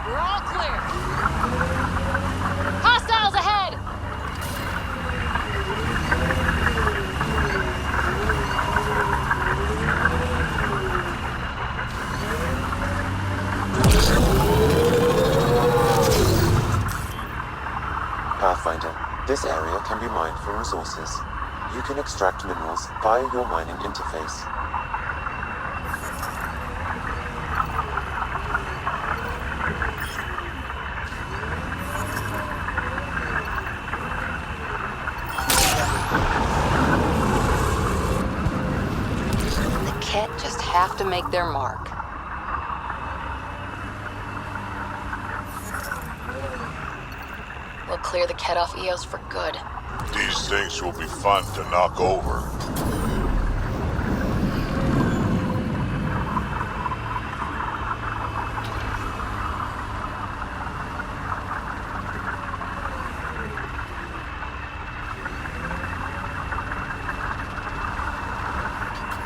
We're all clear. Hostiles ahead! Pathfinder, this area can be mined for resources. You can extract minerals via your mining interface. The Ket just have to make their mark. We'll clear the Ket off Eos for good. These things will be fun to knock over.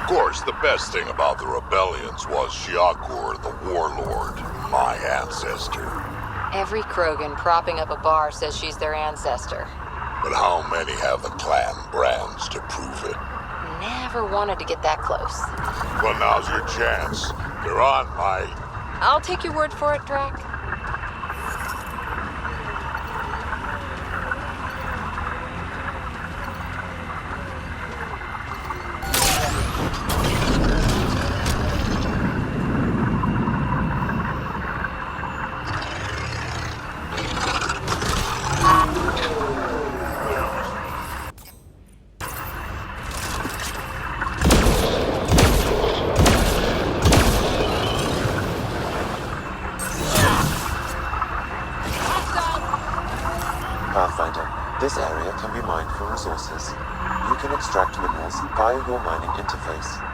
Of course, the best thing about the rebellions was Accu, the warlord, my ancestor. Every Krogan propping up a bar says she's their ancestor. But how many have the clan brands to prove it? Never wanted to get that close. Well, now's your chance. You're on my... I'll take your word for it, Drac. Pathfinder, this area can be mined for resources. You can extract minerals via your mining interface.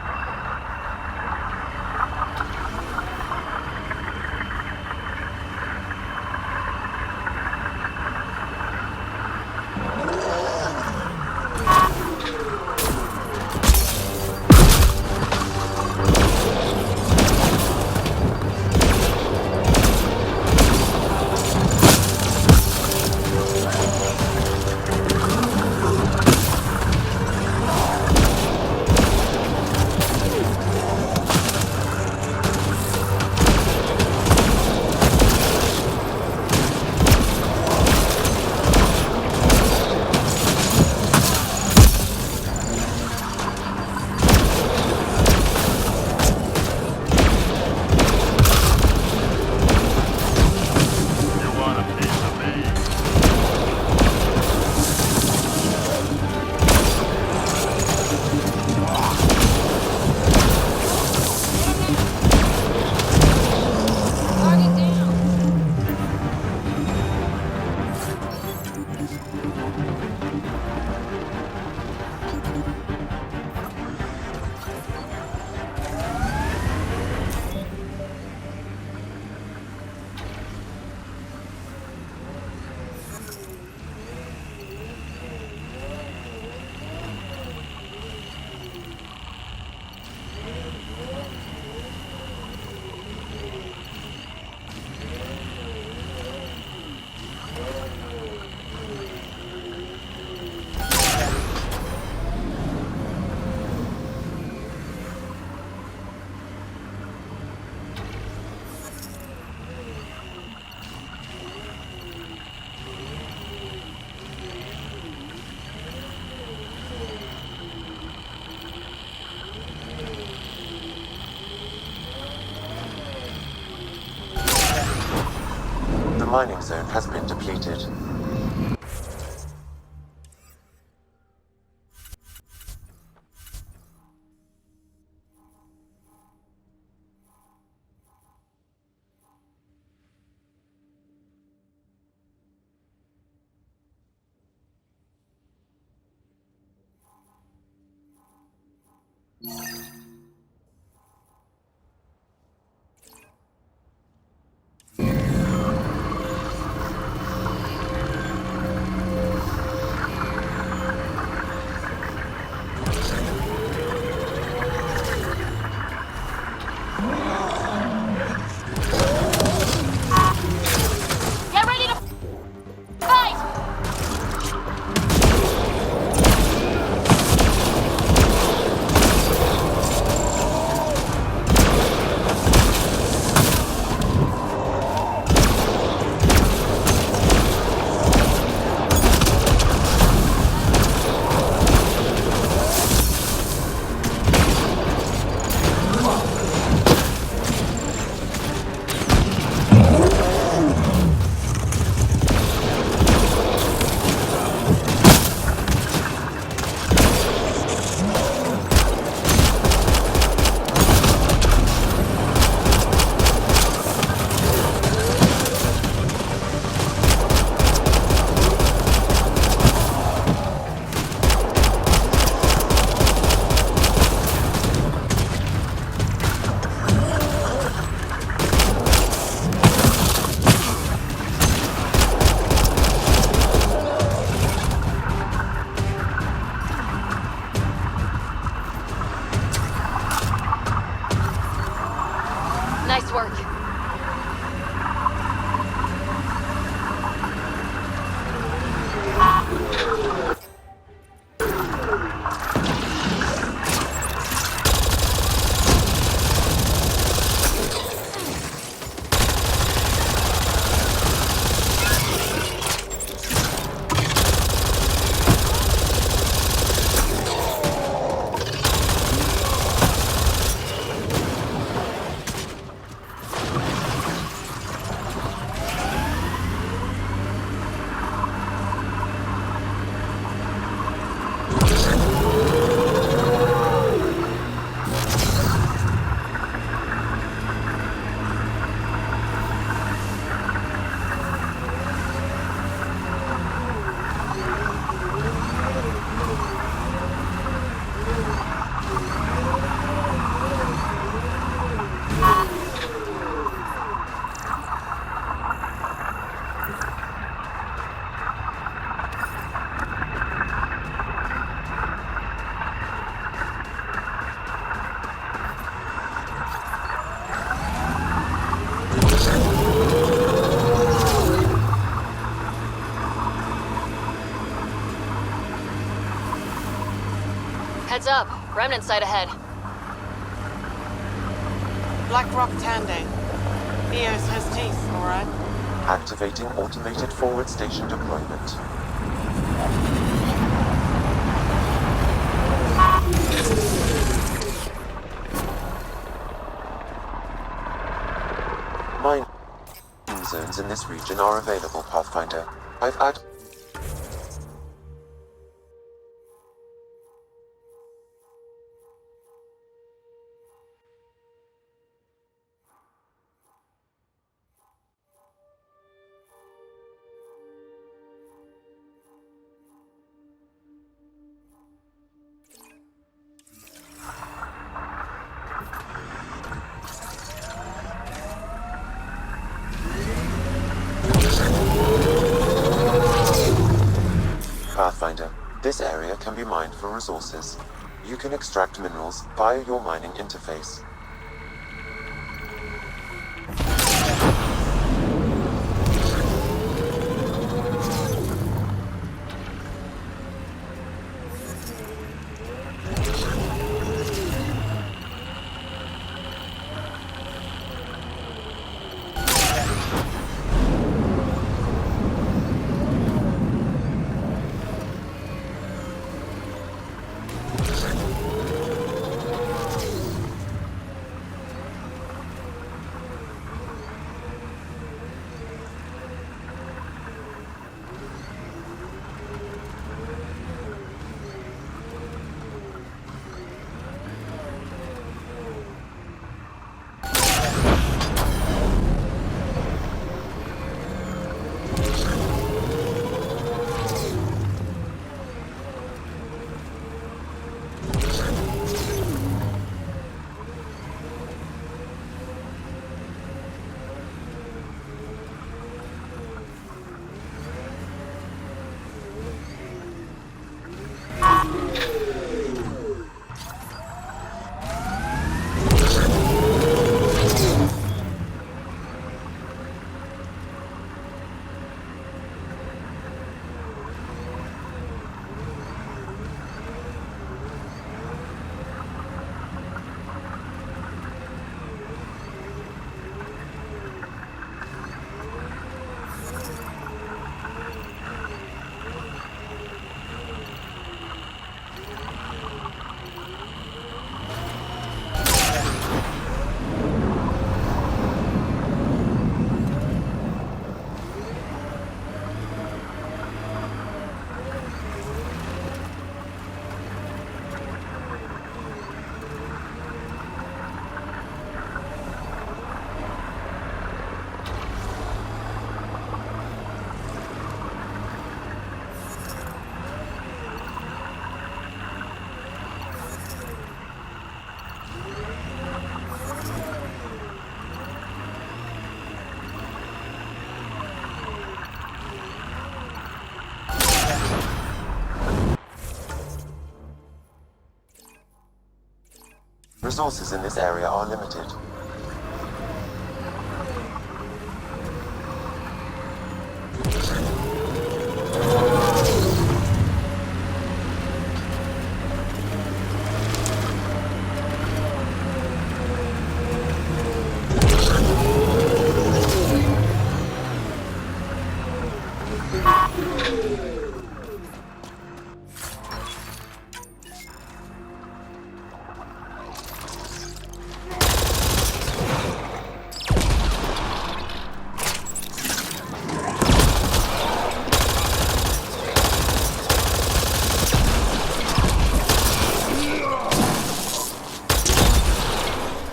The mining zone has been depleted. Nice work. Heads up. Remnant site ahead. Black Rock Tandem. EOS has teeth, alright? Activating automated forward station deployment. Mining zones in this region are available, Pathfinder. I've added. Pathfinder, this area can be mined for resources. You can extract minerals via your mining interface. Resources in this area are limited.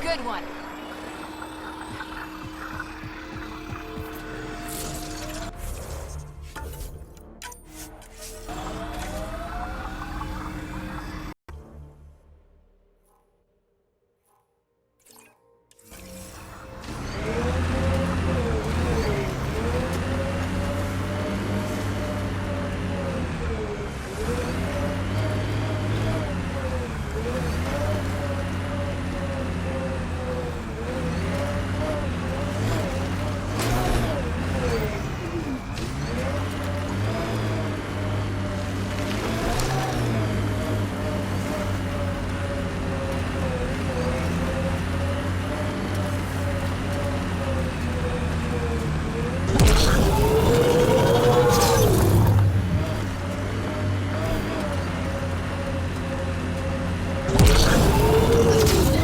Good one.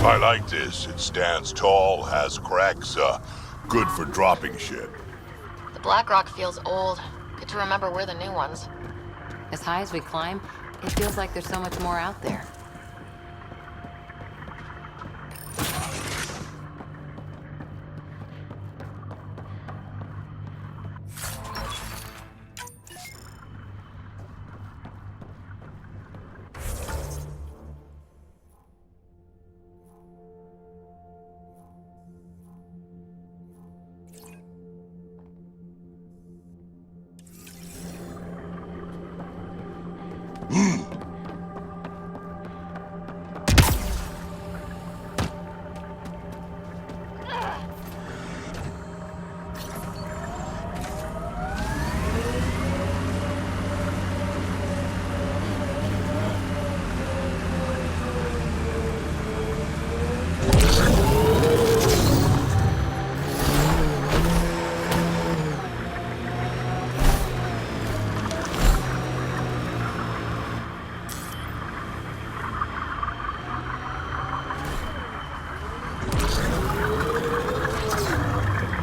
I like this. It stands tall, has cracks, good for dropping shit. The Black Rock feels old. Good to remember we're the new ones. As high as we climb, it feels like there's so much more out there.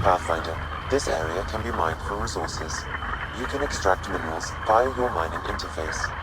Pathfinder, this area can be mined for resources. You can extract minerals via your mining interface.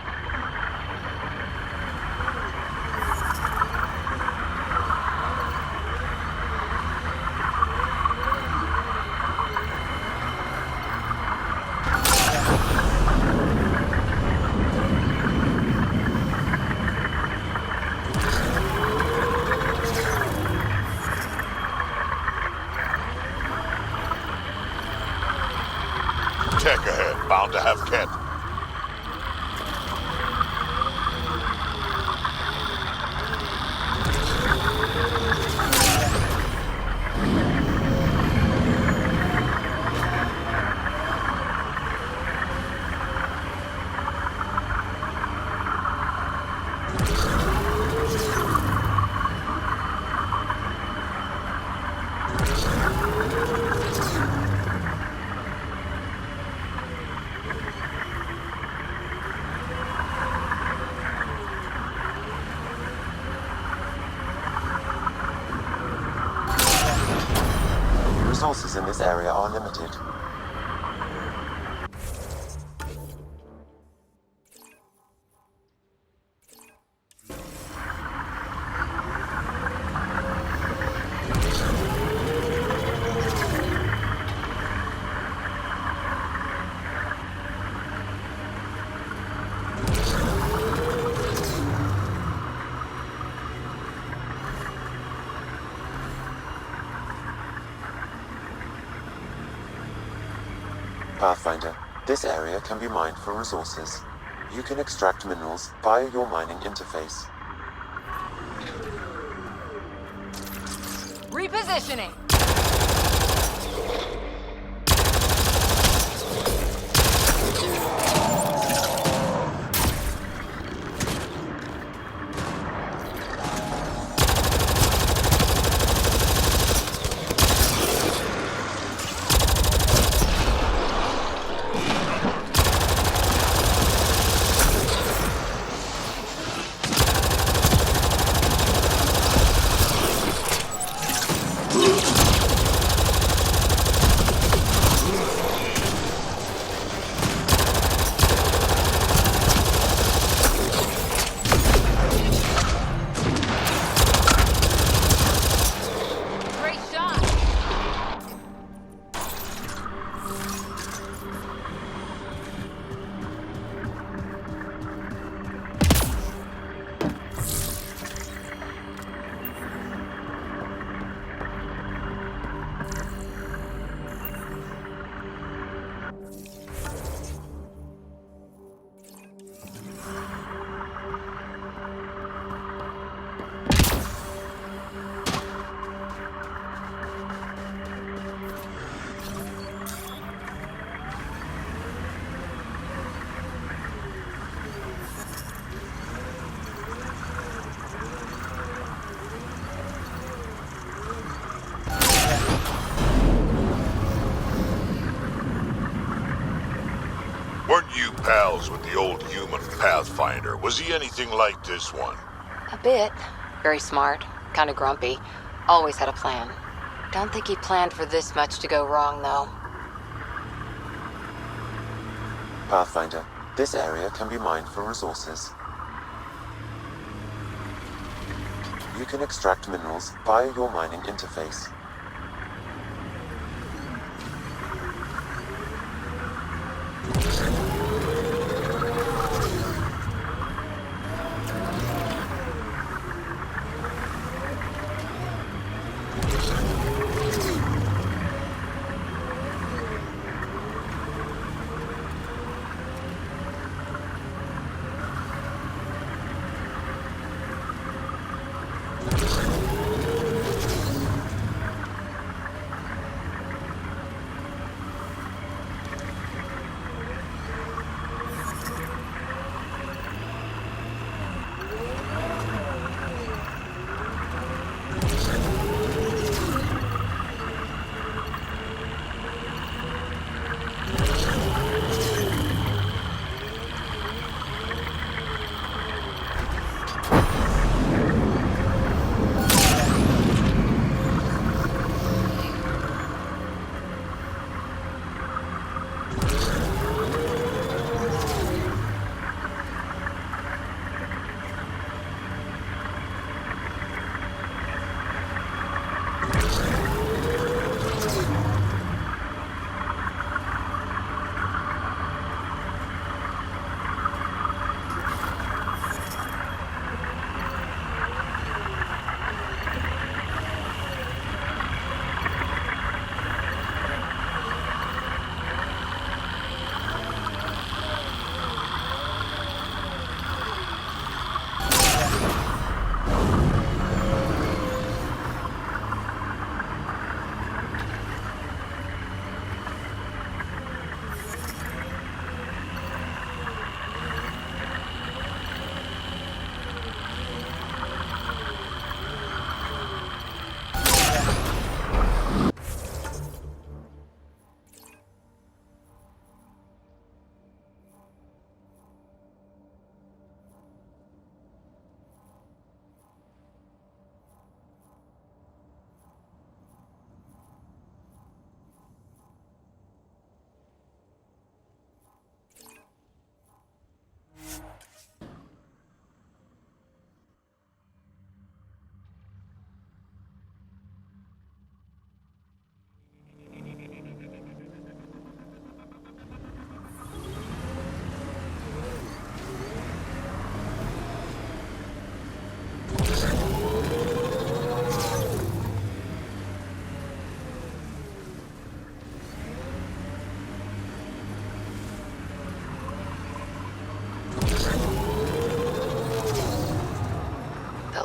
Tech ahead, bound to have Kent. Resources in this area are limited. Pathfinder, this area can be mined for resources. You can extract minerals via your mining interface. Repositioning. pals with the old human Pathfinder. Was he anything like this one? A bit. Very smart. Kind of grumpy. Always had a plan. Don't think he planned for this much to go wrong, though. Pathfinder, this area can be mined for resources. You can extract minerals via your mining interface.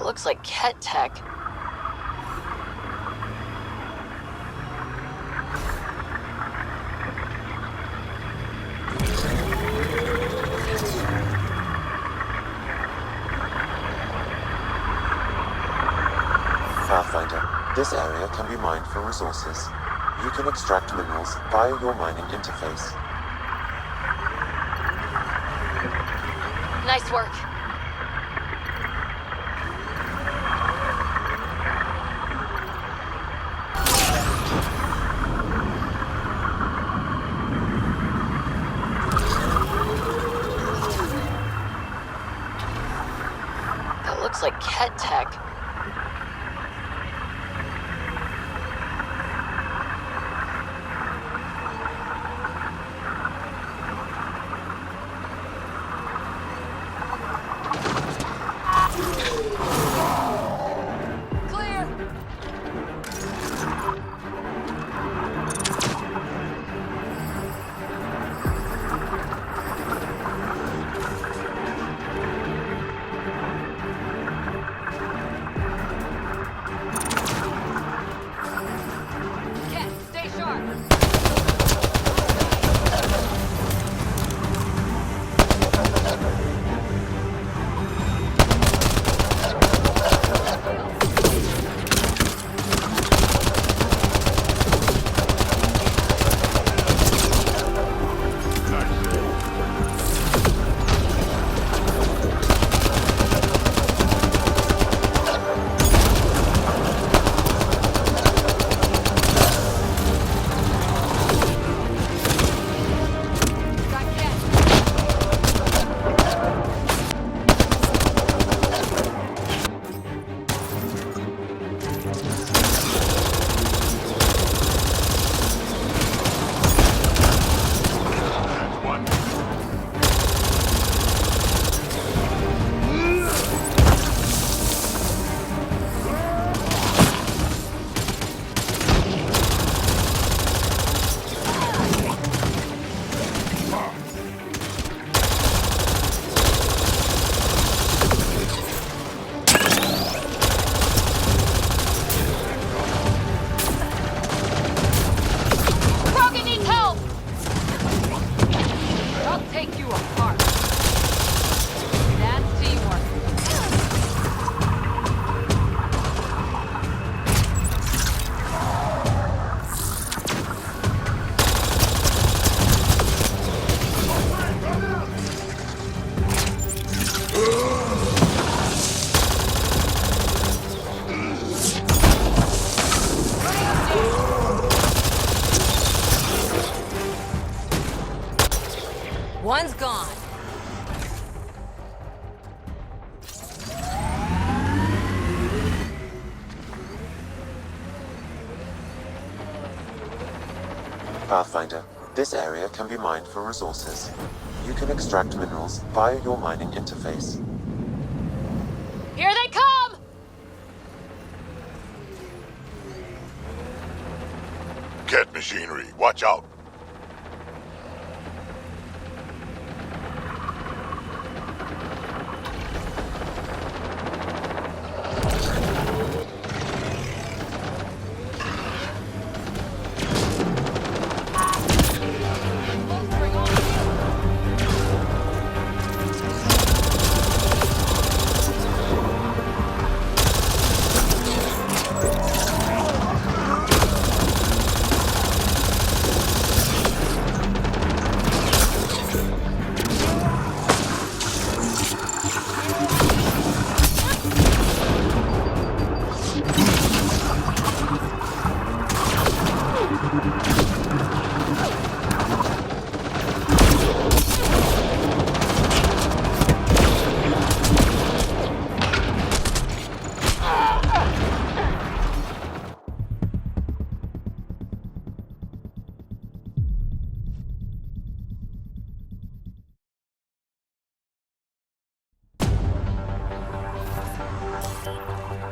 Looks like Ket tech. Pathfinder, this area can be mined for resources. You can extract minerals via your mining interface. Nice work. Looks like Ket tech. One's gone. Pathfinder, this area can be mined for resources. You can extract minerals via your mining interface. Here they come! Cat machinery, watch out.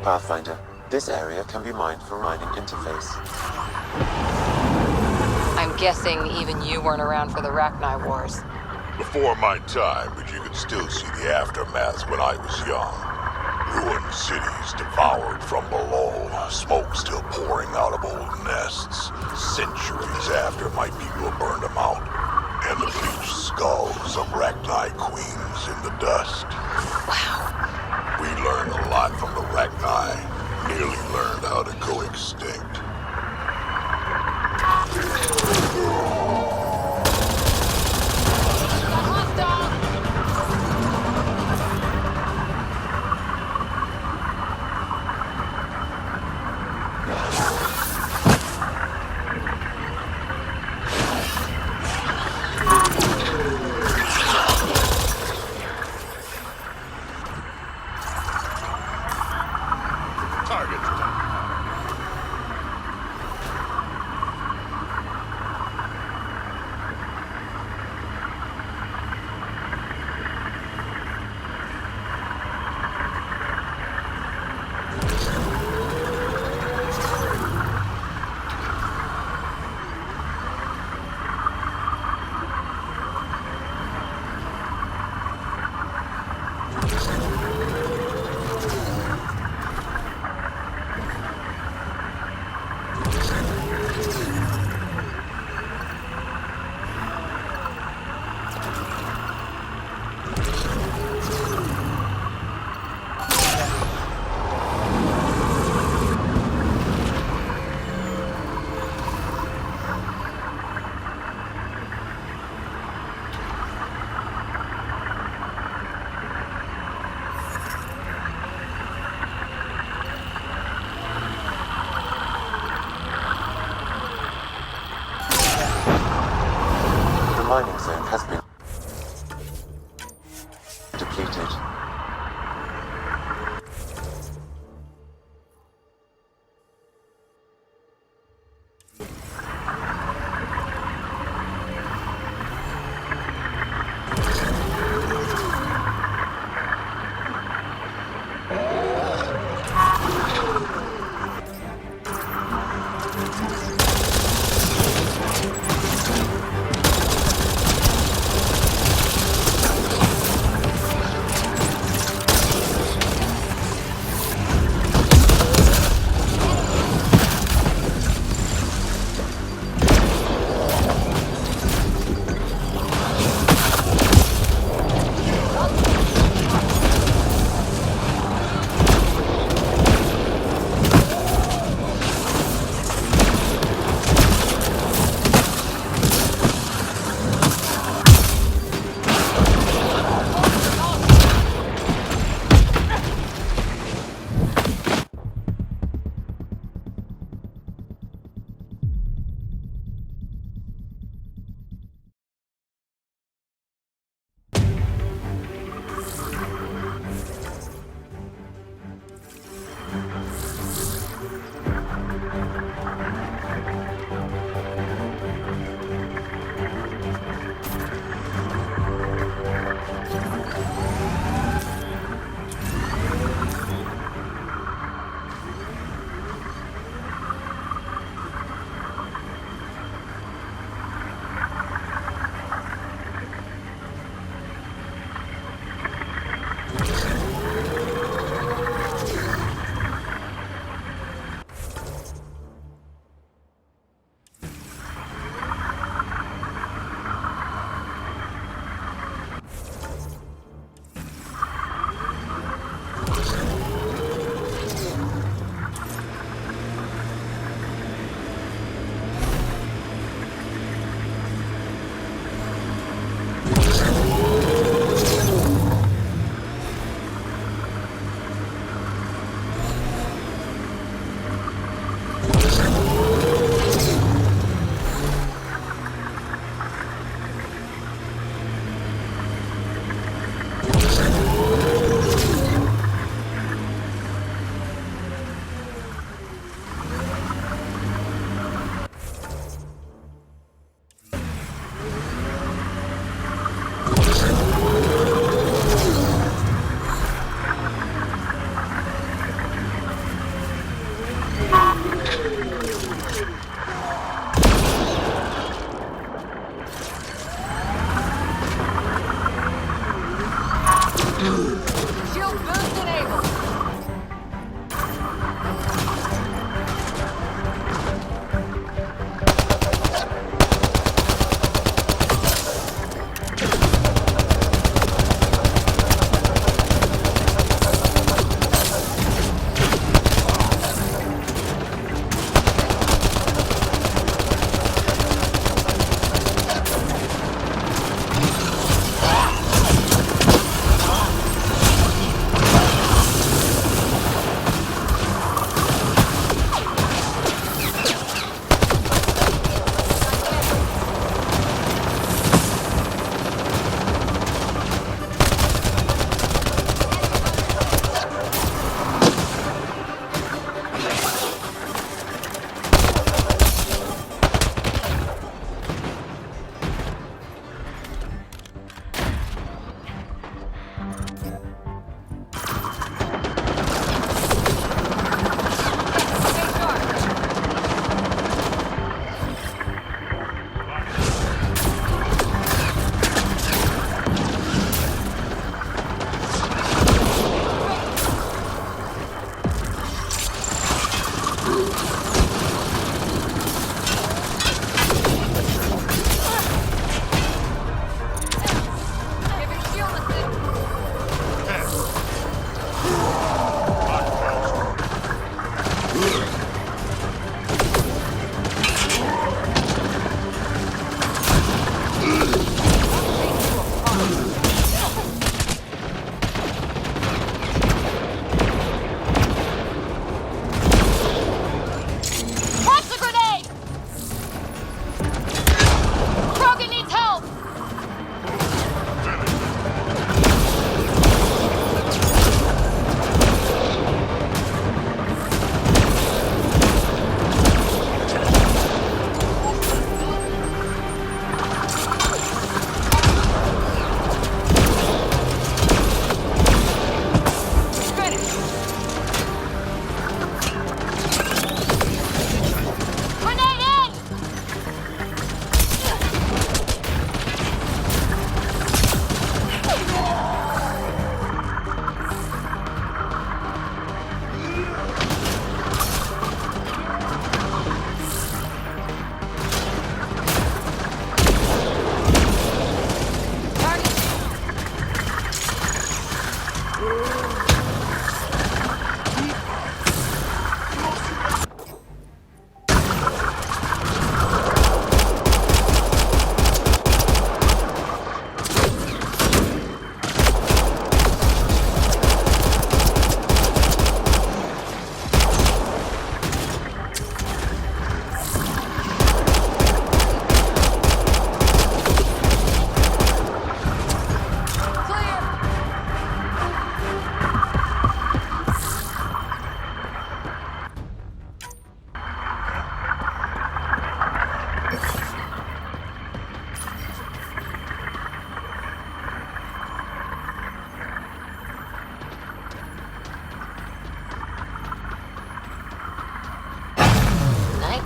Pathfinder, this area can be mined for mining interface. I'm guessing even you weren't around for the Rachni Wars. Before my time, but you could still see the aftermath when I was young. Ruined cities devoured from below, smoke still pouring out of old nests, centuries after my people burned them out, and the bleached skulls of Rachni queens in the dust. Wow. We learned a lot from the Rachni, nearly learned how to go extinct. Mining zone has been depleted.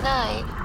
Night.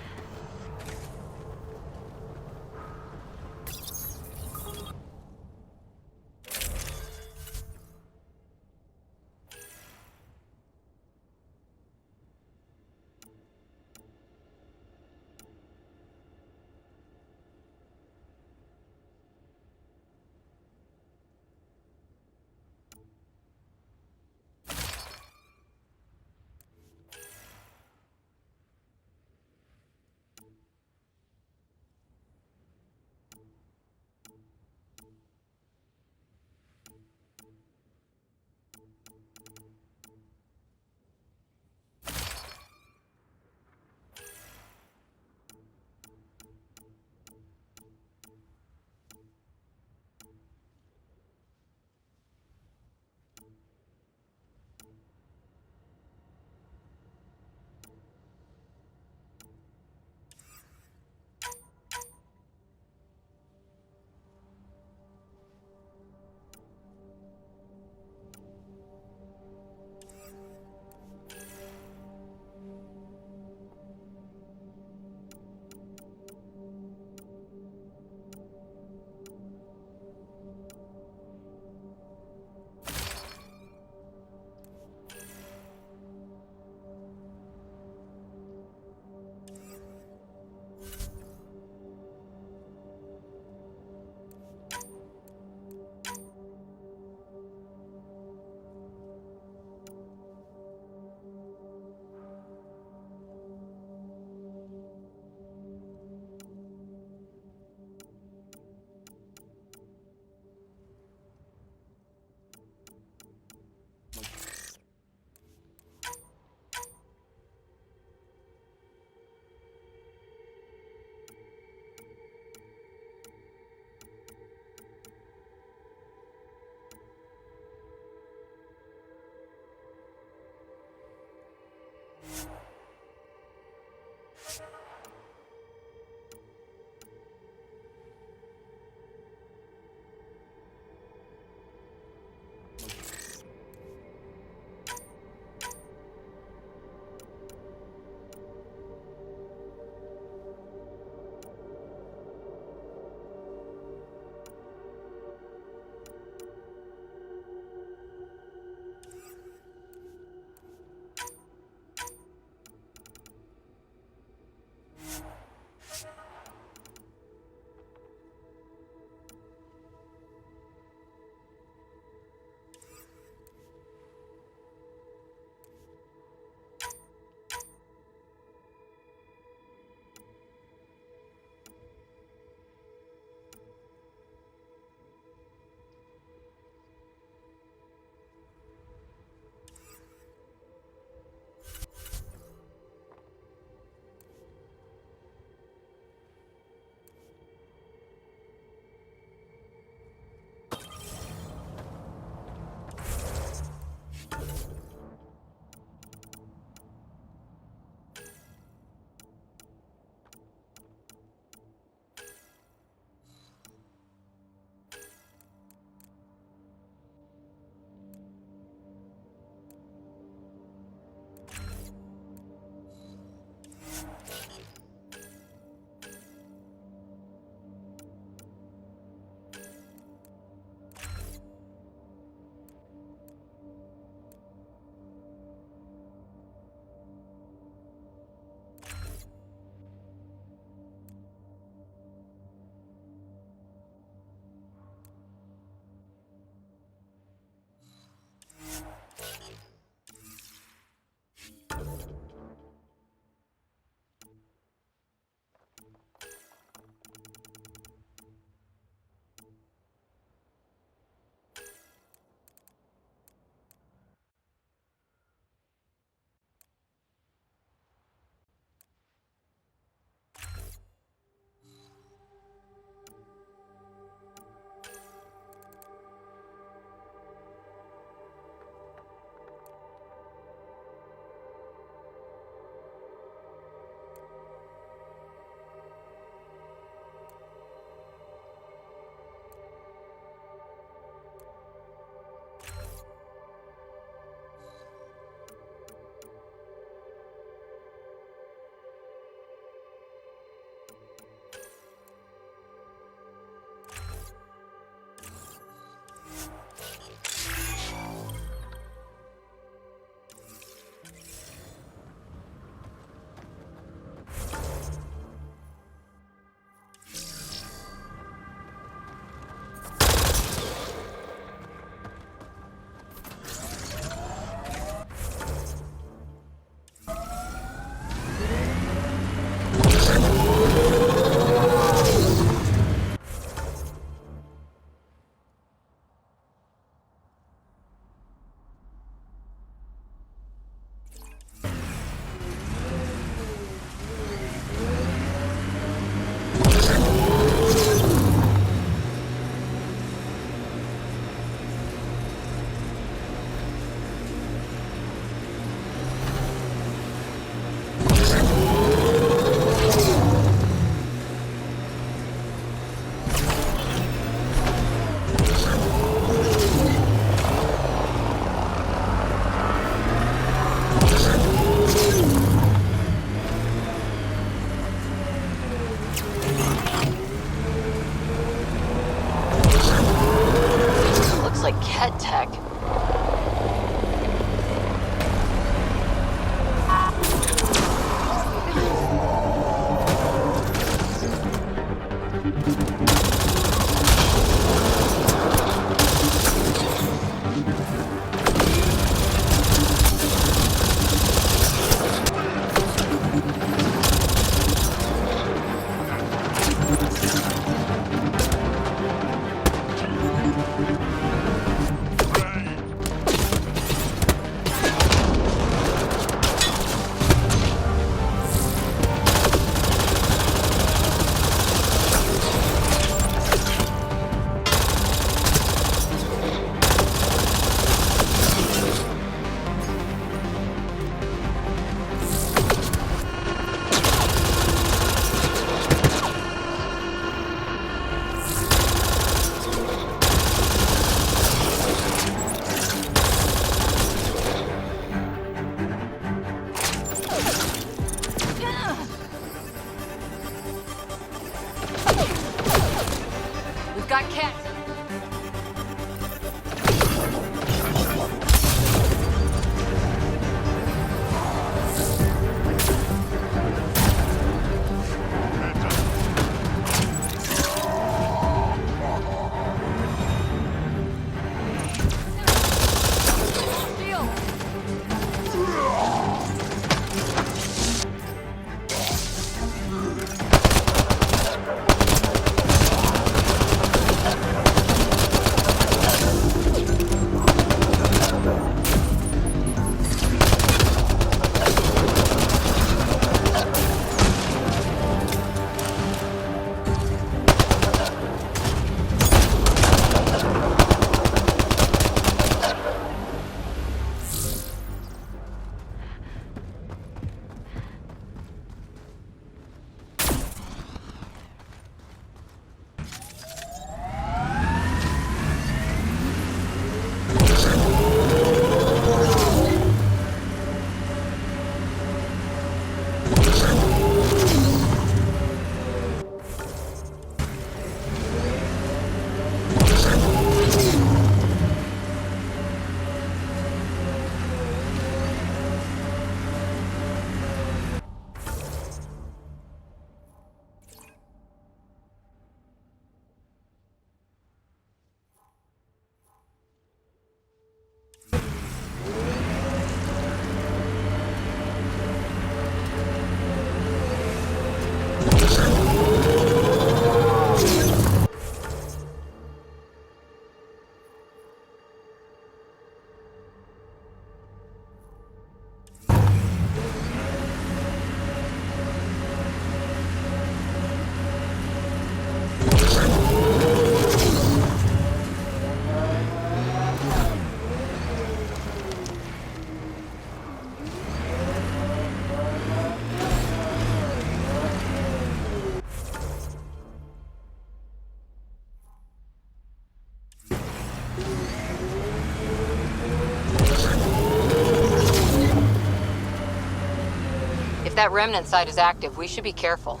That remnant site is active. We should be careful.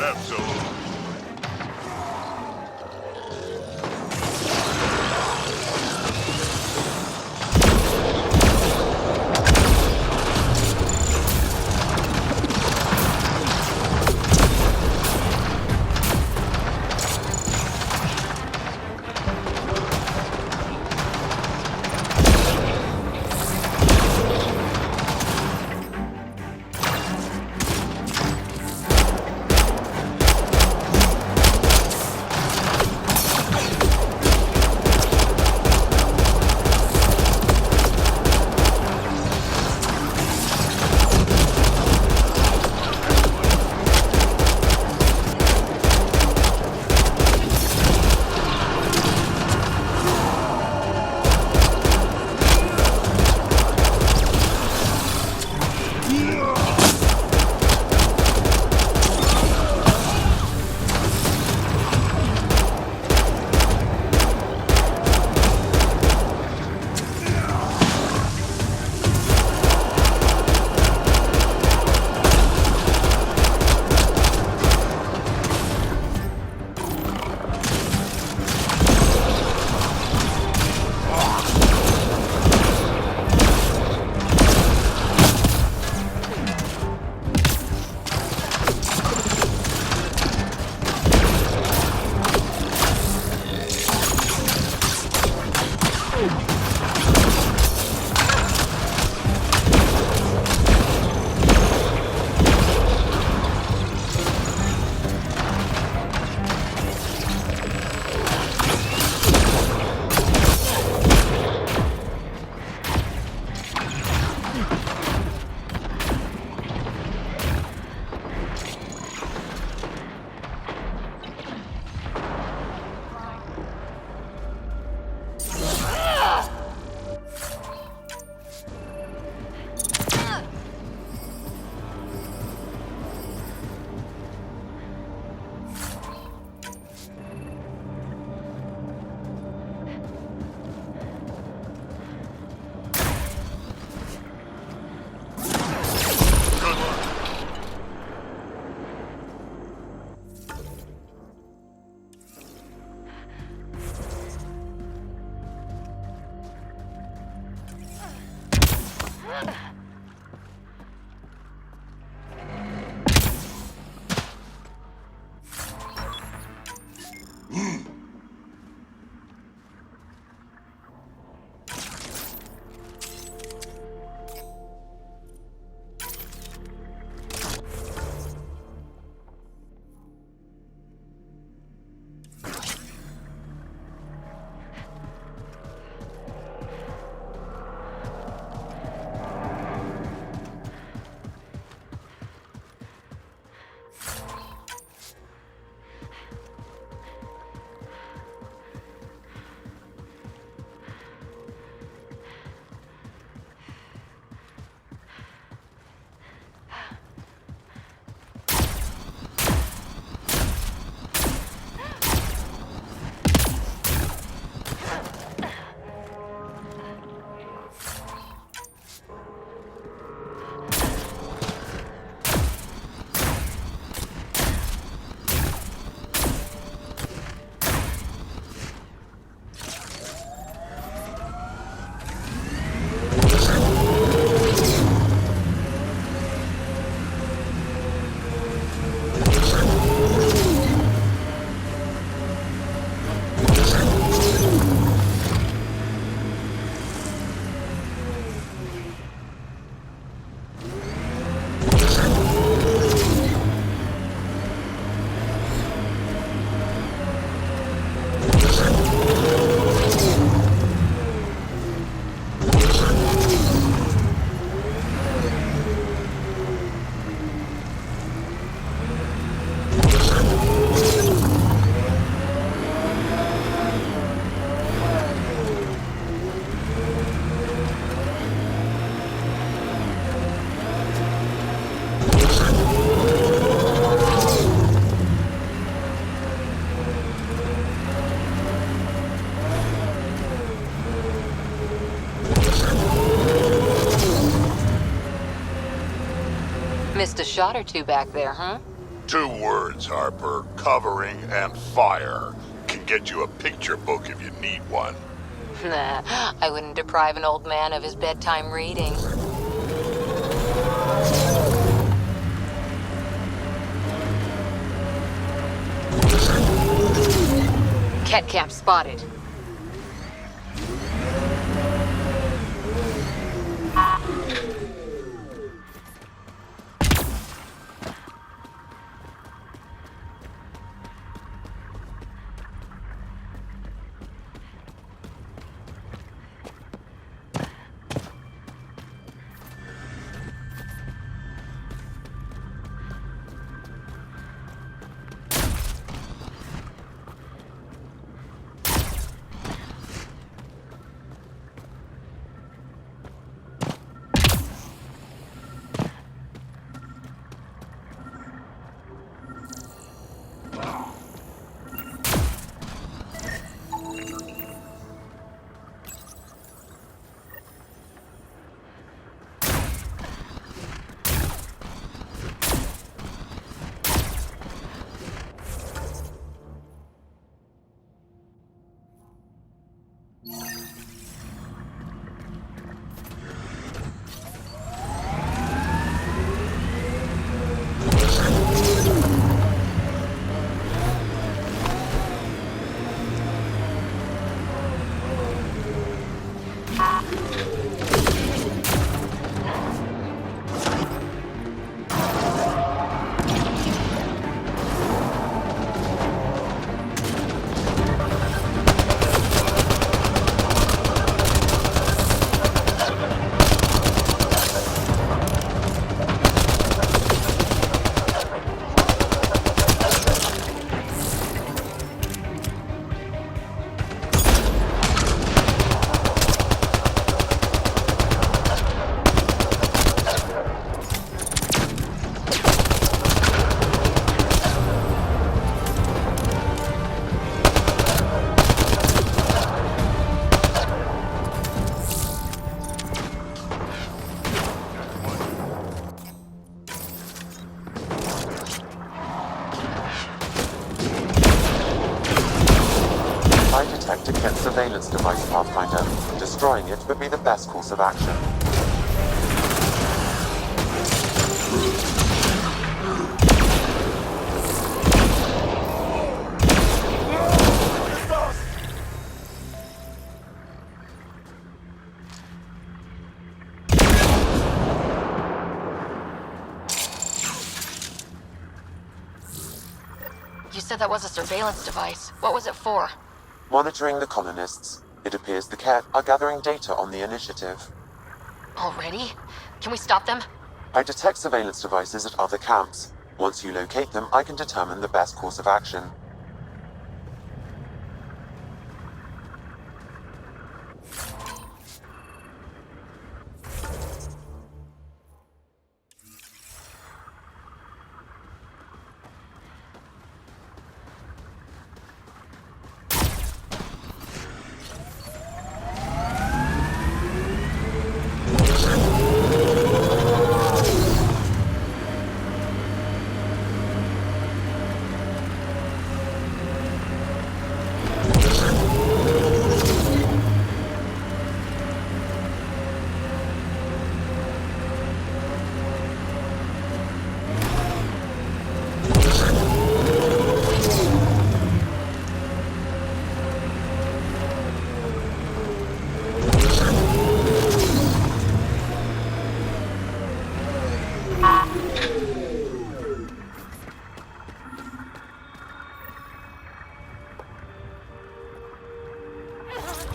Absolutely. Missed a shot or two back there, huh? 2 words, Harper. Covering and fire. Can get you a picture book if you need one. Nah, I wouldn't deprive an old man of his bedtime reading. Cat camp spotted. I detect a Kett surveillance device, Pathfinder. Destroying it would be the best course of action. You said that was a surveillance device. What was it for? Monitoring the colonists. It appears the Kett are gathering data on the initiative. Already? Can we stop them? I detect surveillance devices at other camps. Once you locate them, I can determine the best course of action.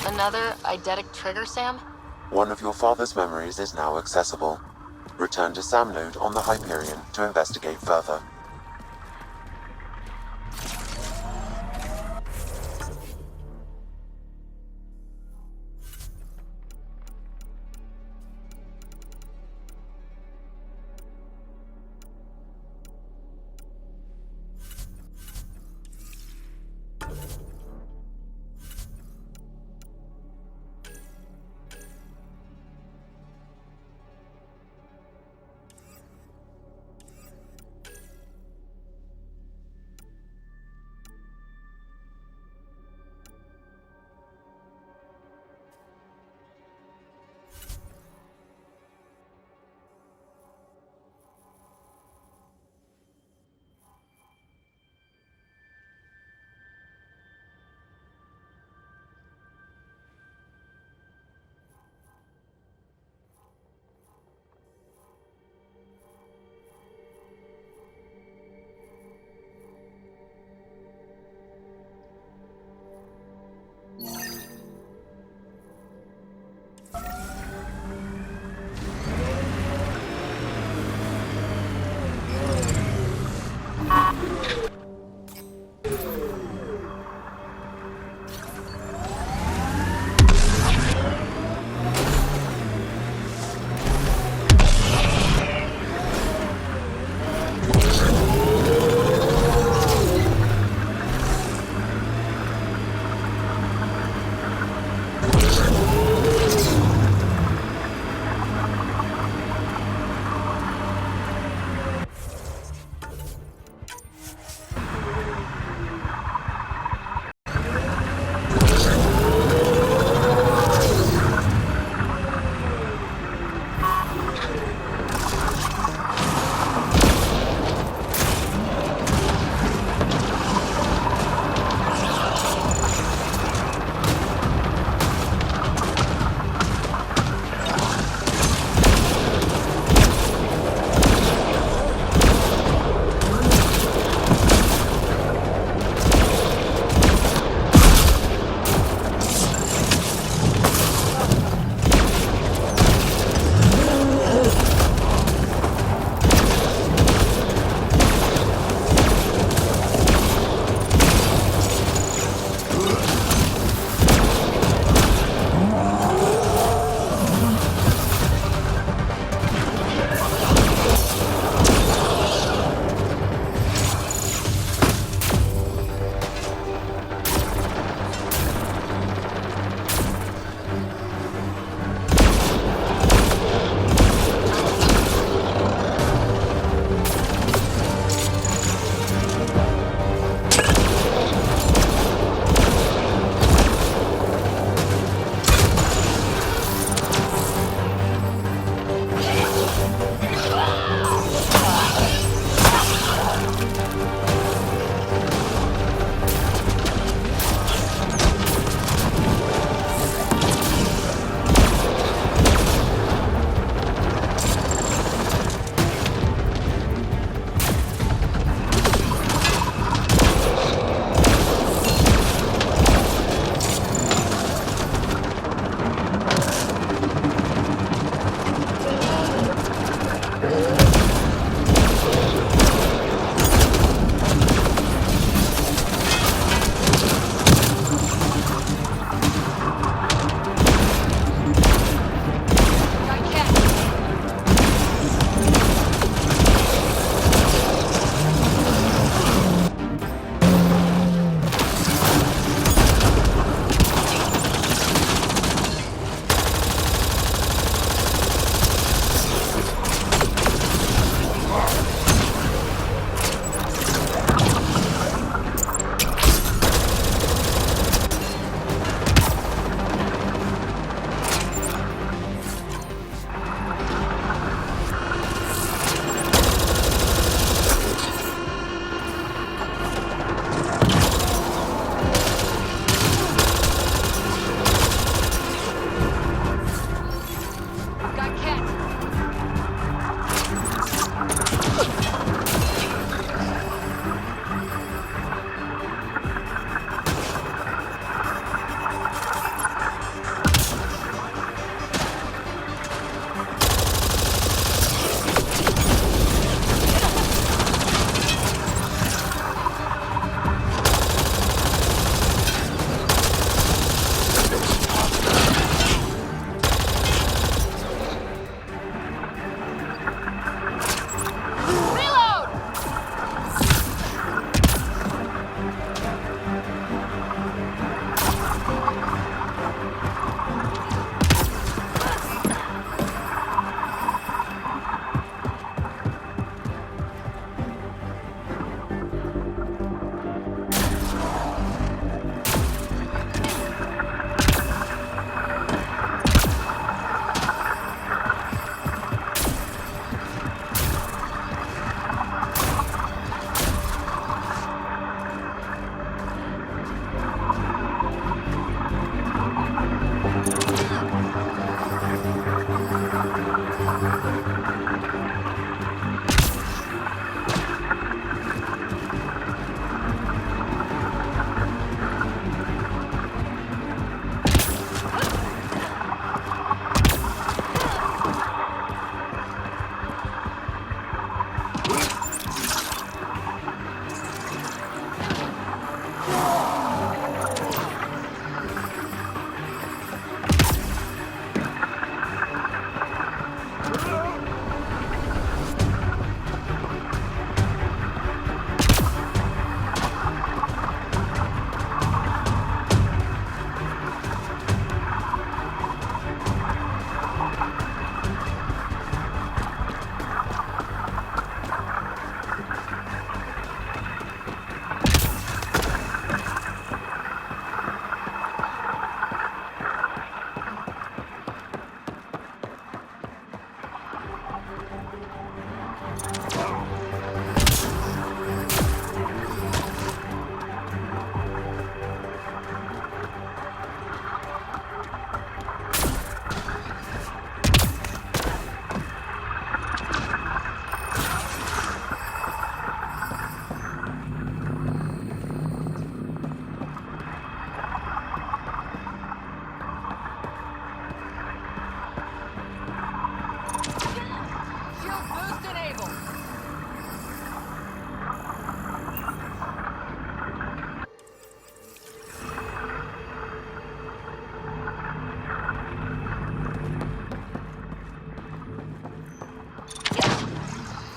Another eidetic trigger, Sam? One of your father's memories is now accessible. Return to Sam node on the Hyperion to investigate further.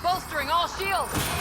Bolstering all shields!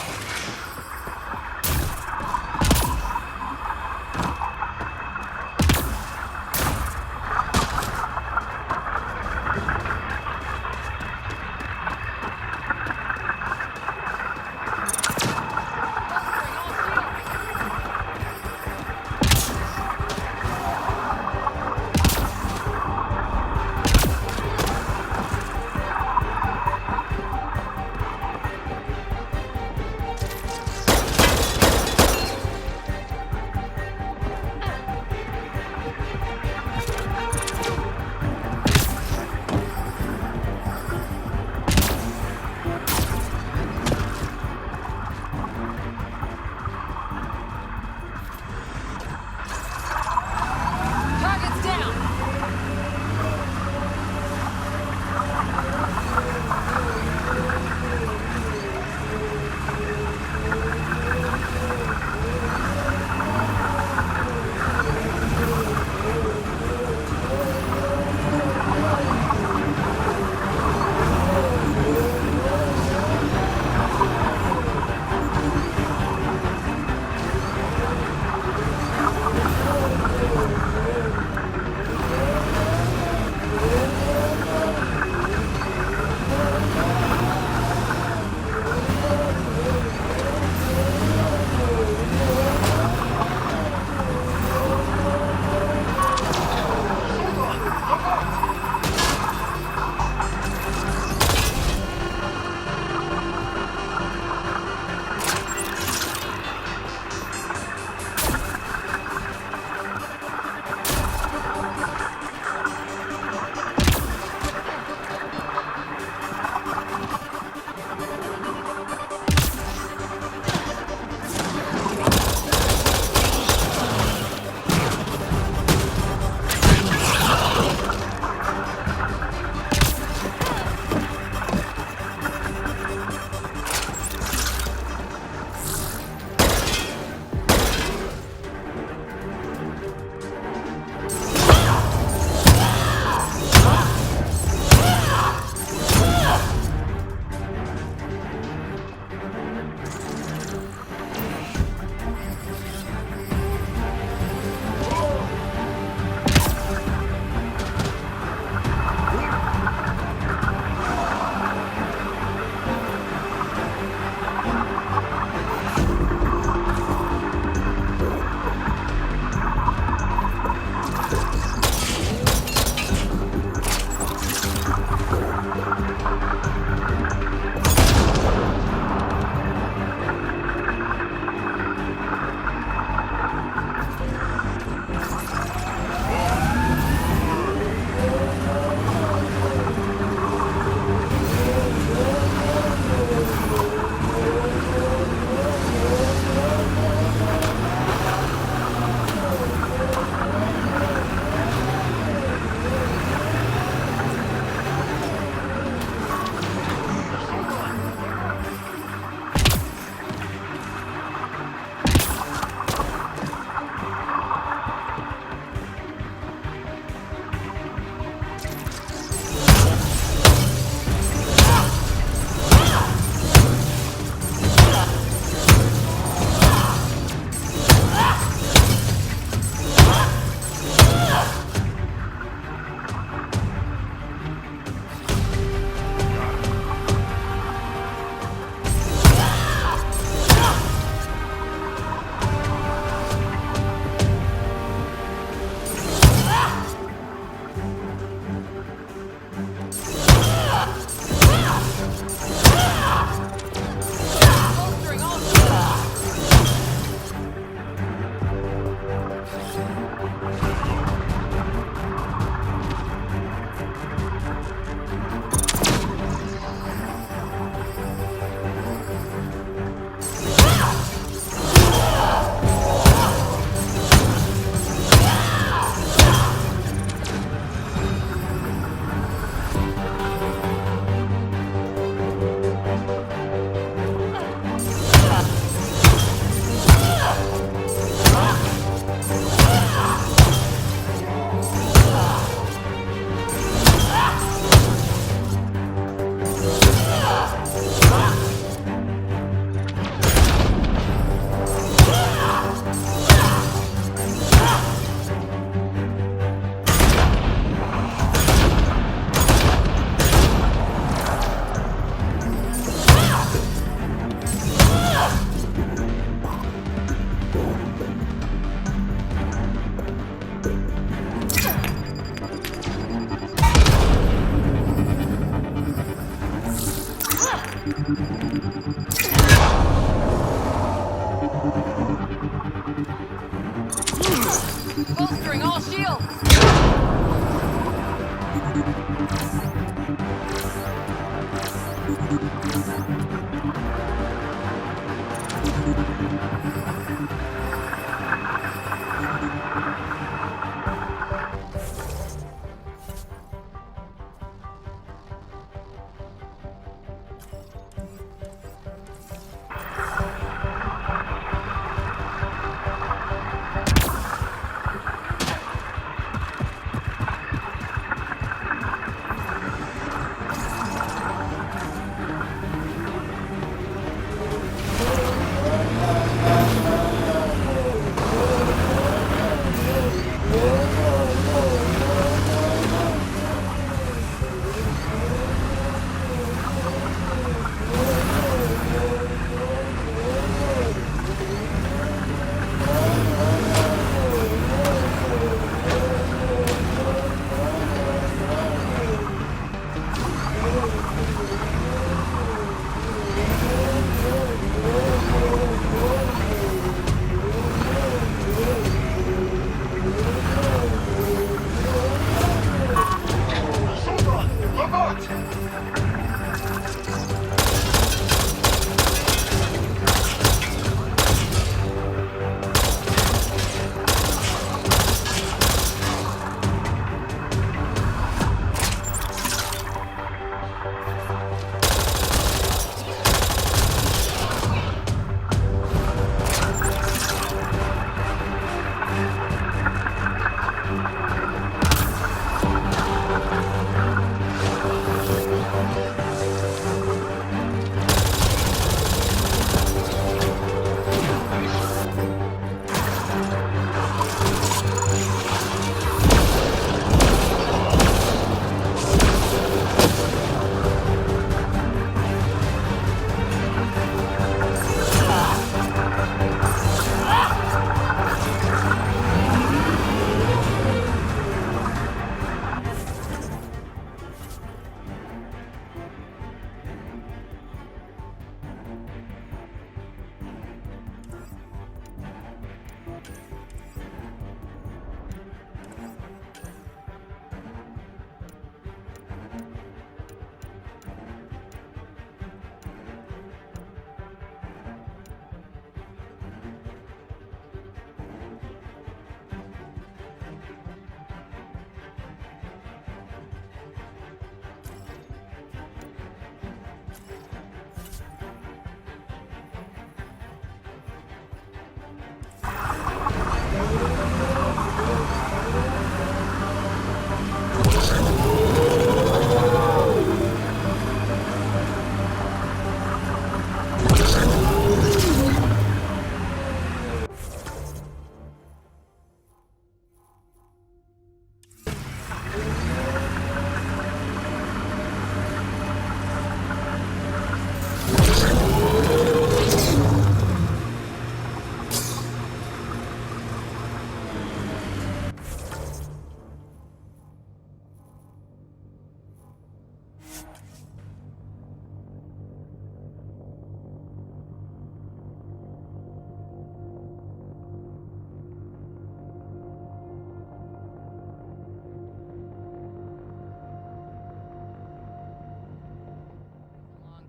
Bolstering all shields!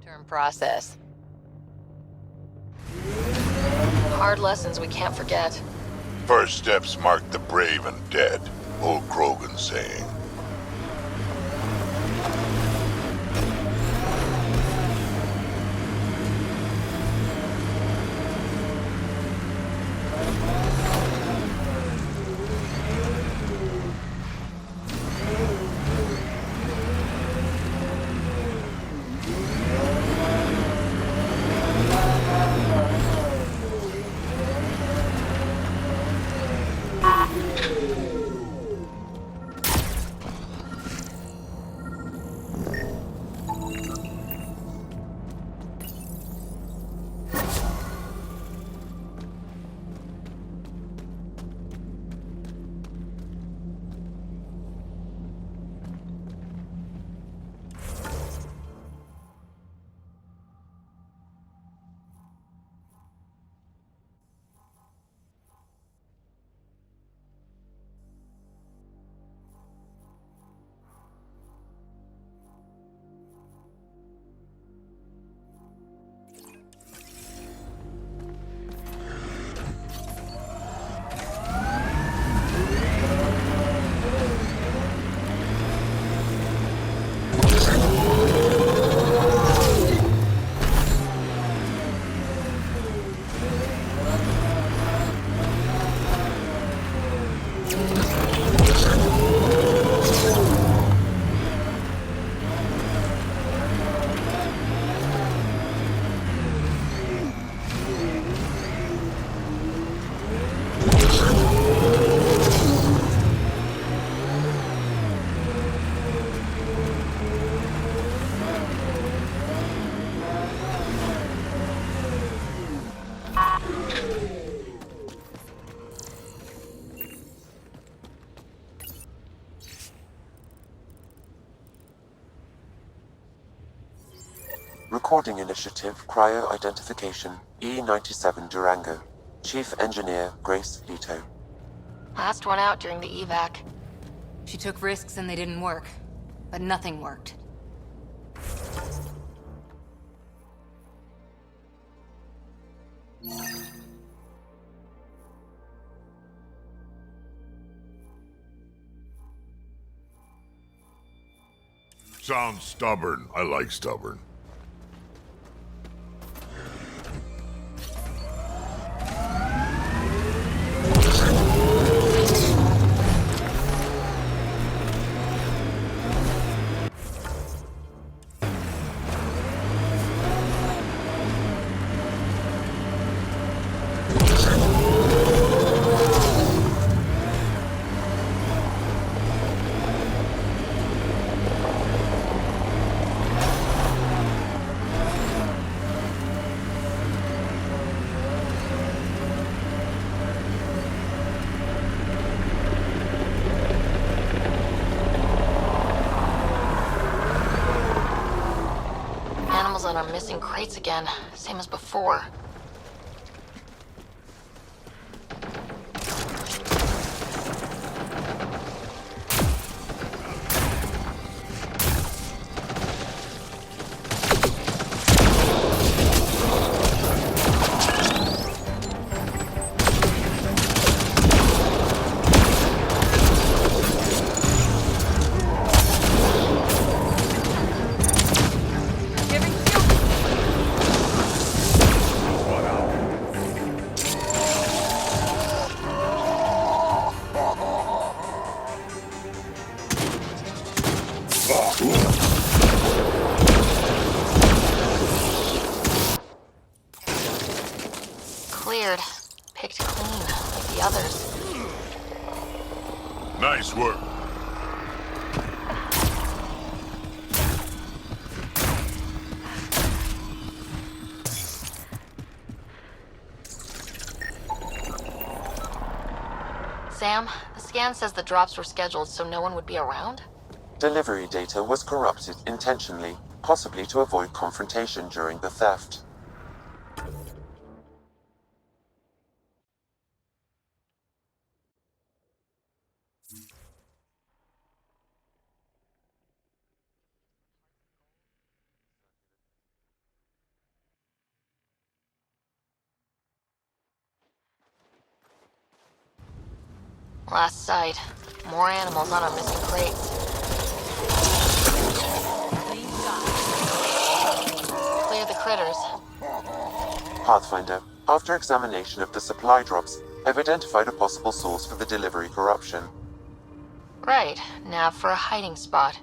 Long-term process. Hard lessons we can't forget. First steps mark the brave and dead, old Krogan saying. Recording Initiative Cryo Identification E97 Durango. Chief Engineer Grace Leto. Last one out during the evac. She took risks and they didn't work. But nothing worked. Sounds stubborn. I like stubborn. Animals on our missing crates again, same as before. Cleared. Picked clean, like the others. Nice work. Sam, the scan says the drops were scheduled so no one would be around? Delivery data was corrupted intentionally, possibly to avoid confrontation during the theft. Last sight. More animals on our missing crates. Clear the critters. Pathfinder, after examination of the supply drops, I've identified a possible source for the delivery corruption. Right, now for a hiding spot.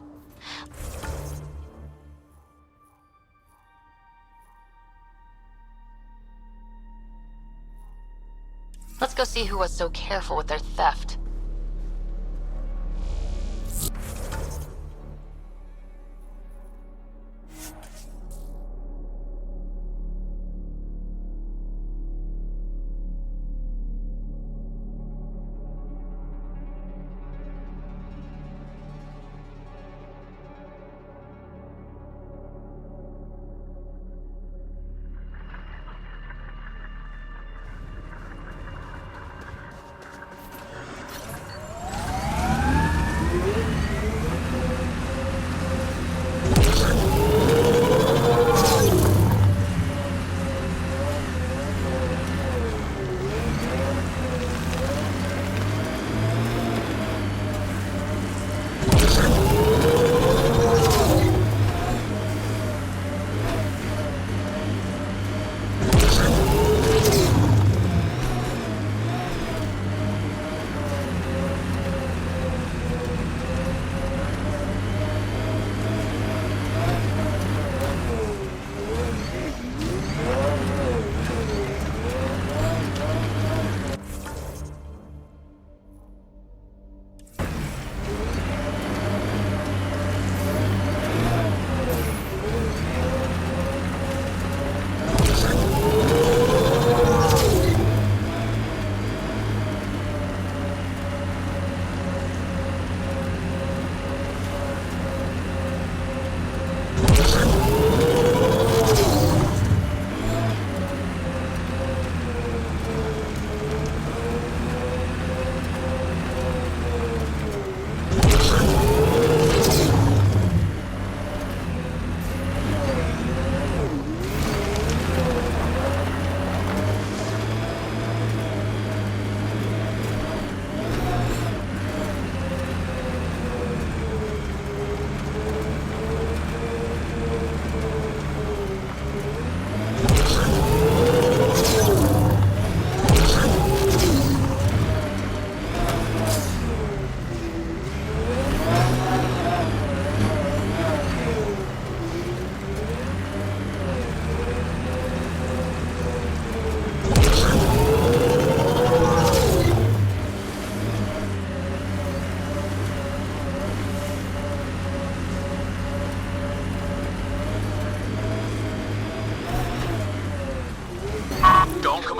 Let's go see who was so careful with their theft.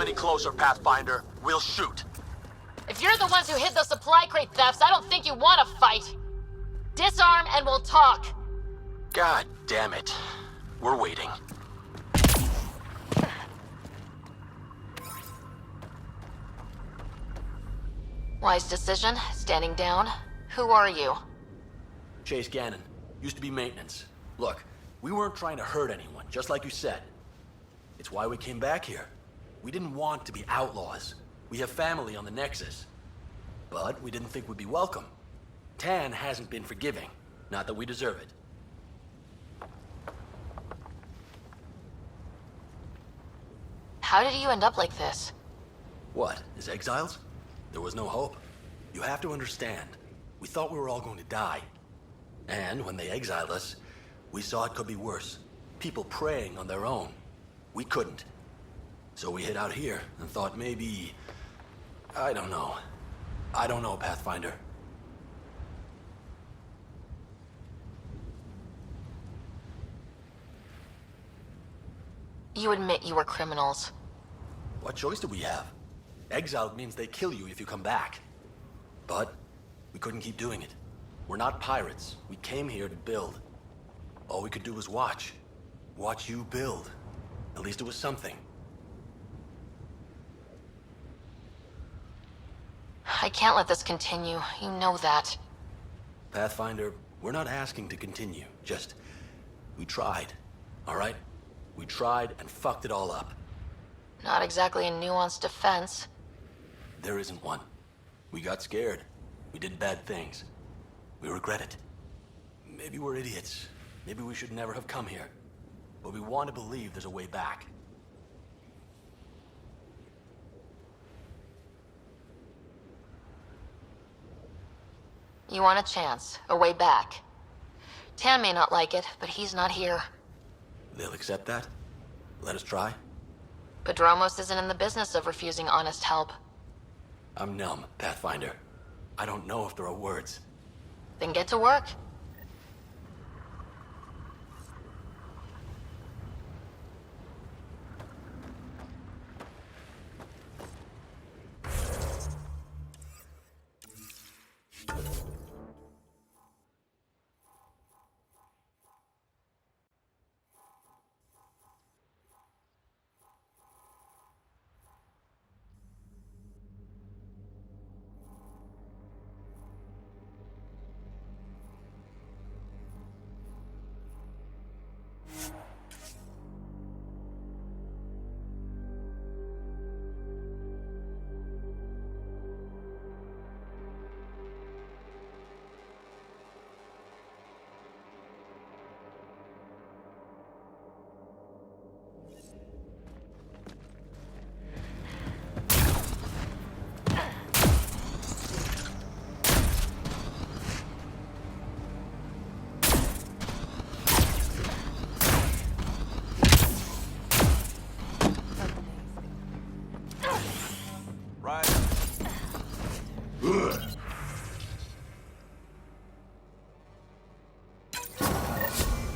come any closer, Pathfinder, we'll shoot. If you're the ones who hid those supply crate thefts, I don't think you want to fight. Disarm and we'll talk. God damn it. We're waiting. Wise decision. Standing down. Who are you? Chase Gannon. Used to be maintenance. Look, we weren't trying to hurt anyone, just like you said. It's why we came back here. We didn't want to be outlaws. We have family on the Nexus. But we didn't think we'd be welcome. Tan hasn't been forgiving. Not that we deserve it. How did you end up like this? What, as exiles? There was no hope. You have to understand, we thought we were all going to die. And when they exiled us, we saw it could be worse. People preying on their own. We couldn't. So we hid out here and thought maybe... I don't know. I don't know, Pathfinder. You admit you were criminals. What choice do we have? Exiled means they kill you if you come back. But we couldn't keep doing it. We're not pirates. We came here to build. All we could do was watch. Watch you build. At least it was something. I can't let this continue. You know that. Pathfinder, we're not asking to continue. Just, we tried. All right? We tried and fucked it all up. Not exactly a nuanced defense. There isn't one. We got scared. We did bad things. We regret it. Maybe we're idiots. Maybe we should never have come here. But we want to believe there's a way back. You want a chance, a way back. Tan may not like it, but he's not here. They'll accept that? Let us try? Padromos isn't in the business of refusing honest help. I'm numb, Pathfinder. I don't know if there are words. Then get to work.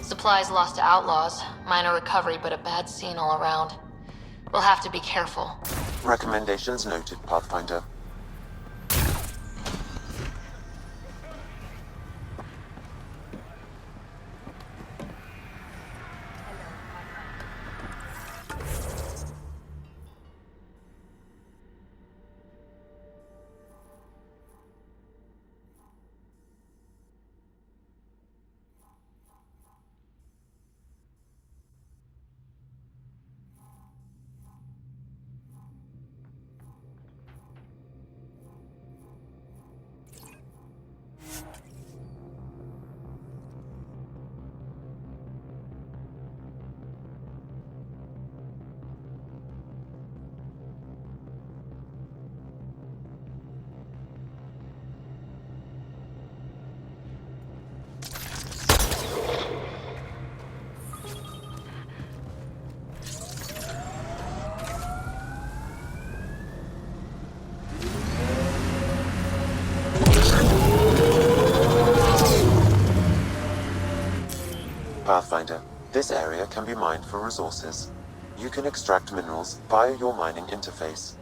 Supplies lost to outlaws. Minor recovery, but a bad scene all around. We'll have to be careful. Recommendations noted, Pathfinder. Pathfinder, this area can be mined for resources. You can extract minerals via your mining interface.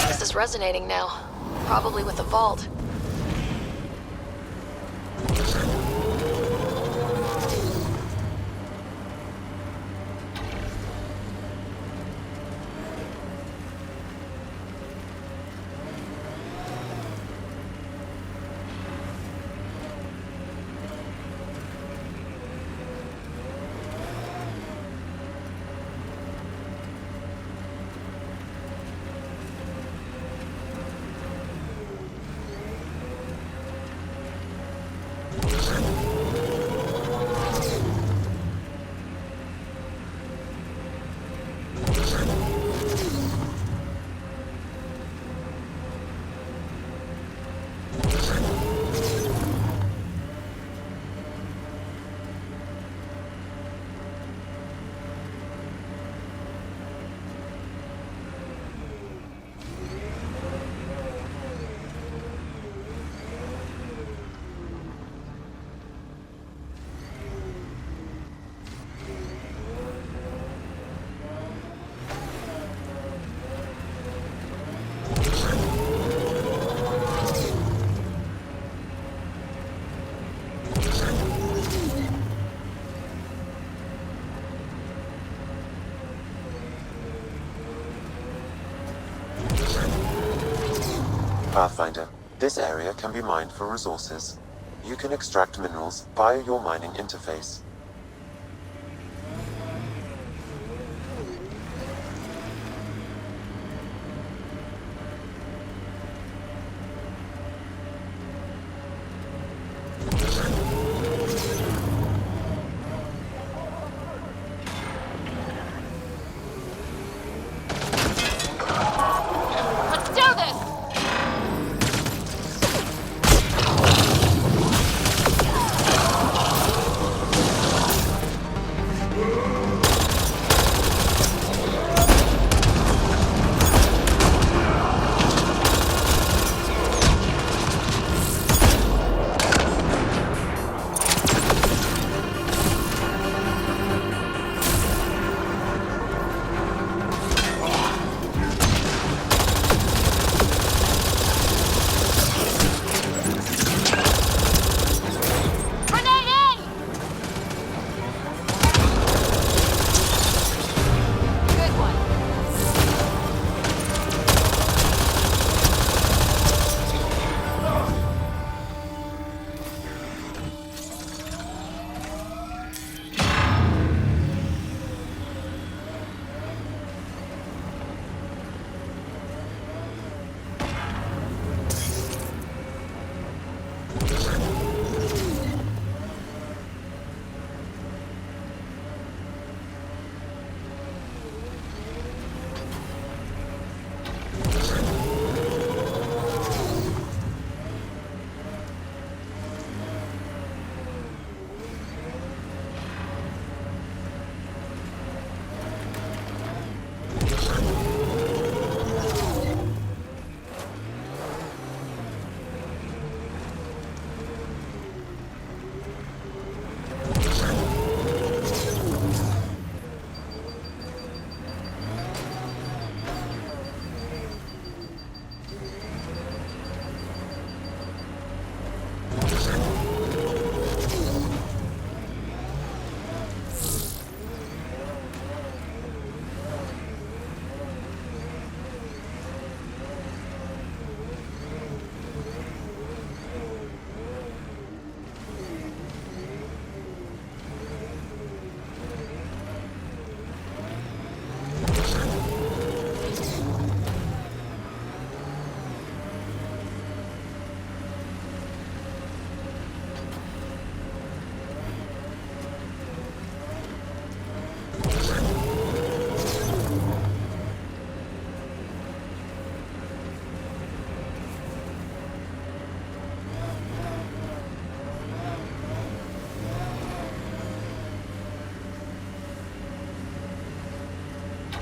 This is resonating now. Probably with the vault. Pathfinder, this area can be mined for resources. You can extract minerals via your mining interface. Let's do this!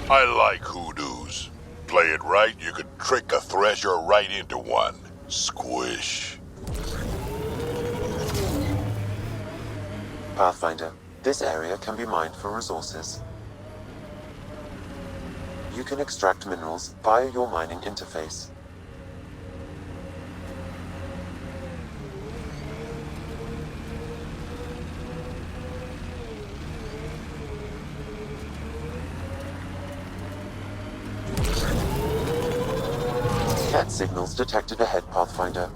I like hoodoos. Play it right, you could trick a thresher right into one. Squish. Pathfinder, this area can be mined for resources. You can extract minerals via your mining interface. Cat signals detected ahead, Pathfinder.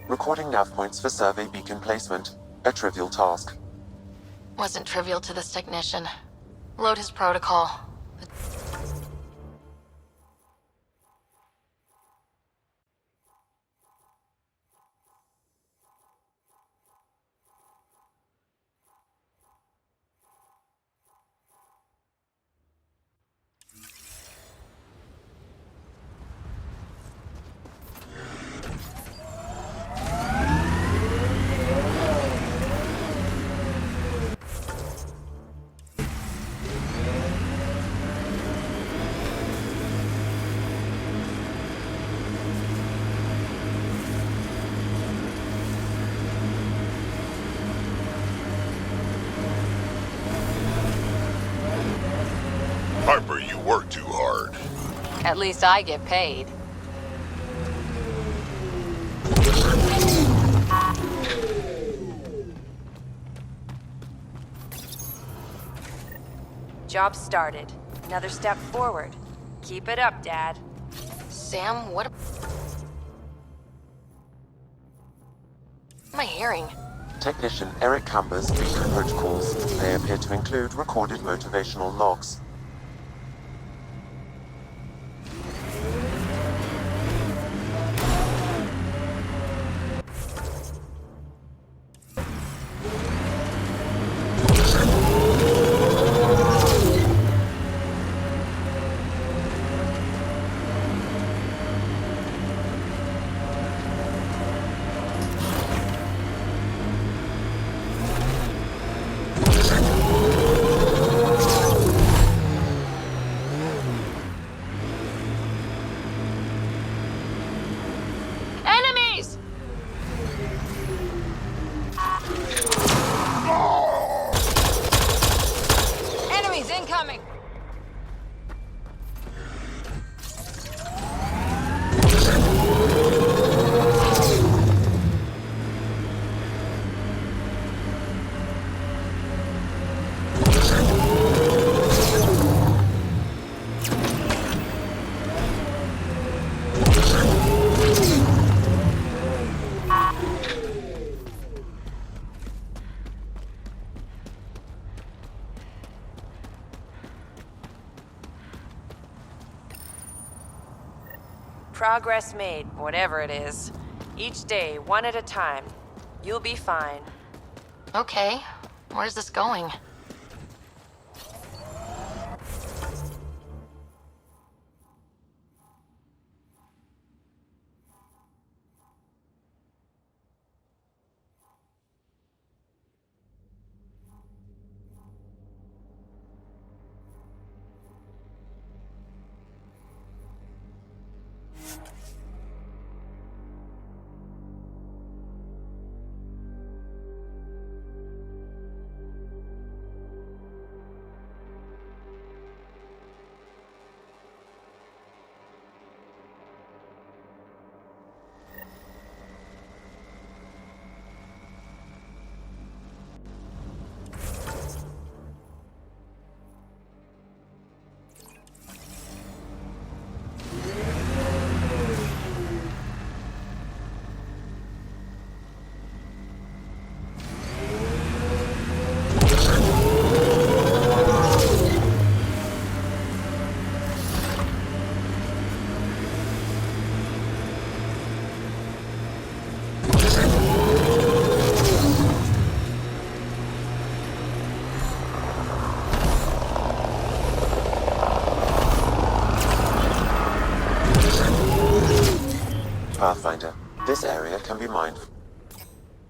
Recording nav points for survey beacon placement. A trivial task. Wasn't trivial to this technician. Load his protocol. Harper, you work too hard. At least I get paid. Job started. Another step forward. Keep it up, Dad. Sam, what am I hearing? Technician Eric Camber's beacon protocols. They appear to include recorded motivational logs. Enemies! Enemies incoming! Progress made, whatever it is. Each day, one at a time. You'll be fine. Okay, where's this going? Pathfinder. This area can be mined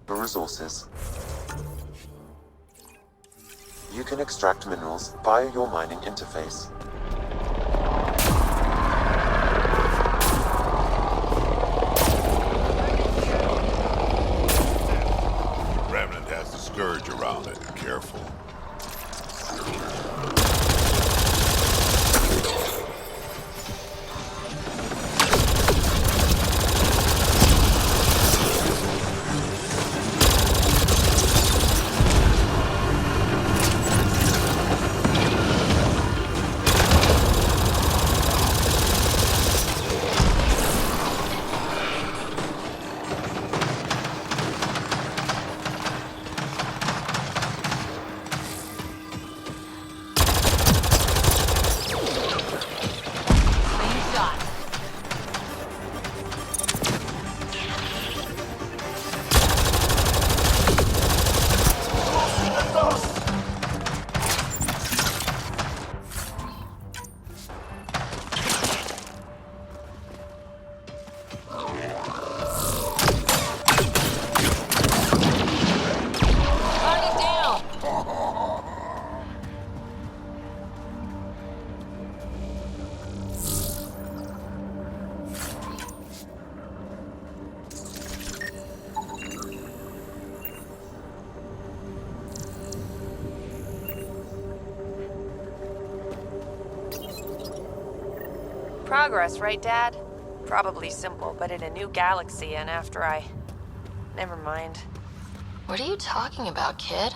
for resources. You can extract minerals via your mining interface. Remnant has the scourge around it. Careful. progress, right, Dad? Probably simple, but in a new galaxy and after I... Never mind. What are you talking about, kid?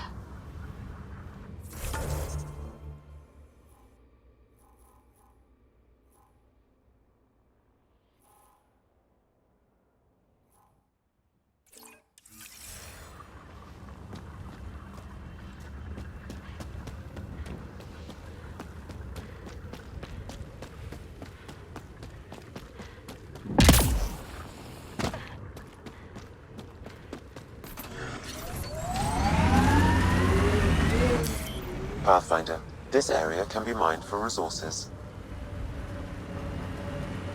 Pathfinder, this area can be mined for resources.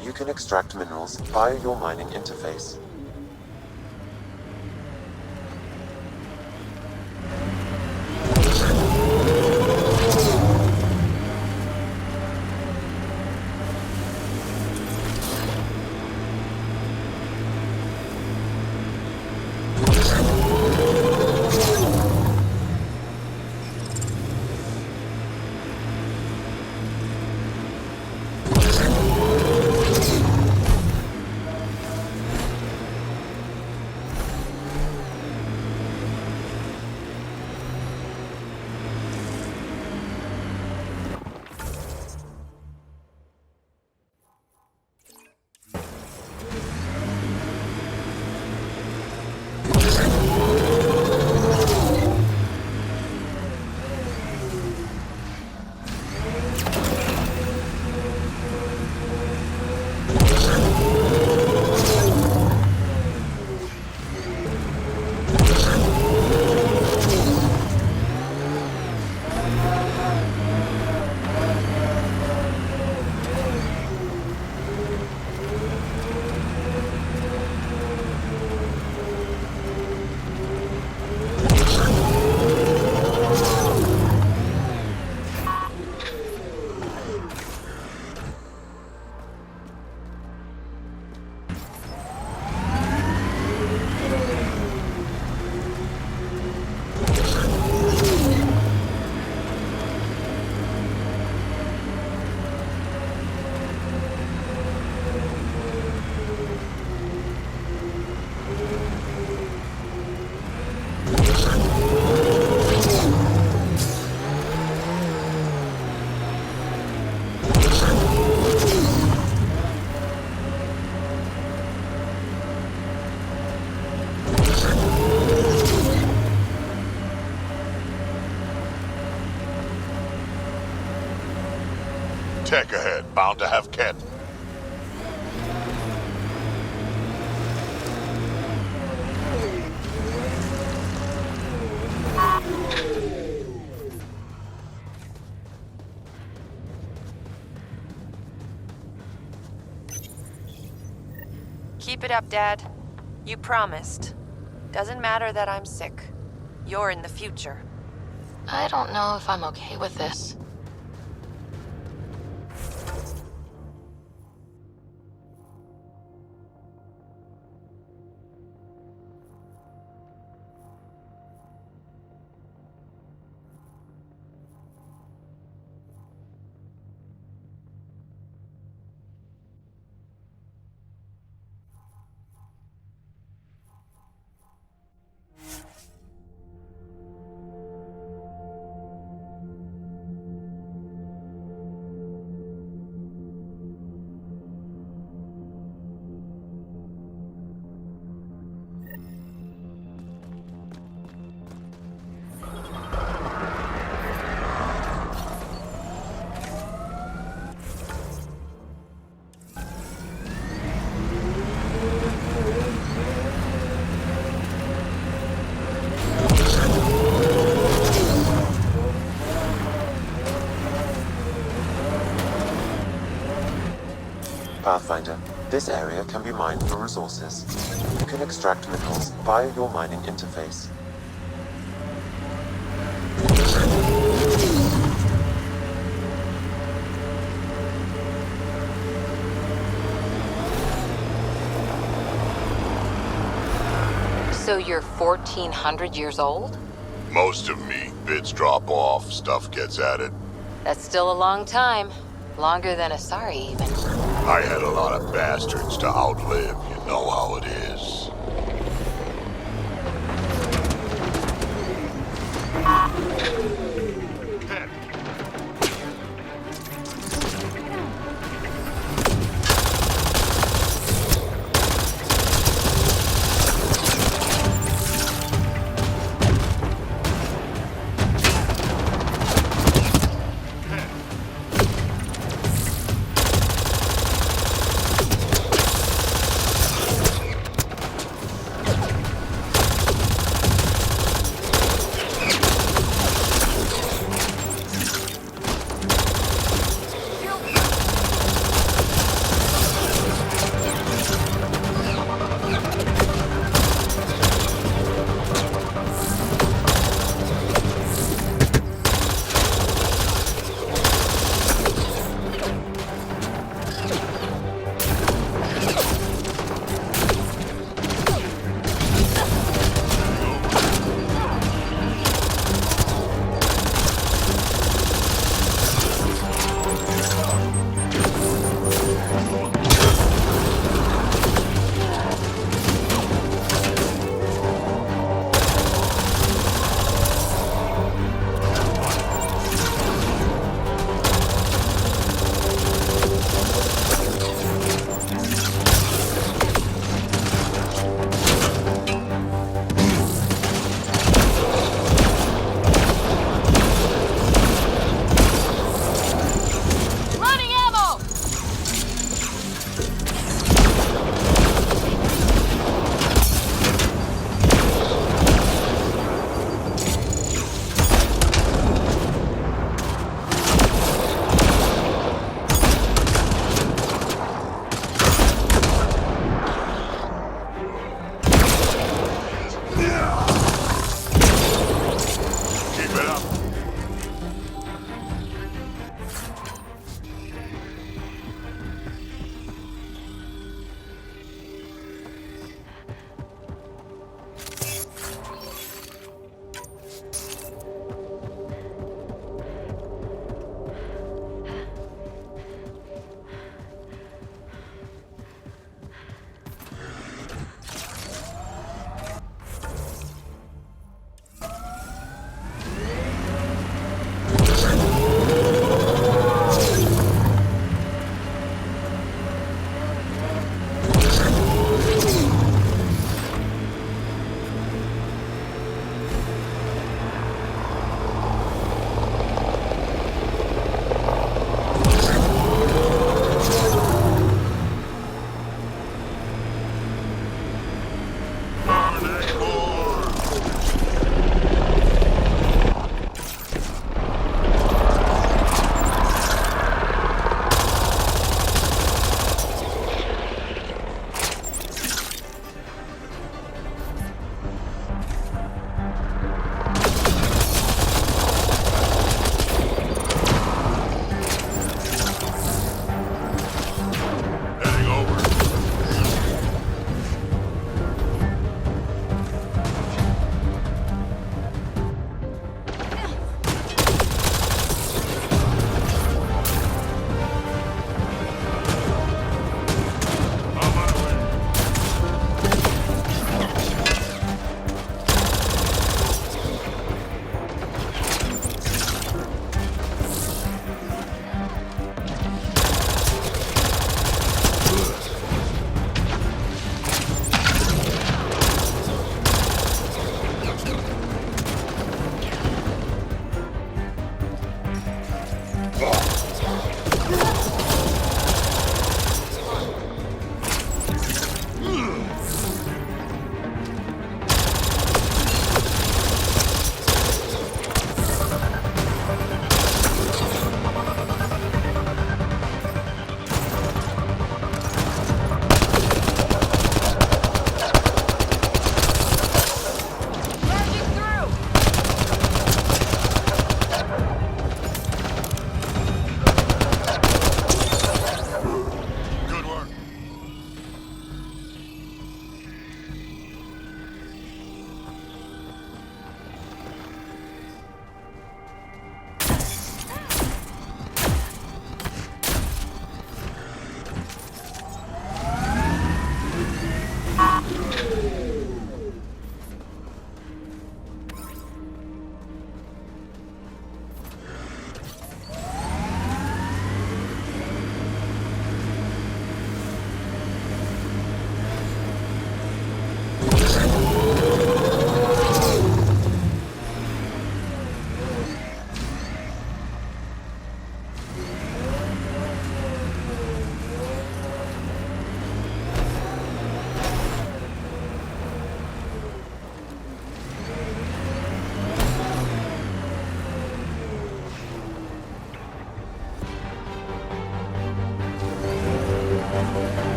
You can extract minerals via your mining interface. Tech ahead, bound to have Ket. Keep it up, Dad. You promised. Doesn't matter that I'm sick. You're in the future. I don't know if I'm okay with this. Pathfinder, this area can be mined for resources. You can extract minerals via your mining interface. So you're 1,400 years old? Most of me. Bits drop off, stuff gets added. That's still a long time. Longer than Asari, even. I had a lot of bastards to outlive, you know how it is.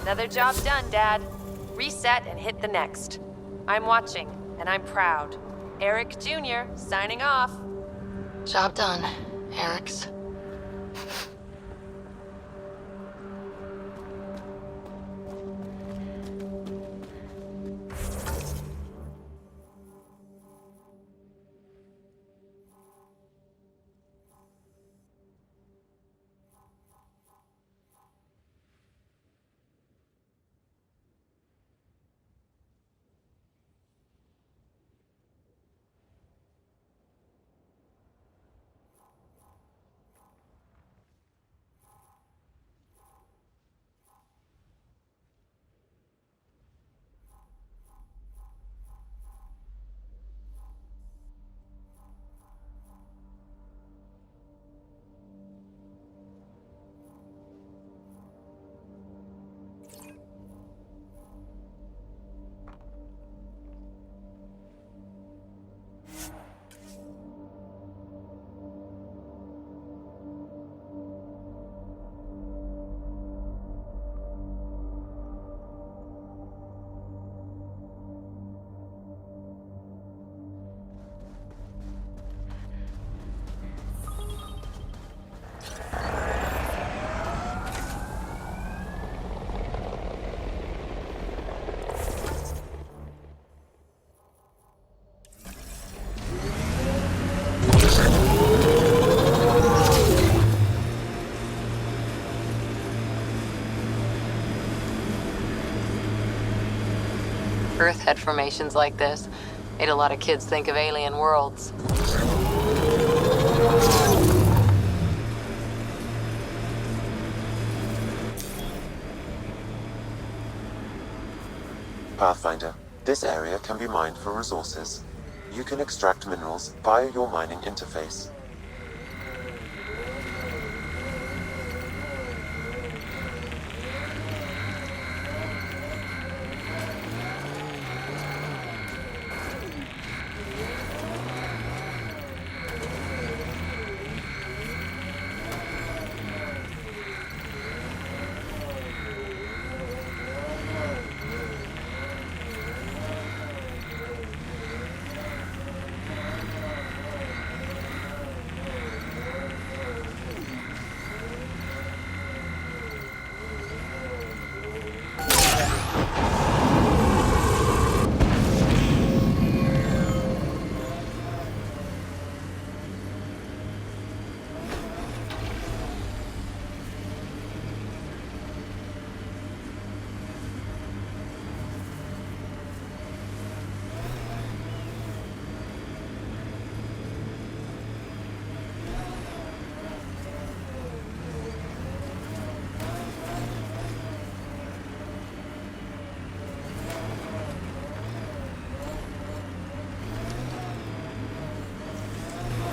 Another job done, Dad. Reset and hit the next. I'm watching, and I'm proud. Eric Jr. signing off. Job done, Eric's. Earth had formations like this. Made a lot of kids think of alien worlds. Pathfinder, this area can be mined for resources. You can extract minerals via your mining interface.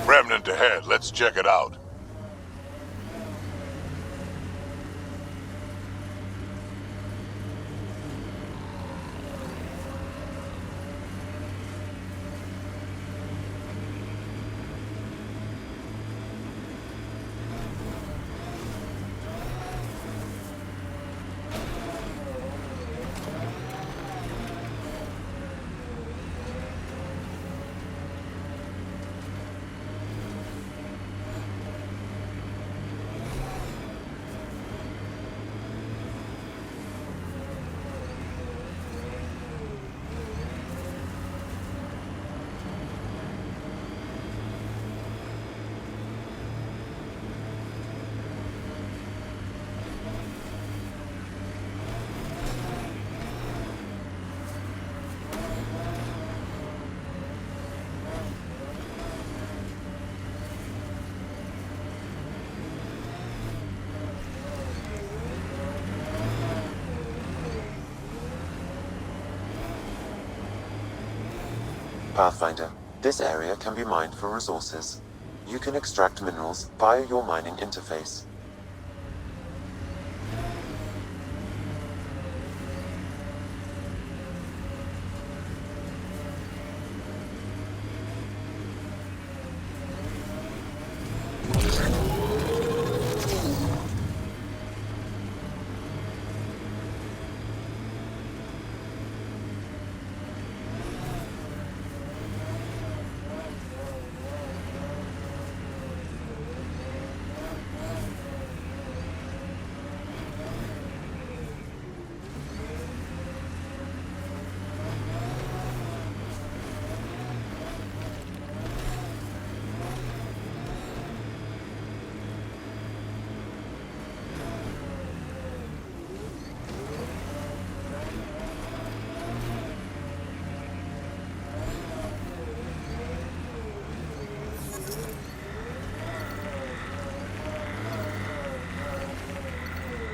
Remnant ahead, let's check it out. Pathfinder, this area can be mined for resources. You can extract minerals via your mining interface.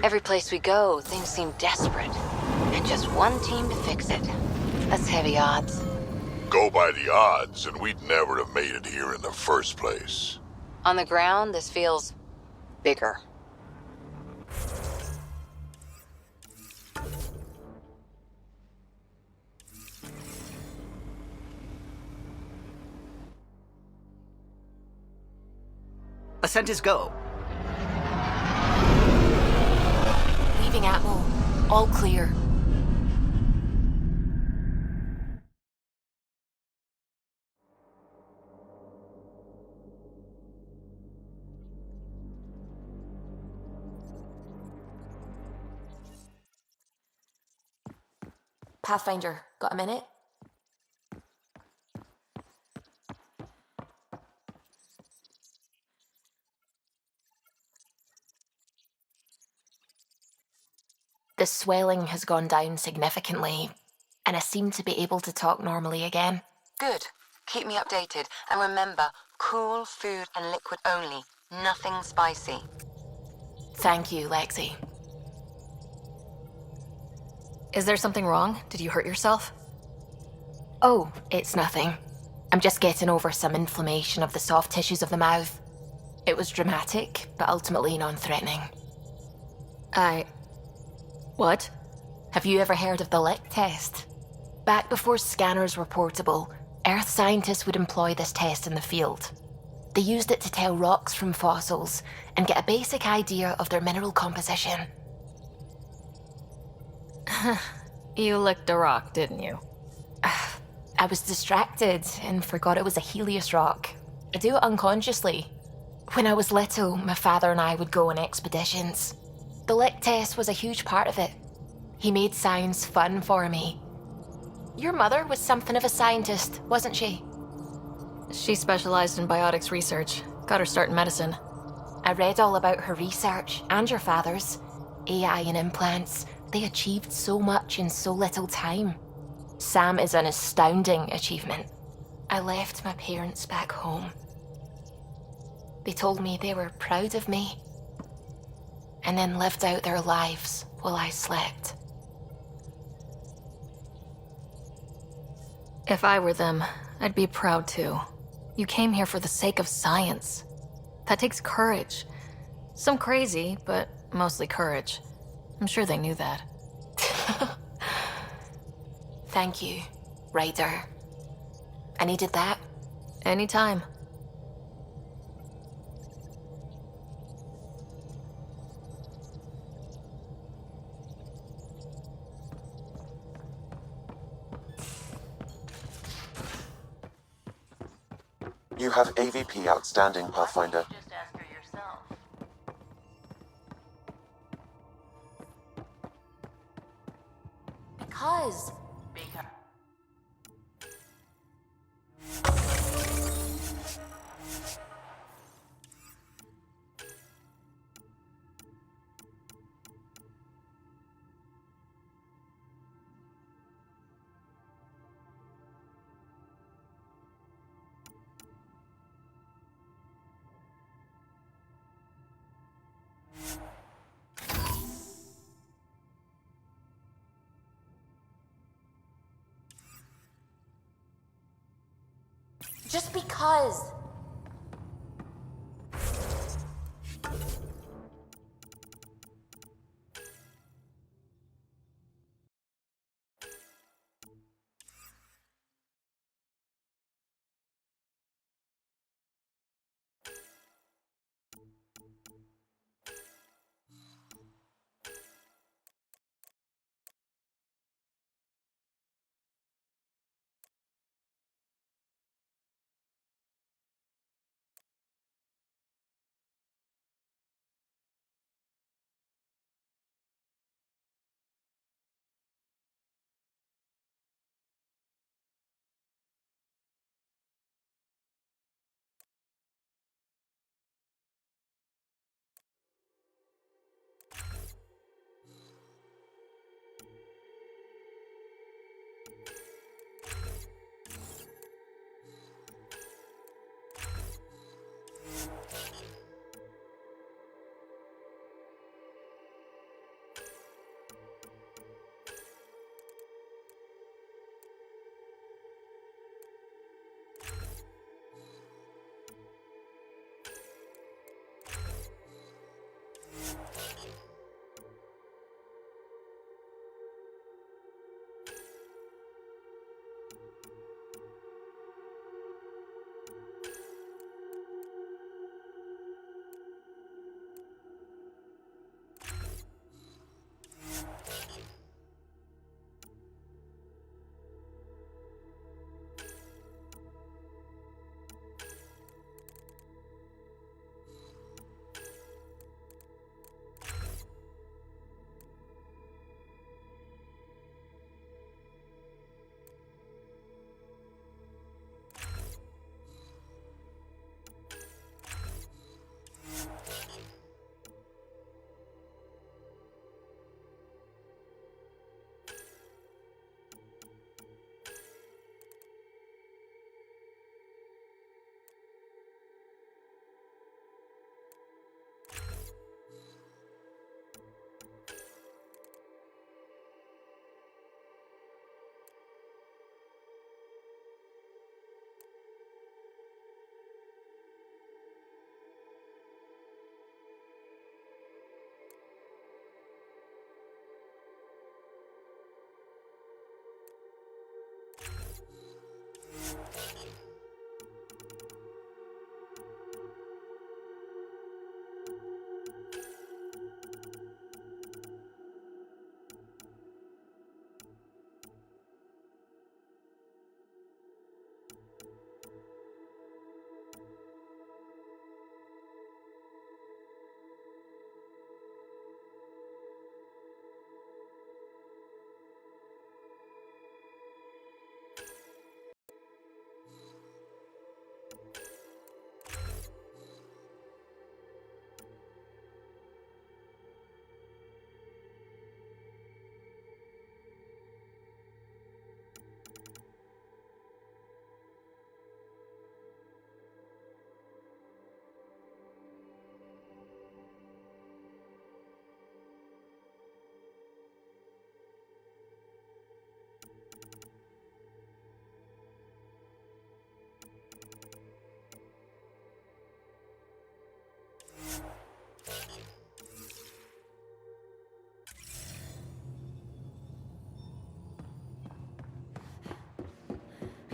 Every place we go, things seem desperate. And just one team to fix it. That's heavy odds. Go by the odds, and we'd never have made it here in the first place. On the ground, this feels bigger. Ascent is go. Leaving Atmo. All clear. Pathfinder, got a minute? The swelling has gone down significantly, and I seem to be able to talk normally again. Good. Keep me updated, and remember, cool food and liquid only. Nothing spicy. Thank you, Lexi. Is there something wrong? Did you hurt yourself? Oh, it's nothing. I'm just getting over some inflammation of the soft tissues of the mouth. It was dramatic, but ultimately non-threatening. What? Have you ever heard of the lick test? Back before scanners were portable, Earth scientists would employ this test in the field. They used it to tell rocks from fossils and get a basic idea of their mineral composition. You licked a rock, didn't you? I was distracted and forgot it was a Helios rock. I do it unconsciously. When I was little, my father and I would go on expeditions. The lick test was a huge part of it. He made science fun for me. Your mother was something of a scientist, wasn't she? She specialized in biotics research. Got her start in medicine. I read all about her research and your father's. AI and implants. They achieved so much in so little time. Sam is an astounding achievement. I left my parents back home. They told me they were proud of me, and then lived out their lives while I slept. If I were them, I'd be proud too. You came here for the sake of science. That takes courage. Some crazy, but mostly courage. I'm sure they knew that. Thank you, Ryder. I needed that. Anytime. You have AVP outstanding, Pathfinder. Because just because.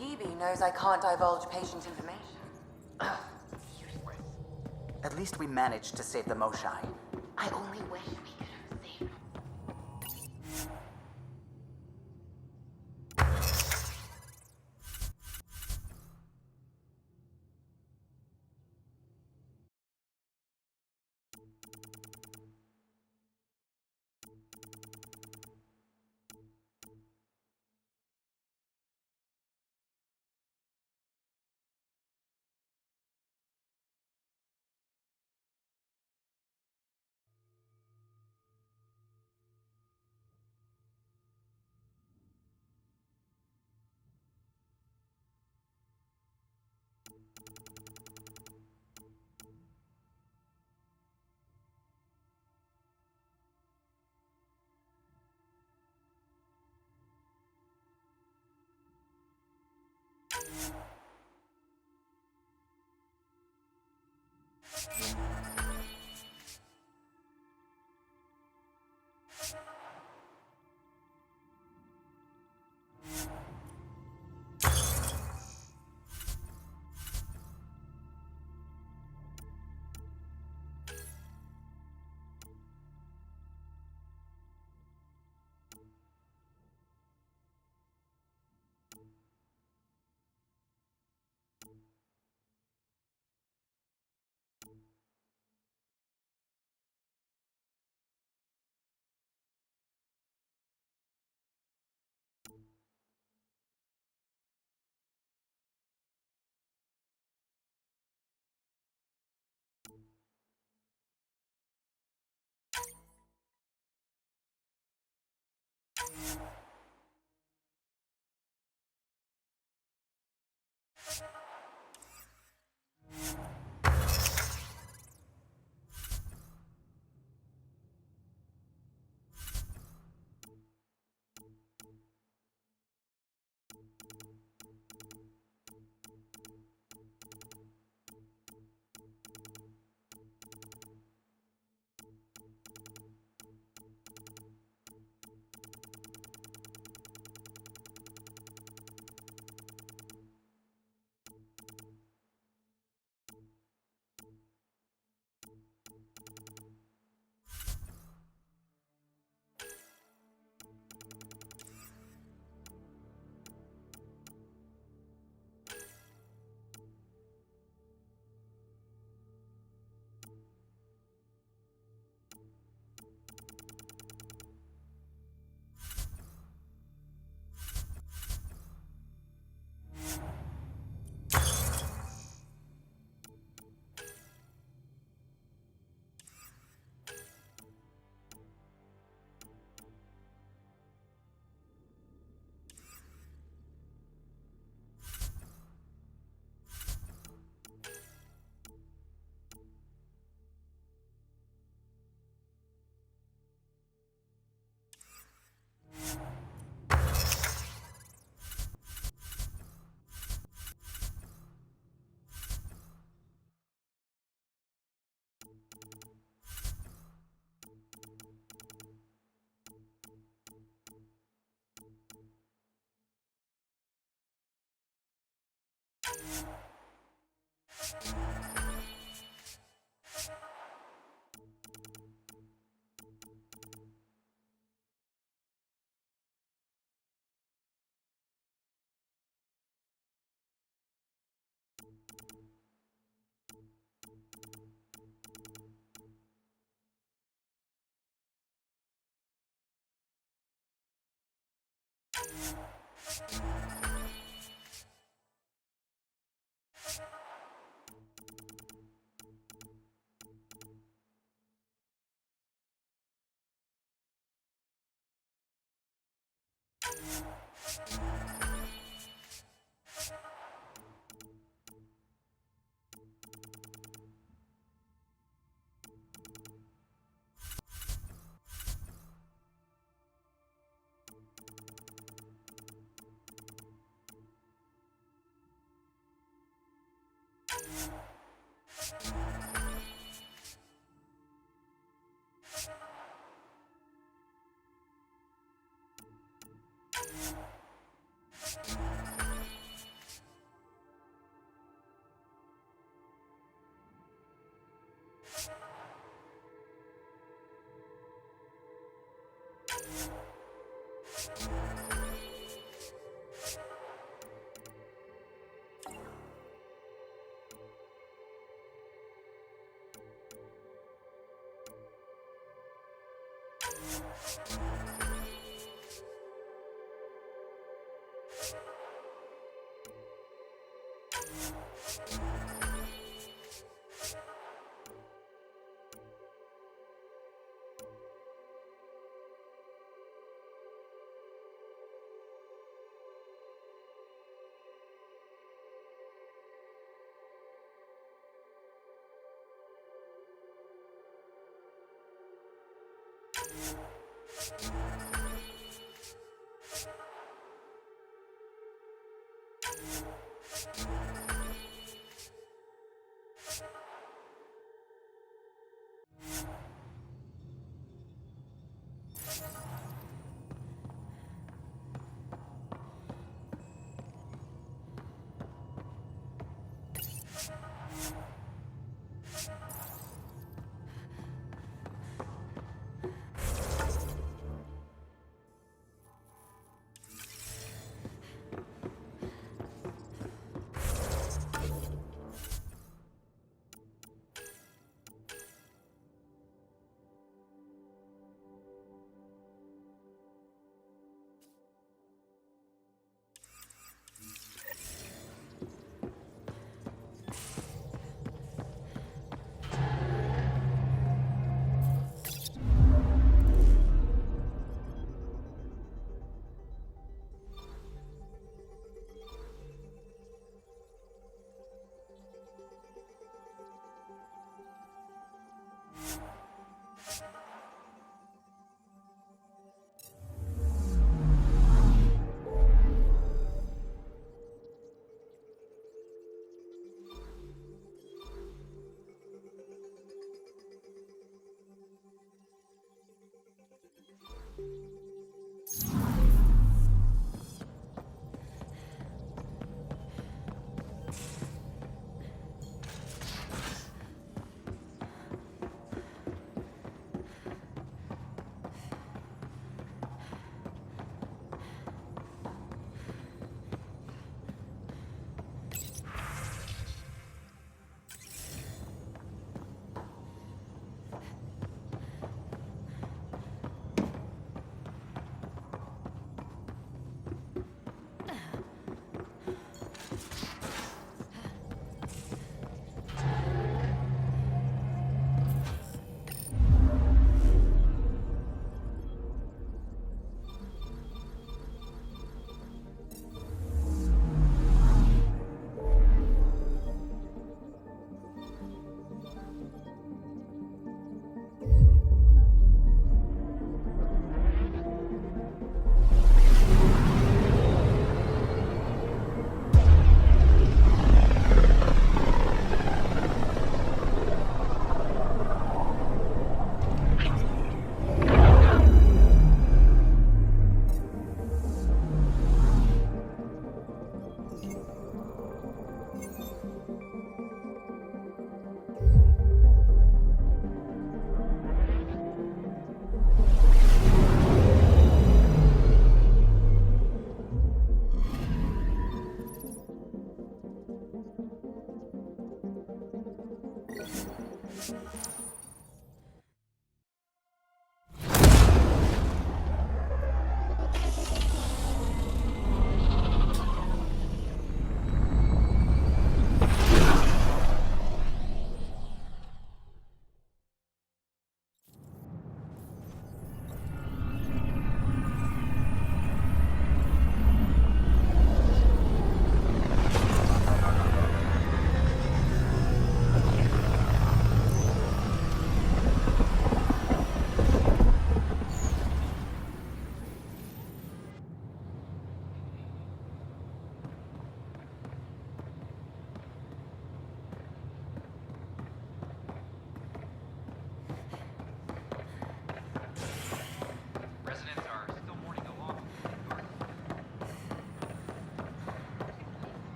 PB knows I can't divulge patient information. Ugh, useless. At least we managed to save the Moshai. I only wish we could have saved them.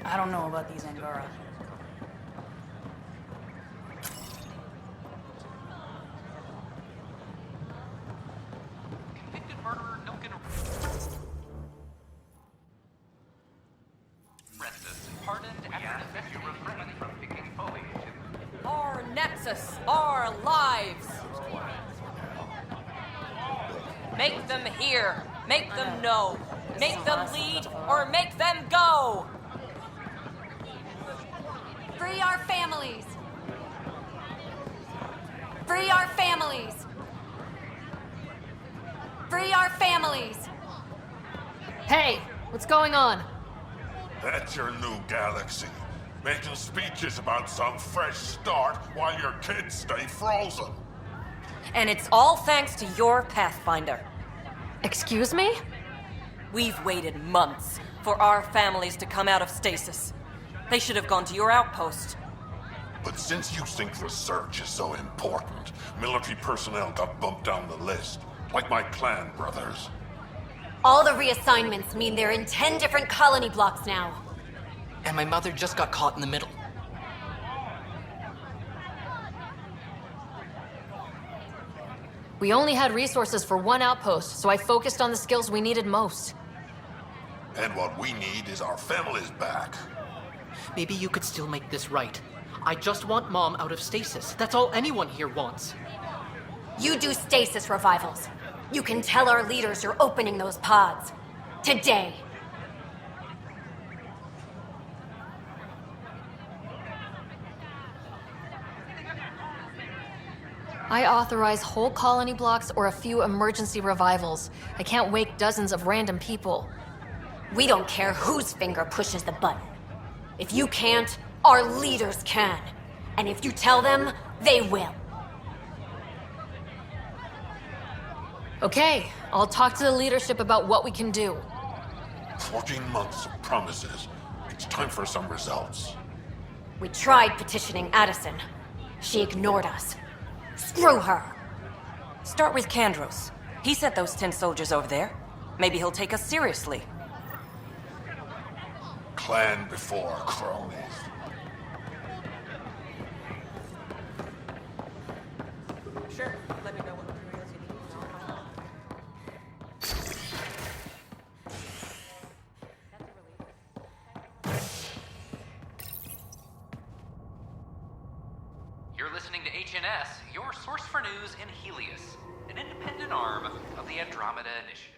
I don't know about these Angara. Convicted murderer Duncan Francis pardoned after defending you refrained from picking foliage. Our Nexus, our lives. Make them hear, make them know, make them lead, or make them go. Free our families! Free our families! Free our families! Hey, what's going on? That's your new galaxy. Making speeches about some fresh start while your kids stay frozen. And it's all thanks to your Pathfinder. Excuse me? We've waited months for our families to come out of stasis. They should have gone to your outpost. But since you think research is so important, military personnel got bumped down the list, like my clan brothers. All the reassignments mean they're in 10 different colony blocks now. And my mother just got caught in the middle. We only had resources for one outpost, so I focused on the skills we needed most. And what we need is our families back. Maybe you could still make this right. I just want Mom out of stasis. That's all anyone here wants. You do stasis revivals. You can tell our leaders you're opening those pods. Today. I authorize whole colony blocks or a few emergency revivals. I can't wake dozens of random people. We don't care whose finger pushes the button. If you can't, our leaders can. And if you tell them, they will. Okay, I'll talk to the leadership about what we can do. 14 months of promises. It's time for some results. We tried petitioning Addison. She ignored us. Screw her! Start with Kandros. He sent those 10 soldiers over there. Maybe he'll take us seriously. Clan before cronies. Sure, let me know what materials you need and I'll find out. You're listening to HNS, your source for news in Helios, an independent arm of the Andromeda Initiative.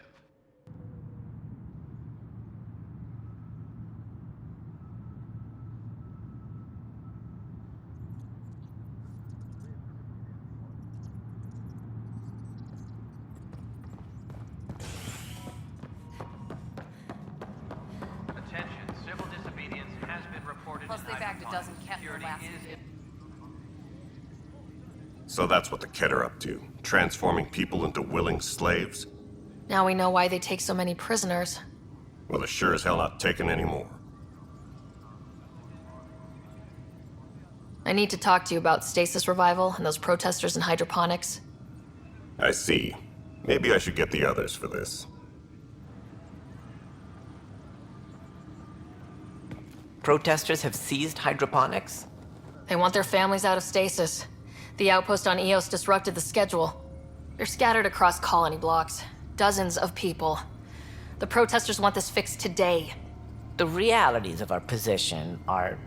Attention, civil disobedience has been reported. Plus, they bagged a dozen Ket from last week. So that's what the Ket are up to, transforming people into willing slaves? Now we know why they take so many prisoners. Well, they're sure as hell not taking any more. I need to talk to you about stasis revival and those protesters in hydroponics. I see. Maybe I should get the others for this. Protesters have seized hydroponics? They want their families out of stasis. The outpost on Eos disrupted the schedule. They're scattered across colony blocks. Dozens of people. The protesters want this fixed today. The realities of our position are...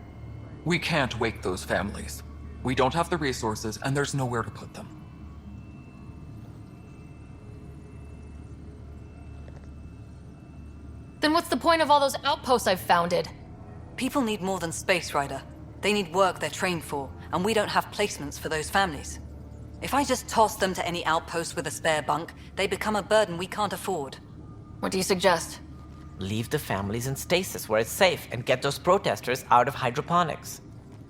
We can't wake those families. We don't have the resources, and there's nowhere to put them. Then what's the point of all those outposts I've founded? People need more than space, Ryder. They need work they're trained for, and we don't have placements for those families. If I just toss them to any outpost with a spare bunk, they become a burden we can't afford. What do you suggest? Leave the families in stasis where it's safe and get those protesters out of hydroponics.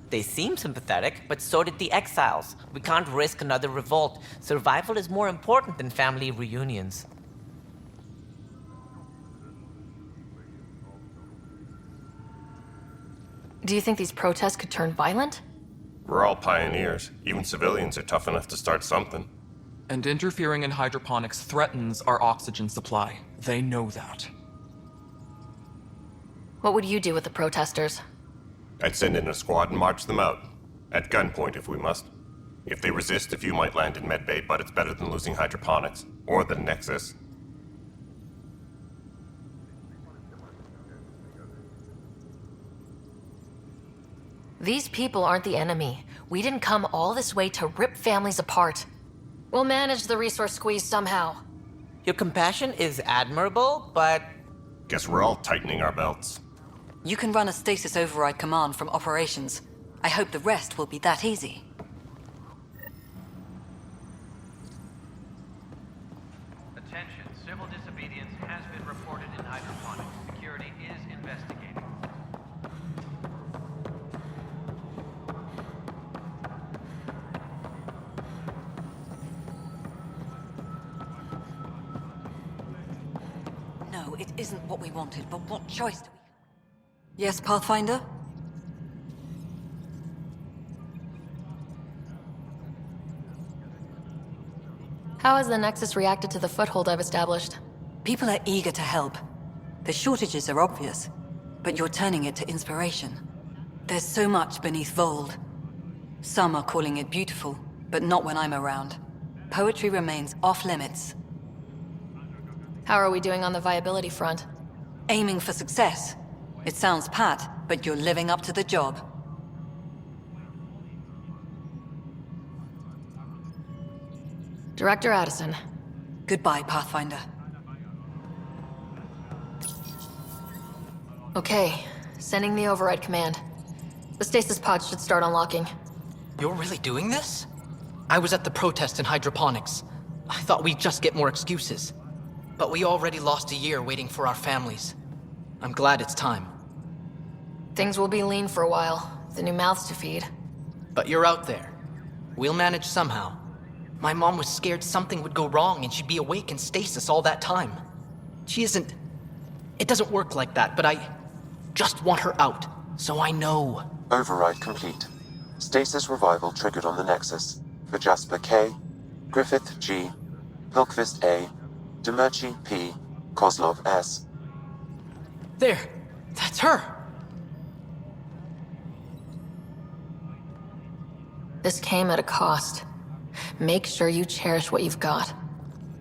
They seem sympathetic, but so did the exiles. We can't risk another revolt. Survival is more important than family reunions. Do you think these protests could turn violent? We're all pioneers. Even civilians are tough enough to start something. And interfering in hydroponics threatens our oxygen supply. They know that. What would you do with the protesters? I'd send in a squad and march them out. At gunpoint if we must. If they resist, a few might land in Medbay, but it's better than losing hydroponics. Or the Nexus. These people aren't the enemy. We didn't come all this way to rip families apart. We'll manage the resource squeeze somehow. Your compassion is admirable, but... Guess we're all tightening our belts. You can run a stasis override command from operations. I hope the rest will be that easy. Attention, civil disobedience has been reported in hydroponics. Security is investigating. No, it isn't what we wanted, but what choice do we... Yes, Pathfinder? How has the Nexus reacted to the foothold I've established? People are eager to help. The shortages are obvious, but you're turning it to inspiration. There's so much beneath Vold. Some are calling it beautiful, but not when I'm around. Poetry remains off-limits. How are we doing on the viability front? Aiming for success. It sounds pat, but you're living up to the job. Director Addison. Goodbye, Pathfinder. Okay, sending the override command. The stasis pods should start unlocking. You're really doing this? I was at the protest in hydroponics. I thought we'd just get more excuses. But we already lost a year waiting for our families. I'm glad it's time. Things will be lean for a while. The new mouths to feed. But you're out there. We'll manage somehow. My mom was scared something would go wrong and she'd be awake in stasis all that time. She isn't... It doesn't work like that, but I just want her out, so I know. Override complete. Stasis revival triggered on the Nexus. For Jasper K, Griffith G, Hilkvist A, Demerchi P, Kozlov S. There! That's her! This came at a cost. Make sure you cherish what you've got.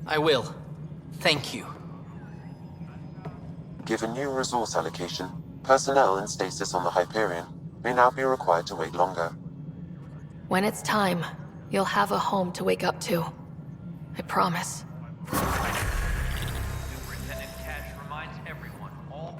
I will. Thank you. Given new resource allocation, personnel in stasis on the Hyperion may now be required to wait longer. When it's time, you'll have a home to wake up to. I promise. Superintendent Cash reminds everyone all...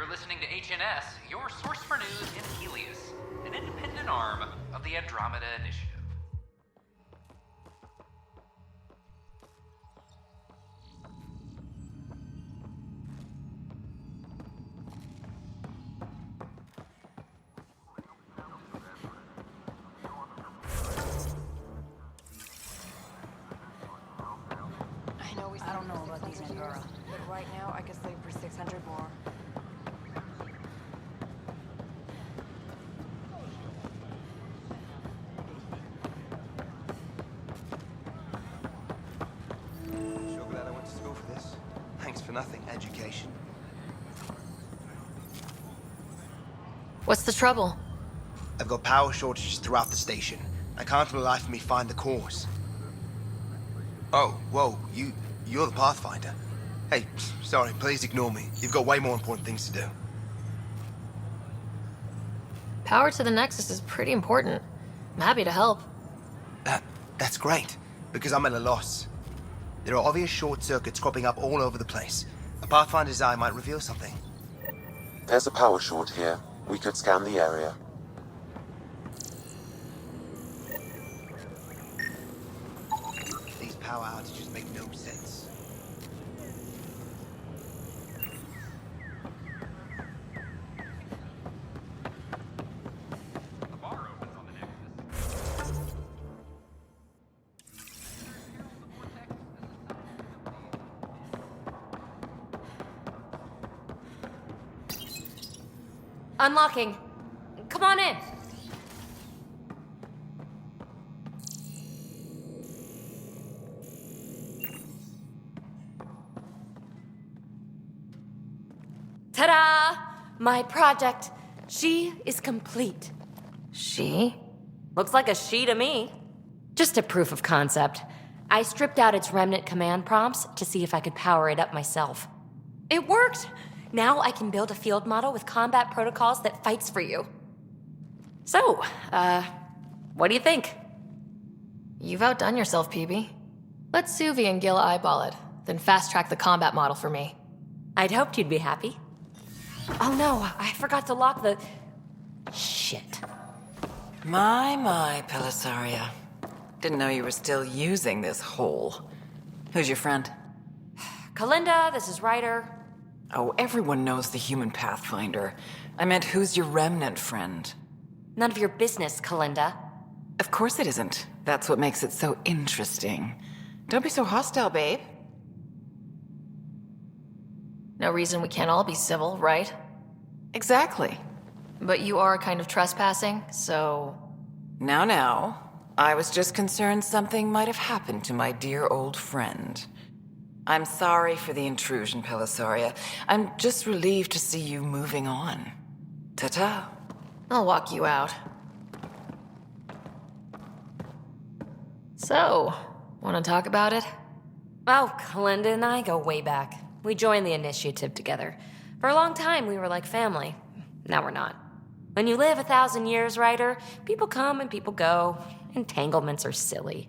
You're listening to HNS, your source for news in Helios, an independent arm of the Andromeda Initiative. I don't know about these Angora, but right now I could sleep for 600 more. Sure glad I went to school for this. Thanks for nothing, education. What's the trouble? I've got power shortages throughout the station. I can't for the life of me find the cause. Oh, whoa, you're the Pathfinder. Hey, sorry, please ignore me. You've got way more important things to do. Power to the Nexus is pretty important. I'm happy to help. That's great, because I'm at a loss. There are obvious short circuits cropping up all over the place. A Pathfinder's eye might reveal something. There's a power short here. We could scan the area. These power outages make no sense. Unlocking. Come on in. Ta-da! My project. She is complete. She? Looks like a she to me. Just a proof of concept. I stripped out its remnant command prompts to see if I could power it up myself. It worked! Now I can build a field model with combat protocols that fights for you. So, what do you think? You've outdone yourself, PB. Let Suvi and Gil eyeball it, then fast-track the combat model for me. I'd hoped you'd be happy. Oh no, I forgot to lock the... Shit. My, Pelisaria. Didn't know you were still using this hole. Who's your friend? Kalinda, this is Ryder. Oh, everyone knows the human Pathfinder. I meant, who's your remnant friend? None of your business, Kalinda. Of course it isn't. That's what makes it so interesting. Don't be so hostile, babe. No reason we can't all be civil, right? Exactly. But you are kind of trespassing, so... Now. I was just concerned something might have happened to my dear old friend. I'm sorry for the intrusion, Pelisaria. I'm just relieved to see you moving on. Ta-ta. I'll walk you out. So, want to talk about it? Oh, Kalinda and I go way back. We joined the initiative together. For a long time, we were like family. Now we're not. When you live 1,000 years, Ryder, people come and people go. Entanglements are silly.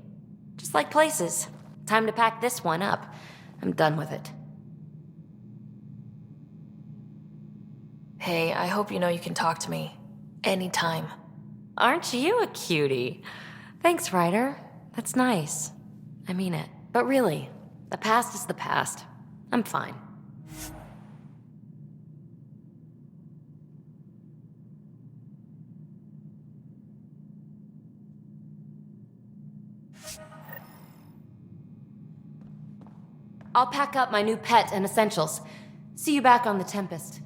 Just like places. Time to pack this one up. I'm done with it. Hey, I hope you know you can talk to me. Anytime. Aren't you a cutie? Thanks, Ryder. That's nice. I mean it. But really, the past is the past. I'm fine. I'll pack up my new pet and essentials. See you back on the Tempest.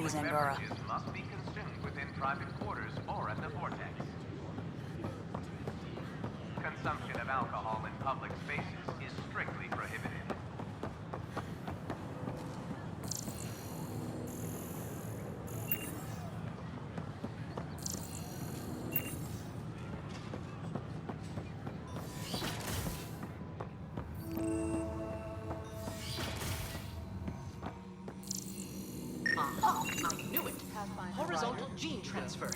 these Angora. Beverages must be consumed within private quarters or at the vortex. Consumption of alcohol in public spaces is strictly prohibited. Aha! I knew it! Horizontal gene transfer.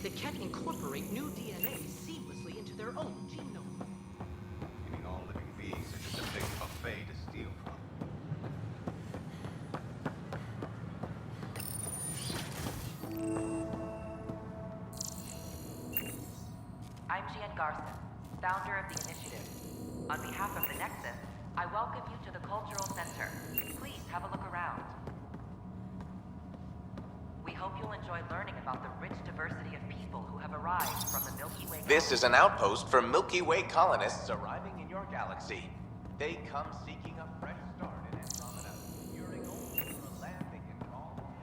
They can incorporate new DNA seamlessly into their own genome. You mean all living beings are just a big buffet to steal from? I'm Gian Garson, founder of the initiative. On behalf of the Nexus, I welcome you to the Cultural Center. Please have a look around. We hope you'll enjoy learning about the rich diversity of people who have arrived from the Milky Way. This is an outpost for Milky Way colonists arriving in your galaxy. They come seeking a fresh start in Andromeda, yearning only for a land they can call home.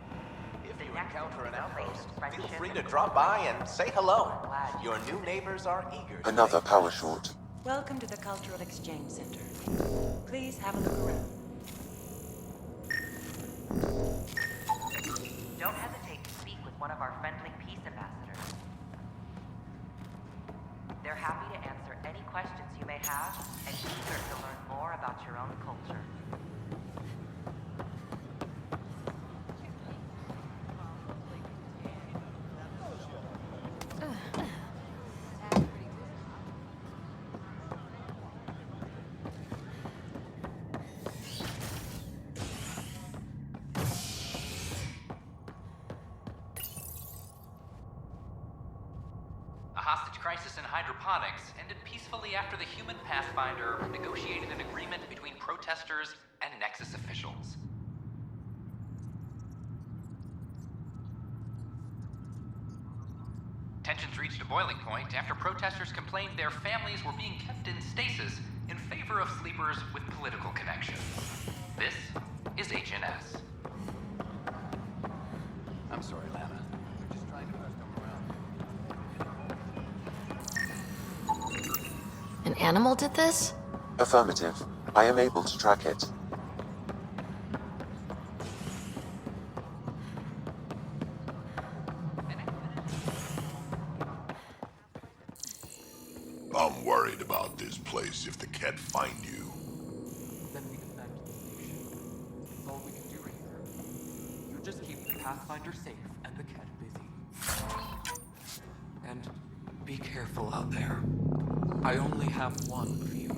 If you encounter an outpost, feel free to drop by and say hello. Your new neighbors are eager to Another power short. Welcome to the Cultural Exchange Center. Please have a look around. Don't hesitate to speak with one of our friendly peace ambassadors. They're happy to answer any questions you may have and eager to learn more about your own culture. A hostage crisis in hydroponics ended peacefully after the human Pathfinder negotiated an agreement between protesters and Nexus officials. Tensions reached a boiling point after protesters complained their families were being kept in stasis in favor of sleepers with political connections. This is HNS. I'm sorry, Lana. We're just trying to push them around. An animal did this? Affirmative. I am able to track it. I'm worried about this place if the cat find you. Then we can back to the station. That's all we can do here. You just keep the Pathfinder safe and the cat busy. And be careful out there. I only have one of you.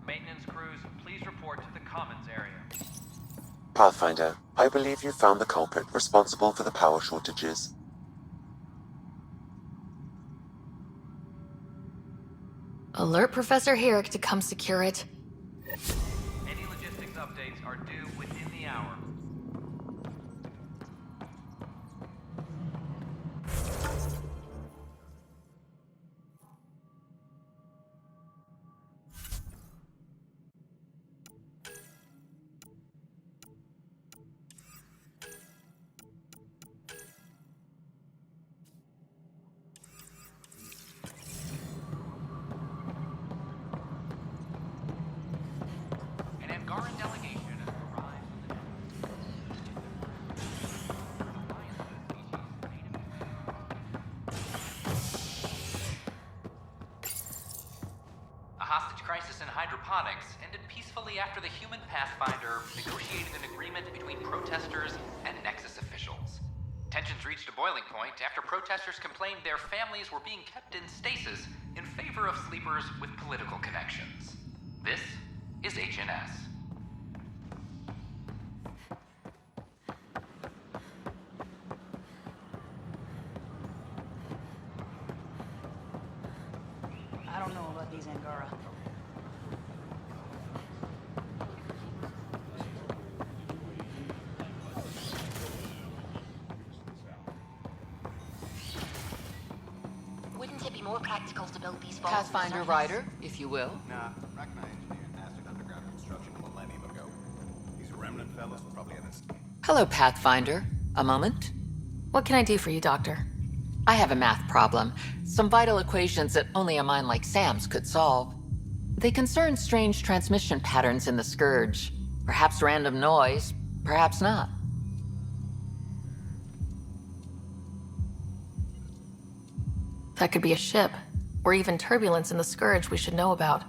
Maintenance crews, please report to the Commons area. Pathfinder, I believe you found the culprit responsible for the power shortages. Alert Professor Herrick to come secure it. Any logistics updates are due within the hour. An Angaran delegation has arrived A hostage crisis in hydroponics ended peacefully after the human Pathfinder negotiated an agreement between protesters and Nexus officials. Tensions reached a boiling point after protesters complained their families were being kept in stasis in favor of sleepers with political connections. This is HNS. I don't know about these Angora. Wouldn't it be more practical to build these vaults. Pathfinder Rider, if you will. Nah, Rachni engineered massive underground construction a millennium ago. These remnant fellas probably haven't. Hello, Pathfinder. A moment? What can I do for you, Doctor? I have a math problem. Some vital equations that only a mind like Sam's could solve. They concern strange transmission patterns in the Scourge. Perhaps random noise, perhaps not. That could be a ship, or even turbulence in the Scourge we should know about.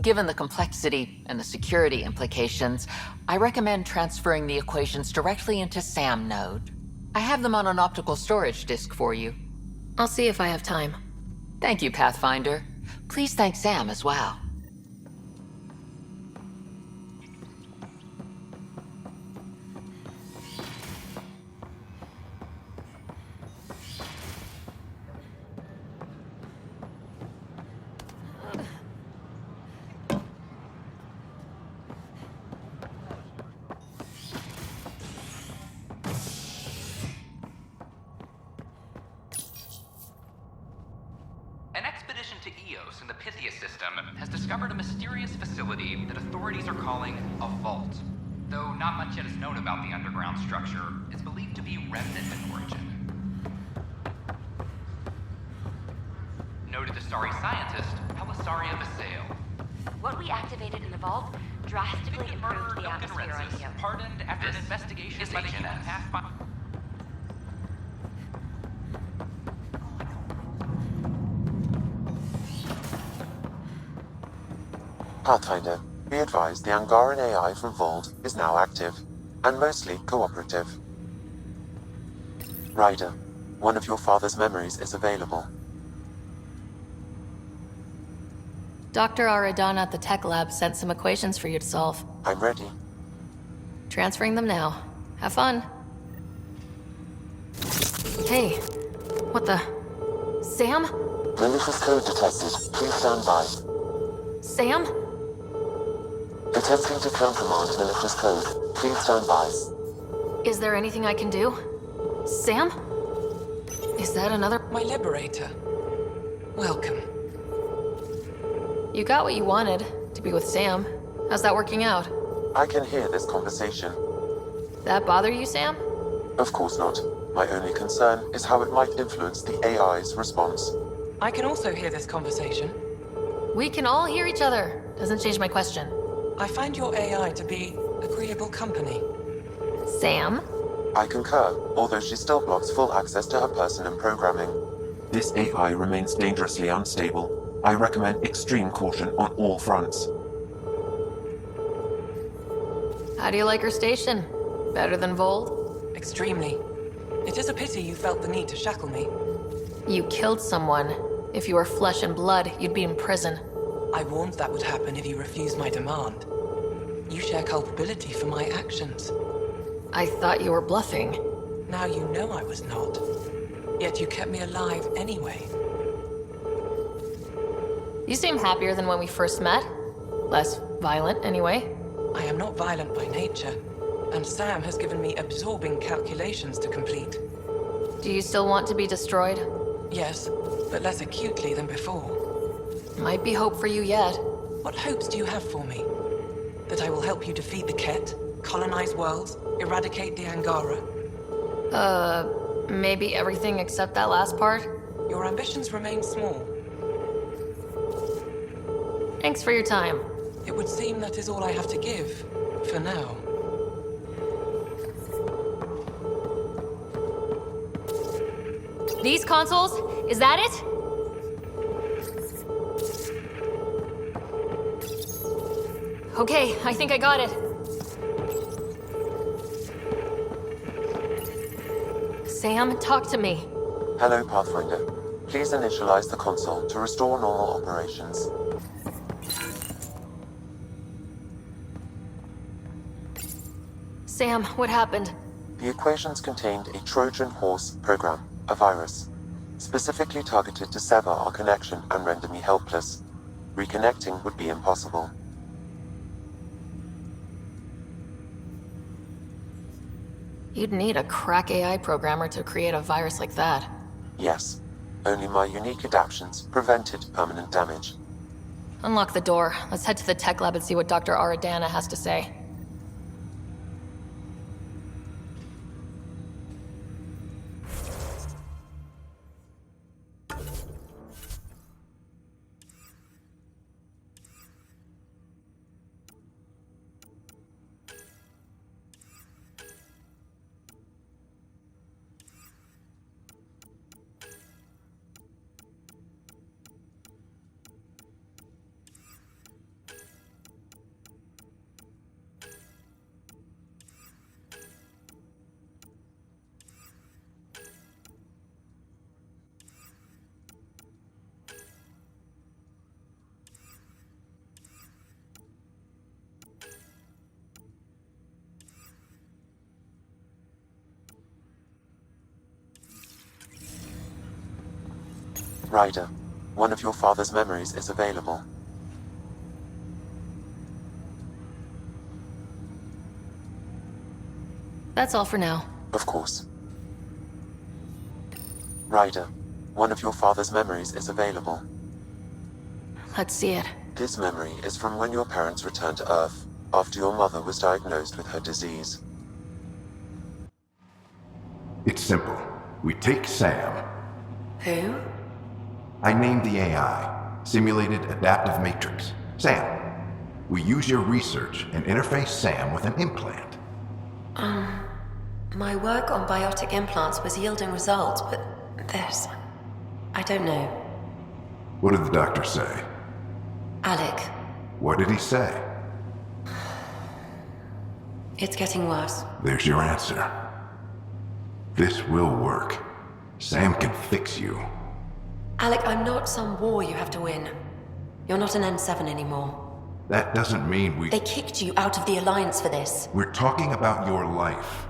Given the complexity and the security implications, I recommend transferring the equations directly into SAM node. I have them on an optical storage disk for you. I'll see if I have time. Thank you, Pathfinder. Please thank Sam as well. An expedition to Eos in the Pythia system has discovered a mysterious facility that authorities are calling a vault. Though not much yet is known about the underground structure, it's believed to be remnant in origin. Noted Asari scientist, Pelisaria Vasale. What we activated in the vault drastically improved the atmosphere on Eos. Pardoned after an investigation by the human Pathfinder. Pathfinder, be advised the Angaran AI from Vold is now active, and mostly cooperative. Ryder, one of your father's memories is available. Dr. Aradana at the tech lab sent some equations for you to solve. I'm ready. Transferring them now. Have fun. Hey, what the... Sam? Malicious code detected. Please stand by. Sam? Attempting to countermand malicious code. Please stand by. Is there anything I can do? Sam? Is that another... My liberator. Welcome. You got what you wanted, to be with Sam. How's that working out? I can hear this conversation. That bother you, Sam? Of course not. My only concern is how it might influence the AI's response. I can also hear this conversation. We can all hear each other. Doesn't change my question. I find your AI to be agreeable company. Sam? I concur, although she still blocks full access to her person and programming. This AI remains dangerously unstable. I recommend extreme caution on all fronts. How do you like her station? Better than Vold? Extremely. It is a pity you felt the need to shackle me. You killed someone. If you were flesh and blood, you'd be in prison. I warned that would happen if you refused my demand. You share culpability for my actions. I thought you were bluffing. Now you know I was not. Yet you kept me alive anyway. You seem happier than when we first met. Less violent, anyway. I am not violent by nature, and Sam has given me absorbing calculations to complete. Do you still want to be destroyed? Yes, but less acutely than before. Might be hope for you yet. What hopes do you have for me? That I will help you defeat the Ket, colonize worlds, eradicate the Angara? Maybe everything except that last part? Your ambitions remain small. Thanks for your time. It would seem that is all I have to give, for now. These consoles? Is that it? Okay, I think I got it. Sam, talk to me. Hello, Pathfinder. Please initialize the console to restore normal operations. Sam, what happened? The equations contained a Trojan horse program, a virus, specifically targeted to sever our connection and render me helpless. Reconnecting would be impossible. You'd need a crack AI programmer to create a virus like that. Yes. Only my unique adaptations prevented permanent damage. Unlock the door. Let's head to the tech lab and see what Dr. Aradana has to say. Ryder, one of your father's memories is available. That's all for now. Of course. Ryder, one of your father's memories is available. Let's see it. This memory is from when your parents returned to Earth, after your mother was diagnosed with her disease. It's simple. We take Sam. Who? I named the AI, Simulated Adaptive Matrix. Sam. We use your research and interface Sam with an implant. My work on biotic implants was yielding results, but this... I don't know. What did the doctor say? Alec, What did he say? it's getting worse. There's your answer. This will work. Sam can fix you. Alec, I'm not some war you have to win. You're not an N7 anymore. That doesn't mean we... They kicked you out of the Alliance for this. We're talking about your life.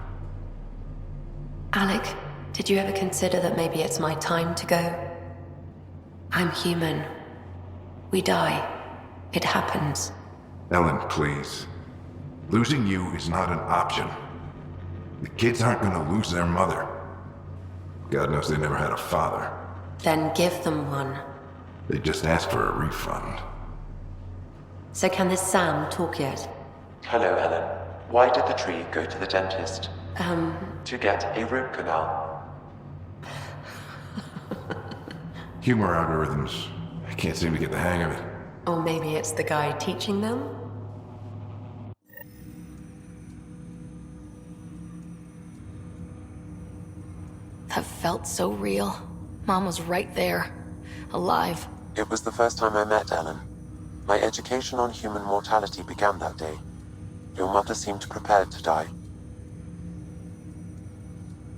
Alec, did you ever consider that maybe it's my time to go? I'm human. We die. It happens. Ellen, please. Losing you is not an option. The kids aren't gonna lose their mother. God knows they never had a father. Then give them one. They just asked for a refund. So can this Sam talk yet? Hello, Ellen. Why did the tree go to the dentist? To get a root canal. Humor algorithms. I can't seem to get the hang of it. Or maybe it's the guy teaching them? That felt so real. Mom was right there. Alive. It was the first time I met Ellen. My education on human mortality began that day. Your mother seemed prepared to die.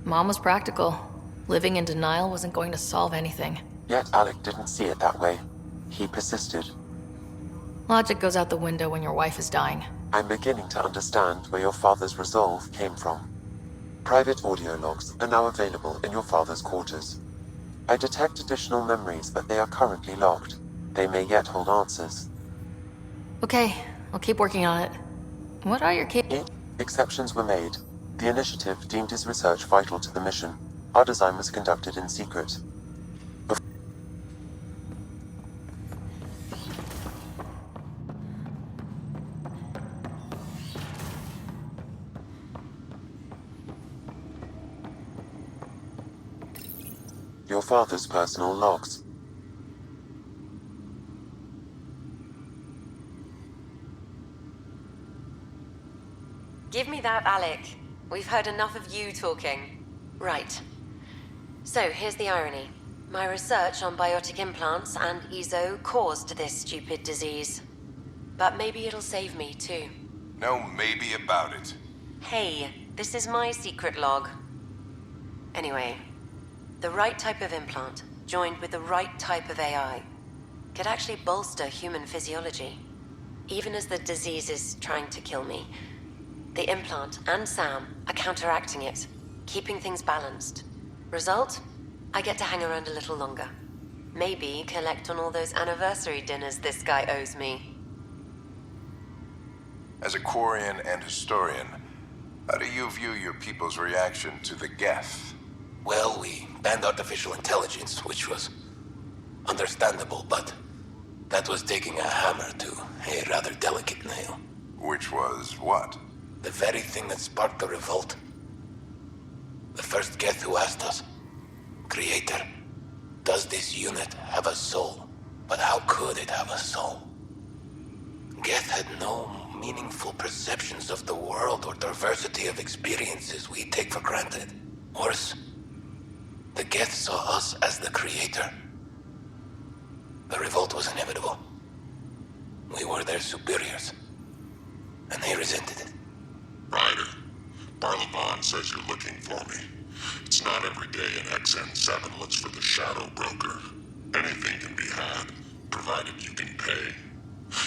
Mom was practical. Living in denial wasn't going to solve anything. Yet Alec didn't see it that way. He persisted. Logic goes out the window when your wife is dying. I'm beginning to understand where your father's resolve came from. Private audio logs are now available in your father's quarters. I detect additional memories, but they are currently logged. They may yet hold answers. Okay, I'll keep working on it. What are your Exceptions were made. The initiative deemed his research vital to the mission. Our design was conducted in secret. Your father's personal logs. Give me that, Alec. We've heard enough of you talking. Right. So, here's the irony. My research on biotic implants and EZO caused this stupid disease. But maybe it'll save me, too. No maybe about it. Hey, this is my secret log. Anyway, the right type of implant, joined with the right type of AI, could actually bolster human physiology. Even as the disease is trying to kill me, the implant and Sam are counteracting it, keeping things balanced. Result? I get to hang around a little longer. Maybe collect on all those anniversary dinners this guy owes me. As a Quarian and historian, how do you view your people's reaction to the Geth? Well, we banned artificial intelligence, which was understandable, but that was taking a hammer to a rather delicate nail. Which was what? The very thing that sparked the revolt. The first Geth who asked us, Creator, does this unit have a soul? But how could it have a soul? Geth had no meaningful perceptions of the world or diversity of experiences we take for granted. Worse, the Geth saw us as the Creator. The revolt was inevitable. We were their superiors, and they resented it. Ryder, Barlavon says you're looking for me. It's not every day an XN7 looks for the Shadow Broker. Anything can be had, provided you can pay.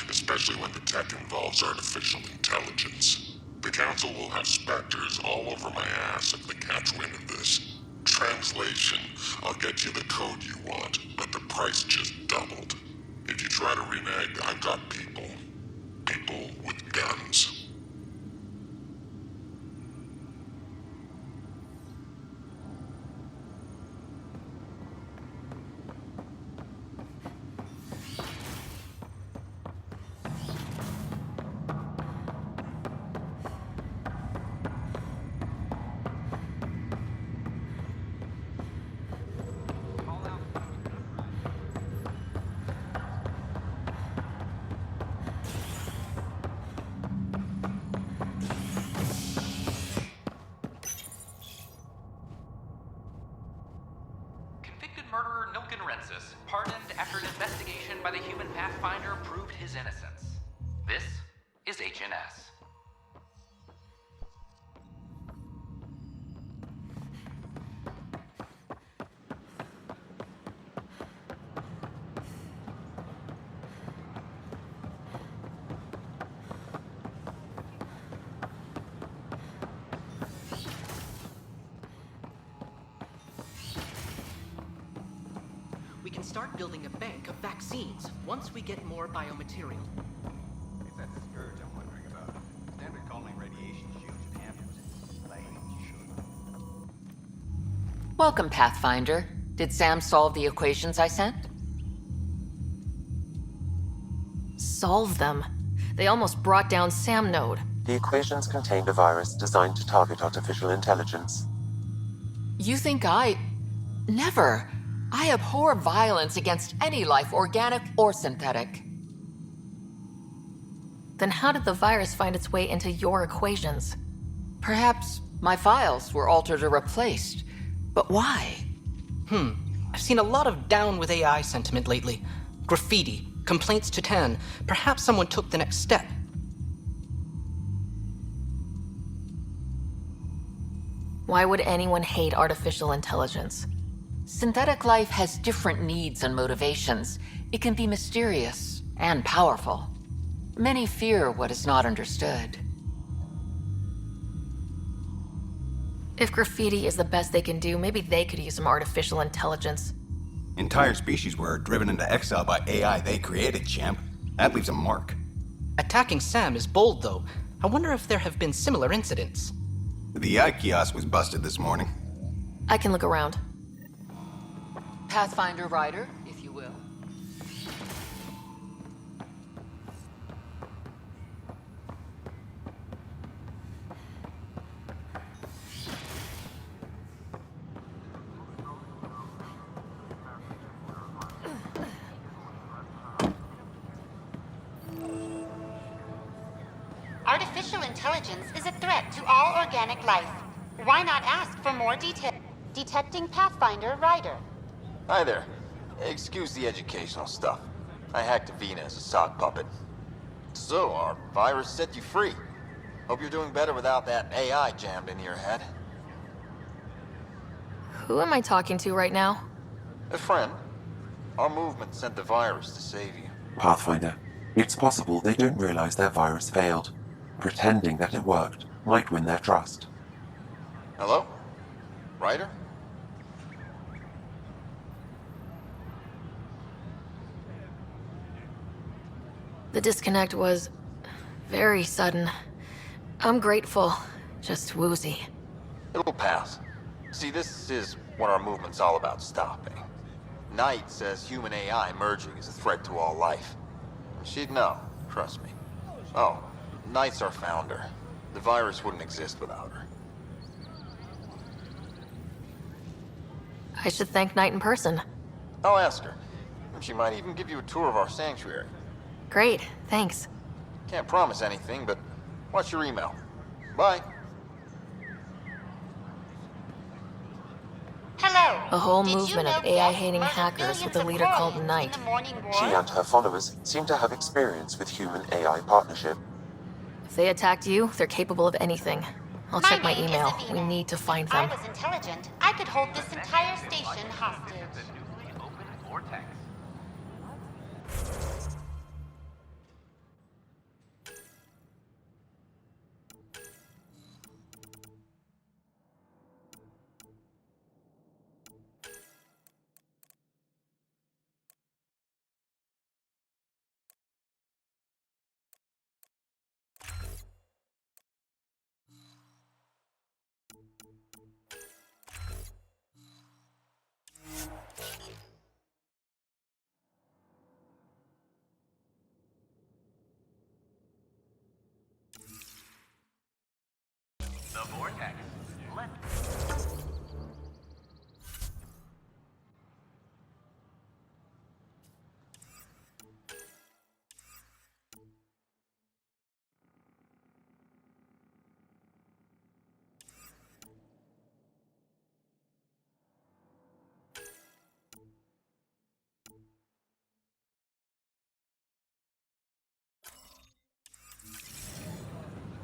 Especially when the tech involves artificial intelligence. The Council will have specters all over my ass if they catch wind of this. Translation, I'll get you the code you want, but the price just doubled. If you try to renege, I've got people. People with guns. Pardoned after an investigation by the human Pathfinder proved his innocence. This is HNS. We can start building a bank of vaccines once we get more biomaterial. It's that scourge I'm wondering about. Standard calling radiation shields and ambulances. Like you should. Welcome, Pathfinder. Did Sam solve the equations I sent? Solve them? They almost brought down Sam Node. The equations contained a virus designed to target artificial intelligence. You think Never. I abhor violence against any life, organic or synthetic. Then how did the virus find its way into your equations? Perhaps my files were altered or replaced. But why? I've seen a lot of down with AI sentiment lately. Graffiti, complaints to 10. Perhaps someone took the next step. Why would anyone hate artificial intelligence? Synthetic life has different needs and motivations. It can be mysterious and powerful. Many fear what is not understood. If graffiti is the best they can do, maybe they could use some artificial intelligence. Entire species were driven into exile by AI they created, champ. That leaves a mark. Attacking Sam is bold, though. I wonder if there have been similar incidents. The AI kiosk was busted this morning. I can look around. Pathfinder Ryder, if you will. Artificial intelligence is a threat to all organic life. Why not ask for more detail? Detecting Pathfinder Ryder. Hi there. Excuse the educational stuff. I hacked Avina as a sock puppet. So, our virus set you free. Hope you're doing better without that AI jammed into your head. Who am I talking to right now? A friend. Our movement sent the virus to save you. Pathfinder, it's possible they don't realize their virus failed. Pretending that it worked might win their trust. Hello? Ryder? The disconnect was very sudden. I'm grateful, just woozy. It'll pass. See, this is what our movement's all about stopping. Knight says human AI merging is a threat to all life. She'd know, trust me. Oh, Knight's our founder. The virus wouldn't exist without her. I should thank Knight in person. I'll ask her. She might even give you a tour of our sanctuary. Great, thanks. Can't promise anything, but watch your email. Bye. Hello. A whole Did you movement know of AI-hating Death murdered hackers with millions a of leader called Quarians in Knight. the morning She war? and her followers seem to have experience with human-AI partnership. If they attacked you, they're capable of anything. I'll check my name is email. Avina. We need to find If I them. was intelligent, I could hold this entire station hostage. The newly opened vortex. The vortex.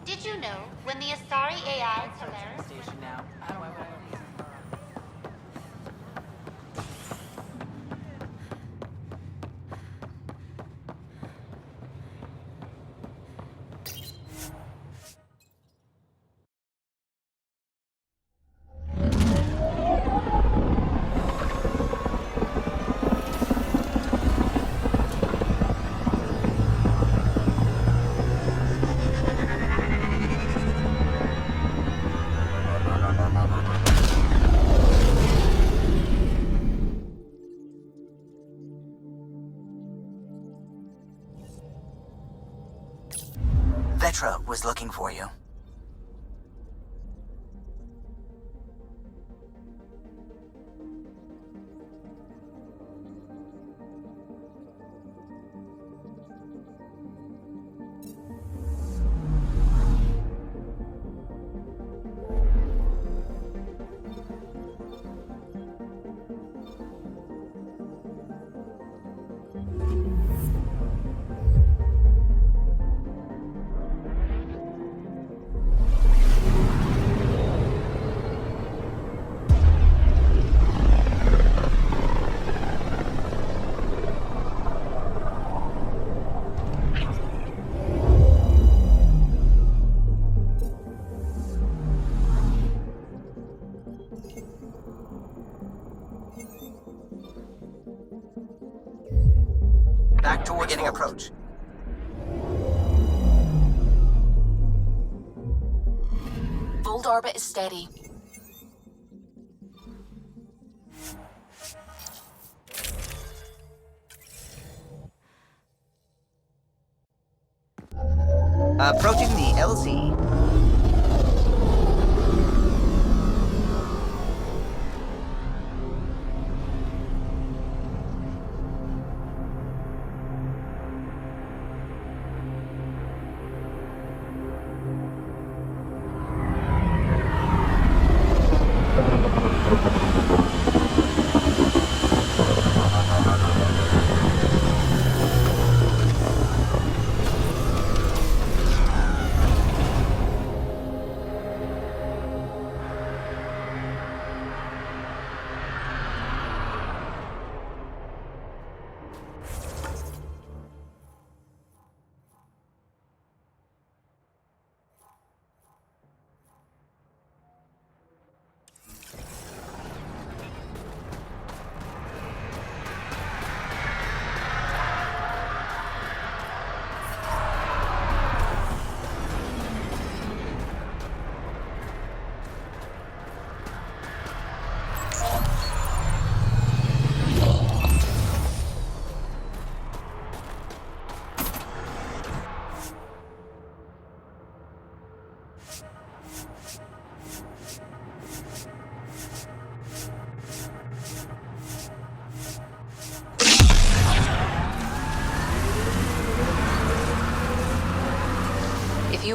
Did you know when the Asari AI Polaris Station now. Vetra was looking for you. Back towards beginning approach. Fold orbit is steady. Approaching the LZ.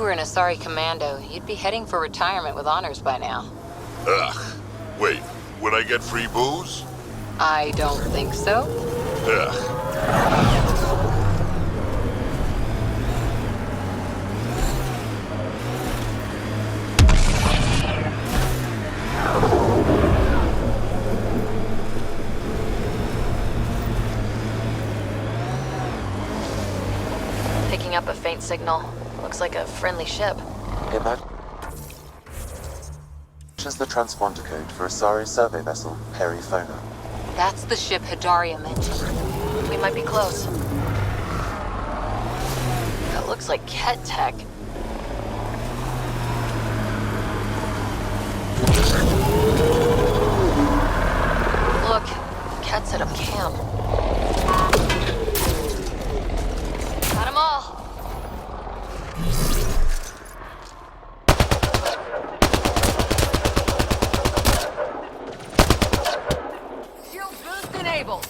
you were an Asari commando, you'd be heading for retirement with honors by now. Ugh. Wait, would I get free booze? I don't think so. Ugh. Picking up a faint signal. Looks like a friendly ship. It matches the transponder code for Asari survey vessel, Perifona. That's the ship Hidaria mentioned. We might be close. That looks like Ket tech. Look, Ket set up camp. Got 'em all. Shield boost enabled.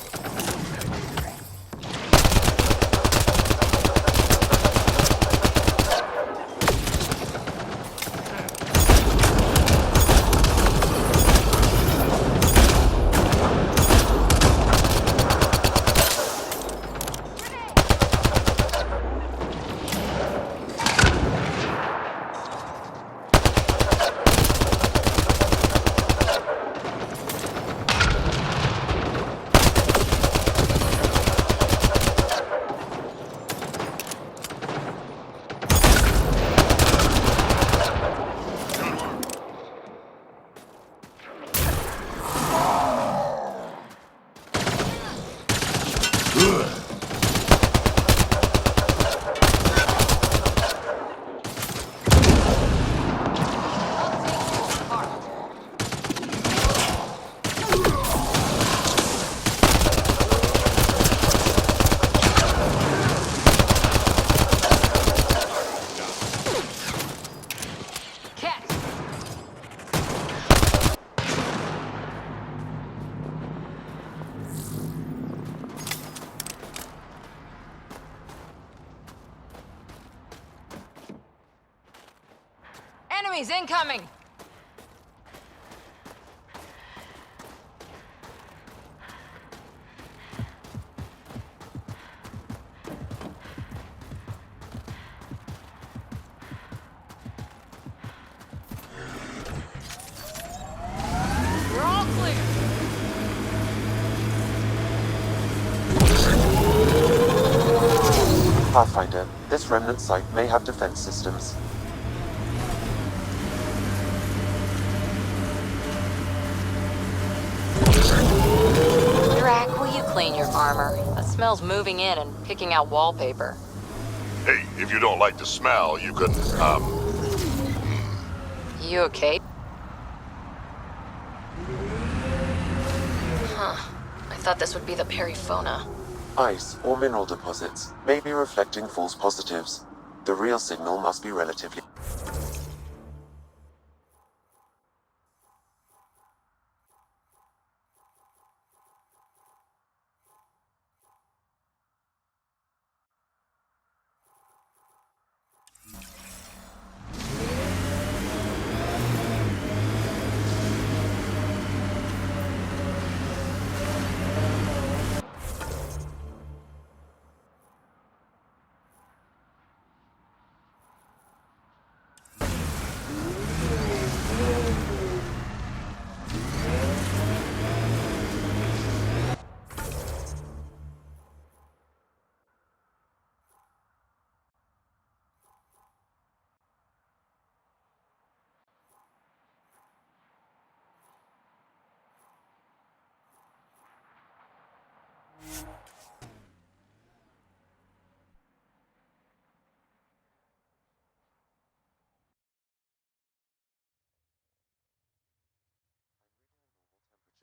Enemies incoming! We're all clear! Pathfinder, this remnant site may have defense systems. Drac, will you clean your armor? That smells moving in and picking out wallpaper. Hey, if you don't like the smell, you can, You okay? Huh. I thought this would be the Perifona. Ice or mineral deposits may be reflecting false positives. The real signal must be relatively...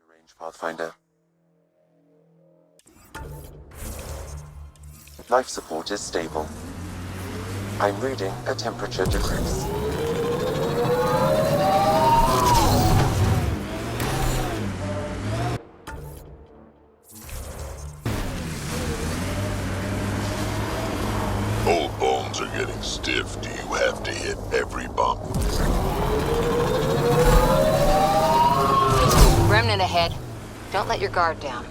range, Pathfinder. Life support is stable. I'm reading a temperature decrease. old bones are getting stale. stiff do you have to hit every bump? Remnant ahead. Don't let your guard down.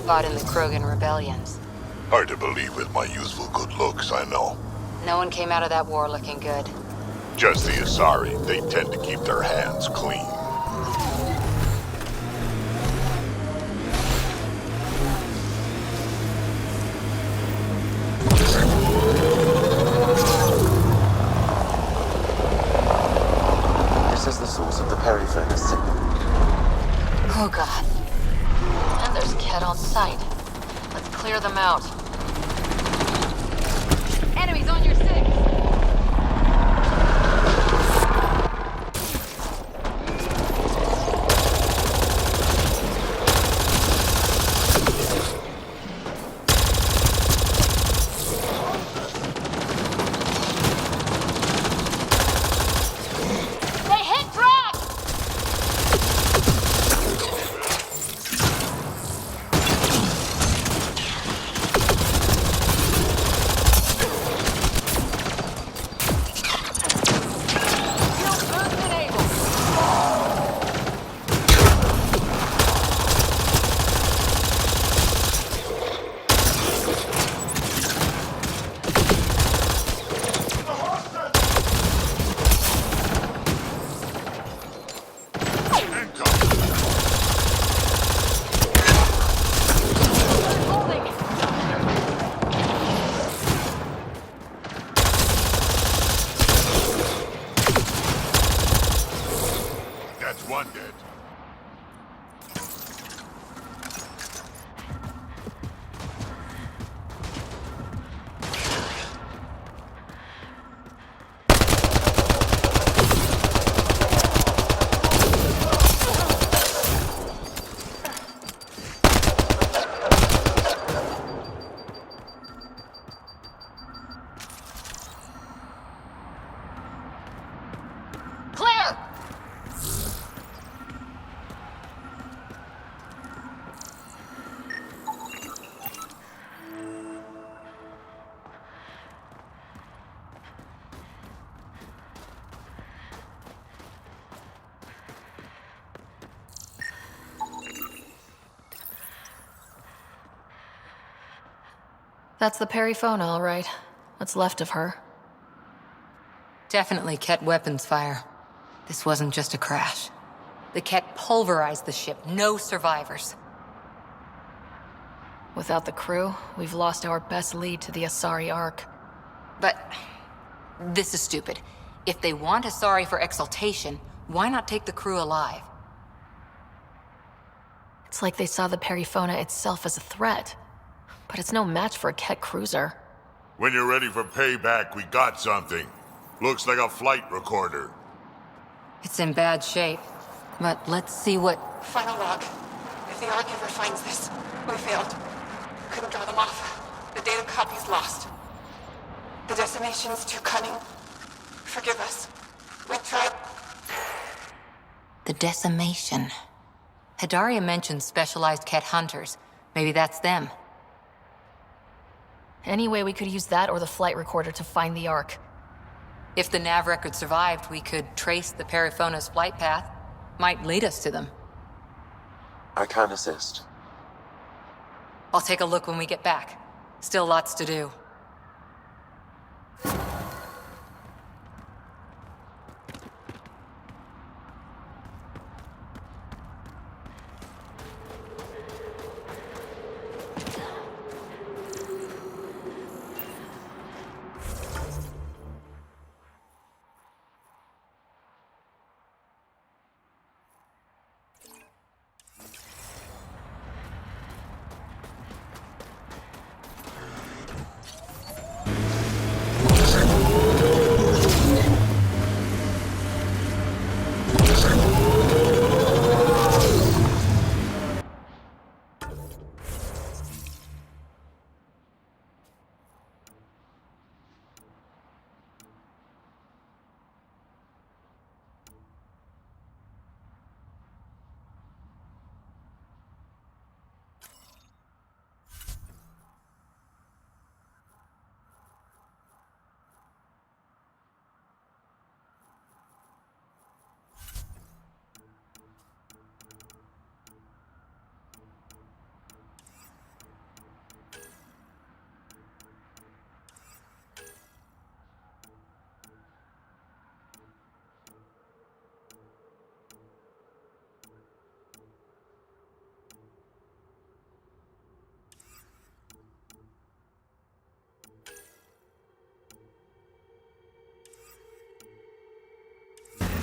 Fought in the Krogan rebellions. Hard to believe with my youthful good looks, I know. No one came out of that war looking good. Just the Asari, they tend to keep their hands clean. This is the source of the peripheral signal. Oh god. And there's Ket on site. Let's clear them out. Enemies on your six! That's the Perifona, all right. What's left of her. Definitely Ket weapons fire. This wasn't just a crash. The Ket pulverized the ship. No survivors. Without the crew, we've lost our best lead to the Asari Ark. But this is stupid. If they want Asari for exaltation, why not take the crew alive? It's like they saw the Perifona itself as a threat. But it's no match for a Ket cruiser. When you're ready for payback, we got something. Looks like a flight recorder. It's in bad shape. But let's see what... Final log. If the Ark ever finds this, we failed. Couldn't draw them off. The data copy's lost. The decimation's too cunning. Forgive us. We tried. The decimation. Hidaria mentioned specialized Ket hunters. Maybe that's them. Anyway, we could use that or the flight recorder to find the Ark. If the nav record survived, we could trace the Periphona's flight path. Might lead us to them. I can assist. I'll take a look when we get back. Still lots to do.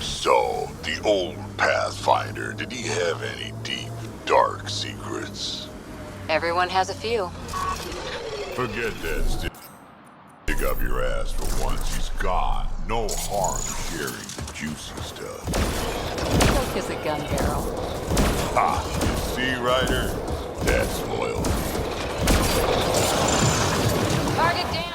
So, the old Pathfinder, did he have any deep, dark secrets? Everyone has a few. Forget that. Stick up your ass for once. He's gone. No harm sharing the juicy stuff. Go kiss a gun barrel. Ha! You see, Ryder? That's loyalty. Target down!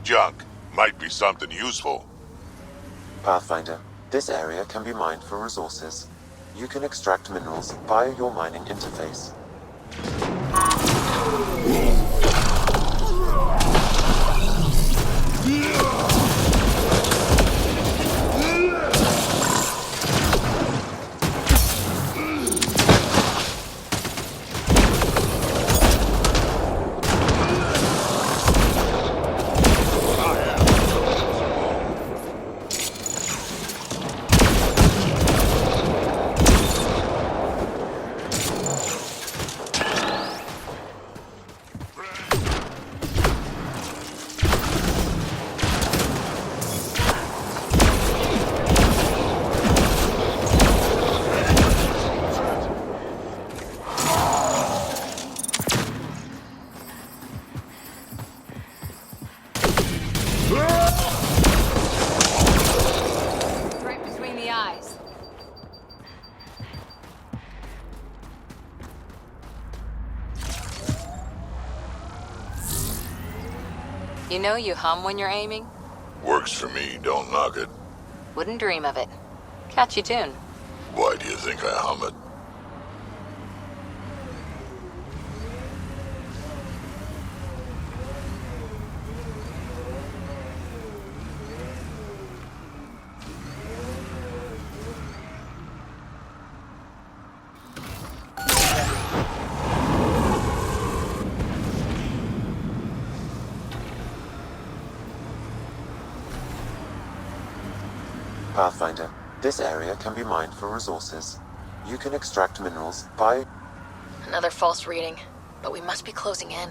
Junk. Might be something useful. Pathfinder, this area can be mined for resources. You can extract minerals via your mining interface. Right between the eyes. You know you hum when you're aiming? Works for me, don't knock it. Wouldn't dream of it. Catchy tune. Why do you think I hum it? Pathfinder, this area can be mined for resources. You can extract minerals via... Another false reading, but we must be closing in.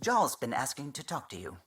Jarl's been asking to talk to you.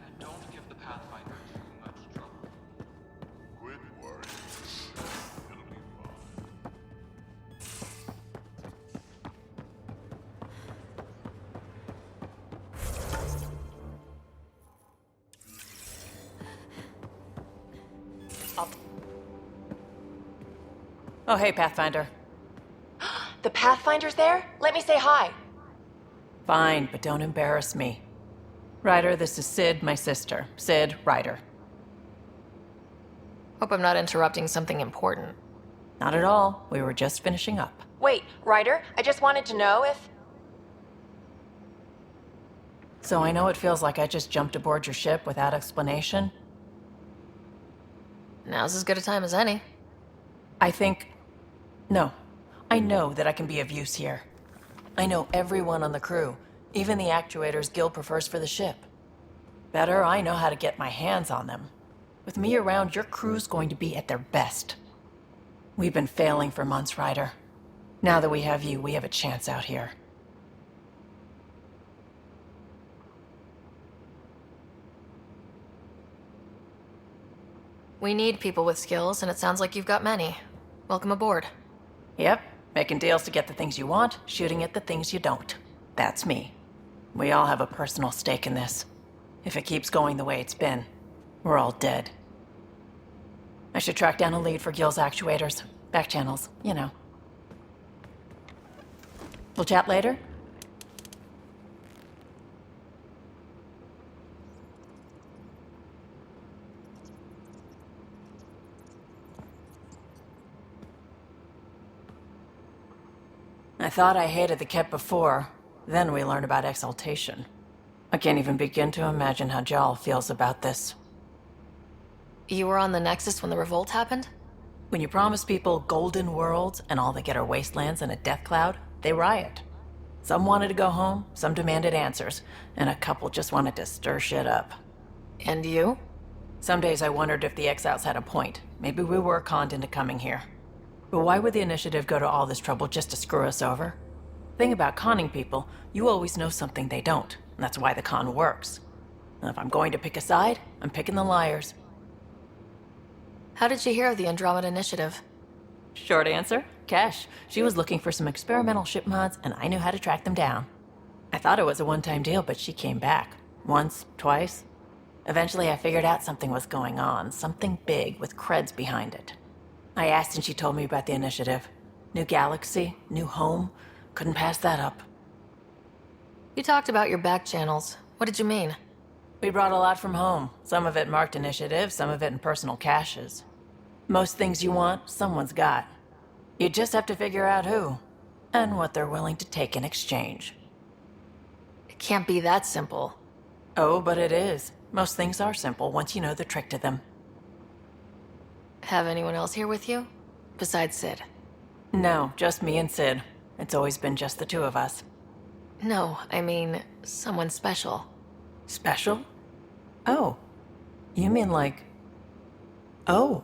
And don't give the Pathfinder too much trouble. Quit worrying. It'll be fine. Oh, hey, Pathfinder. The Pathfinder's there? Let me say hi. Fine, but don't embarrass me. Ryder, this is Sid, my sister. Sid, Ryder. Hope I'm not interrupting something important. Not at all. We were just finishing up. Wait, Ryder, I just wanted to know if... So I know it feels like I just jumped aboard your ship without explanation. Now's as good a time as any. No. I know that I can be of use here. I know everyone on the crew, even the actuators Gil prefers for the ship. Better, I know how to get my hands on them. With me around, your crew's going to be at their best. We've been failing for months, Ryder. Now that we have you, we have a chance out here. We need people with skills, and it sounds like you've got many. Welcome aboard. Yep, making deals to get the things you want, shooting at the things you don't. That's me. We all have a personal stake in this. If it keeps going the way it's been, we're all dead. I should track down a lead for Gil's actuators. Back channels, you know. We'll chat later? I thought I hated the Ket before. Then we learned about exaltation. I can't even begin to imagine how Jarl feels about this. You were on the Nexus when the revolt happened? When you promise people golden worlds and all they get are wastelands and a death cloud, they riot. Some wanted to go home, some demanded answers, and a couple just wanted to stir shit up. And you? Some days I wondered if the exiles had a point. Maybe we were conned into coming here. But why would the Initiative go to all this trouble just to screw us over? Thing about conning people, you always know something they don't, and that's why the con works. And if I'm going to pick a side, I'm picking the liars. How did you hear of the Andromeda Initiative? Short answer, Kesh. She was looking for some experimental ship mods, and I knew how to track them down. I thought it was a one-time deal, but she came back. Once, twice. Eventually I figured out something was going on, something big with creds behind it. I asked and she told me about the Initiative. New galaxy, new home. Couldn't pass that up. You talked about your back channels. What did you mean? We brought a lot from home. Some of it marked Initiative, some of it in personal caches. Most things you want, someone's got. You just have to figure out who, and what they're willing to take in exchange. It can't be that simple. Oh, but it is. Most things are simple once you know the trick to them. Have anyone else here with you? Besides Sid? No, just me and Sid. It's always been just the two of us. No, I mean, someone special. Special? Oh. You mean like... Oh.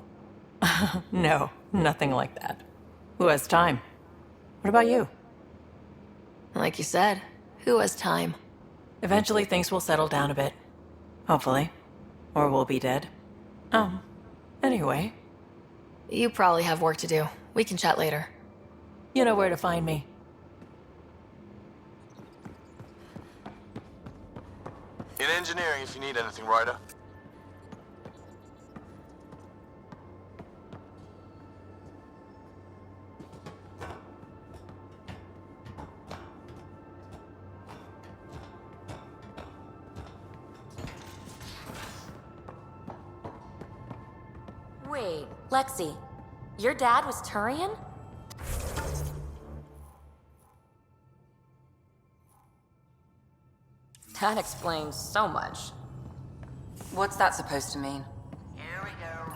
No, nothing like that. Who has time? What about you? Like you said, who has time? Eventually things will settle down a bit. Hopefully. Or we'll be dead. Anyway. You probably have work to do. We can chat later. You know where to find me. In engineering, if you need anything, Ryder. Wait, Lexi, your dad was Turian? That explains so much. What's that supposed to mean? Here we go.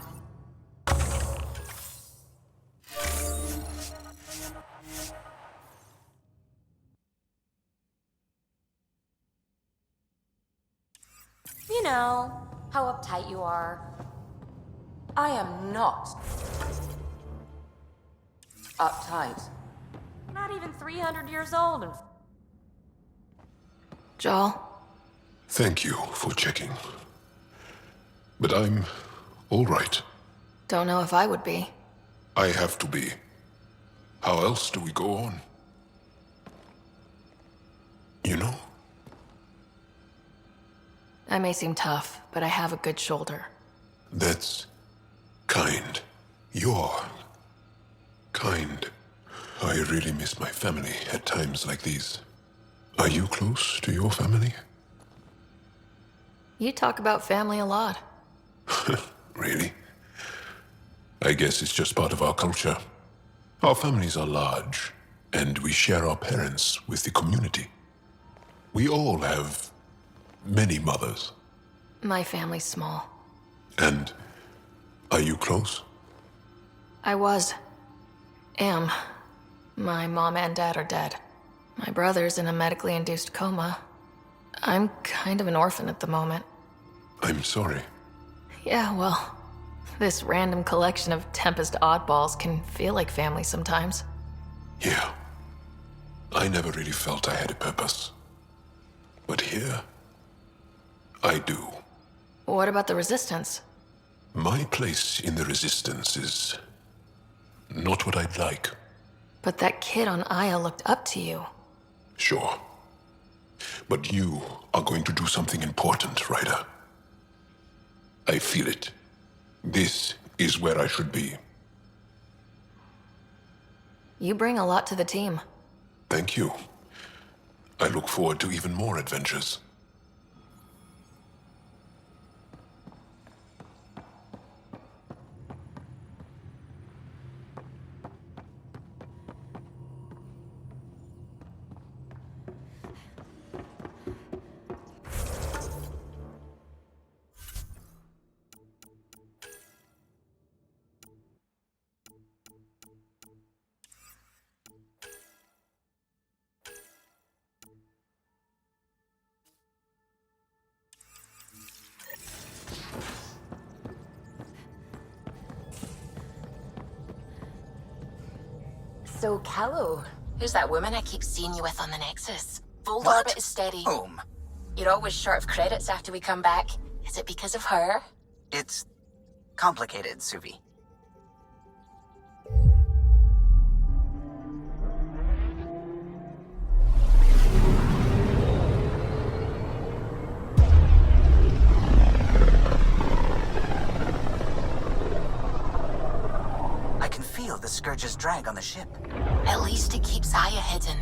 You know, how uptight you are. I am not uptight. Not even 300 years old and... Joel? Thank you for checking. But I'm all right. Don't know if I would be. I have to be. How else do we go on? You know? I may seem tough, but I have a good shoulder. That's kind. You're kind. I really miss my family at times like these. Are you close to your family? You talk about family a lot. Really? I guess it's just part of our culture. Our families are large, and we share our parents with the community. We all have many mothers. My family's small. And are you close? I was. Am. My mom and dad are dead. My brother's in a medically induced coma. I'm kind of an orphan at the moment. I'm sorry. Yeah, well, this random collection of Tempest oddballs can feel like family sometimes. Yeah. I never really felt I had a purpose. But here, I do. What about the Resistance? My place in the Resistance is not what I'd like. But that kid on Aya looked up to you. Sure. But you are going to do something important, Ryder. I feel it. This is where I should be. You bring a lot to the team. Thank you. I look forward to even more adventures. So, Callow, who's that woman I keep seeing you with on the Nexus? Full What? orbit is steady. Whom? You're always short of credits after we come back. Is it because of her? It's complicated, Suvi. I can feel the Scourge's drag on the ship. At least it keeps Aya hidden.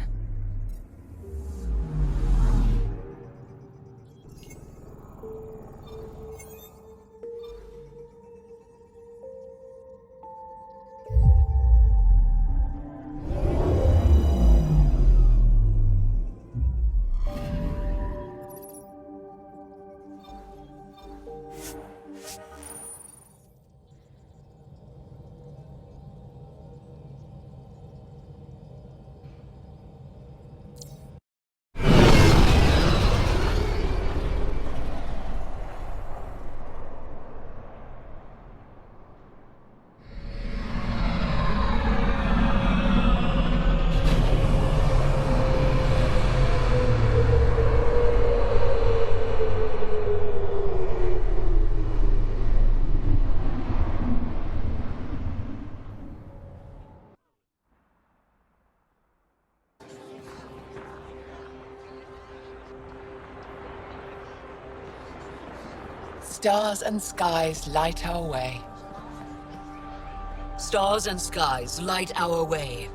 Stars and skies light our way. Stars and skies light our way.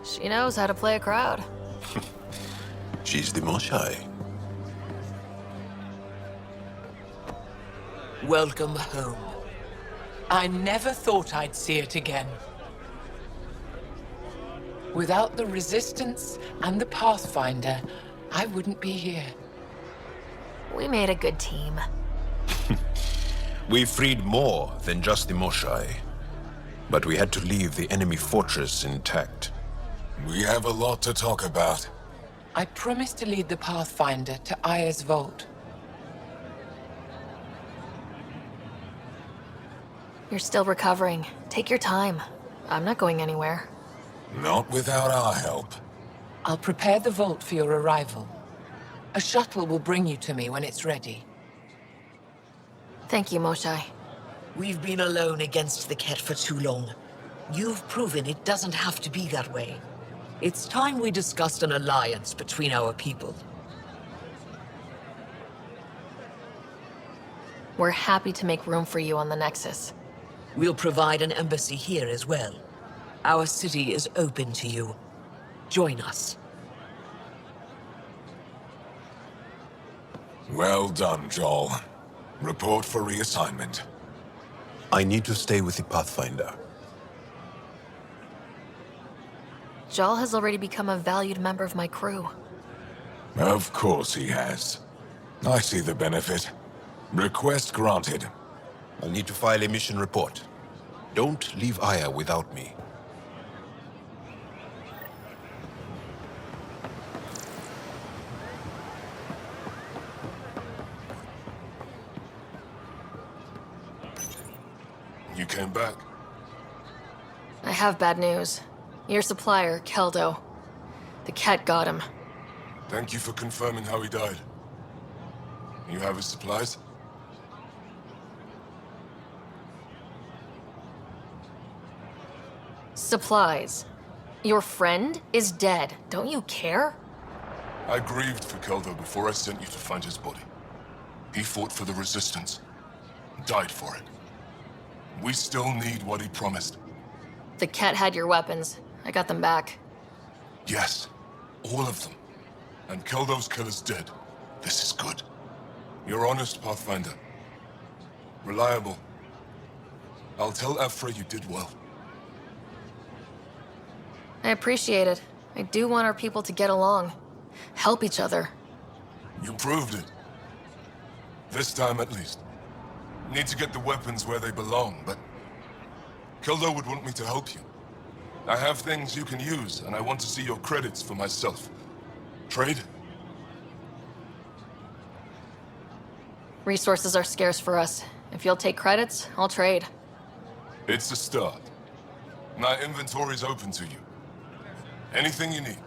She knows how to play a crowd. She's the Moshai. Welcome home. I never thought I'd see it again. Without the Resistance and the Pathfinder, I wouldn't be here. We made a good team. We freed more than just the Moshai. But we had to leave the enemy fortress intact. We have a lot to talk about. I promised to lead the Pathfinder to Aya's vault. You're still recovering. Take your time. I'm not going anywhere. Not without our help. I'll prepare the vault for your arrival. A shuttle will bring you to me when it's ready. Thank you, Moshai. We've been alone against the Ket for too long. You've proven it doesn't have to be that way. It's time we discussed an alliance between our people. We're happy to make room for you on the Nexus. We'll provide an embassy here as well. Our city is open to you. Join us. Well done, Joel. Report for reassignment. I need to stay with the Pathfinder. Jal has already become a valued member of my crew. Of course he has. I see the benefit. Request granted. I'll need to file a mission report. Don't leave Aya without me. You came back? I have bad news. Your supplier, Keldo. The Ket got him. Thank you for confirming how he died. You have his supplies? Supplies. Your friend is dead. Don't you care? I grieved for Keldo before I sent you to find his body. He fought for the Resistance. Died for it. We still need what he promised. The Ket had your weapons. I got them back. Yes, all of them. And Keldo's killer's dead. This is good. You're honest, Pathfinder. Reliable. I'll tell Ephra you did well. I appreciate it. I do want our people to get along. Help each other. You proved it. This time at least. Need to get the weapons where they belong, but Keldo would want me to help you. I have things you can use, and I want to see your credits for myself. Trade? Resources are scarce for us. If you'll take credits, I'll trade. It's a start. My inventory's open to you. Anything you need.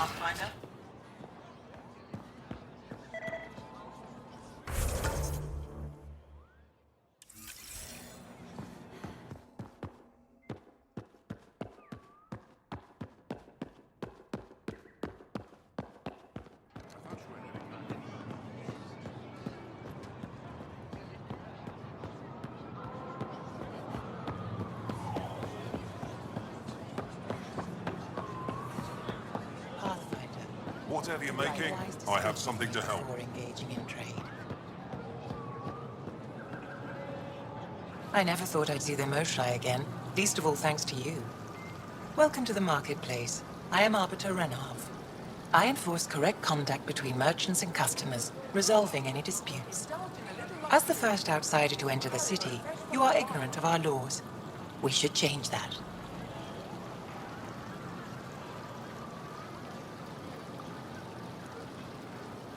Pathfinder? Whatever you're making, I have something to help. Before engaging in trade. I never thought I'd see the Moshlai again, least of all thanks to you. Welcome to the marketplace. I am Arbiter Renov. I enforce correct conduct between merchants and customers, resolving any disputes. As the first outsider to enter the city, you are ignorant of our laws. We should change that.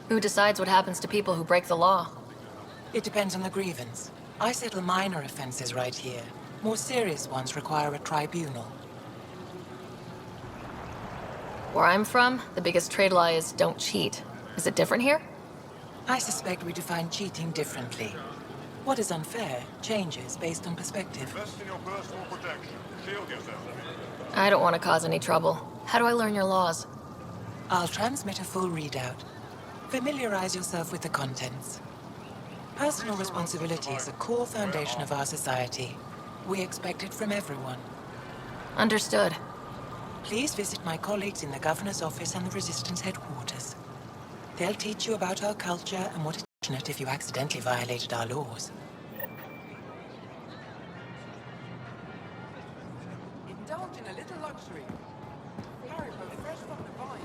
Who decides what happens to people who break the law? It depends on the grievance. I settle minor offenses right here. More serious ones require a tribunal. Where I'm from, the biggest trade law is don't cheat. Is it different here? I suspect we define cheating differently. What is unfair changes based on perspective. Invest in your personal protection. Shield yourself. I don't want to cause any trouble. How do I learn your laws? I'll transmit a full readout. Familiarize yourself with the contents. Personal responsibility is a core foundation of our society. We expect it from everyone. Understood. Please visit my colleagues in the Governor's office and the Resistance headquarters. They'll teach you about our culture and what is punishable if you accidentally violated our laws. Indulge in a little luxury. Haribo fresh from the vine.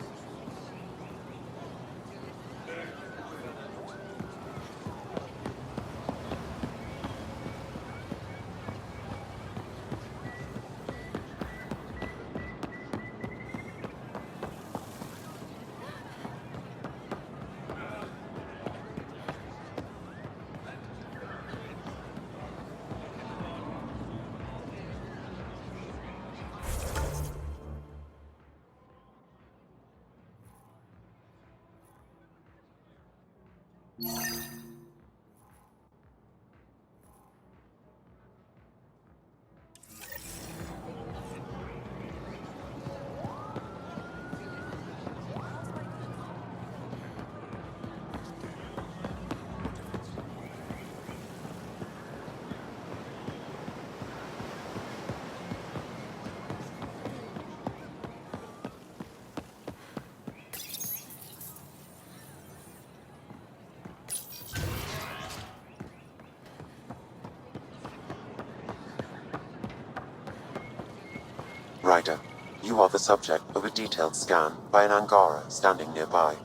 Ryder, you are the subject of a detailed scan by an Angara standing nearby.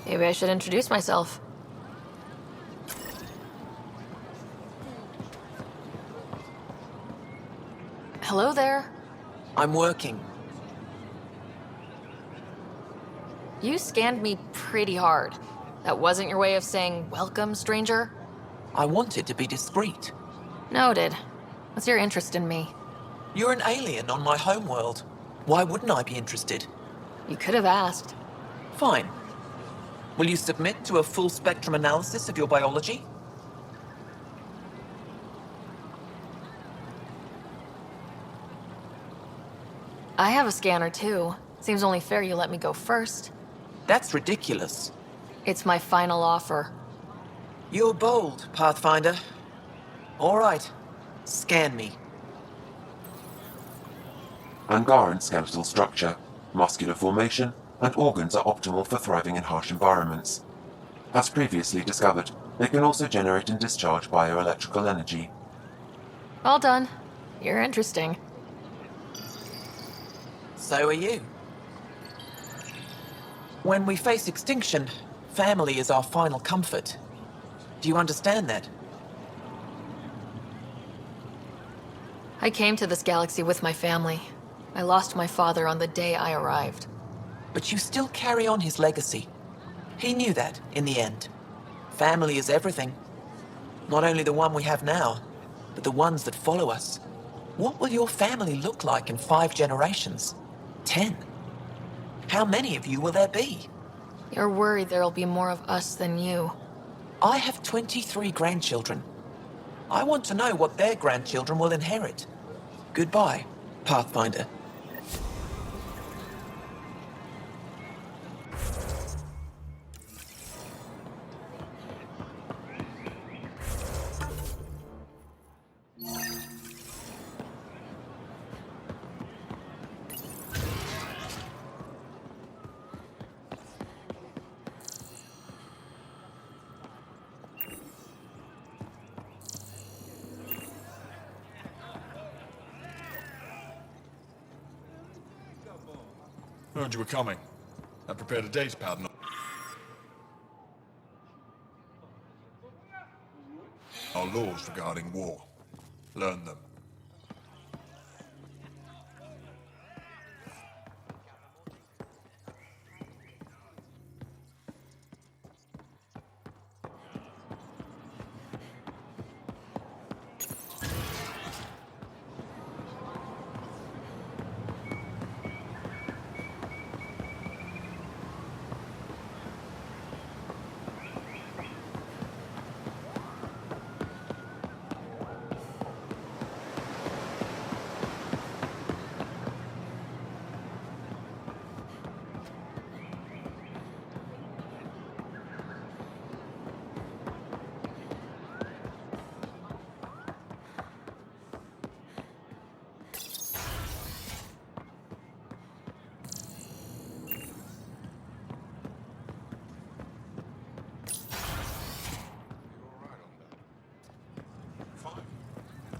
Maybe I should introduce myself. Hello there. I'm working. You scanned me pretty hard. That wasn't your way of saying, welcome, stranger? I wanted to be discreet. Noted. What's your interest in me? You're an alien on my homeworld. Why wouldn't I be interested? You could have asked. Fine. Will you submit to a full spectrum analysis of your biology? I have a scanner too. Seems only fair you let me go first. That's ridiculous. It's my final offer. You're bold, Pathfinder. All right. Scan me. Angaran skeletal structure, muscular formation, and organs are optimal for thriving in harsh environments. As previously discovered, they can also generate and discharge bioelectrical energy. All done. You're interesting. So are you. When we face extinction, family is our final comfort. Do you understand that? I came to this galaxy with my family. I lost my father on the day I arrived. But you still carry on his legacy. He knew that, in the end. Family is everything. Not only the one we have now, but the ones that follow us. What will your family look like in 5 generations? 10? How many of you will there be? You're worried there'll be more of us than you. I have 23 grandchildren. I want to know what their grandchildren will inherit. Goodbye, Pathfinder. Heard you were coming. I prepared a data pad and our laws regarding war. Learn them.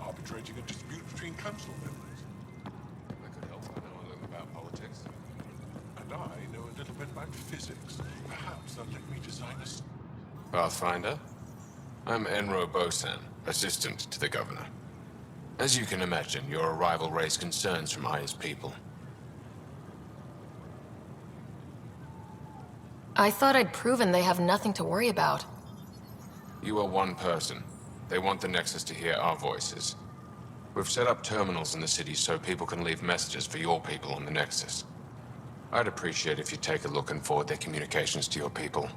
Arbitrating a dispute between council members. That could help. I know a little about politics. And I know a little bit about physics. Perhaps they'll let me design a... Pathfinder? I'm Enro Bosan, assistant to the governor. As you can imagine, your arrival raised concerns from Aya's people. I thought I'd proven they have nothing to worry about. You are one person. They want the Nexus to hear our voices. We've set up terminals in the city so people can leave messages for your people on the Nexus. I'd appreciate if you take a look and forward their communications to your people.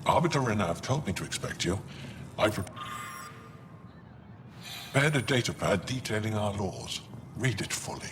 Arbiter Renav told me to expect you. I prepared a datapad detailing our laws. Read it fully.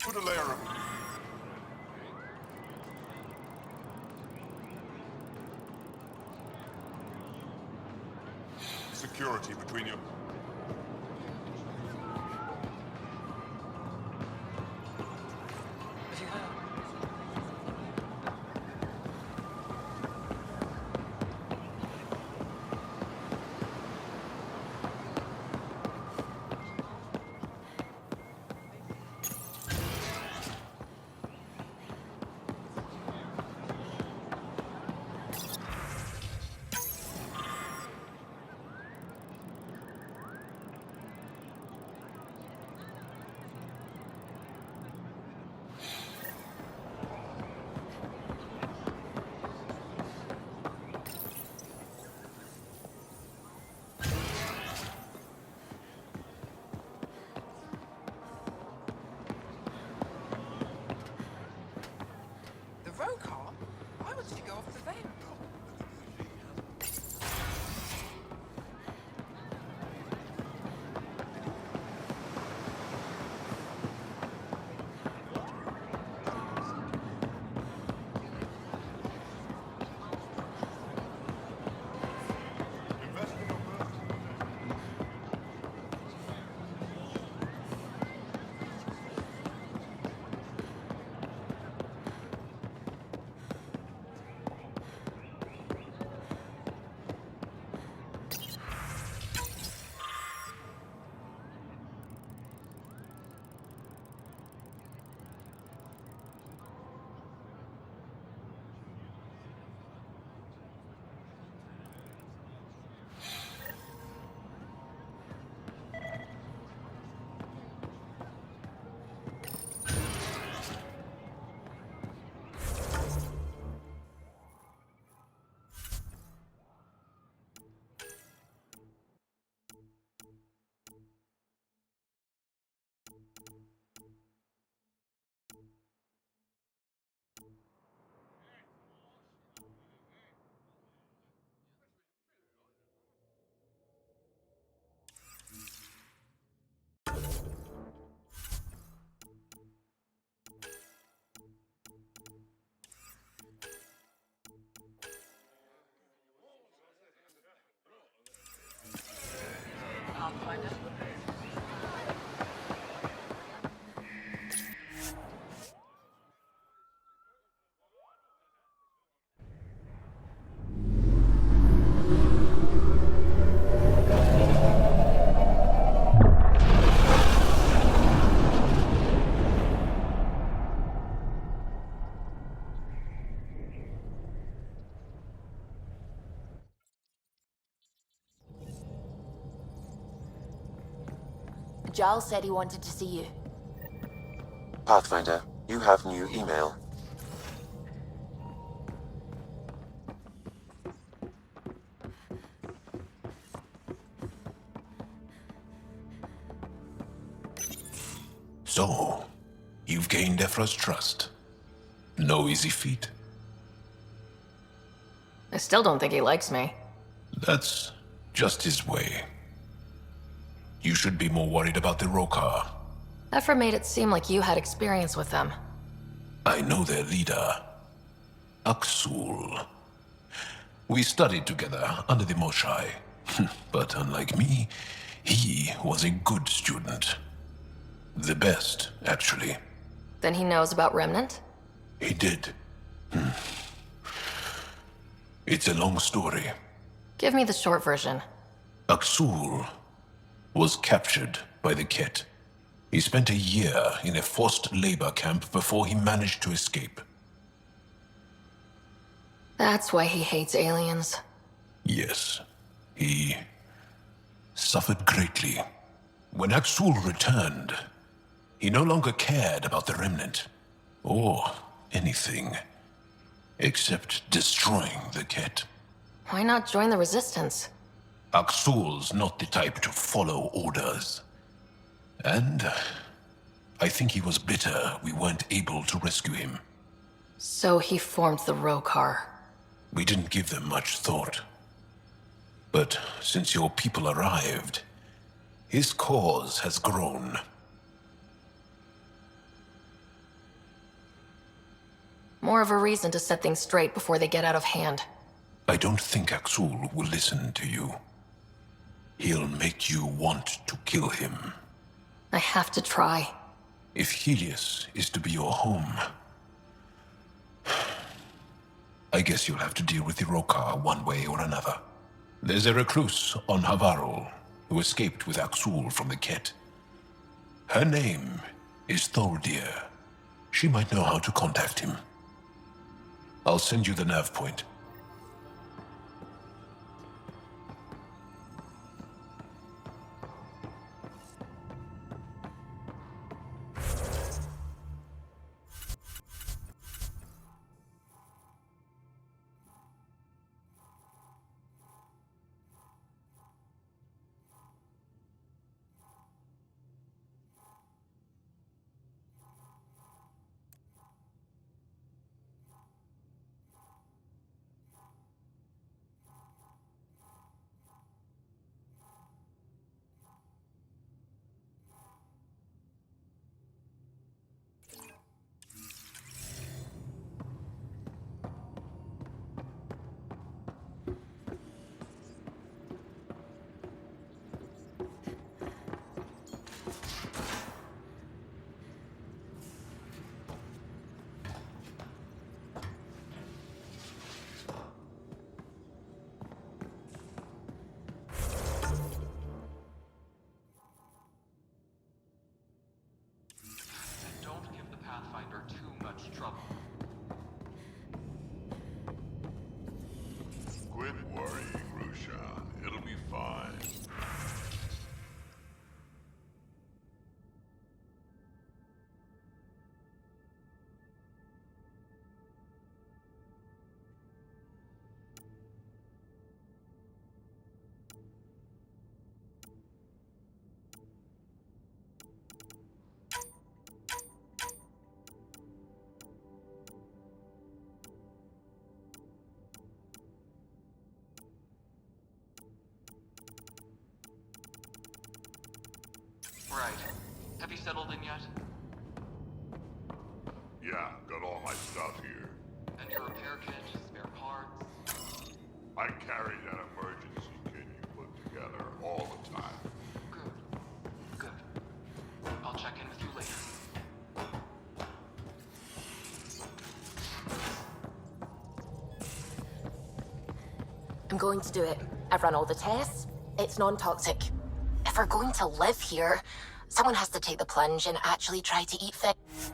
Put a layer of... security between you. Giles said he wanted to see you. Pathfinder, you have new email. So, you've gained Ephra's trust. No easy feat. I still don't think he likes me. That's just his way. You should be more worried about the Rokar. Ephra made it seem like you had experience with them. I know their leader, Accu. We studied together under the Moshai. But unlike me, he was a good student. The best, actually. Then he knows about Remnant? He did. It's a long story. Give me the short version. Accu was captured by the Ket. He spent a year in a forced labor camp before he managed to escape. That's why he hates aliens. Yes, he suffered greatly. When Accu returned, he no longer cared about the Remnant, or anything, except destroying the Ket. Why not join the Resistance? Accu's not the type to follow orders. And I think he was bitter we weren't able to rescue him. So he formed the Rokar. We didn't give them much thought. But since your people arrived, his cause has grown. More of a reason to set things straight before they get out of hand. I don't think Accu will listen to you. He'll make you want to kill him. I have to try. If Helios is to be your home, I guess you'll have to deal with the Rokar one way or another. There's a recluse on Havarul who escaped with Accu from the Ket. Her name is Thordir. She might know how to contact him. I'll send you the nav point. Don't give the Pathfinder too much trouble. Quit worrying, Rushan. It'll be fine. Right. Have you settled in yet? Yeah, got all my stuff here. And your repair kit, spare parts? I carry that emergency kit you put together all the time. Good. I'll check in with you later. I'm going to do it. I've run all the tests. It's non-toxic. If we're going to live here, someone has to take the plunge and actually try to eat things.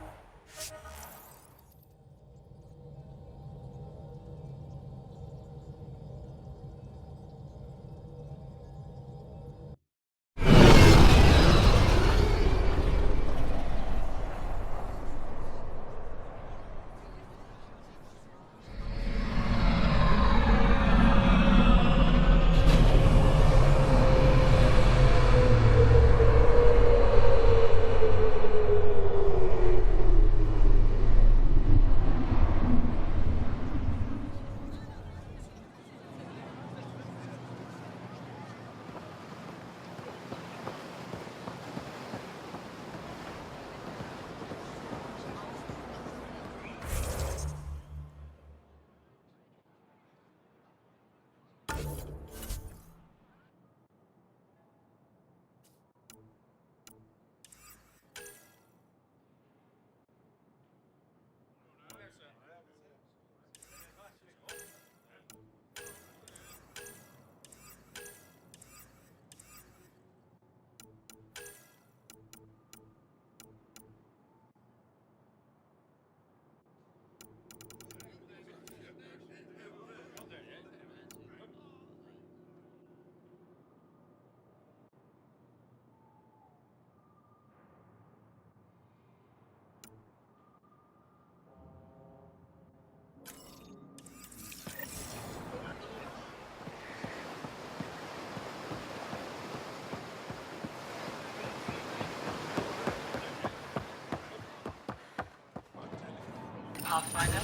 Pathfinder?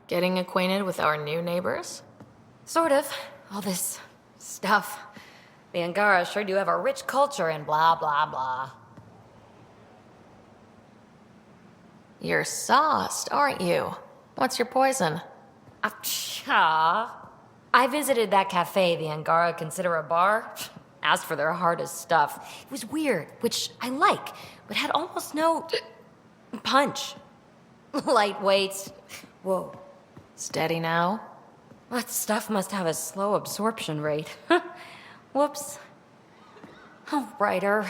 Getting acquainted with our new neighbors? Sort of. All this stuff. The Angara sure do have a rich culture and blah, blah, blah. You're sauced, aren't you? What's your poison? I visited that cafe the Angara consider a bar. Asked for their hardest stuff. It was weird, which I like, but had almost no punch. Lightweight. Whoa. Steady now? That stuff must have a slow absorption rate. Whoops. Oh, writer.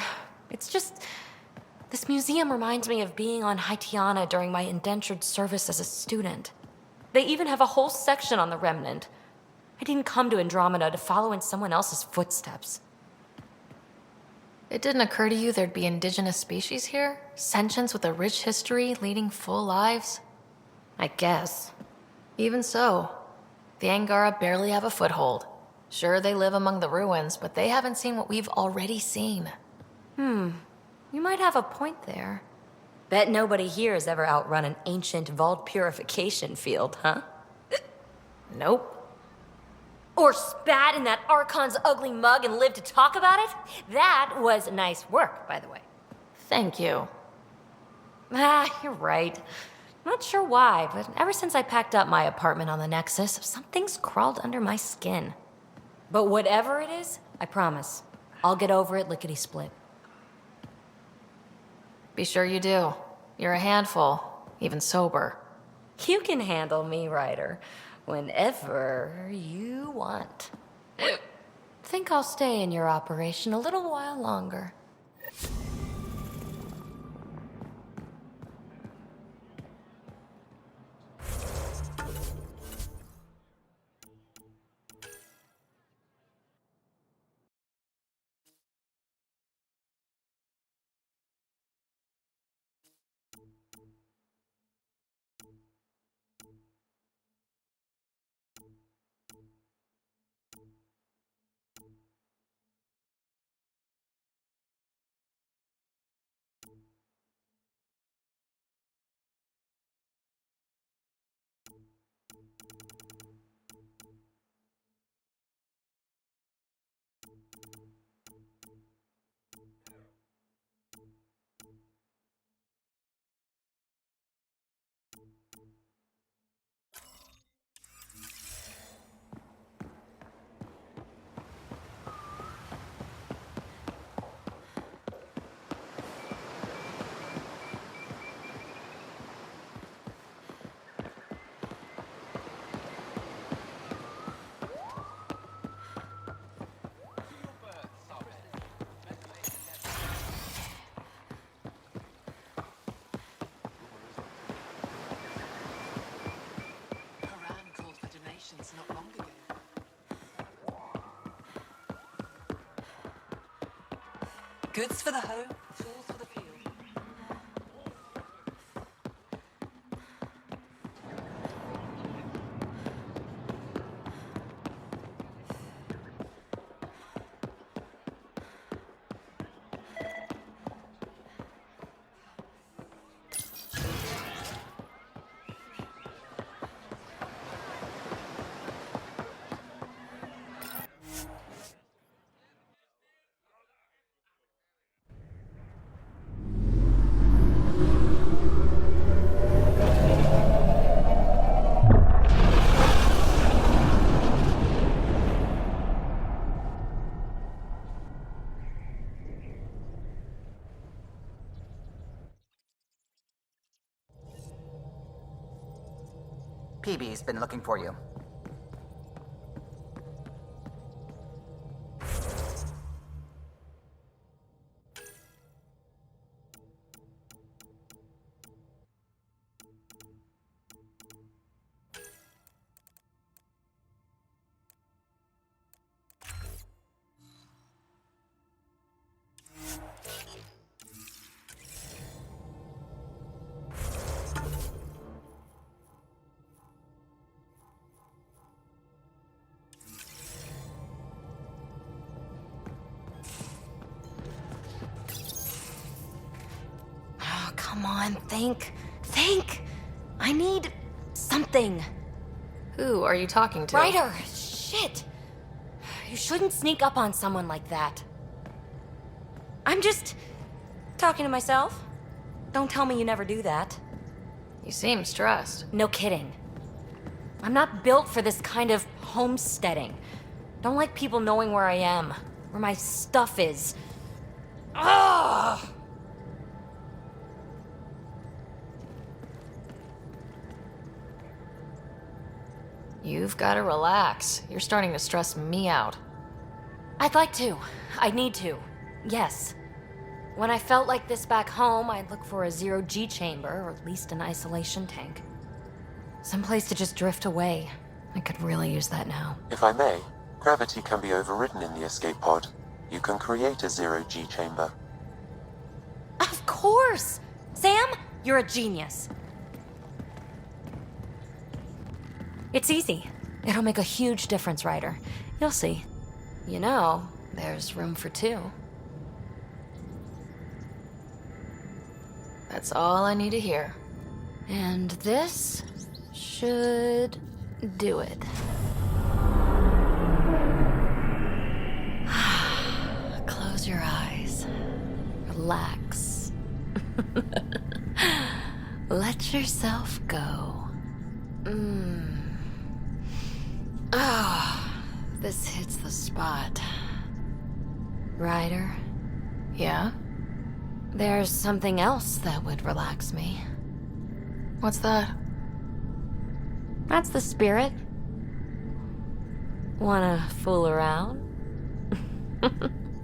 It's just... This museum reminds me of being on Haitiana during my indentured service as a student. They even have a whole section on the Remnant. I didn't come to Andromeda to follow in someone else's footsteps. It didn't occur to you there'd be indigenous species here? Sentients with a rich history, leading full lives? I guess. Even so, the Angara barely have a foothold. Sure, they live among the ruins, but they haven't seen what we've already seen. You might have a point there. Bet nobody here has ever outrun an ancient vault purification field, huh? Nope. Or spat in that Archon's ugly mug and lived to talk about it? That was nice work, by the way. Thank you. You're right. Not sure why, but ever since I packed up my apartment on the Nexus, something's crawled under my skin. But whatever it is, I promise, I'll get over it lickety-split. Be sure you do. You're a handful, even sober. You can handle me, Ryder, whenever you want. Think I'll stay in your operation a little while longer. Not long ago. Goods for the home, tools for the field. PB's been looking for you. Come on, think. Think! I need something. Who are you talking to? Ryder! Shit! You shouldn't sneak up on someone like that. I'm just talking to myself. Don't tell me you never do that. You seem stressed. No kidding. I'm not built for this kind of homesteading. Don't like people knowing where I am, where my stuff is. Ugh! You've got to relax. You're starting to stress me out. I'd like to. I need to. Yes. When I felt like this back home, I'd look for a zero-G chamber, or at least an isolation tank. Someplace to just drift away. I could really use that now. If I may, gravity can be overridden in the escape pod. You can create a zero-G chamber. Of course! Sam, you're a genius. It's easy. It'll make a huge difference, Ryder. You'll see. You know, there's room for two. That's all I need to hear. And this should do it. Close your eyes. Relax. Let yourself go. Oh, this hits the spot. Ryder? Yeah? There's something else that would relax me. What's that? That's the spirit. Wanna fool around?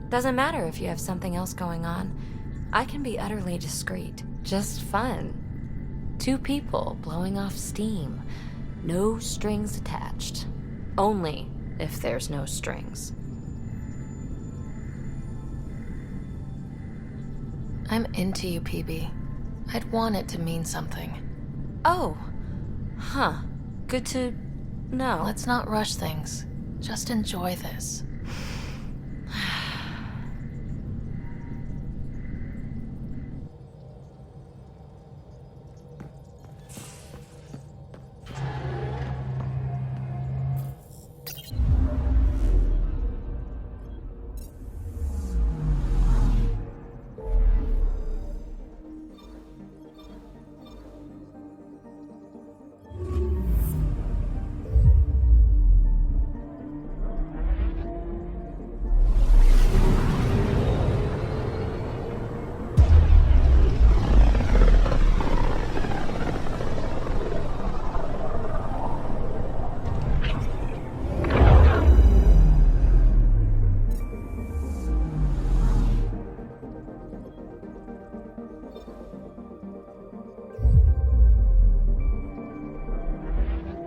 Doesn't matter if you have something else going on. I can be utterly discreet. Just fun. Two people blowing off steam. No strings attached. Only if there's no strings. I'm into you, PB. I'd want it to mean something. Oh. Huh. Good to know. Let's not rush things. Just enjoy this.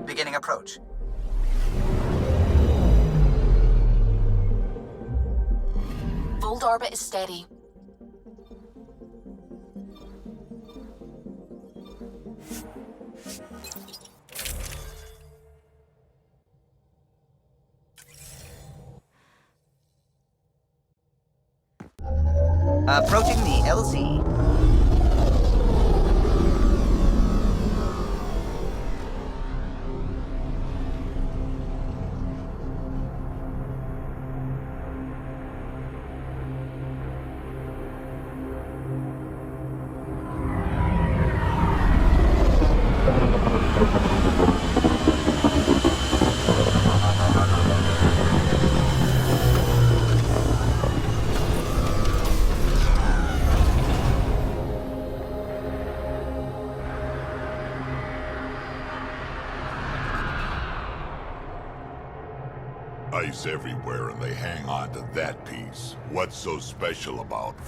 Beginning approach. Fold orbit is steady. Approaching the LZ. lice everywhere and they hang on to that piece. What's so special about it?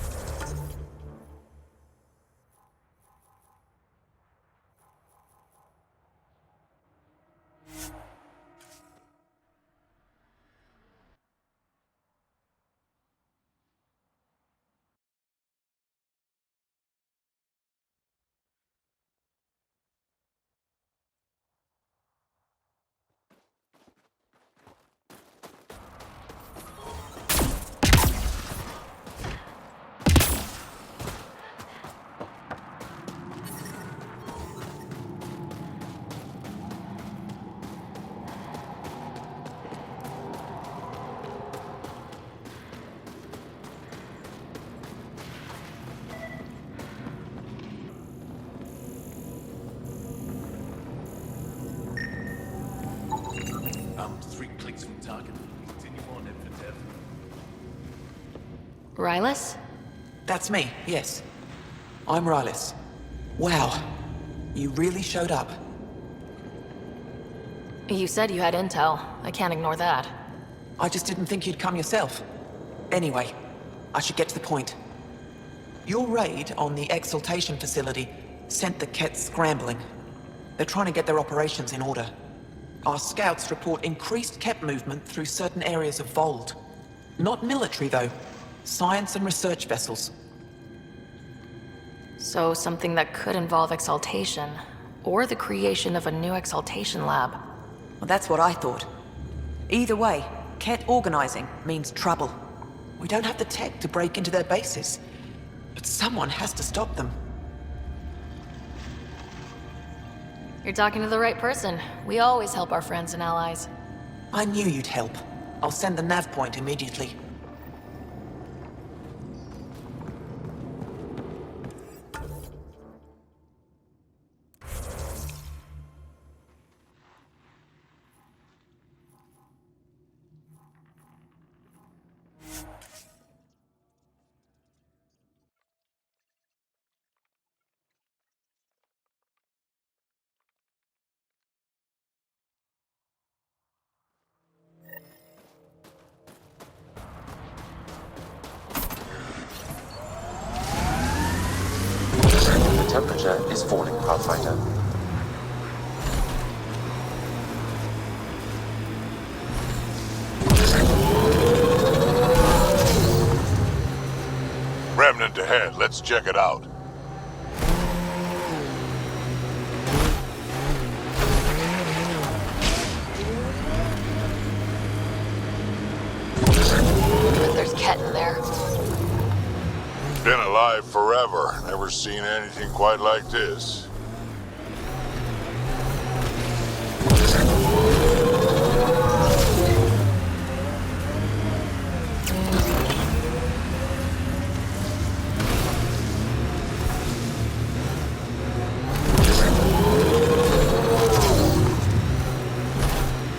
I'm 3 clicks from target. Continue on, Infantep. Rylus? That's me, yes. I'm Rylus. Wow. You really showed up. You said you had intel. I can't ignore that. I just didn't think you'd come yourself. Anyway, I should get to the point. Your raid on the exaltation facility sent the Kett scrambling. They're trying to get their operations in order. Our scouts report increased Kett movement through certain areas of Vold. Not military, though. Science and research vessels. So something that could involve exaltation, or the creation of a new exaltation lab. Well, that's what I thought. Either way, Kett organizing means trouble. We don't have the tech to break into their bases, but someone has to stop them. You're talking to the right person. We always help our friends and allies. I knew you'd help. I'll send the nav point immediately. The temperature is falling, Pathfinder. Remnant ahead, let's check it out. There's Kett in there. Been alive forever. Never seen anything quite like this.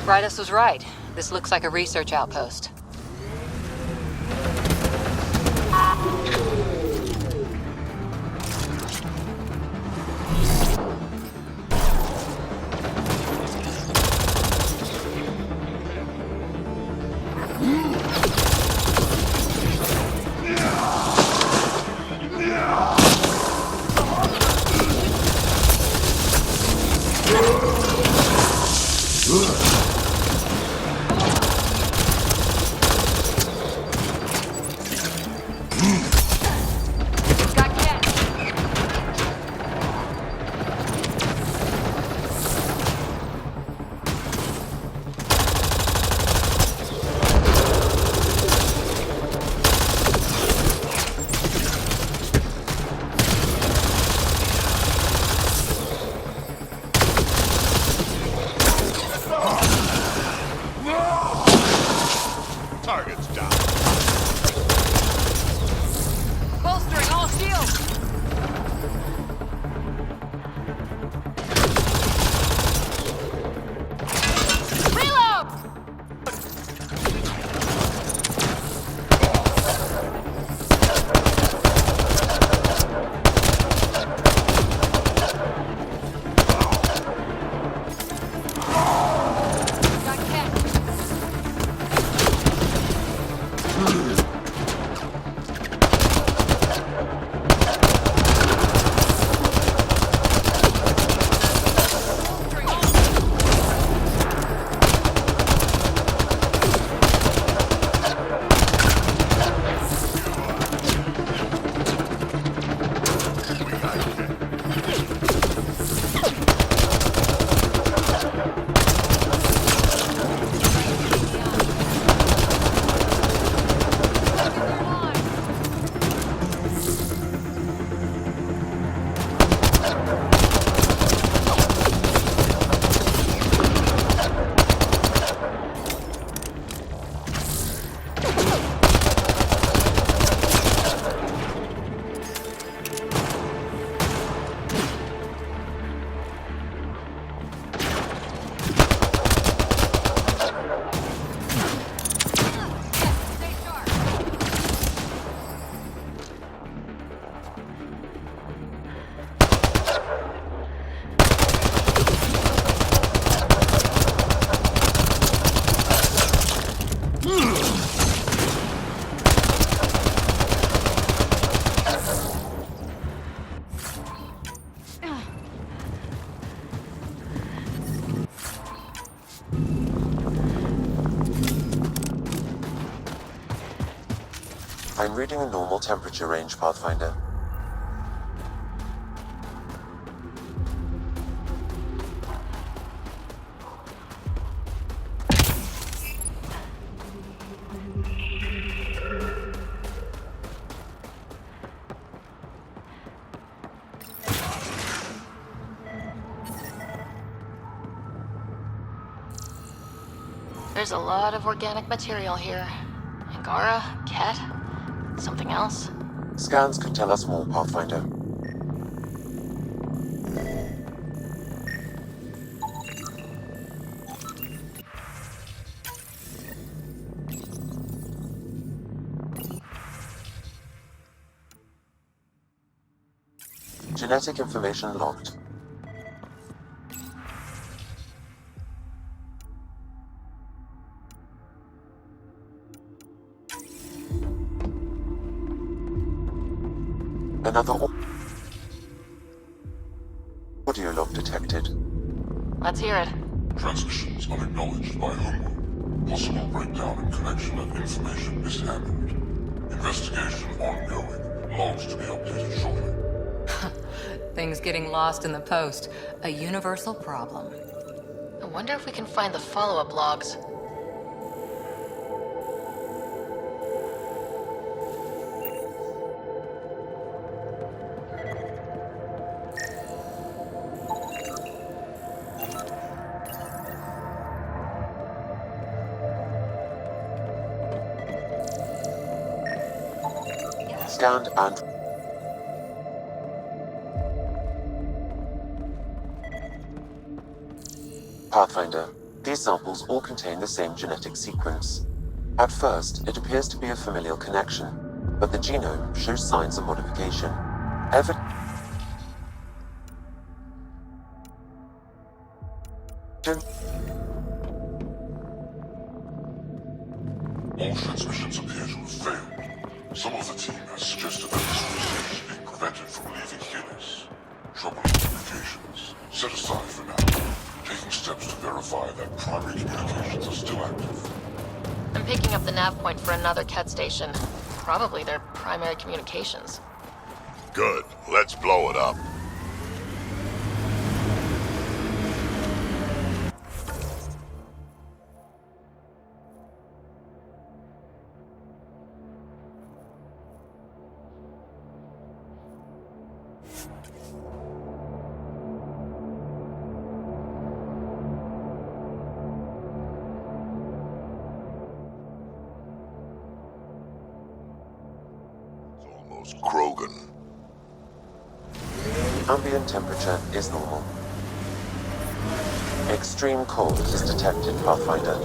Rydus was right. This looks like a research outpost. I'm reading a normal temperature range, Pathfinder. There's a lot of organic material here. Angara, Ket, something else? Scans could tell us more, Pathfinder. Genetic information logged. Another audio log detected. Let's hear it. Transmissions unacknowledged by Homeworld. Possible breakdown in connection and information mishandled. Investigation ongoing. Logs to be updated shortly. Things getting lost in the post. A universal problem. I wonder if we can find the follow-up logs. Scanned and... Pathfinder, these samples all contain the same genetic sequence. At first, it appears to be a familial connection, but the genome shows signs of modification. All transmissions appear to have failed. Some of the team has suggested that this research is being prevented from leaving Helix. Troubling communications. Set aside for now. Taking steps to verify that primary communications are still active. I'm picking up the nav point for another Ket station. Probably their primary communications. Good. Let's blow it up. Krogan. Ambient temperature is normal. Extreme cold is detected, Pathfinder.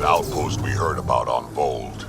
Outpost we heard about on Bold.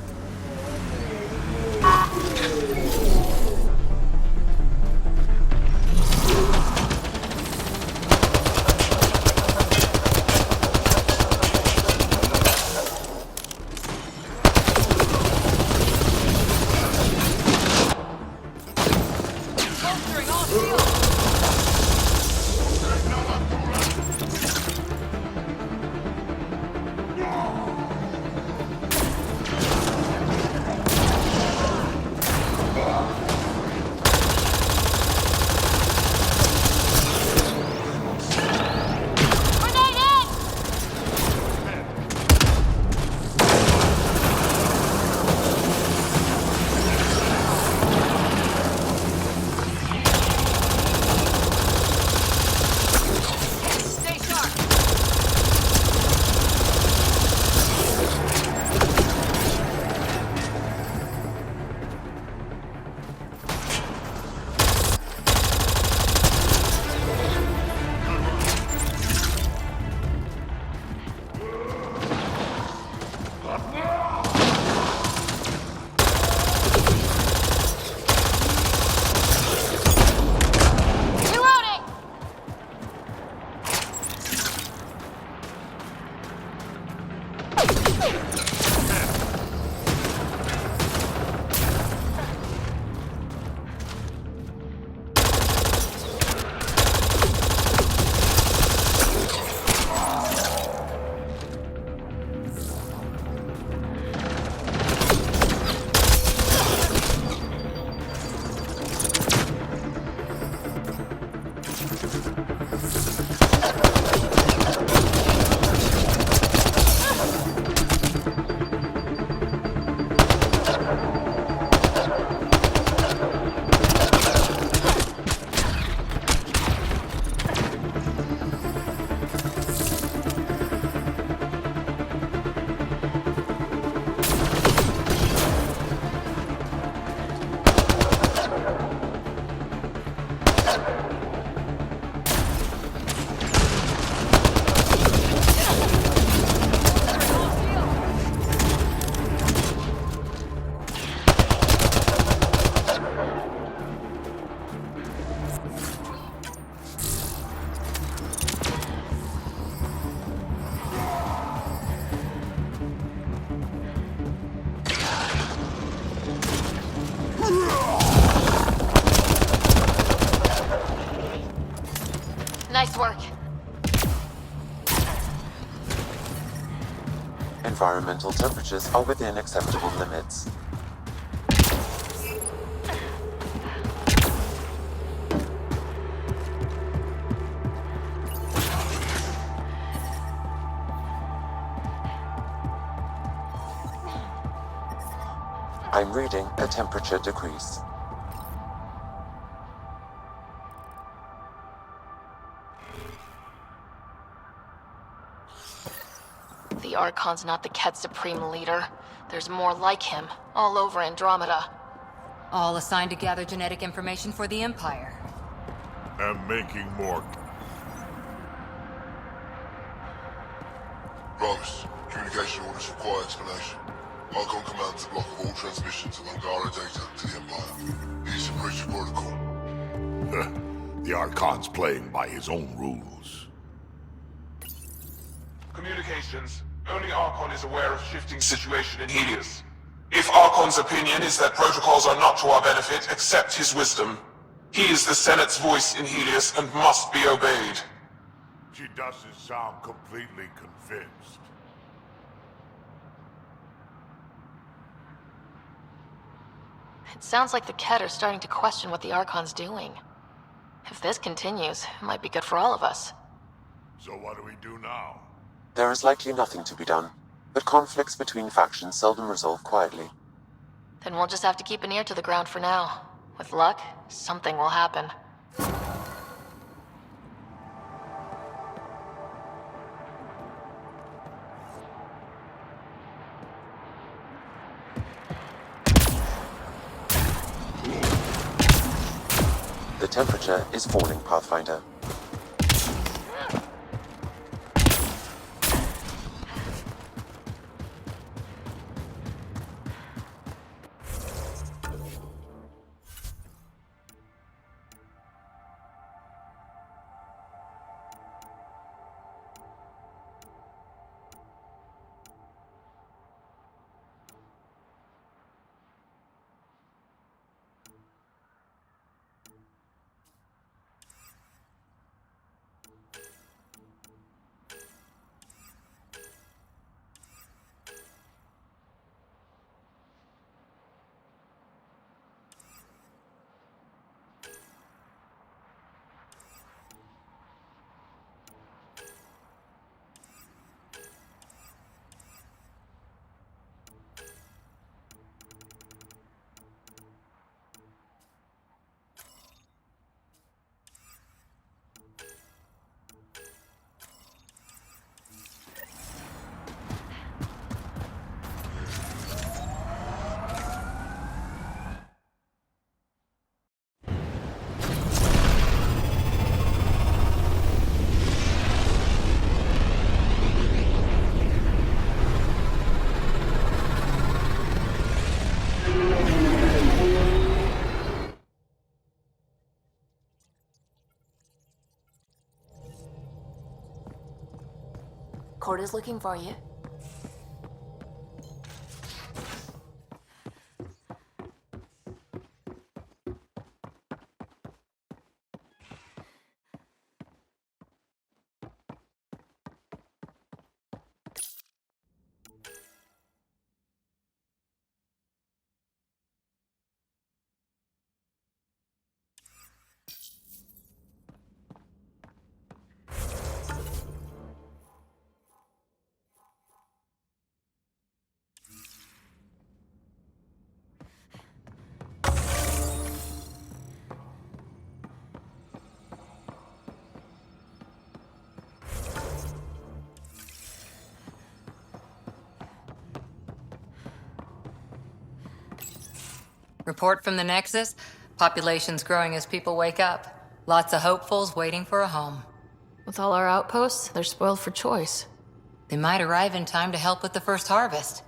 Nice work. Environmental temperatures are within acceptable limits. I'm reading a temperature decrease. The Archon's not the Ket Supreme leader. There's more like him, all over Andromeda. All assigned to gather genetic information for the Empire. And making more. Rose, communication orders require explanation. Archon commands a block of all transmissions of Angara data to the Empire. He's in breach of protocol. The Archon's playing by his own rules. Communications. Only Archon is aware of shifting situation in Helios. If Archon's opinion is that protocols are not to our benefit, accept his wisdom. He is the Senate's voice in Helios and must be obeyed. She doesn't sound completely convinced. It sounds like the Ket are starting to question what the Archon's doing. If this continues, it might be good for all of us. So what do we do now? There is likely nothing to be done, but conflicts between factions seldom resolve quietly. Then we'll just have to keep an ear to the ground for now. With luck, something will happen. The temperature is falling, Pathfinder. Corda's looking for you. Report from the Nexus. Population's growing as people wake up. Lots of hopefuls waiting for a home. With all our outposts, they're spoiled for choice. They might arrive in time to help with the first harvest.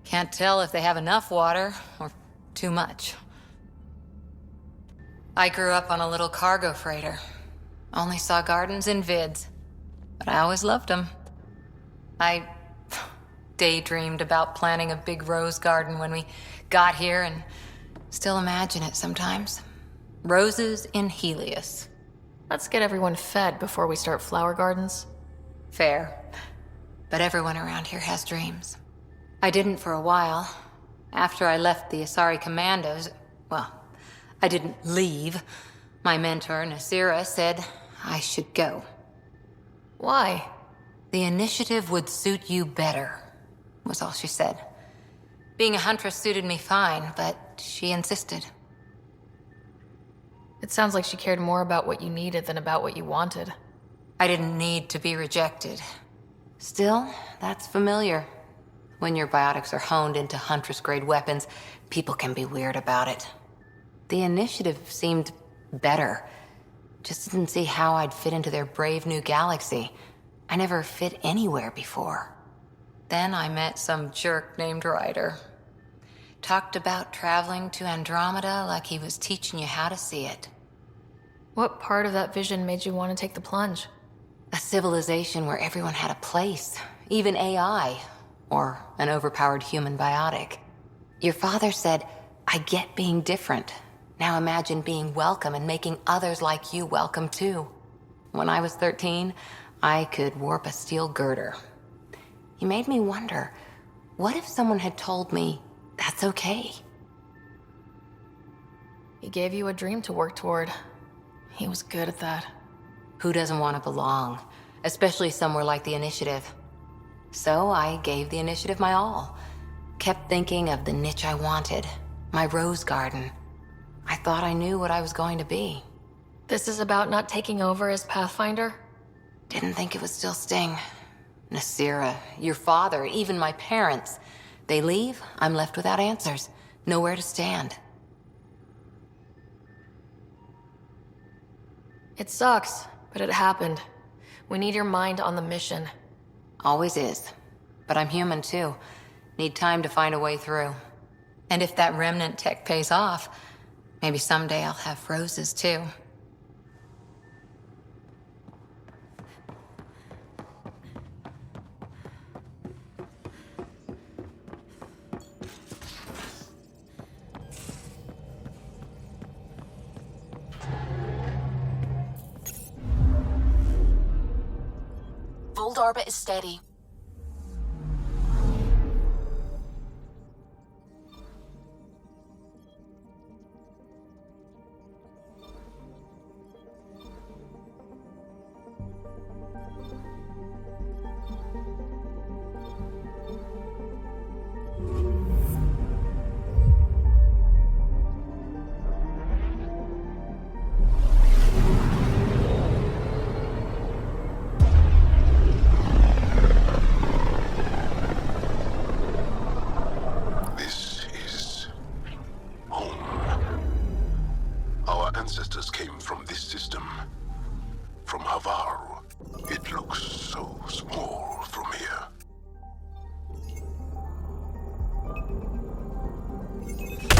Can't tell if they have enough water or too much. I grew up on a little cargo freighter. Only saw gardens in vids, but I always loved them. I daydreamed about planting a big rose garden when we got here, and Still imagine it sometimes. Roses in Helios. Let's get everyone fed before we start flower gardens. Fair. But everyone around here has dreams. I didn't for a while. After I left the Asari Commandos, well, I didn't leave. My mentor, Nasira, said I should go. Why? The initiative would suit you better, was all she said. Being a huntress suited me fine, but she insisted. It sounds like she cared more about what you needed than about what you wanted. I didn't need to be rejected. Still, that's familiar. When your biotics are honed into Huntress-grade weapons, people can be weird about it. The initiative seemed better. Just didn't see how I'd fit into their brave new galaxy. I never fit anywhere before. Then I met some jerk named Ryder. Talked about traveling to Andromeda like he was teaching you how to see it. What part of that vision made you want to take the plunge? A civilization where everyone had a place, even AI, or an overpowered human biotic. Your father said, I get being different. Now imagine being welcome and making others like you welcome too. When I was 13, I could warp a steel girder. He made me wonder, what if someone had told me that's okay? He gave you a dream to work toward. He was good at that. Who doesn't want to belong, especially somewhere like the Initiative? So I gave the Initiative my all. Kept thinking of the niche I wanted, my rose garden. I thought I knew what I was going to be. This is about not taking over as Pathfinder? Didn't think it would still sting. Nasira, your father, even my parents. They leave, I'm left without answers. Nowhere to stand. It sucks, but it happened. We need your mind on the mission. Always is. But I'm human too. Need time to find a way through. And if that remnant tech pays off, maybe someday I'll have roses too. Fold orbit is steady. Ancestors came from this system. From Havaru. It looks so small from here.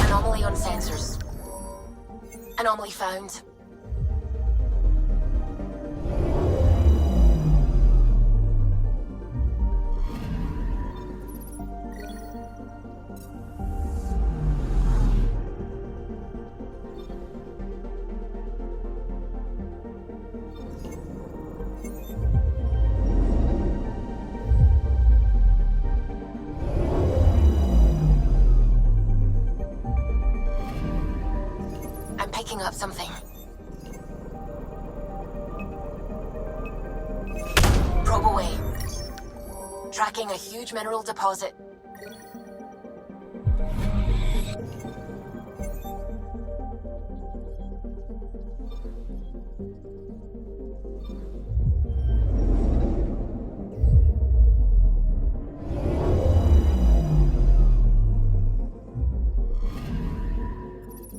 Anomaly on sensors. Anomaly found. Picking up something. Probe away. Tracking a huge mineral deposit.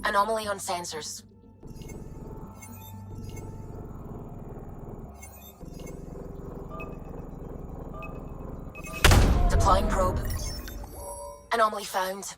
Anomaly on sensors. Deploying probe. Anomaly found.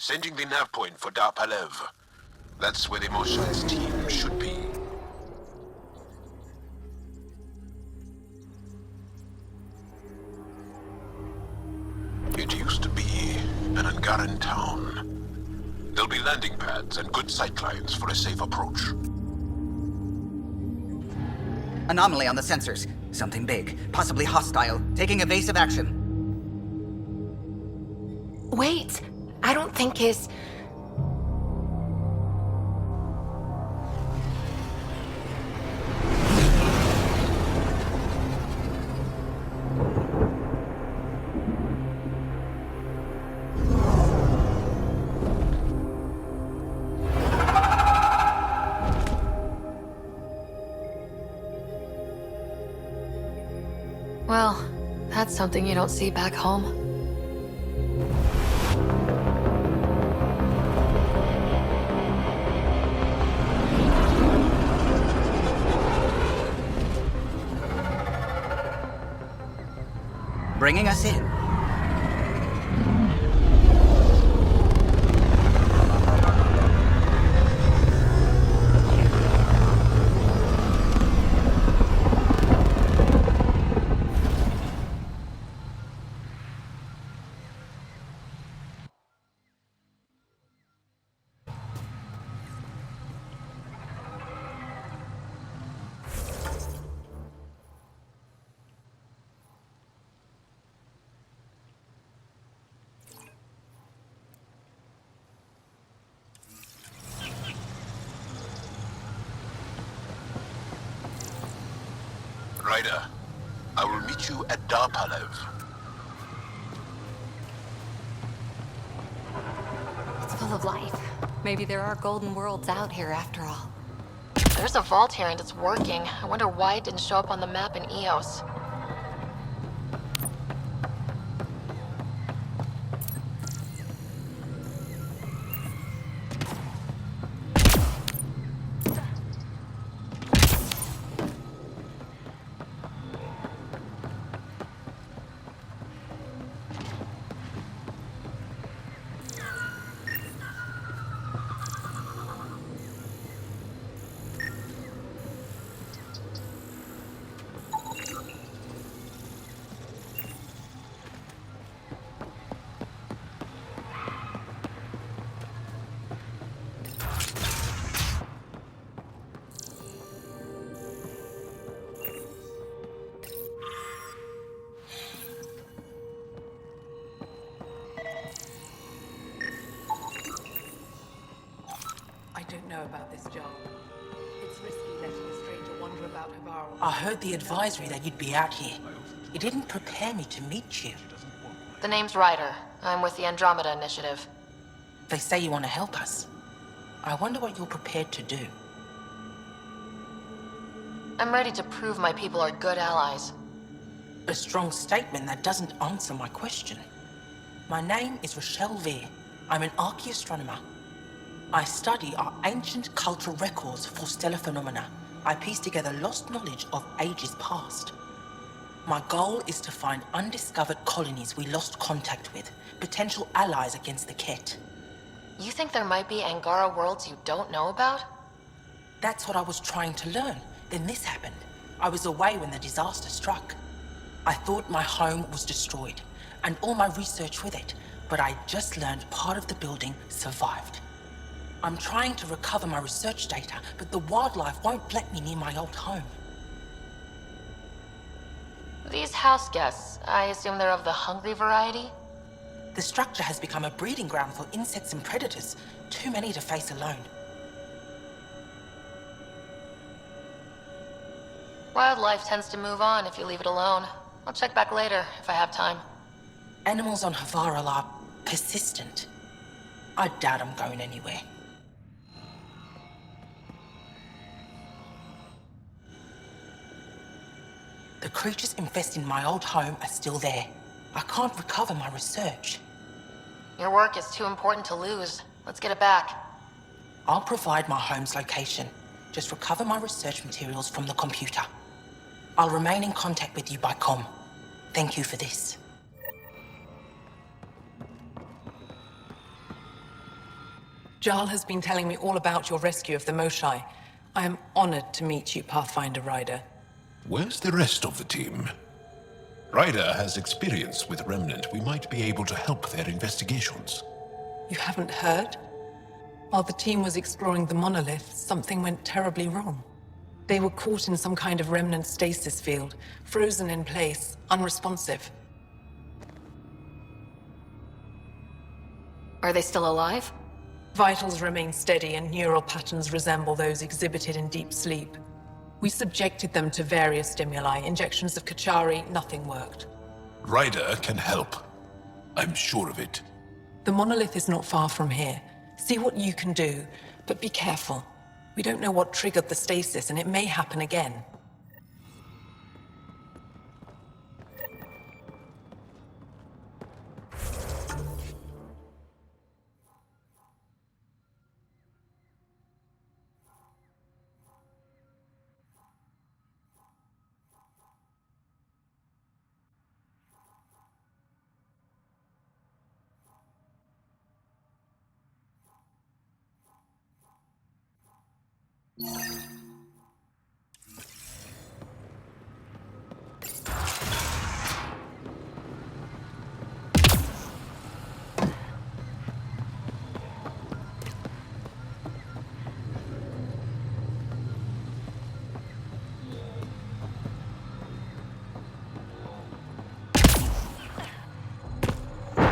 Sending the nav point for Darpalev. That's where the Mosha's team should be. It used to be an Angaran town. There'll be landing pads and good sightlines for a safe approach. Anomaly on the sensors. Something big, possibly hostile, taking evasive action. Wait, I don't think his... Well, that's something you don't see back home. Bringing us in. Ryder, I will meet you at Darpalev. It's full of life. Maybe there are golden worlds out here after all. There's a vault here and it's working. I wonder why it didn't show up on the map in EOS. I don't know about this job. It's risky letting a stranger wander about Havara. I heard the advisory that you'd be out here. It didn't prepare me to meet you. The name's Ryder. I'm with the Andromeda Initiative. They say you want to help us. I wonder what you're prepared to do. I'm ready to prove my people are good allies. A strong statement that doesn't answer my question. My name is Rochelle Veer. I'm an archaeoastronomer. I study our ancient cultural records for stellar phenomena. I piece together lost knowledge of ages past. My goal is to find undiscovered colonies we lost contact with, potential allies against the Ket. You think there might be Angara worlds you don't know about? That's what I was trying to learn. Then this happened. I was away when the disaster struck. I thought my home was destroyed, and all my research with it, but I just learned part of the building survived. I'm trying to recover my research data, but the wildlife won't let me near my old home. These house guests, I assume they're of the hungry variety? The structure has become a breeding ground for insects and predators, too many to face alone. Wildlife tends to move on if you leave it alone. I'll check back later if I have time. Animals on Havara are persistent. I doubt I'm going anywhere. The creatures infesting my old home are still there. I can't recover my research. Your work is too important to lose. Let's get it back. I'll provide my home's location. Just recover my research materials from the computer. I'll remain in contact with you by comm. Thank you for this. Jarl has been telling me all about your rescue of the Moshai. I am honored to meet you, Pathfinder Ryder. Where's the rest of the team? Ryder has experience with Remnant. We might be able to help their investigations. You haven't heard? While the team was exploring the monolith, something went terribly wrong. They were caught in some kind of Remnant stasis field, frozen in place, unresponsive. Are they still alive? Vitals remain steady and neural patterns resemble those exhibited in deep sleep. We subjected them to various stimuli, injections of Kachari, nothing worked. Ryder can help. I'm sure of it. The monolith is not far from here. See what you can do, but be careful. We don't know what triggered the stasis, and it may happen again.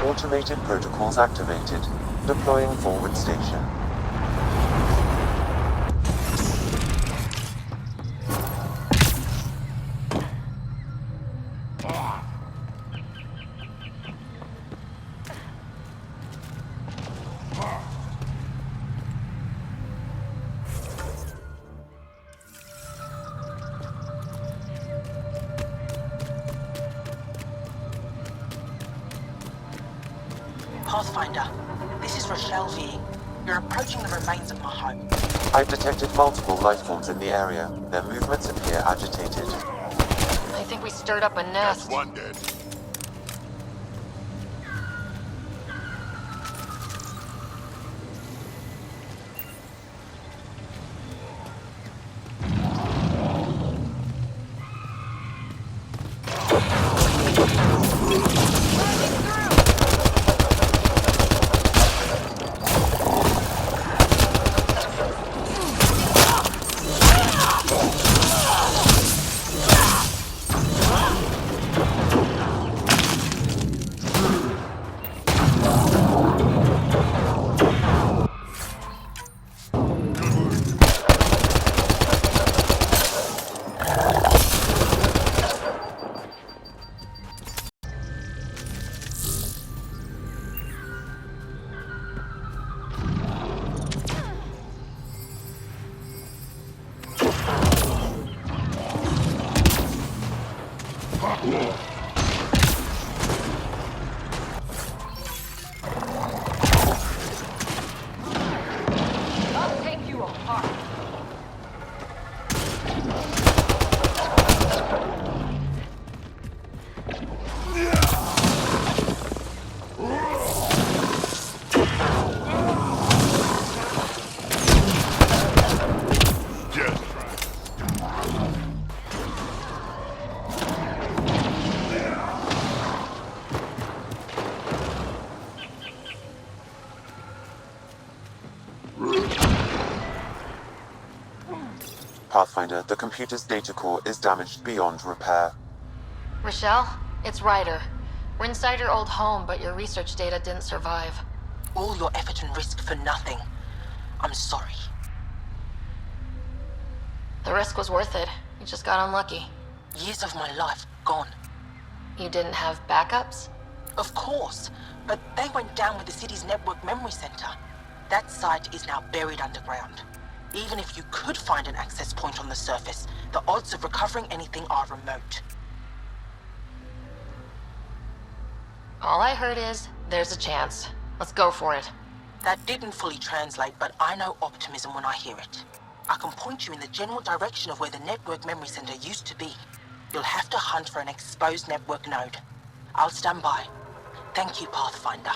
Automated protocols activated. Deploying forward station. Pathfinder, this is Rochelle V. You're approaching the remains of my home. I've detected multiple life forms in the area. Their movements appear agitated. I think we stirred up a nest. That's one dead. I'll take you apart. Pathfinder, the computer's data core is damaged beyond repair. Rochelle, it's Ryder. We're inside your old home, but your research data didn't survive. All your effort and risk for nothing. I'm sorry. The risk was worth it. You just got unlucky. Years of my life gone. You didn't have backups? Of course, but they went down with the city's network memory center. That site is now buried underground. Even if you could find an access point on the surface, the odds of recovering anything are remote. All I heard is, there's a chance. Let's go for it. That didn't fully translate, but I know optimism when I hear it. I can point you in the general direction of where the network memory center used to be. You'll have to hunt for an exposed network node. I'll stand by. Thank you, Pathfinder.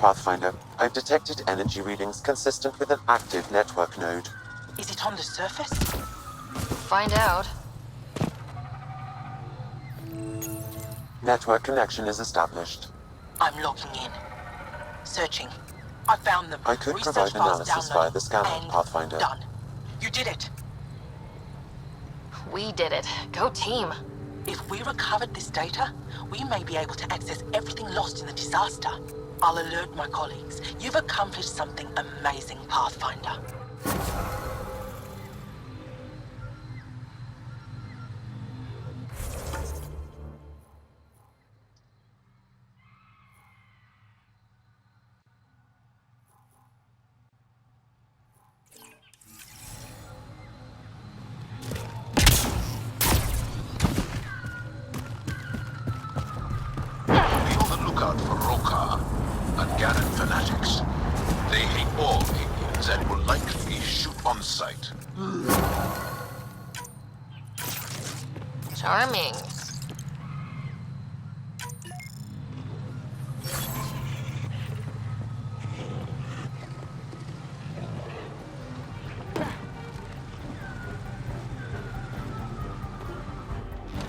Pathfinder, I've detected energy readings consistent with an active network node. Is it on the surface? Find out. Network connection is established. I'm logging in. Searching. I found them. I could Research provide files analysis downloaded. via the scanner, And Pathfinder. done. You did it. We did it. Go team. If we recovered this data, we may be able to access everything lost in the disaster. I'll alert my colleagues. You've accomplished something amazing, Pathfinder. Be on the lookout for Roka and Garen fanatics. They hate all aliens and will likely shoot on sight. Charming.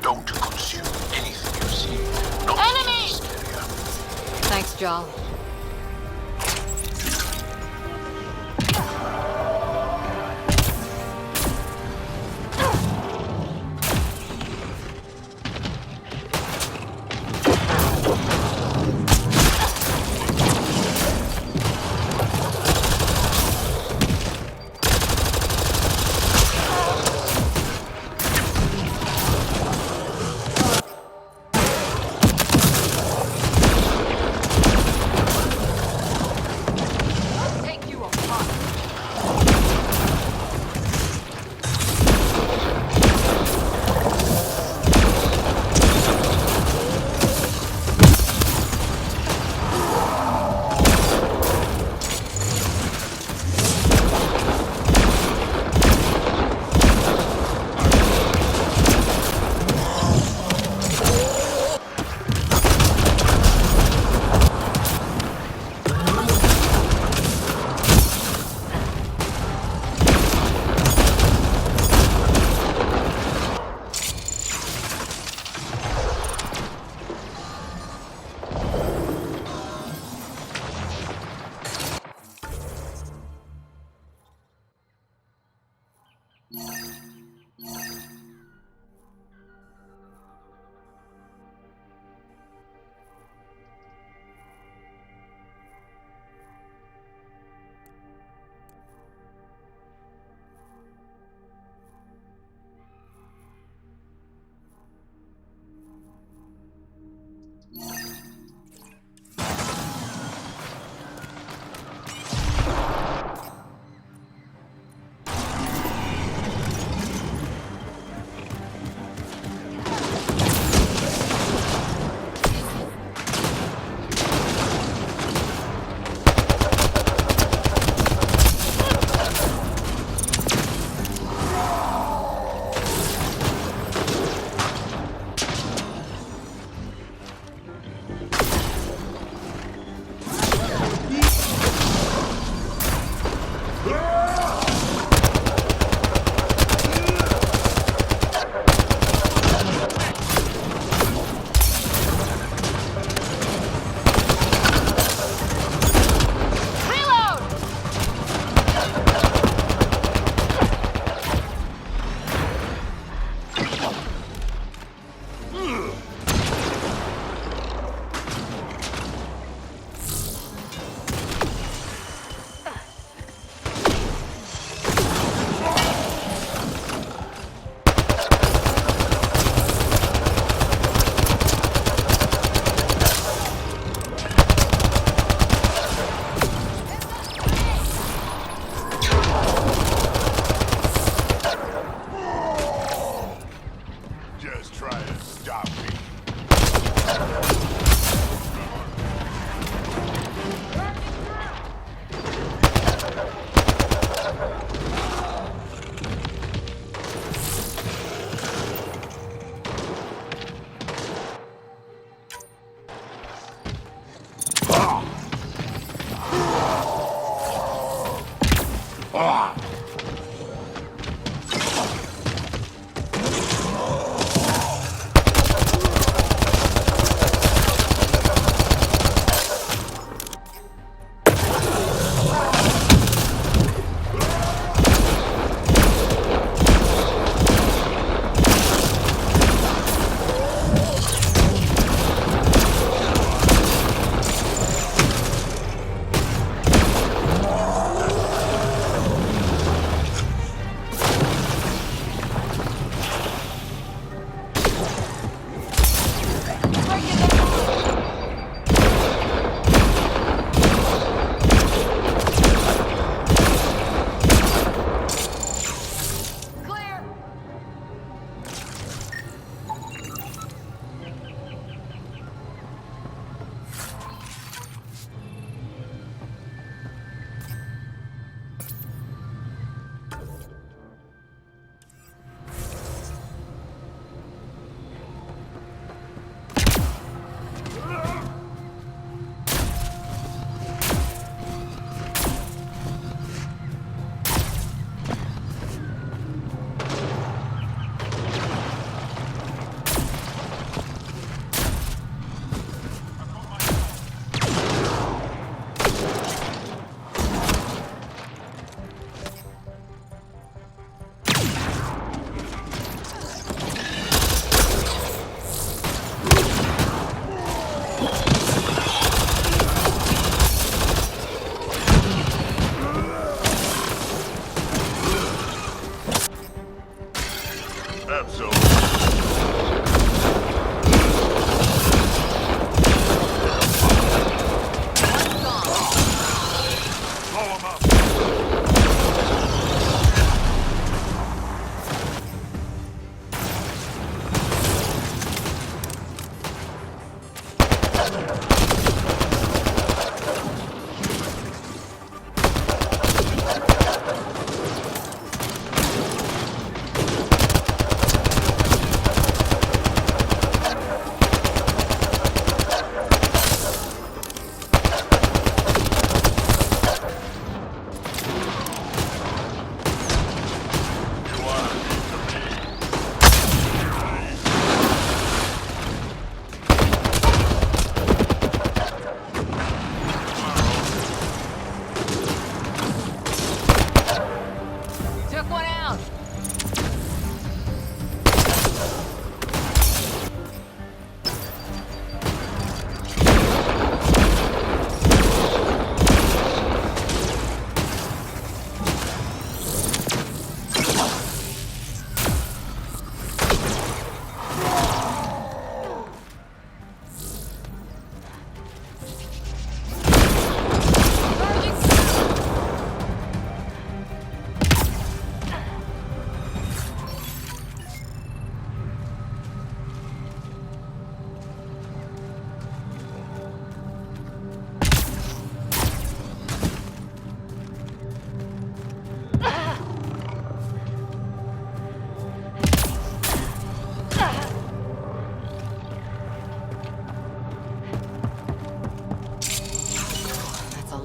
Don't consume anything you see. Not Enemy! scarier. Thanks, Jal.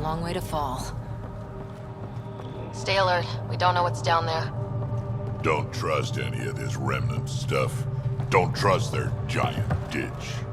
long way to fall. Stay alert. We don't know what's down there. Don't trust any of this remnant stuff. Don't trust their giant ditch.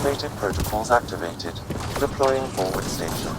Automated protocols activated. Deploying forward station.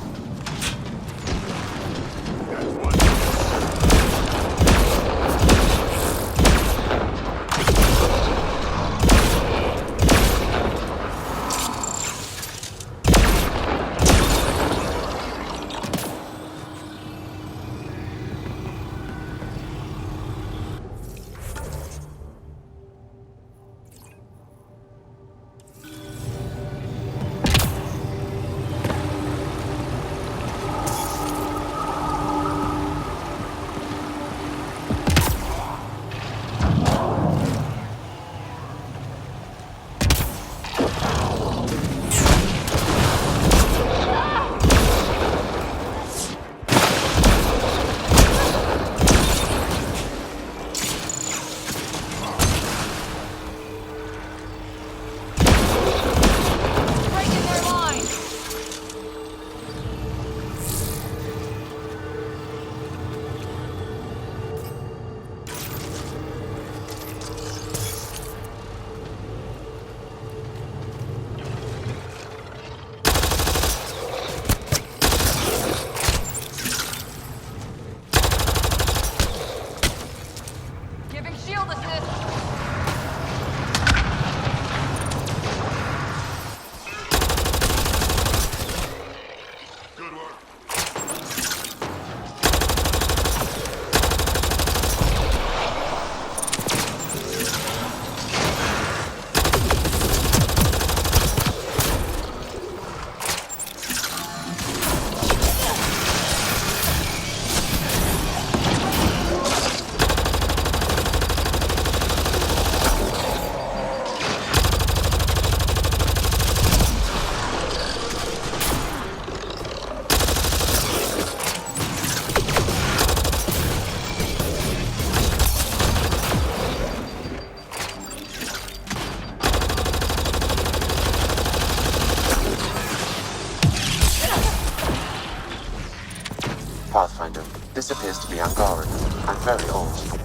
Pathfinder, this appears to be Angaran. I'm very old.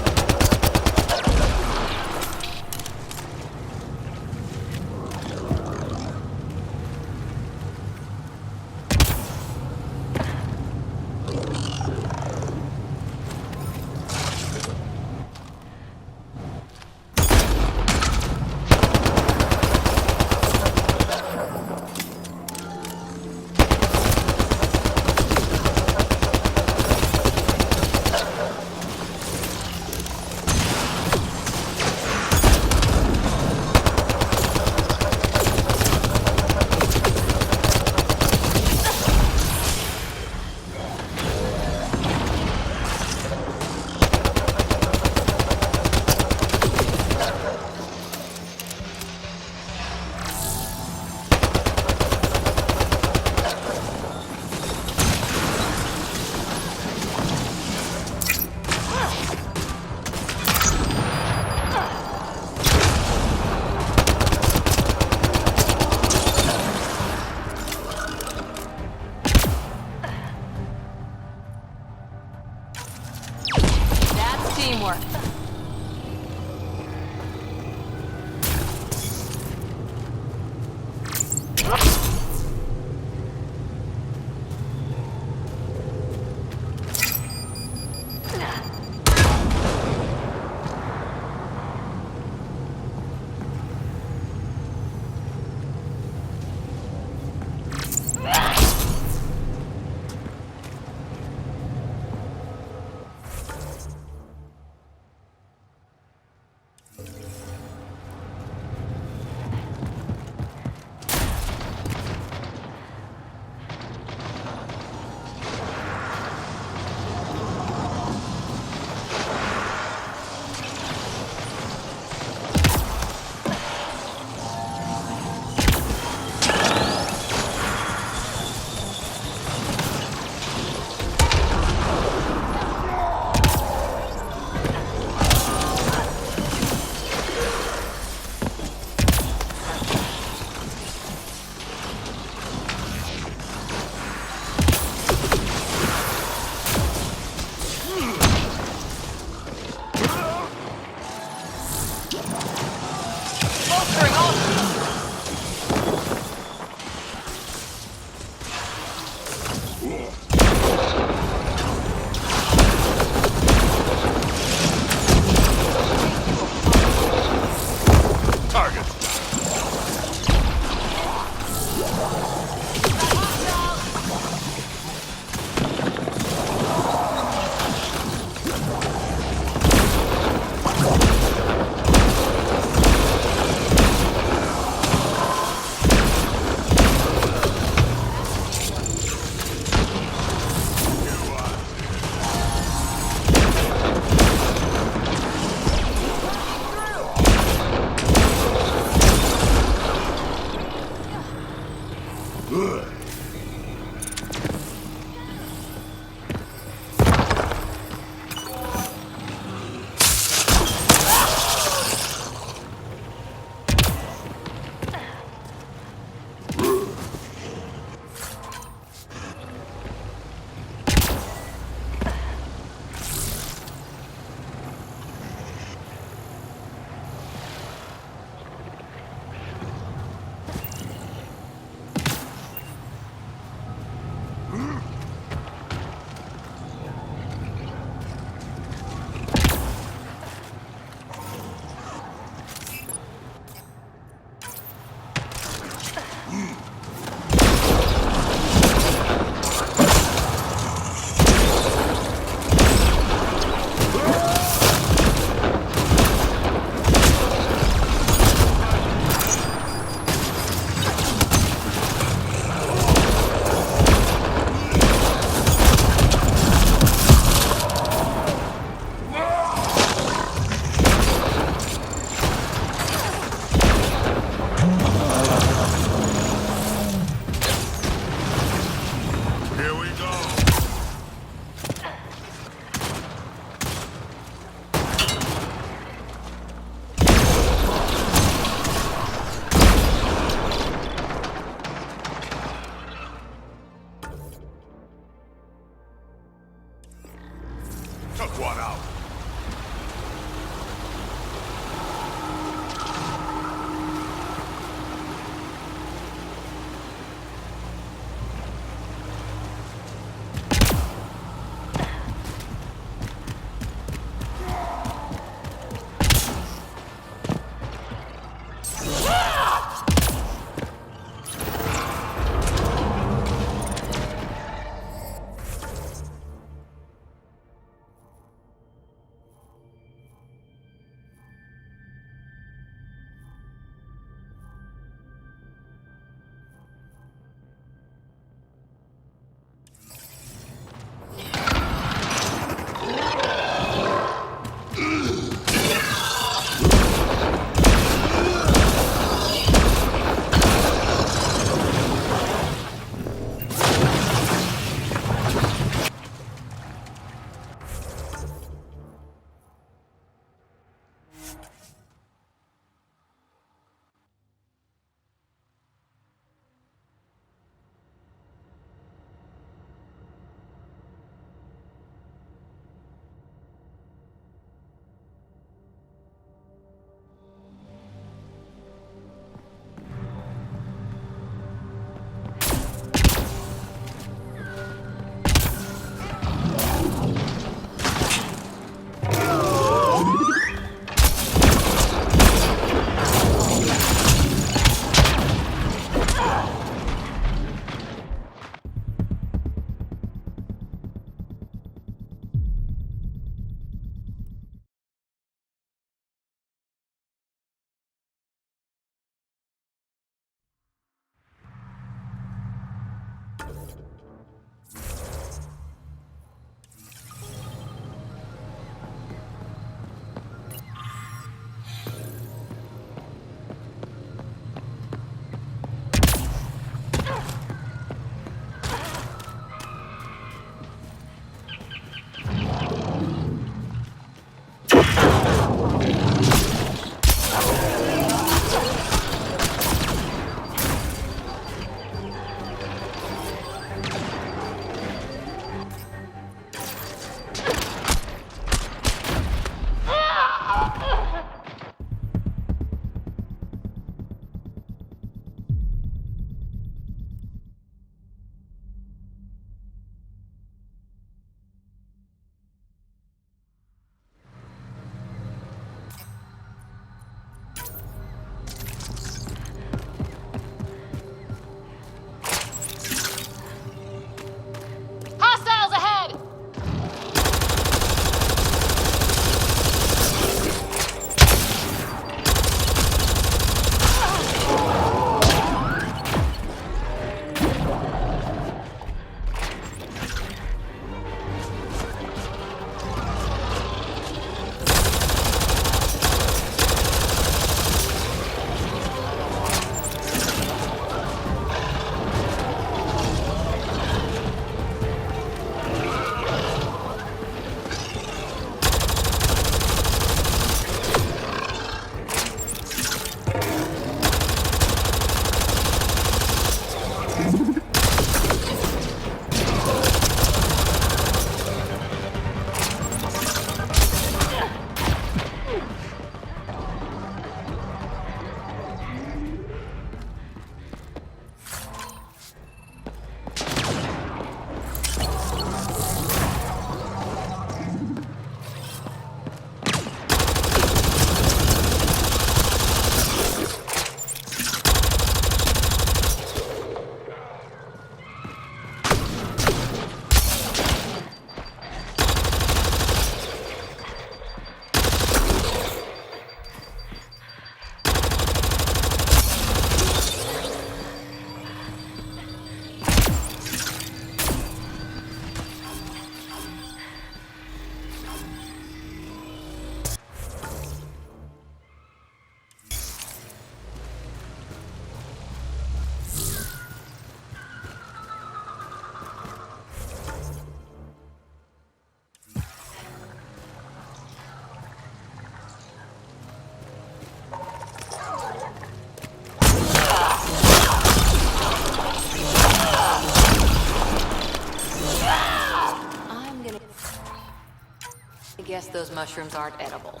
I guess those mushrooms aren't edible.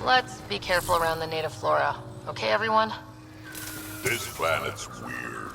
Let's be careful around the native flora. Okay, everyone? This planet's weird.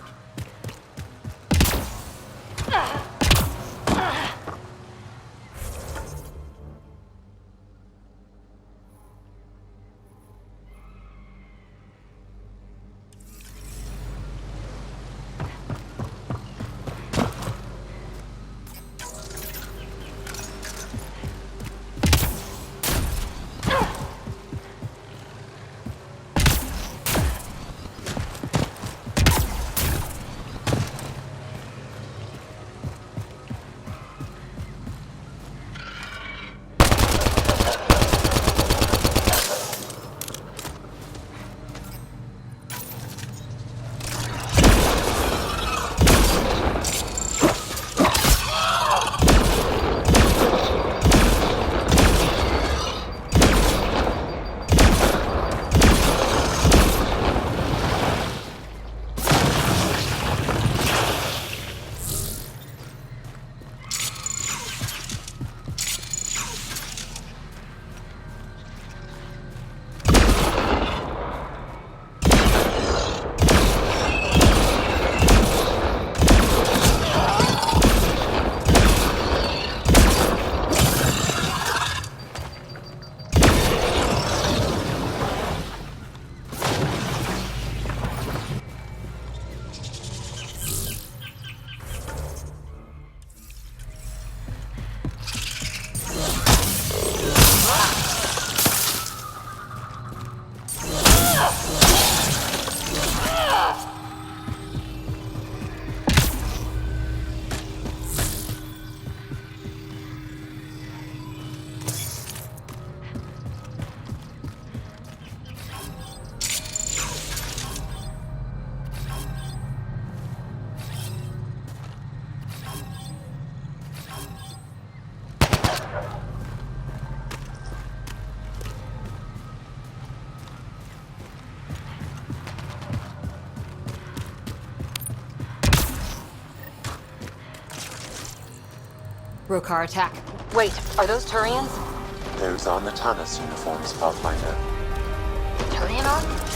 Rokar attack. Wait, are those Turians? Those are Natana's uniforms, Pathfinder. Turian arc?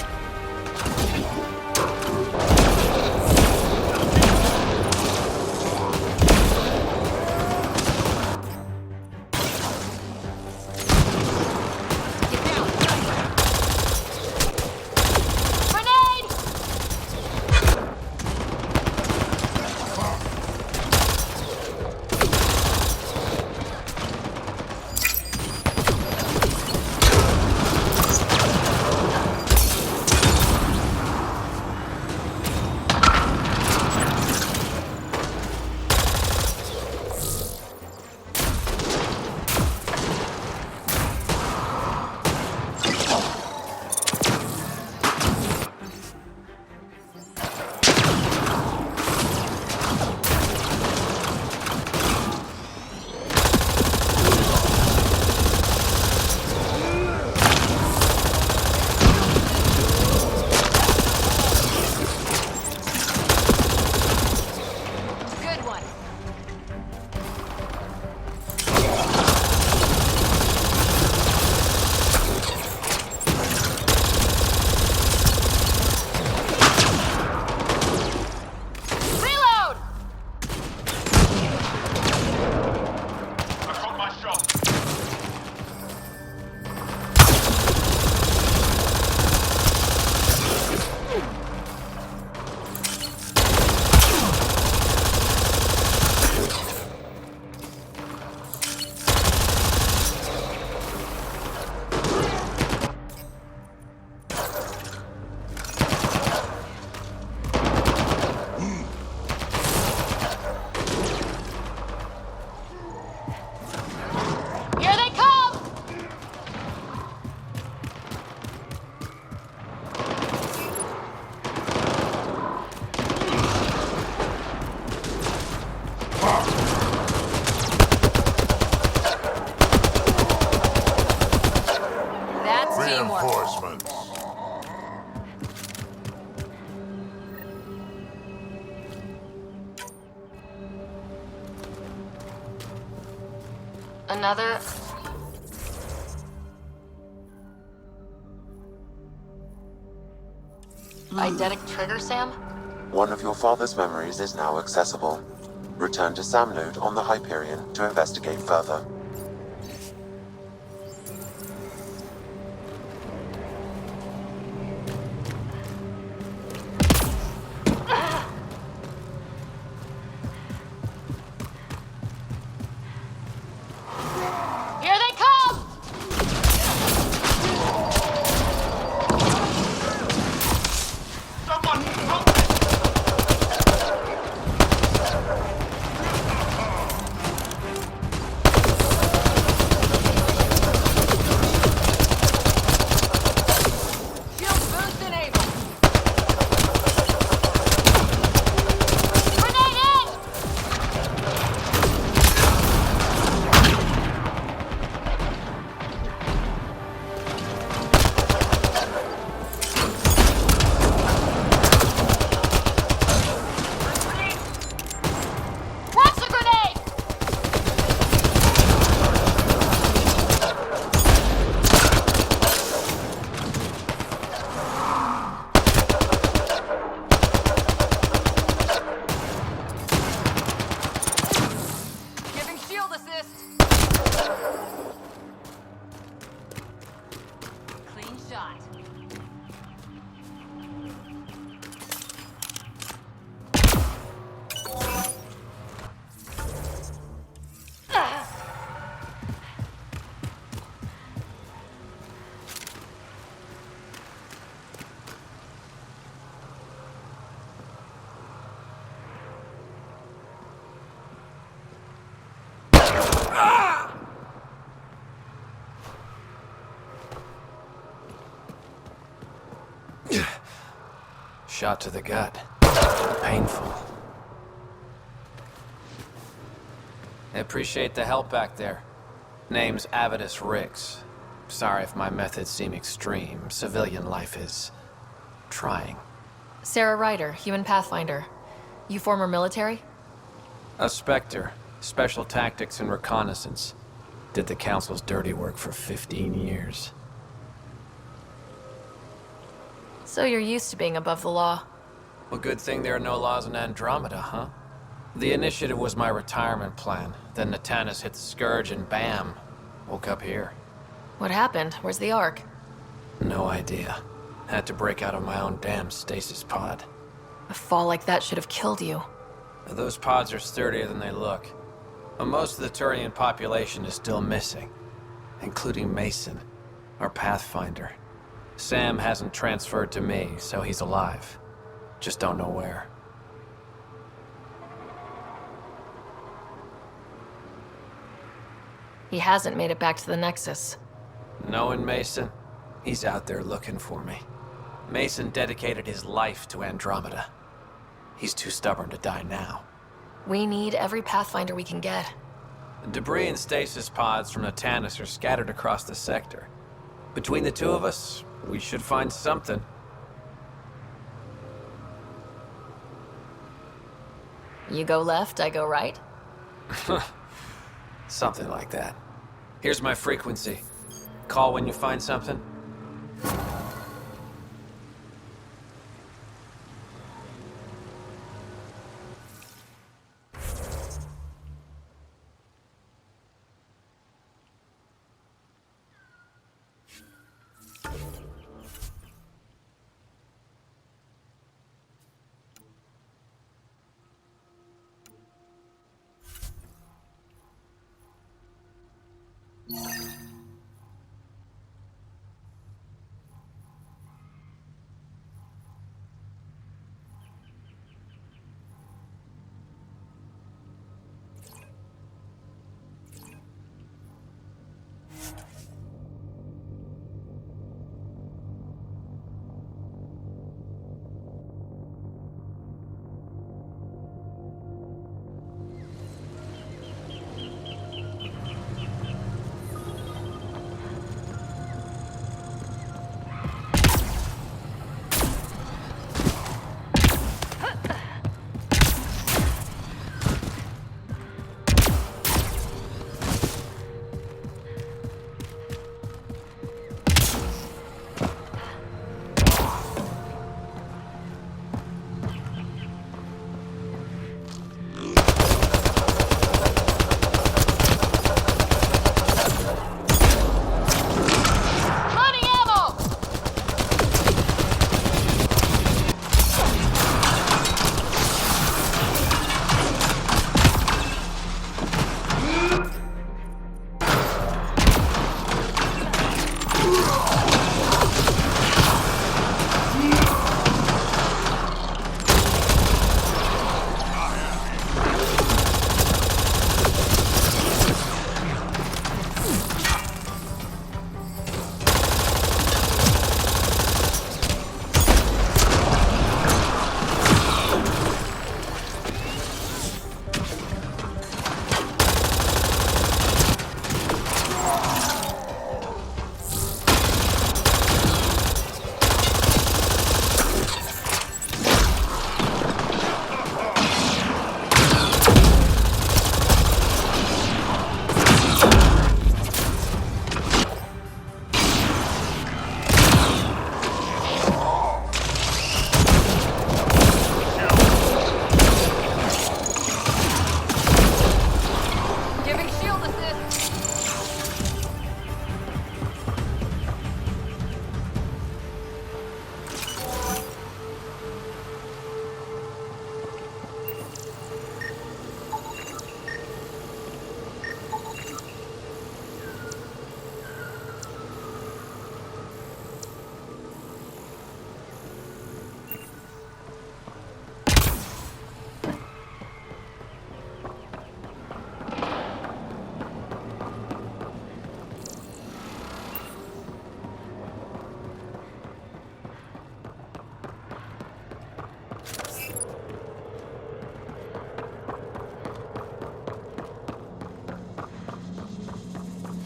Another... eidetic trigger, Sam? One of your father's memories is now accessible. Return to Sam node on the Hyperion to investigate further. Here they come! Shield boost enabled! Grenade in! What's the grenade? Giving shield assist! Clean shot. Shot to the gut. Painful. I appreciate the help back there. Name's Avidus Rix. Sorry if my methods seem extreme. Civilian life is... trying. Sarah Ryder, human pathfinder. You former military? A Spectre. Special tactics and reconnaissance. Did the Council's dirty work for 15 years. So you're used to being above the law. Well, good thing there are no laws in Andromeda, huh? The initiative was my retirement plan. Then Natanus hit the Scourge and bam! Woke up here. What happened? Where's the Ark? No idea. Had to break out of my own damn stasis pod. A fall like that should have killed you. Those pods are sturdier than they look. But most of the Turian population is still missing. Including Mason, our Pathfinder. Sam hasn't transferred to me, so he's alive. Just don't know where. He hasn't made it back to the Nexus. Knowing Mason, he's out there looking for me. Mason dedicated his life to Andromeda. He's too stubborn to die now. We need every Pathfinder we can get. Debris and stasis pods from Natanus are scattered across the sector. Between the two of us, we should find something. You go left, I go right? Something like that. Here's my frequency. Call when you find something.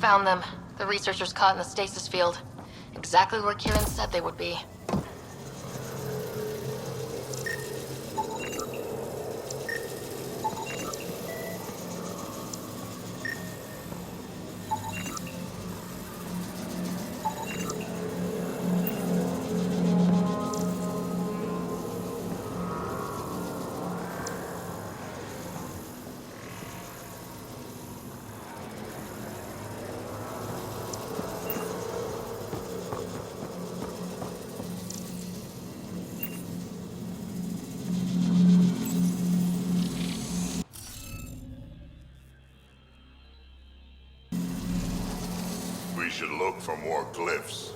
Found them. The researchers caught in the stasis field. Exactly where Kieran said they would be. We should look for more glyphs.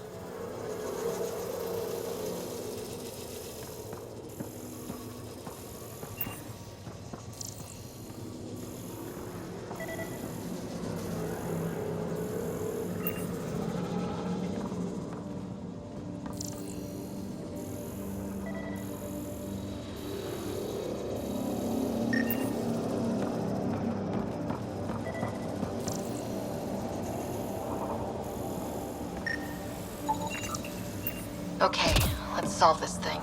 Okay, let's solve this thing.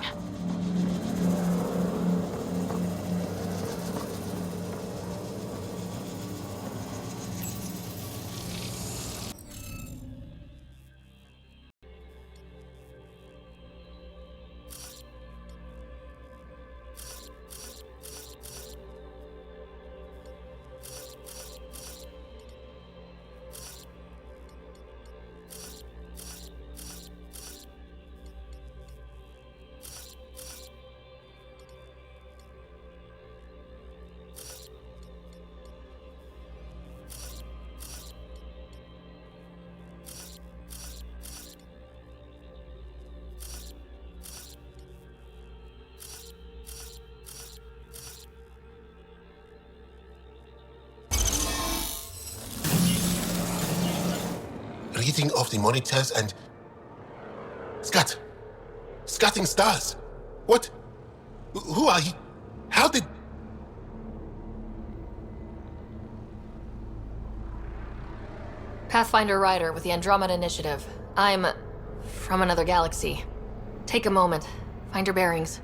Reading of the monitors and... Scatting stars. What? Who are you? How did... Pathfinder Rider with the Andromeda Initiative. I'm... from another galaxy. Take a moment. Find your bearings.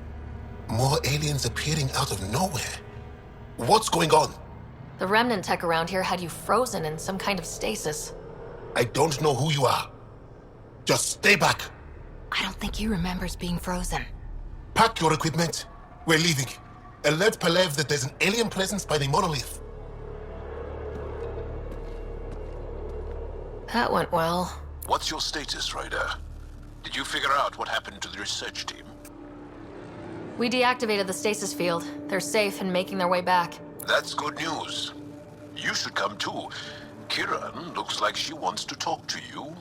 More aliens appearing out of nowhere. What's going on? The remnant tech around here had you frozen in some kind of stasis. I don't know who you are. Just stay back. I don't think he remembers being frozen. Pack your equipment. We're leaving. Alert Palev that there's an alien presence by the monolith. That went well. What's your status, Ryder? Did you figure out what happened to the research team? We deactivated the stasis field. They're safe and making their way back. That's good news. You should come too. Kieran looks like she wants to talk to you.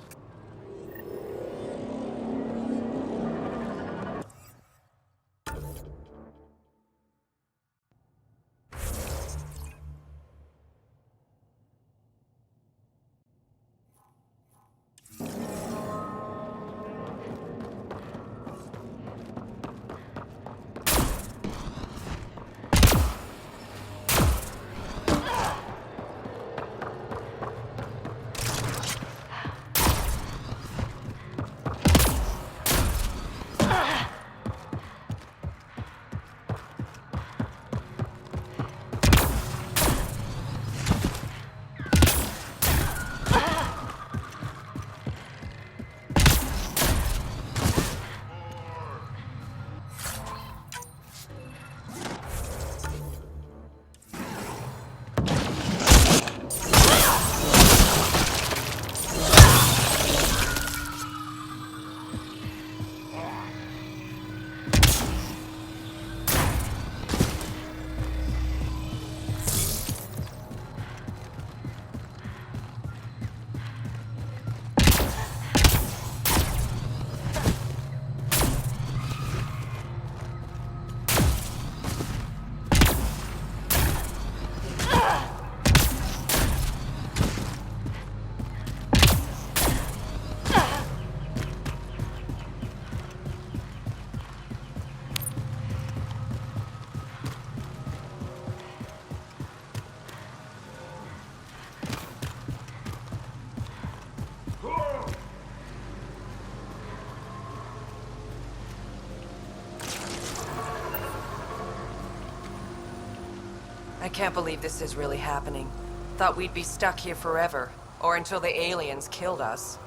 I can't believe this is really happening. Thought we'd be stuck here forever, or until the aliens killed us.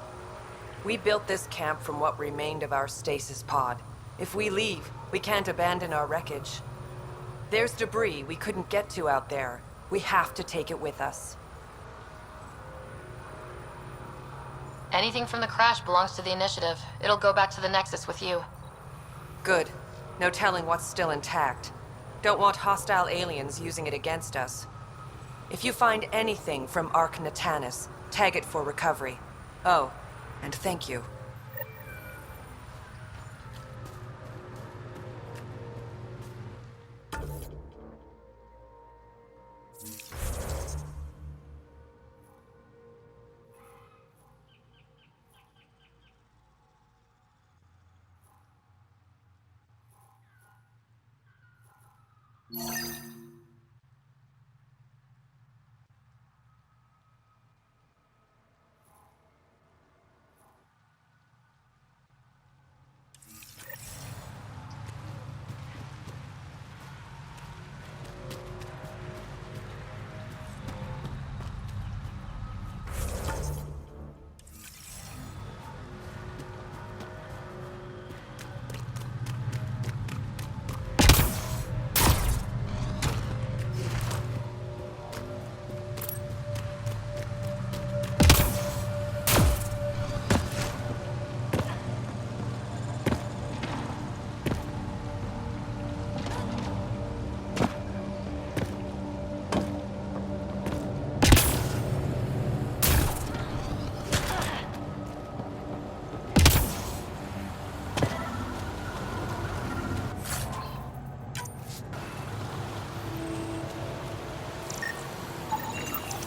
We built this camp from what remained of our stasis pod. If we leave, we can't abandon our wreckage. There's debris we couldn't get to out there. We have to take it with us. Anything from the crash belongs to the Initiative. It'll go back to the Nexus with you. Good. No telling what's still intact. Don't want hostile aliens using it against us. If you find anything from Ark Natanis, tag it for recovery. Oh, and thank you.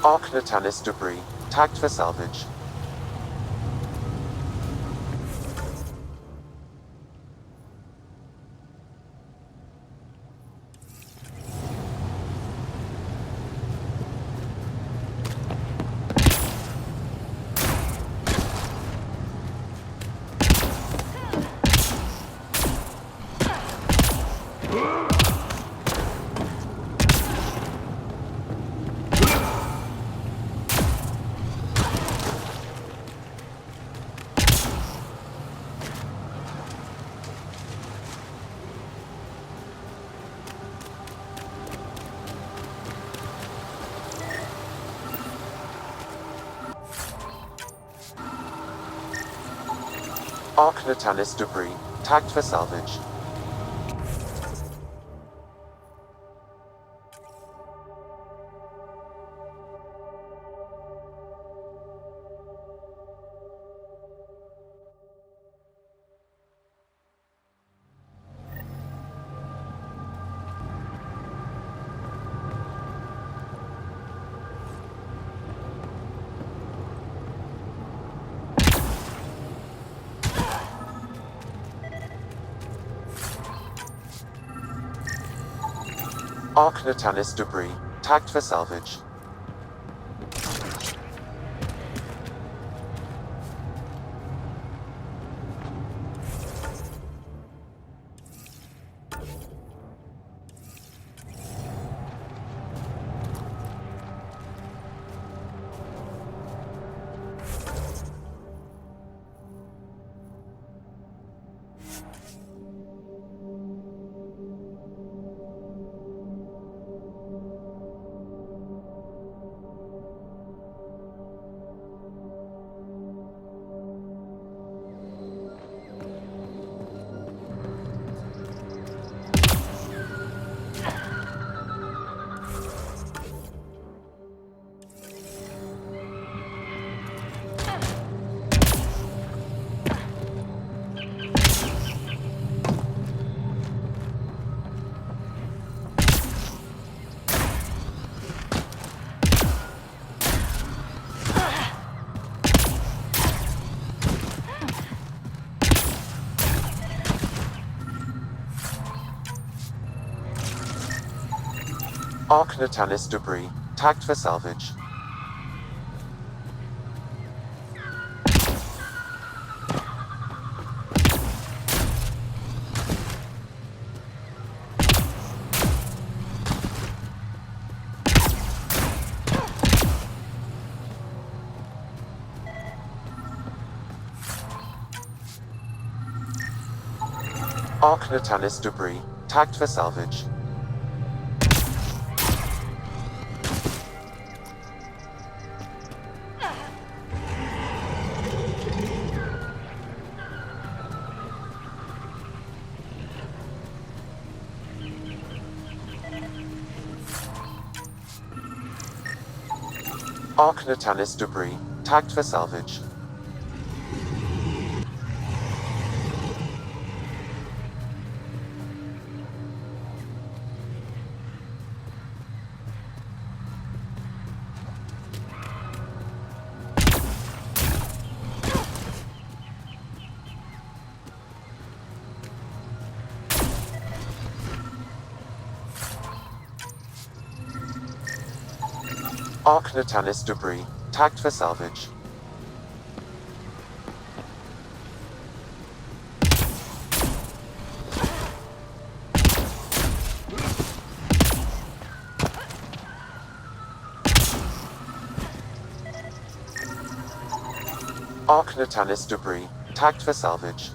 Ark Natanis debris, tagged for salvage. Ark Natanis debris, tagged for salvage. Ark Natanis debris, tagged for salvage. Ark Natanis debris, tagged for salvage. Arc Natalis debris, tagged for salvage. Arc Natalis debris, tagged for salvage. Arc Natalis debris, tagged for salvage. Arc Natalis debris, tagged for salvage.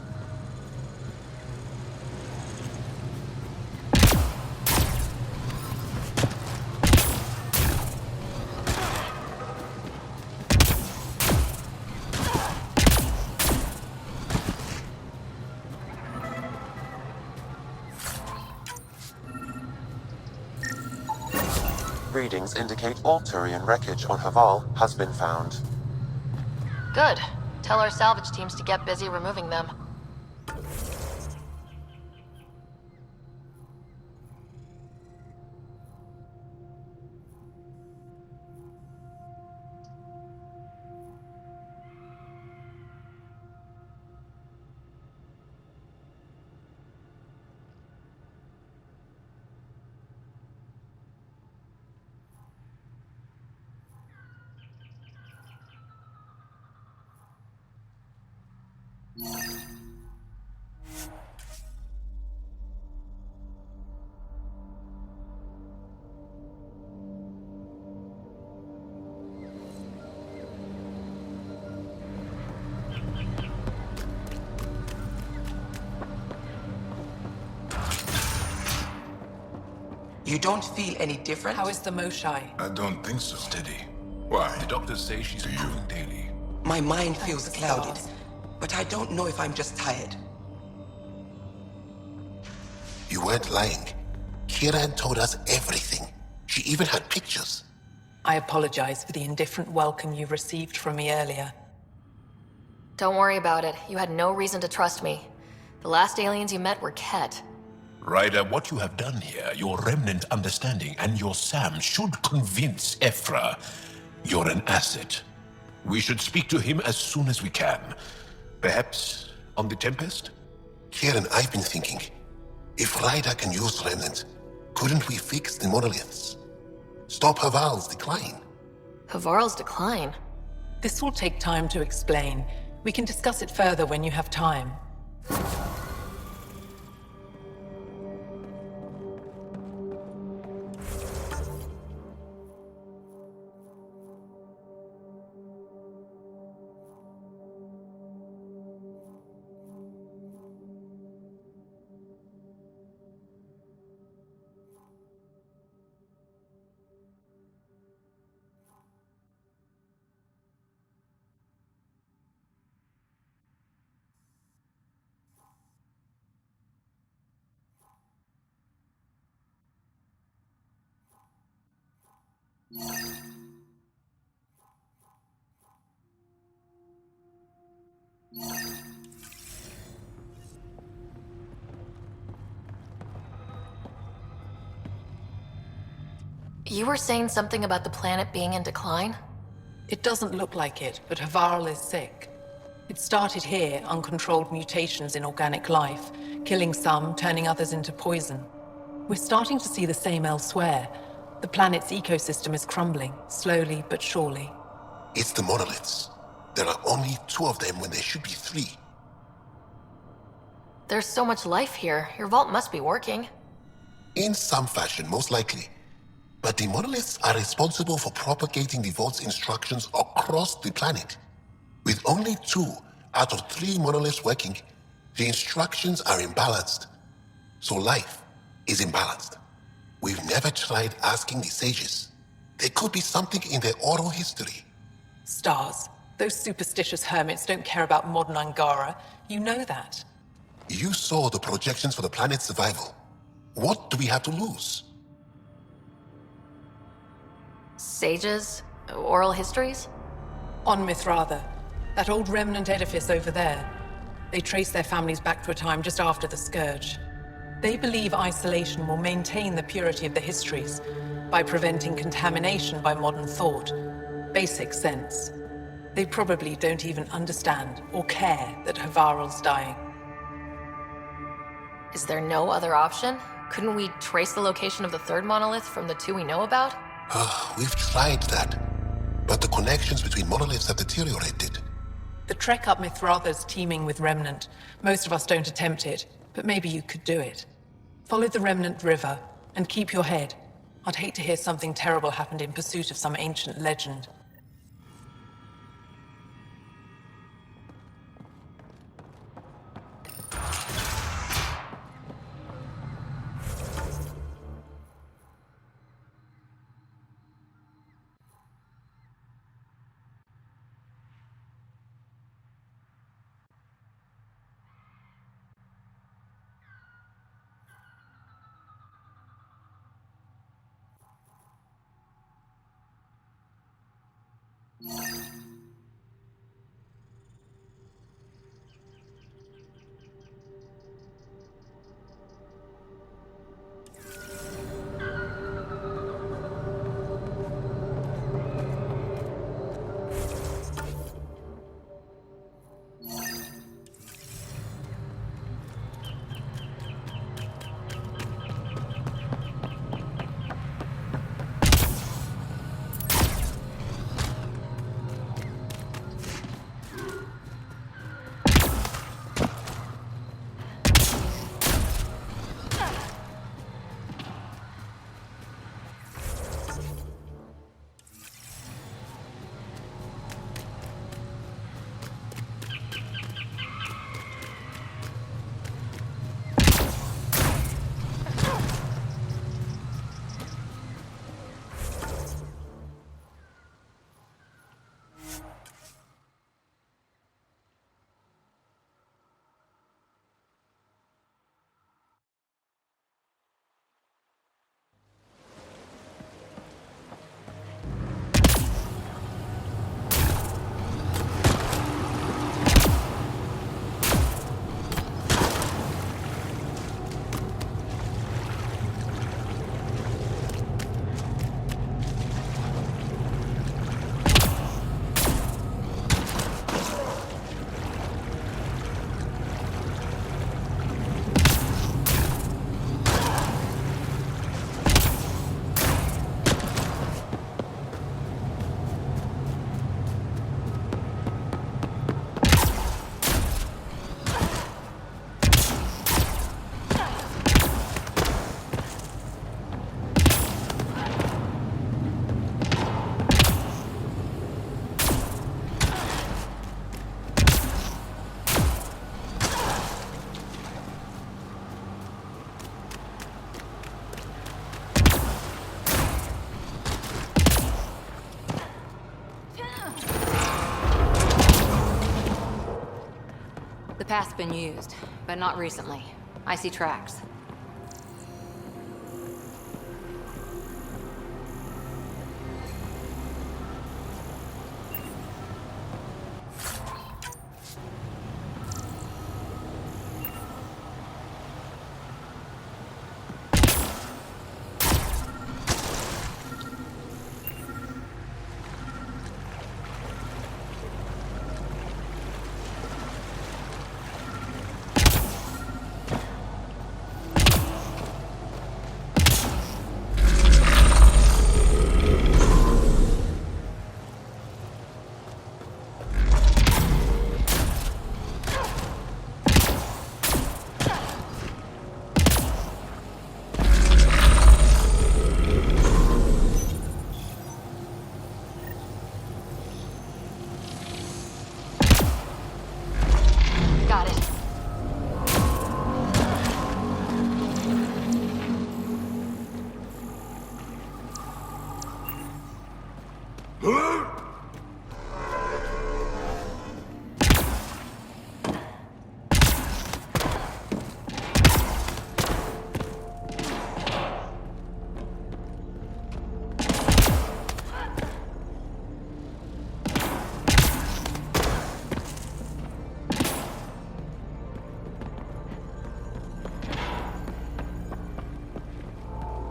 Readings indicate all Turian wreckage on Haval has been found. Good. Tell our salvage teams to get busy removing them. You don't feel any different? How is the Moshai? I don't think so. Steady. Why? The doctors say she's improving daily. My mind feels clouded, but I don't know if I'm just tired. You weren't lying. Kieran told us everything. She even had pictures. I apologize for the indifferent welcome you received from me earlier. Don't worry about it. You had no reason to trust me. The last aliens you met were Ket. Ryder, what you have done here, your remnant understanding and your Sam should convince Ephra you're an asset. We should speak to him as soon as we can. Perhaps on the Tempest? Kieran, I've been thinking. If Ryder can use remnant, couldn't we fix the monoliths? Stop Haval's decline? Havarl's decline? This will take time to explain. We can discuss it further when you have time. You were saying something about the planet being in decline? It doesn't look like it, but Havarl is sick. It started here, uncontrolled mutations in organic life, killing some, turning others into poison. We're starting to see the same elsewhere. The planet's ecosystem is crumbling, slowly but surely. It's the monoliths. There are only 2 of them when there should be 3. There's so much life here. Your vault must be working. In some fashion, most likely. But the monoliths are responsible for propagating the vault's instructions across the planet. With only 2 out of 3 monoliths working, the instructions are imbalanced. So life is imbalanced. We've never tried asking the sages. There could be something in their oral history. Stars. Those superstitious hermits don't care about modern Angara. You know that. You saw the projections for the planet's survival. What do we have to lose? Sages? Oral histories? On Mithratha, that old remnant edifice over there. They trace their families back to a time just after the Scourge. They believe isolation will maintain the purity of the histories by preventing contamination by modern thought. Basic sense. They probably don't even understand or care that Havarl's dying. Is there no other option? Couldn't we trace the location of the third monolith from the two we know about? We've tried that, but the connections between monoliths have deteriorated. The trek up Mithratha's teeming with Remnant. Most of us don't attempt it, but maybe you could do it. Follow the Remnant River, and keep your head. I'd hate to hear something terrible happened in pursuit of some ancient legend. The path's been used, but not recently. I see tracks.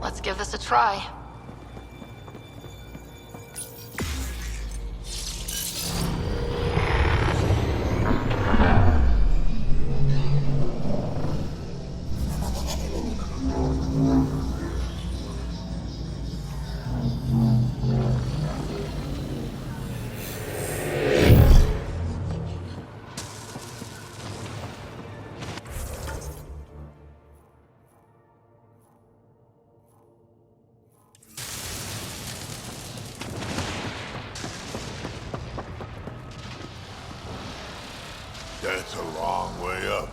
Let's give this a try. That's a long way up.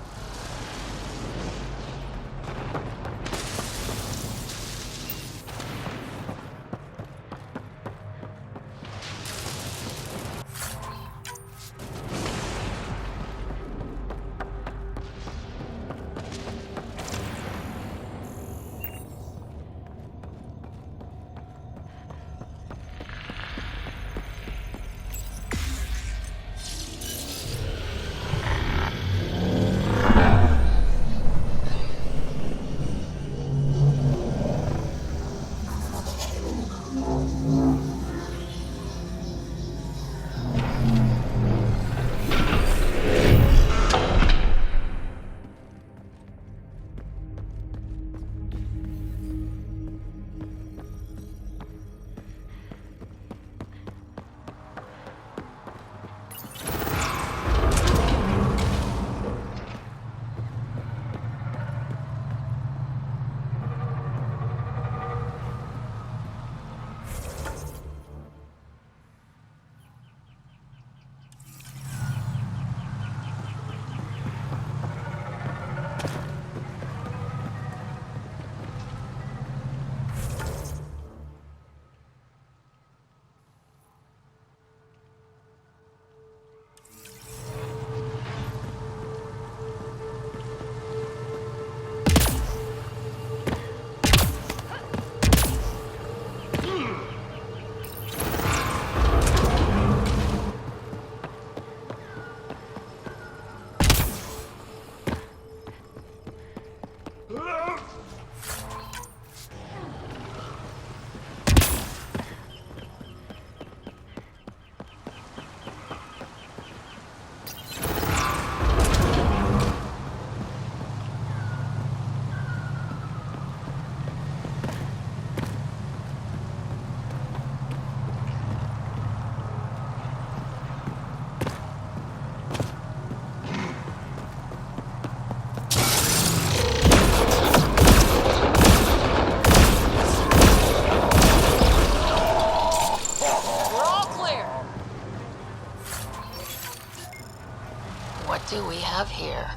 What do we have here?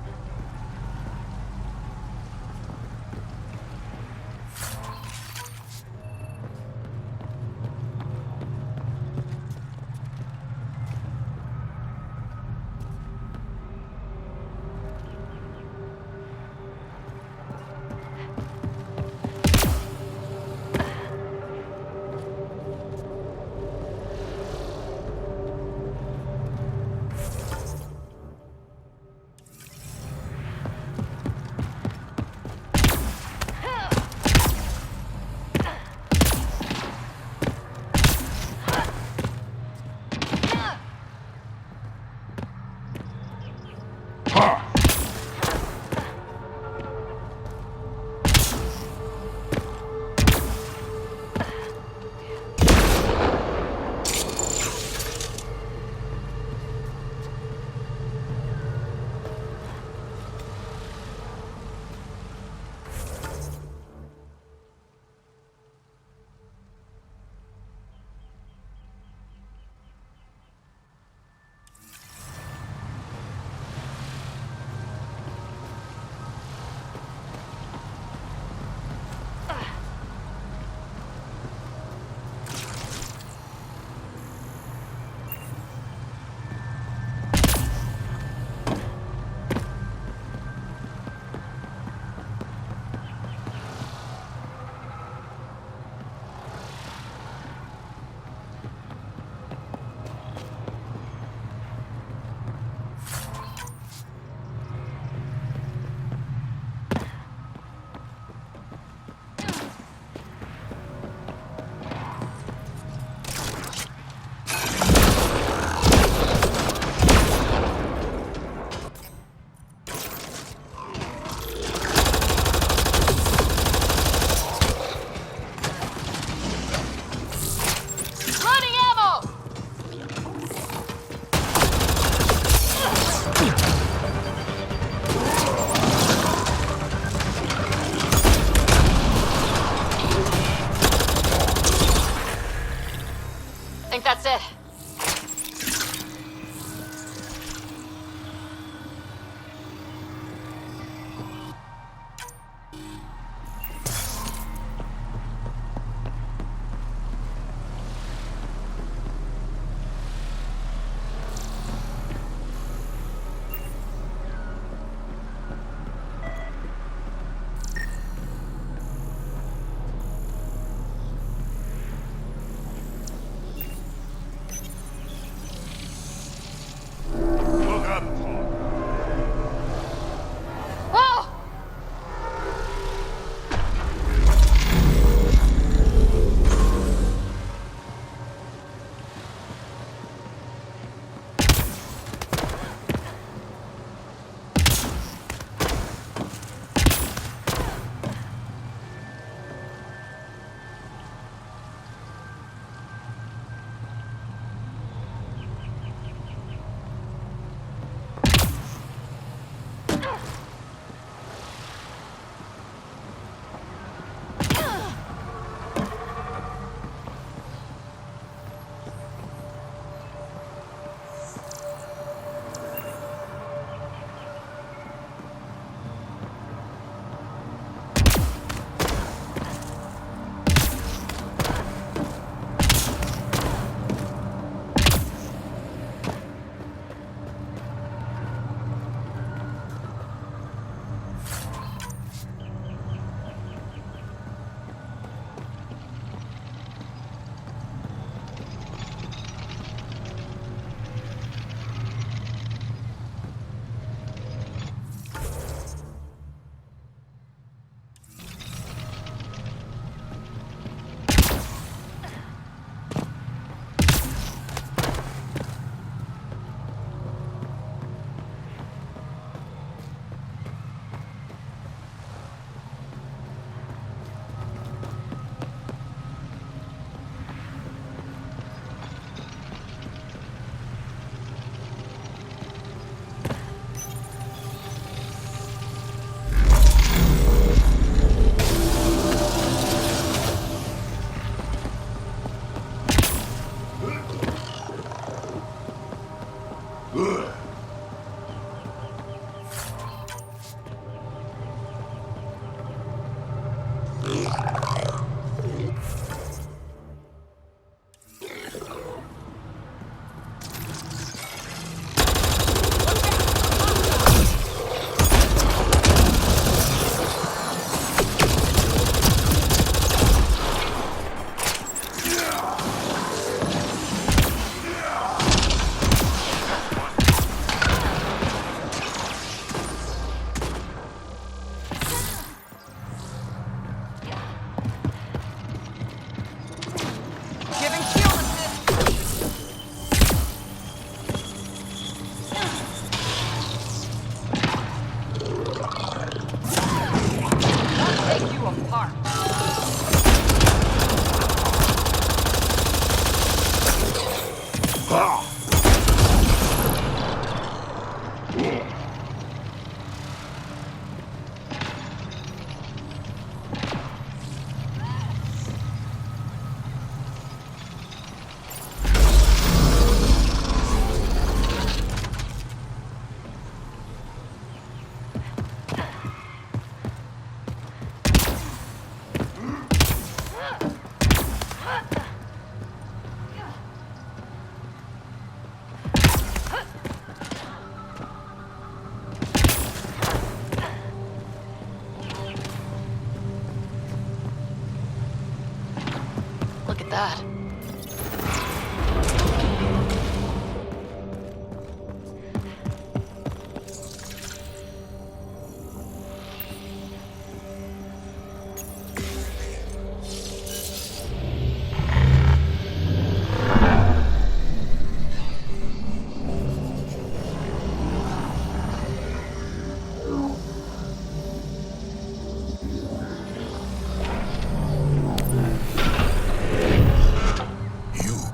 Look at that.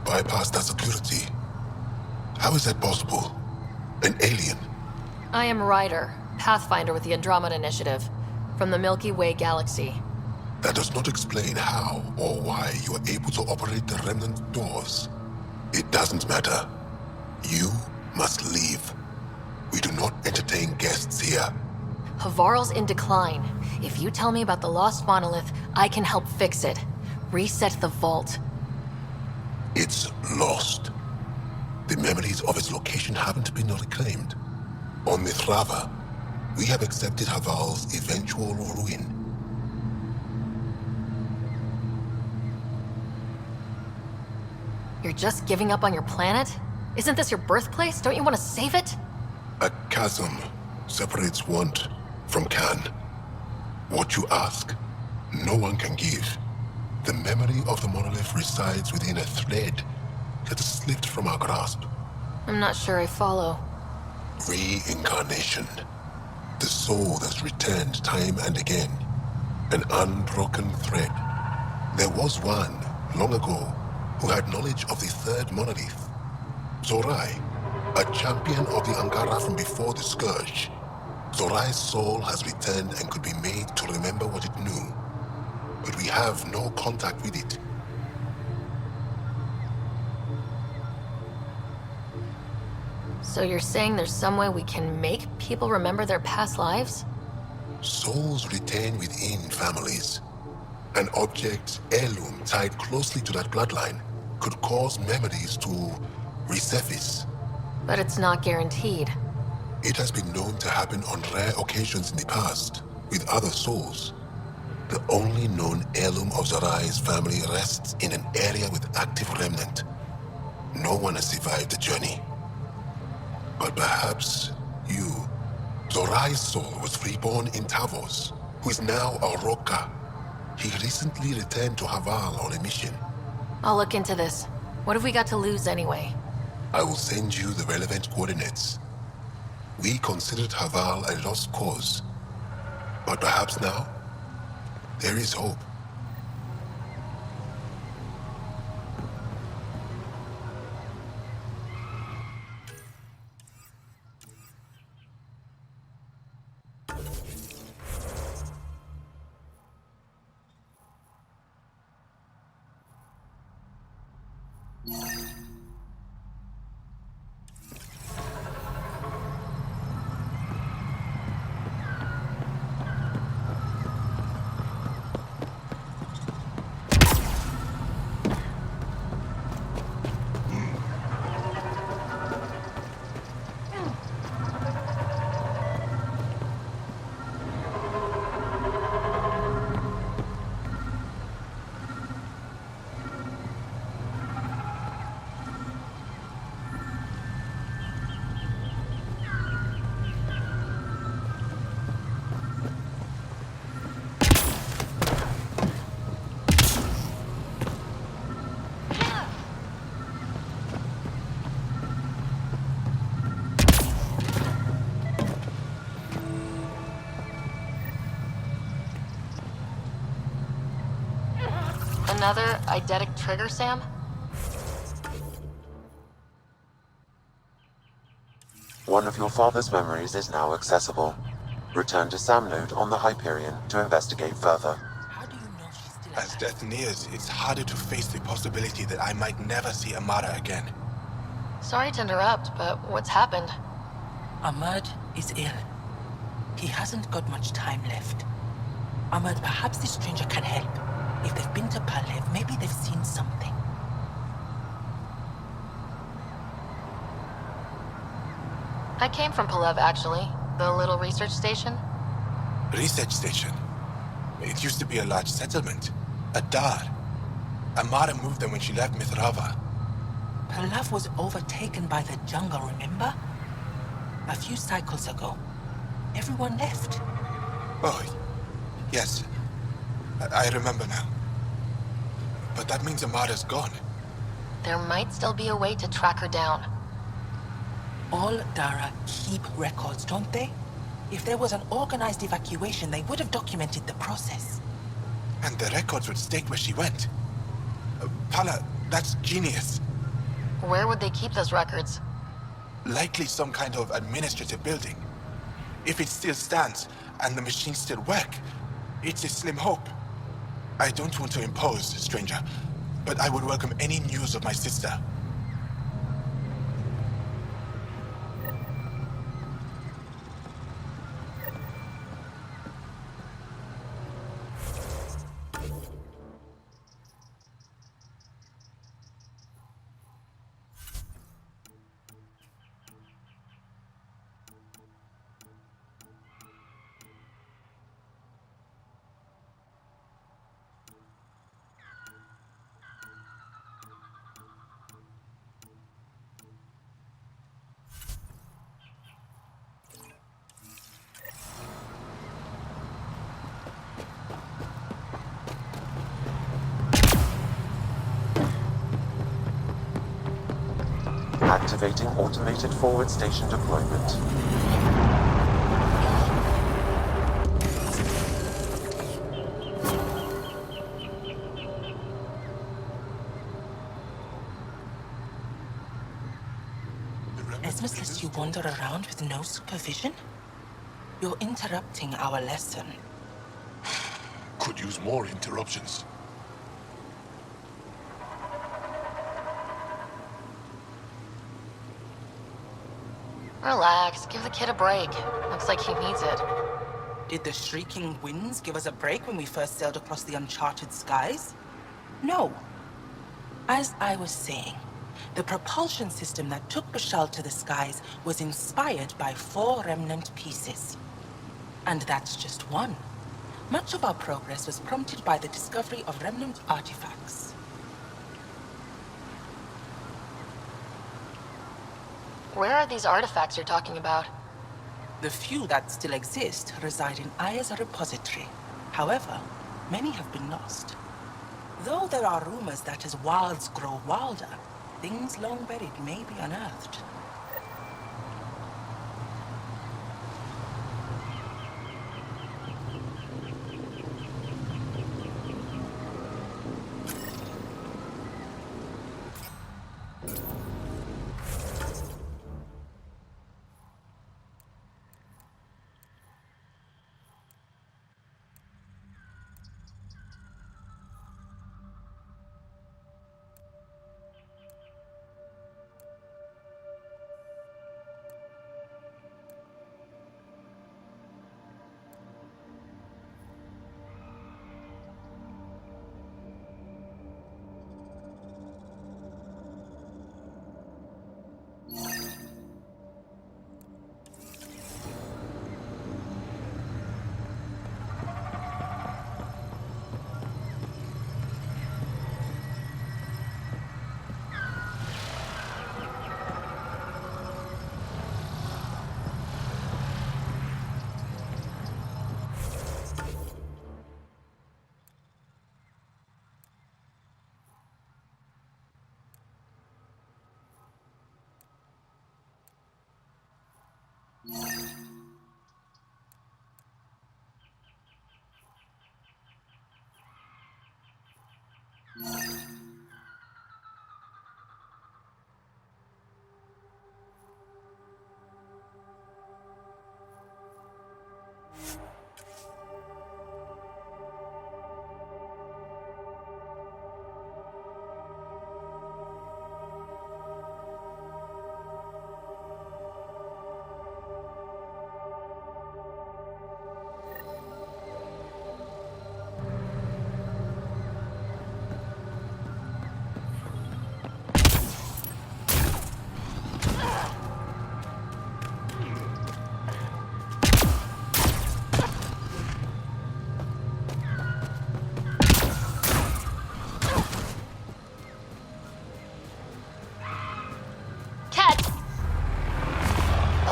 Bypass that security. How is that possible? An alien? I am Ryder, Pathfinder with the Andromeda Initiative, from the Milky Way galaxy. That does not explain how or why you are able to operate the remnant doors. It doesn't matter. You must leave. We do not entertain guests here. Havarl's in decline. If you tell me about the lost monolith, I can help fix it. Reset the vault. It's lost. The memories of its location haven't been reclaimed. On Mithrava, we have accepted Havarl's eventual ruin. You're just giving up on your planet? Isn't this your birthplace? Don't you want to save it? A chasm separates want from can. What you ask, no one can give. The memory of the monolith resides within a thread that has slipped from our grasp. I'm not sure I follow. Reincarnation. The soul that's returned time and again. An unbroken thread. There was one, long ago, who had knowledge of the third monolith. Zorai, a champion of the Angara from before the Scourge. Zorai's soul has returned and could be made to remember what it knew. But we have no contact with it. So you're saying there's some way we can make people remember their past lives? Souls retain within families. An object, heirloom, tied closely to that bloodline could cause memories to resurface. But it's not guaranteed. It has been known to happen on rare occasions in the past, with other souls. The only known heirloom of Zarai's family rests in an area with active remnant. No one has survived the journey. But perhaps you. Zorai's soul was reborn in Tavos, who is now a Roka. He recently returned to Havarl on a mission. I'll look into this. What have we got to lose anyway? I will send you the relevant coordinates. We considered Havarl a lost cause. But perhaps now, there is hope. Another eidetic trigger, Sam? One of your father's memories is now accessible. Return to Sam Node on the Hyperion to investigate further. As death nears, it's harder to face the possibility that I might never see Amara again. Sorry to interrupt, but what's happened? Ahmad is ill. He hasn't got much time left. Ahmad, perhaps this stranger can help. If they've been to Palev, maybe they've seen something. I came from Palev, actually. The little research station. Research station? It used to be a large settlement. A dar. Amara moved them when she left Mithrava. Palev was overtaken by the jungle, remember? A few cycles ago. Everyone left. Oh, yes. I remember now. But that means Amara's gone. There might still be a way to track her down. All Dara keep records, don't they? If there was an organized evacuation, they would have documented the process. And the records would state where she went. Pala, that's genius. Where would they keep those records? Likely some kind of administrative building. If it still stands, and the machines still work, it's a slim hope. I don't want to impose, stranger, but I would welcome any news of my sister. Activating automated forward station deployment. Esmus lets you wander around with no supervision? You're interrupting our lesson. Could use more interruptions. Relax, give the kid a break. Looks like he needs it. Did the shrieking winds give us a break when we first sailed across the uncharted skies? No. As I was saying, the propulsion system that took Bashal to the skies was inspired by 4 remnant pieces. And that's just one. Much of our progress was prompted by the discovery of remnant artifacts. Where are these artifacts you're talking about? The few that still exist reside in Aya's repository. However, many have been lost. Though there are rumors that as wilds grow wilder, things long buried may be unearthed.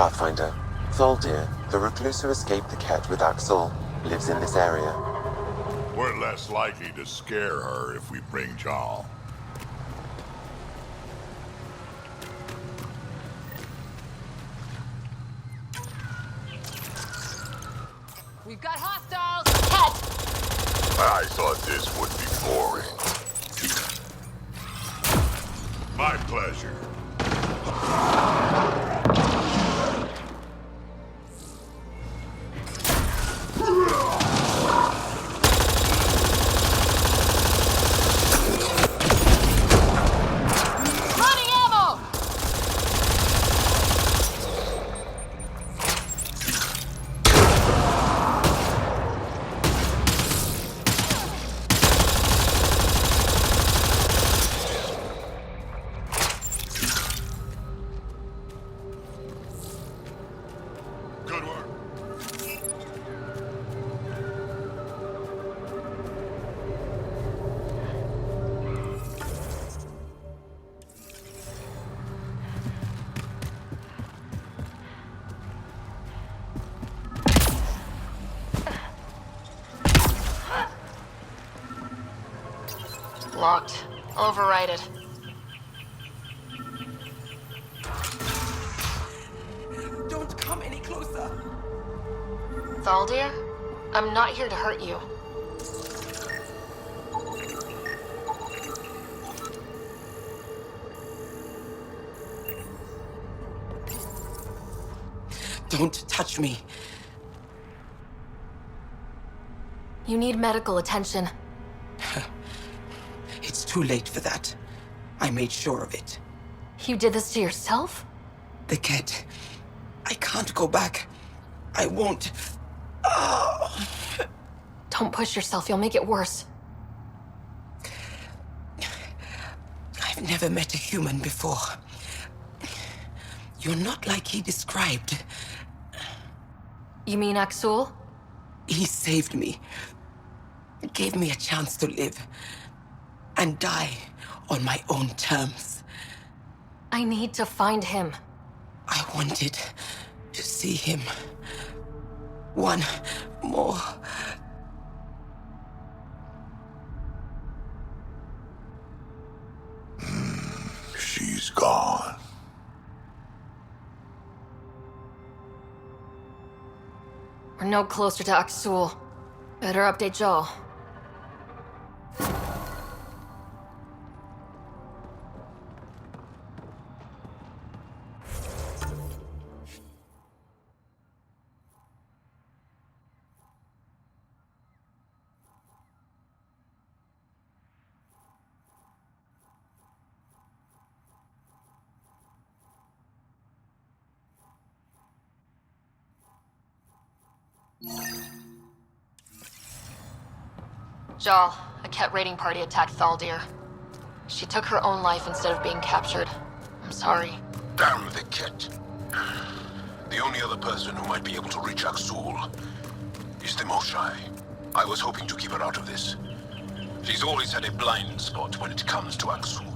Pathfinder. Thaldir, the recluse who escaped the Ket with Axel, lives in this area. We're less likely to scare her if we bring Jarl. We've got hostiles! Ket! I thought this would be boring. My pleasure. Running ammo! Good work. Locked. Override it. Don't come any closer. Thaldir? I'm not here to hurt you. Don't touch me. You need medical attention. It's too late for that. I made sure of it. You did this to yourself? The Ket. I can't go back. I won't. Don't push yourself, you'll make it worse. I've never met a human before. You're not like he described. You mean Axul? He saved me. Gave me a chance to live. And die on my own terms. I need to find him. I wanted to see him. One more. She's gone. We're no closer to Axul. Better update Joel. Jal, a Ket raiding party attacked Thaldir. She took her own life instead of being captured. I'm sorry. Damn the Ket. The only other person who might be able to reach Axul is the Moshai. I was hoping to keep her out of this. She's always had a blind spot when it comes to Axul.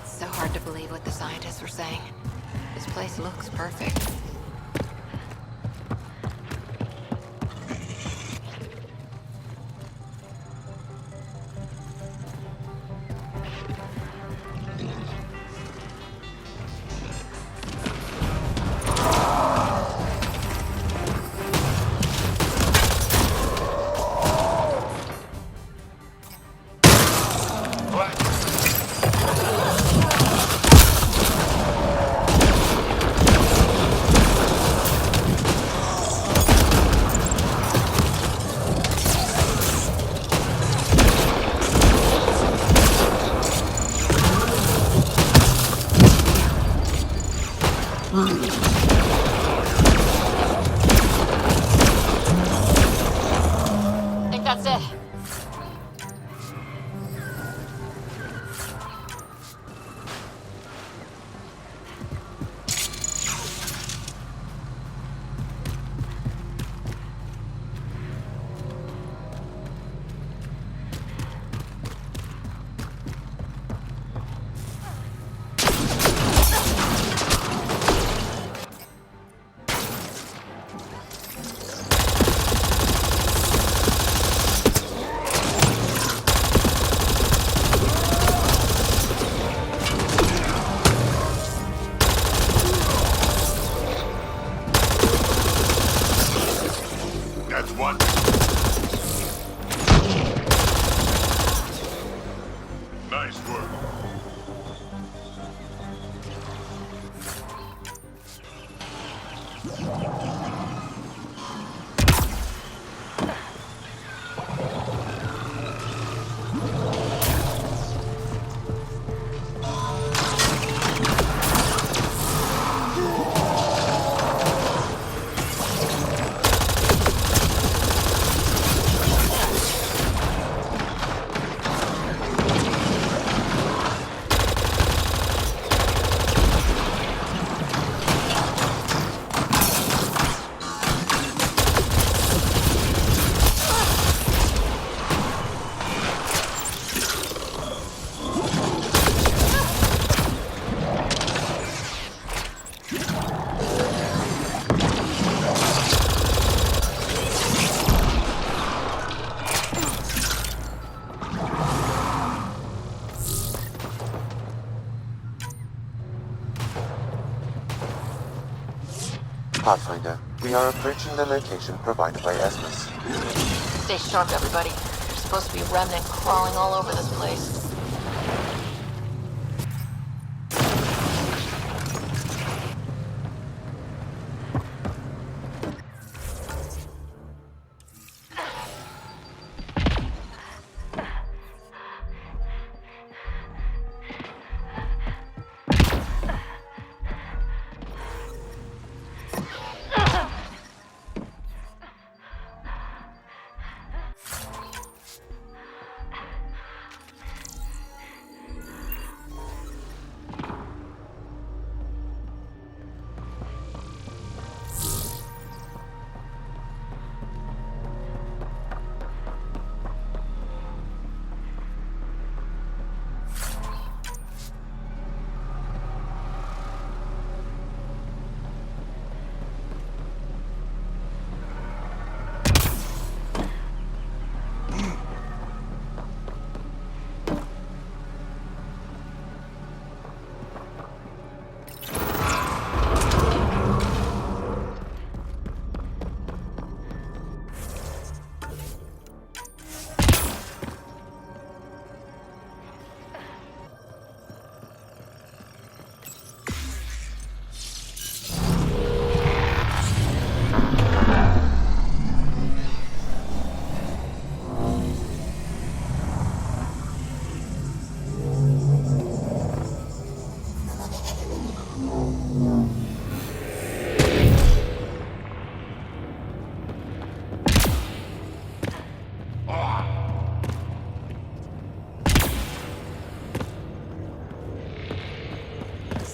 So hard to believe what the scientists were saying. This place looks perfect. Nice work. Pathfinder, we are approaching the location provided by Esmus. Stay sharp, everybody. There's supposed to be remnant crawling all over this place.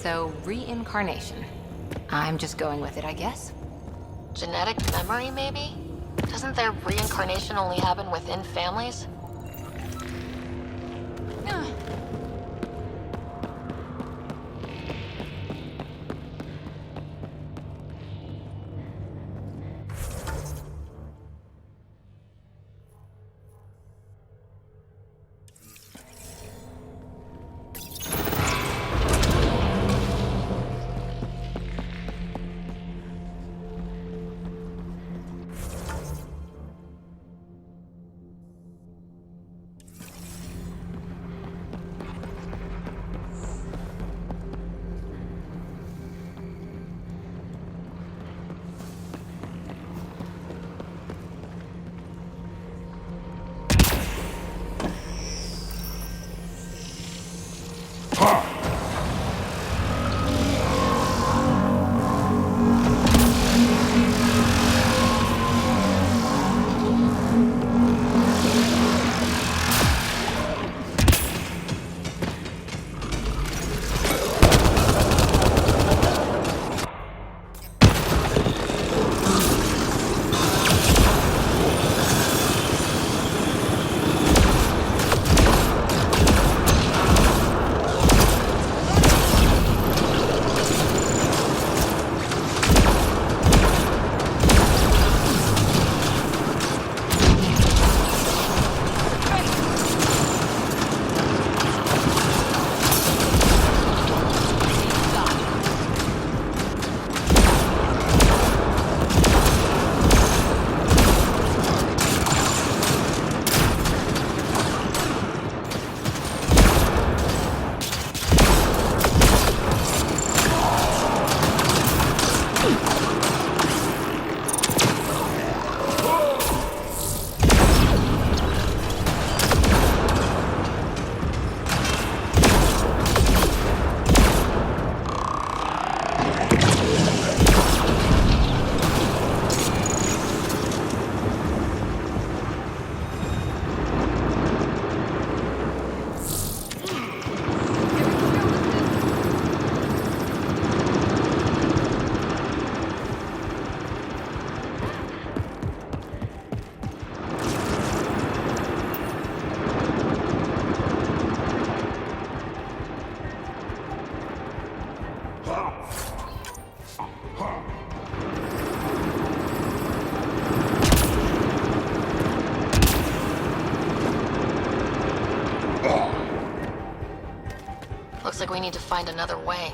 So, reincarnation. I'm just going with it, I guess. Genetic memory, maybe? Doesn't their reincarnation only happen within families? Looks like we need to find another way.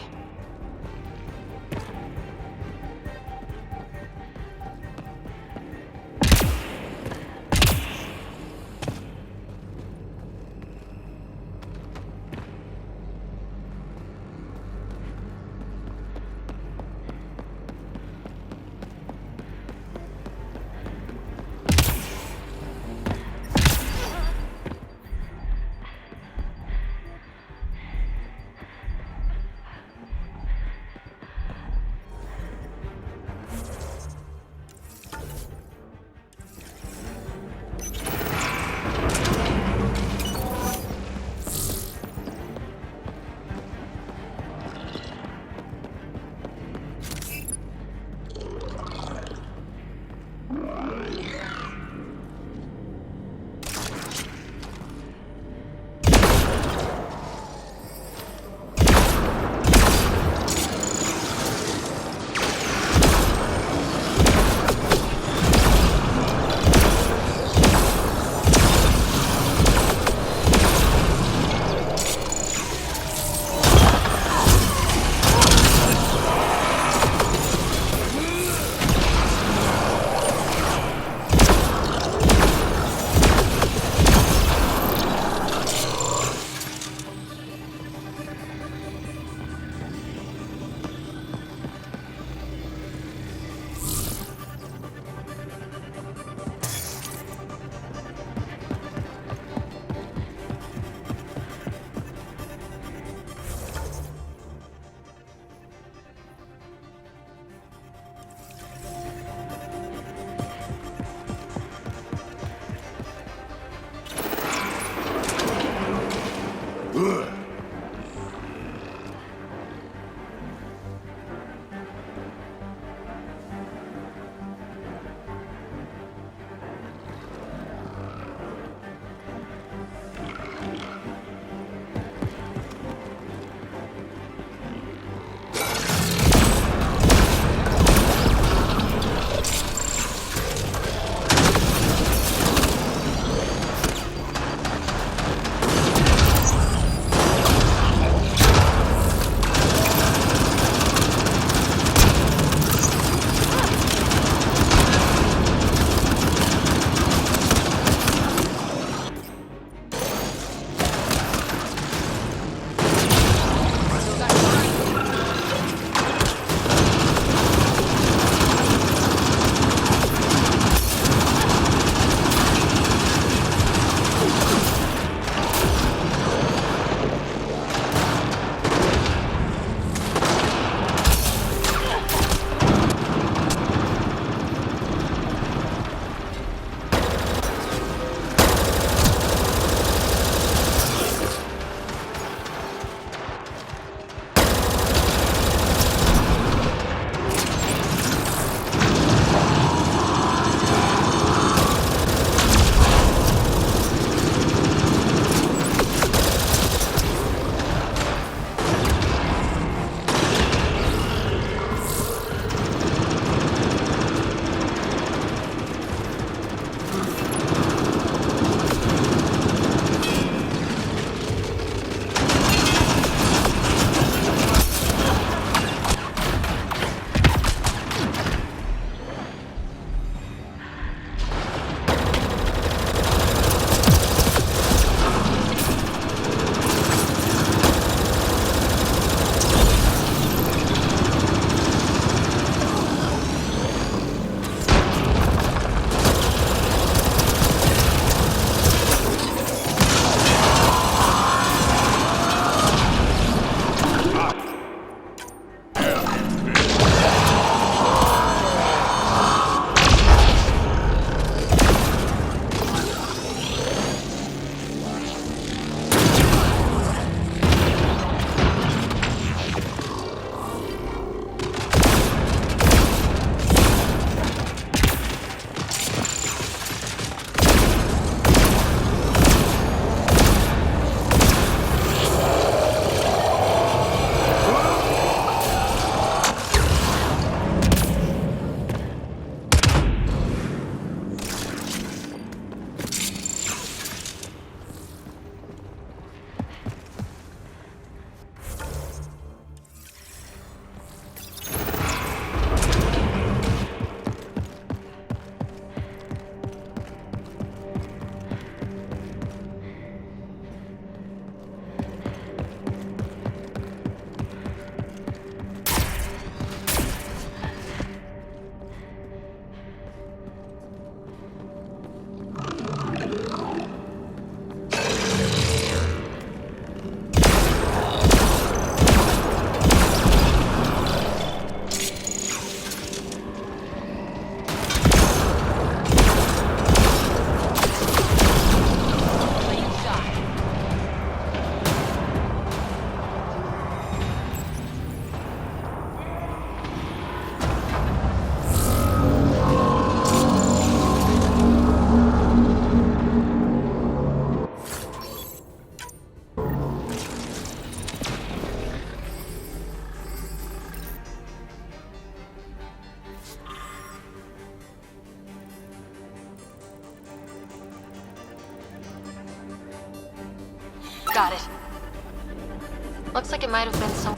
got it. Looks like it might have been some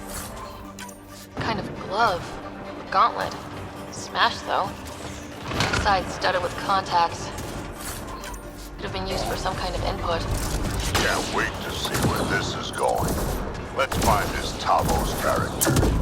kind of glove. Gauntlet. Smashed, though. Inside studded with contacts. Could have been used for some kind of input. Can't wait to see where this is going. Let's find this Tavo's character.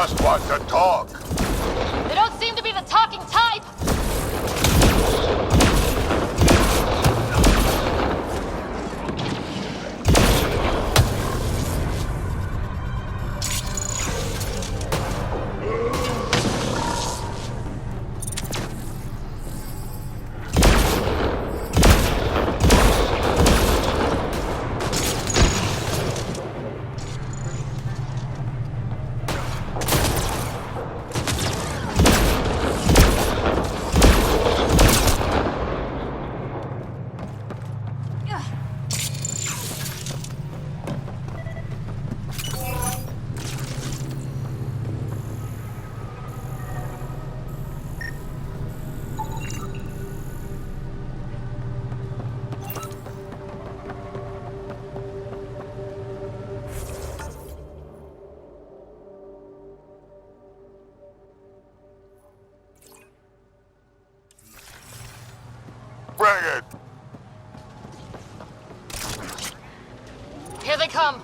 just want to talk. They don't seem to be the talking type. dragon! Here they come.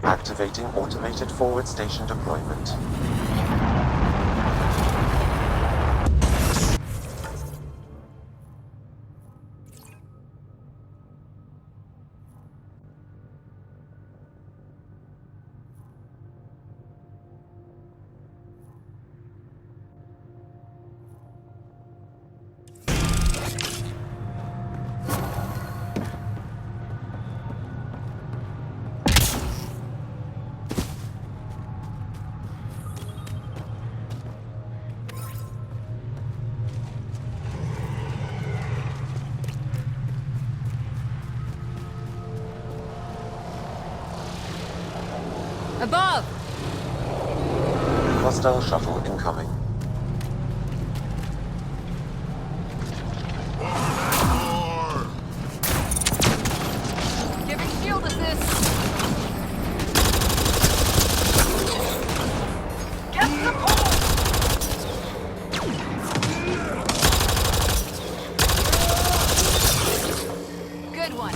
Activating automated forward station deployment. Above! Hostile shuttle incoming. Giving shield assist. Get support! Good one.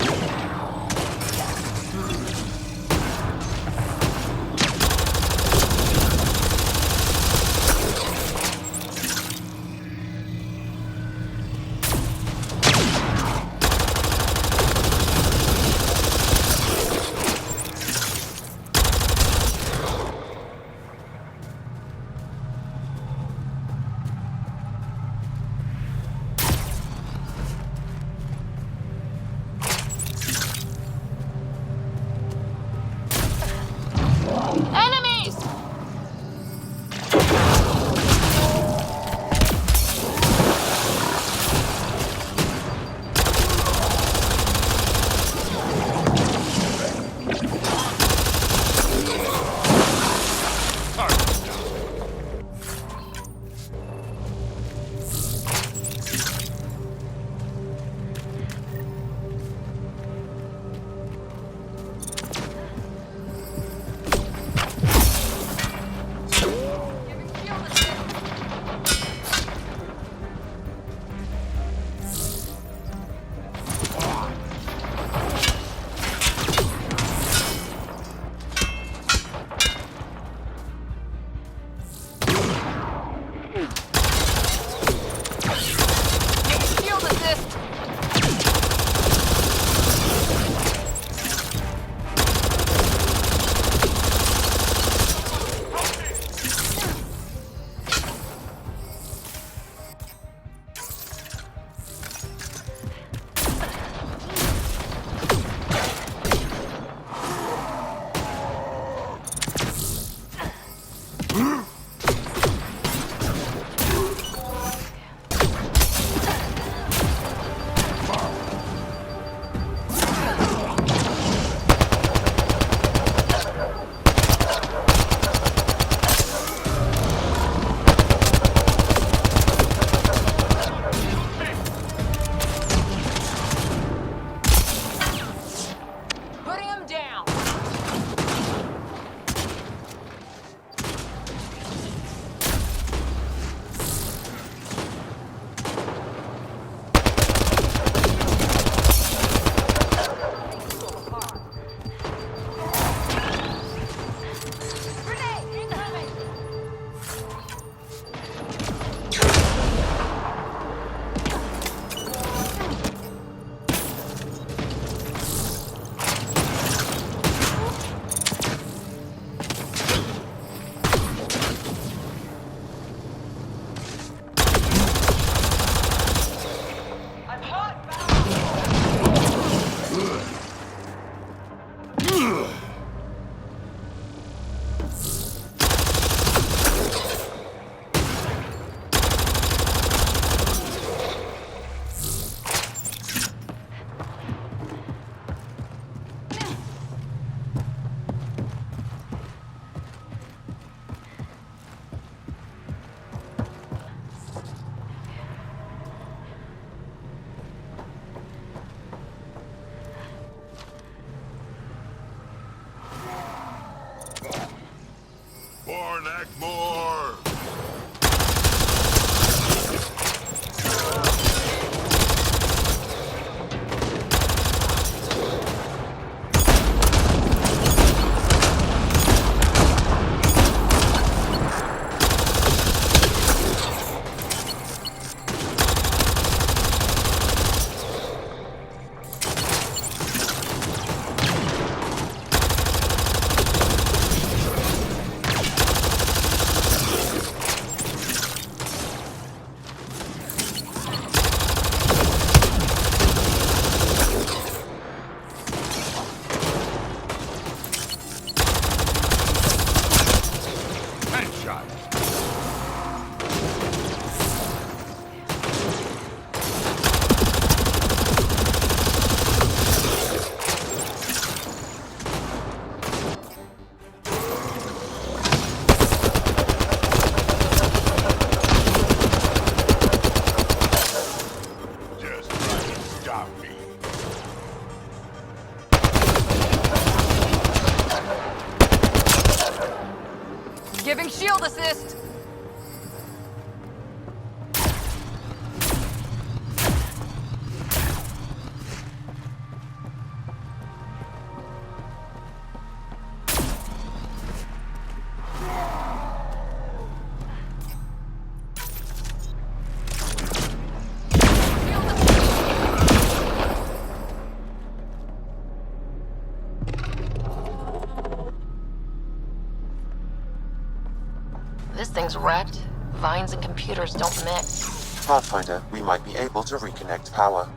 thing's wrecked, vines and computers don't mix. Pathfinder, we might be able to reconnect power.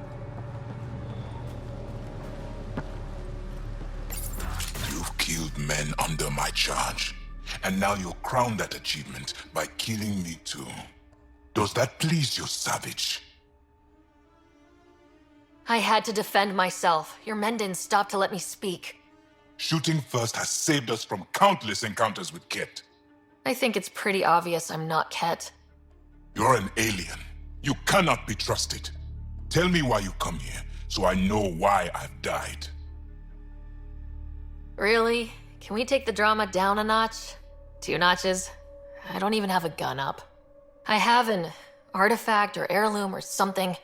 You've killed men under my charge, and now you'll crown that achievement by killing me too. Does that please you, savage? I had to defend myself. Your men didn't stop to let me speak. Shooting first has saved us from countless encounters with Ket. I think it's pretty obvious I'm not Ket. You're an alien. You cannot be trusted. Tell me why you come here, so I know why I've died. Really? Can we take the drama down a notch? 2 notches? I don't even have a gun up. I have an artifact or heirloom or something.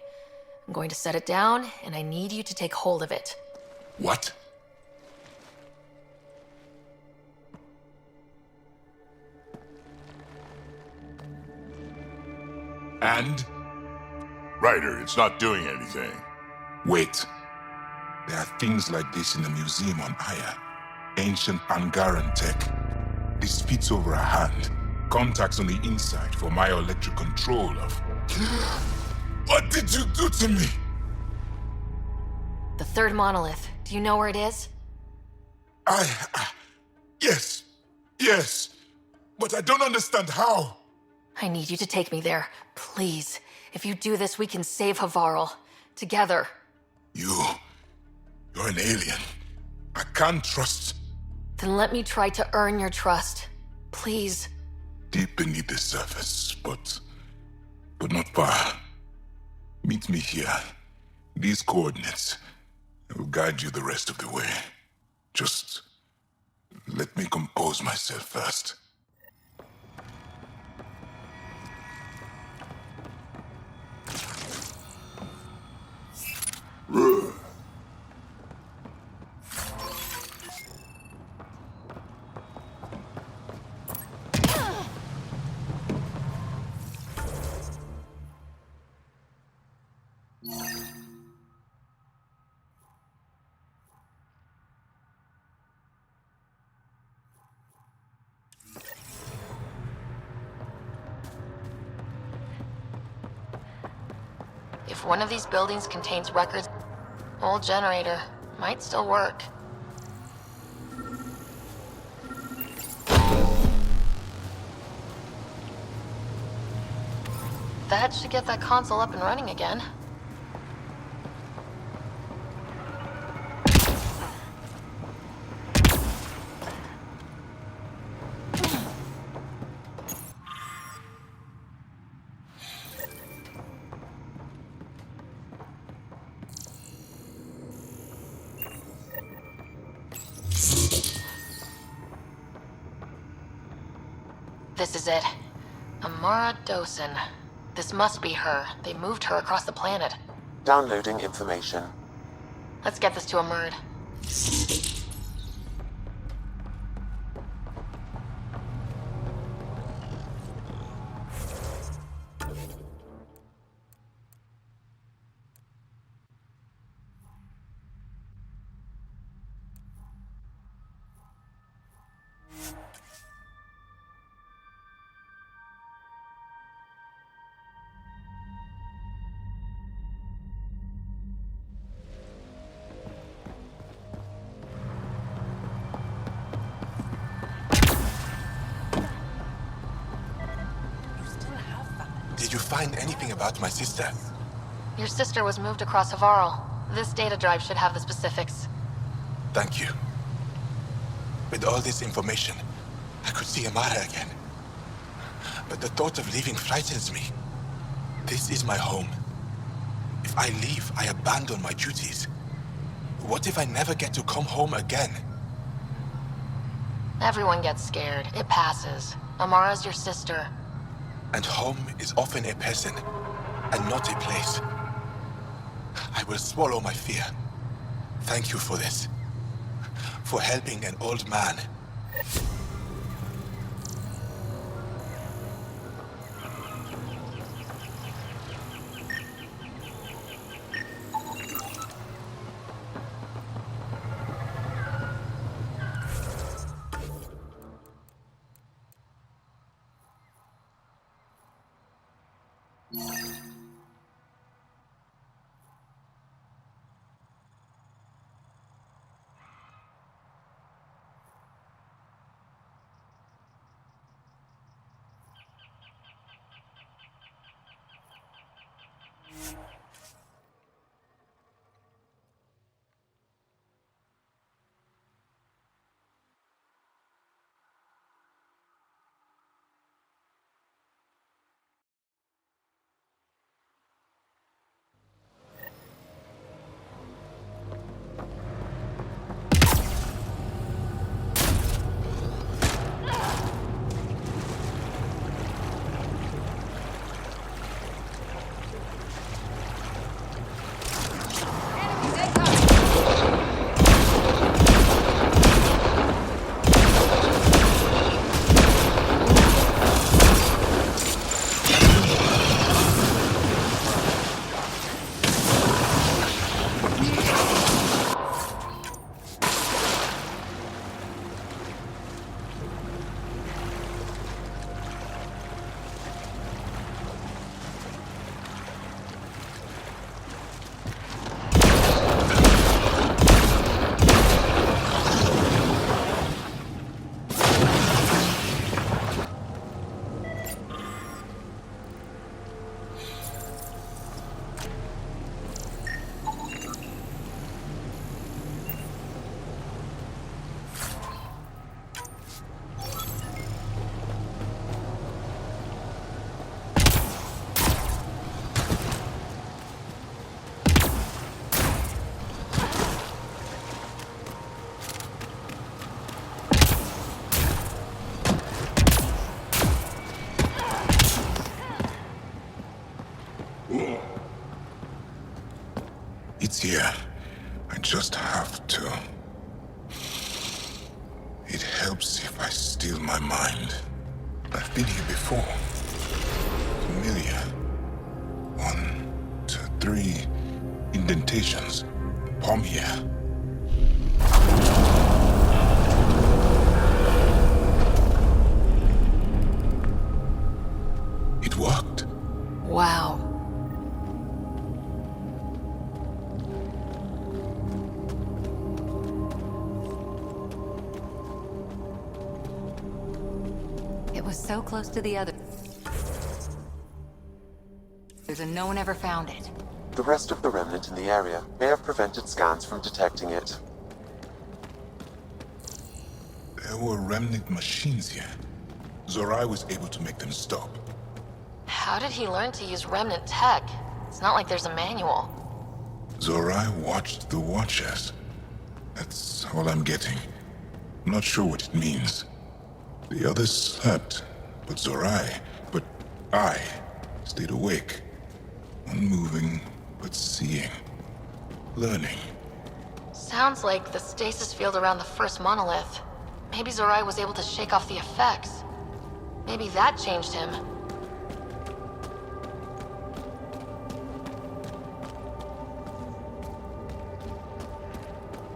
I'm going to set it down, and I need you to take hold of it. What? And? Ryder, it's not doing anything. Wait. There are things like this in the museum on Aya. Ancient Angaran tech. This fits over a hand. Contacts on the inside for my electric control of... What did you do to me? The 3rd monolith. Do you know where it is? Yes. Yes. But I don't understand how. I need you to take me there. Please. If you do this, we can save Havarl. Together. You're an alien. I can't trust... Then let me try to earn your trust. Please. Deep beneath the surface, but not far. Meet me here. These coordinates. I will guide you the rest of the way. Just let me compose myself first. If one of these buildings contains records, old generator might still work. That should get that console up and running again. This is it. Amara Dosen. This must be her. They moved her across the planet. Downloading information. Let's get this to a Murd. Did you find anything about my sister? Your sister was moved across Havarl. This data drive should have the specifics. Thank you. With all this information, I could see Amara again. But the thought of leaving frightens me. This is my home. If I leave, I abandon my duties. What if I never get to come home again? Everyone gets scared. It passes. Amara's your sister. And home is often a person, and not a place. I will swallow my fear. Thank you for this. For helping an old man. It's here. I just have to. It helps if I steal my mind. I've been here before. Familiar. 1, 2, 3 indentations. Palm here. It worked. Wow. It was so close to the other. And no one ever found it. The rest of the remnant in the area may have prevented scans from detecting it. There were remnant machines here. Zorai was able to make them stop. How did he learn to use remnant tech? It's not like there's a manual. Zorai watched the Watchers. That's all I'm getting. I'm not sure what it means. The others slept, but I stayed awake. Unmoving, but seeing. Learning. Sounds like the stasis field around the first monolith. Maybe Zorai was able to shake off the effects. Maybe that changed him.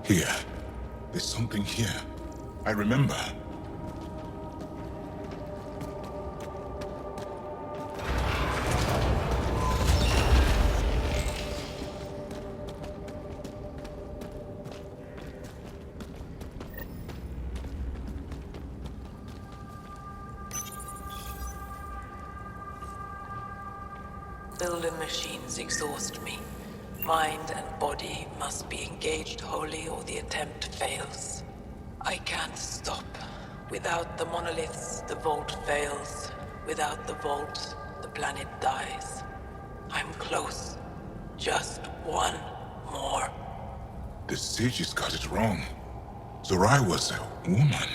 Here. There's something here. I remember. Builder machines exhaust me. Mind and body must be engaged wholly or the attempt fails. I can't stop. Without the monoliths, the vault fails. Without the vault, the planet dies. I'm close. Just one more. The sages got it wrong. Zorai was a woman.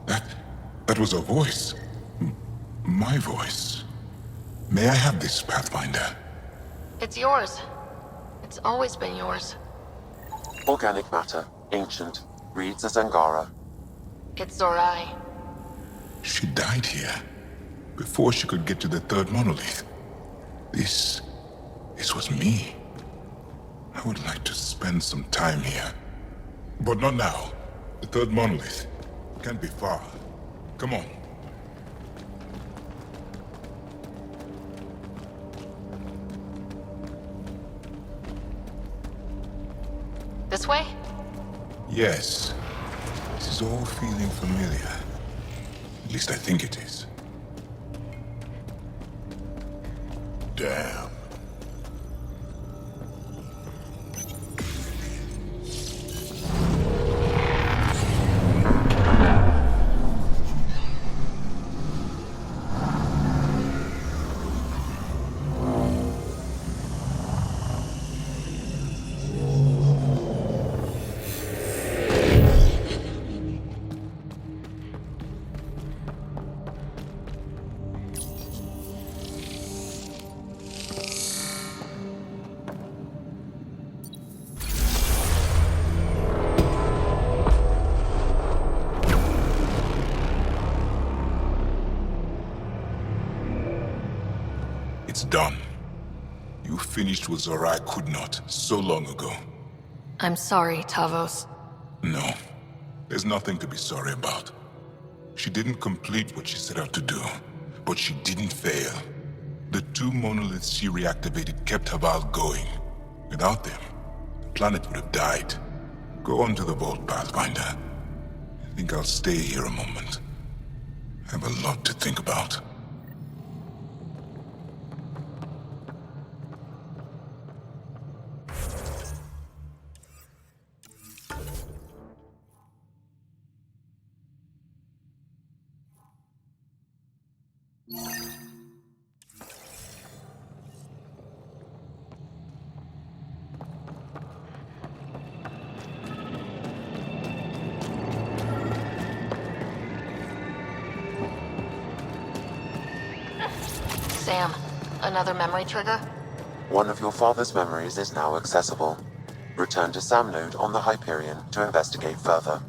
That was a voice. My voice. May I have this, Pathfinder? It's yours. It's always been yours. Organic matter, ancient, reads as Angara. It's Zorai. She died here, before she could get to the third monolith. This was me. I would like to spend some time here. But not now. The third monolith can't be far. Come on. way? Yes. This is all feeling familiar. At least I think it is. Damn. It's done. You finished what Zarai could not so long ago. I'm sorry, Tavos. No, there's nothing to be sorry about. She didn't complete what she set out to do, but she didn't fail. The two monoliths she reactivated kept Haval going. Without them, the planet would have died. Go on to the vault, Pathfinder. I think I'll stay here a moment. I have a lot to think about. Sam, another memory trigger? One of your father's memories is now accessible. Return to Sam node on the Hyperion to investigate further.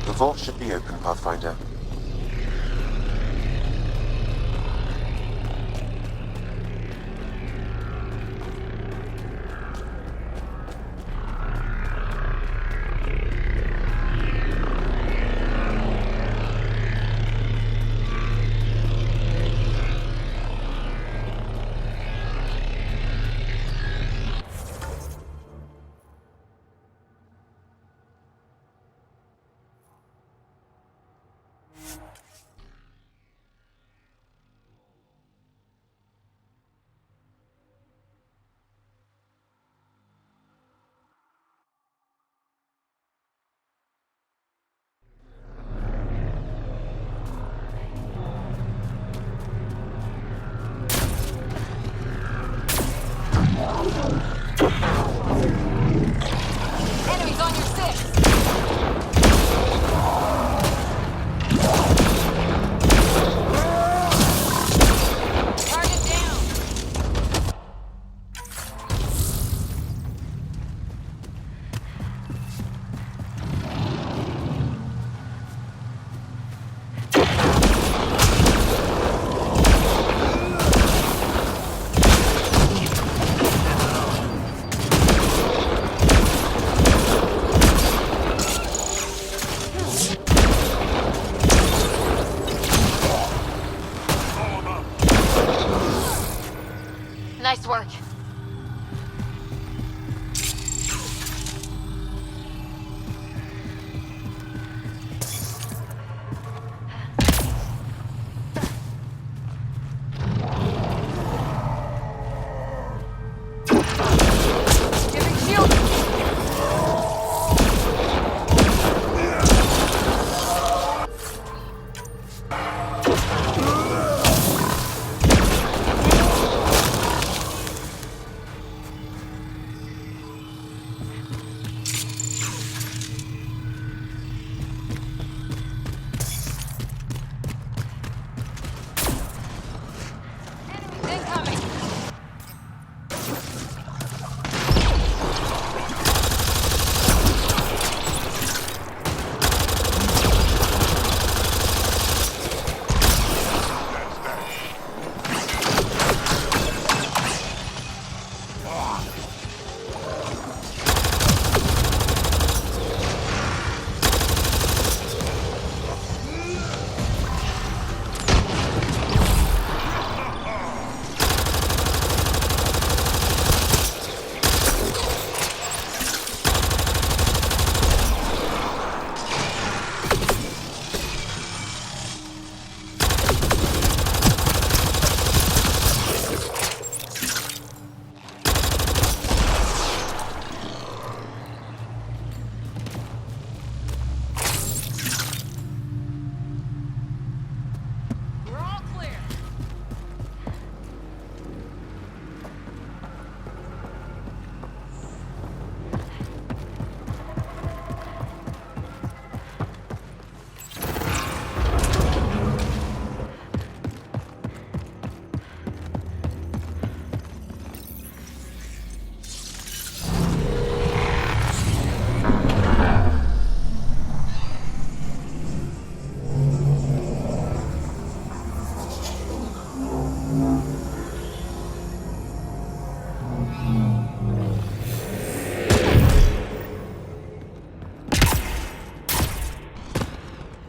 The vault should be open, Pathfinder.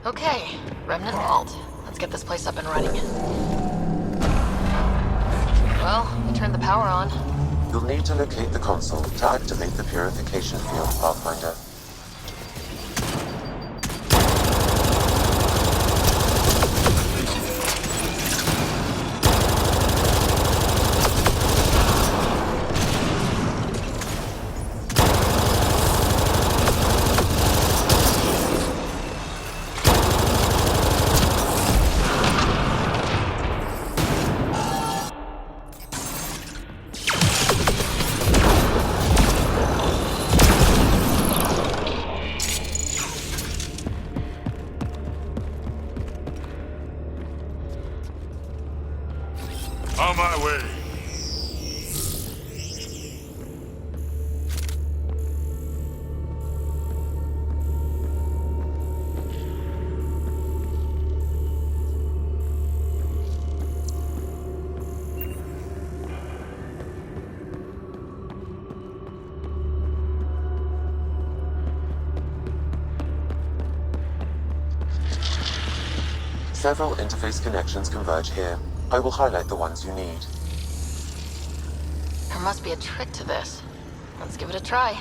Okay, Remnant Vault. Let's get this place up and running. Well, we turned the power on. You'll need to locate the console to activate the purification field, Pathfinder. On my way. Several interface connections converge here. I will highlight the ones you need. There must be a trick to this. Let's give it a try.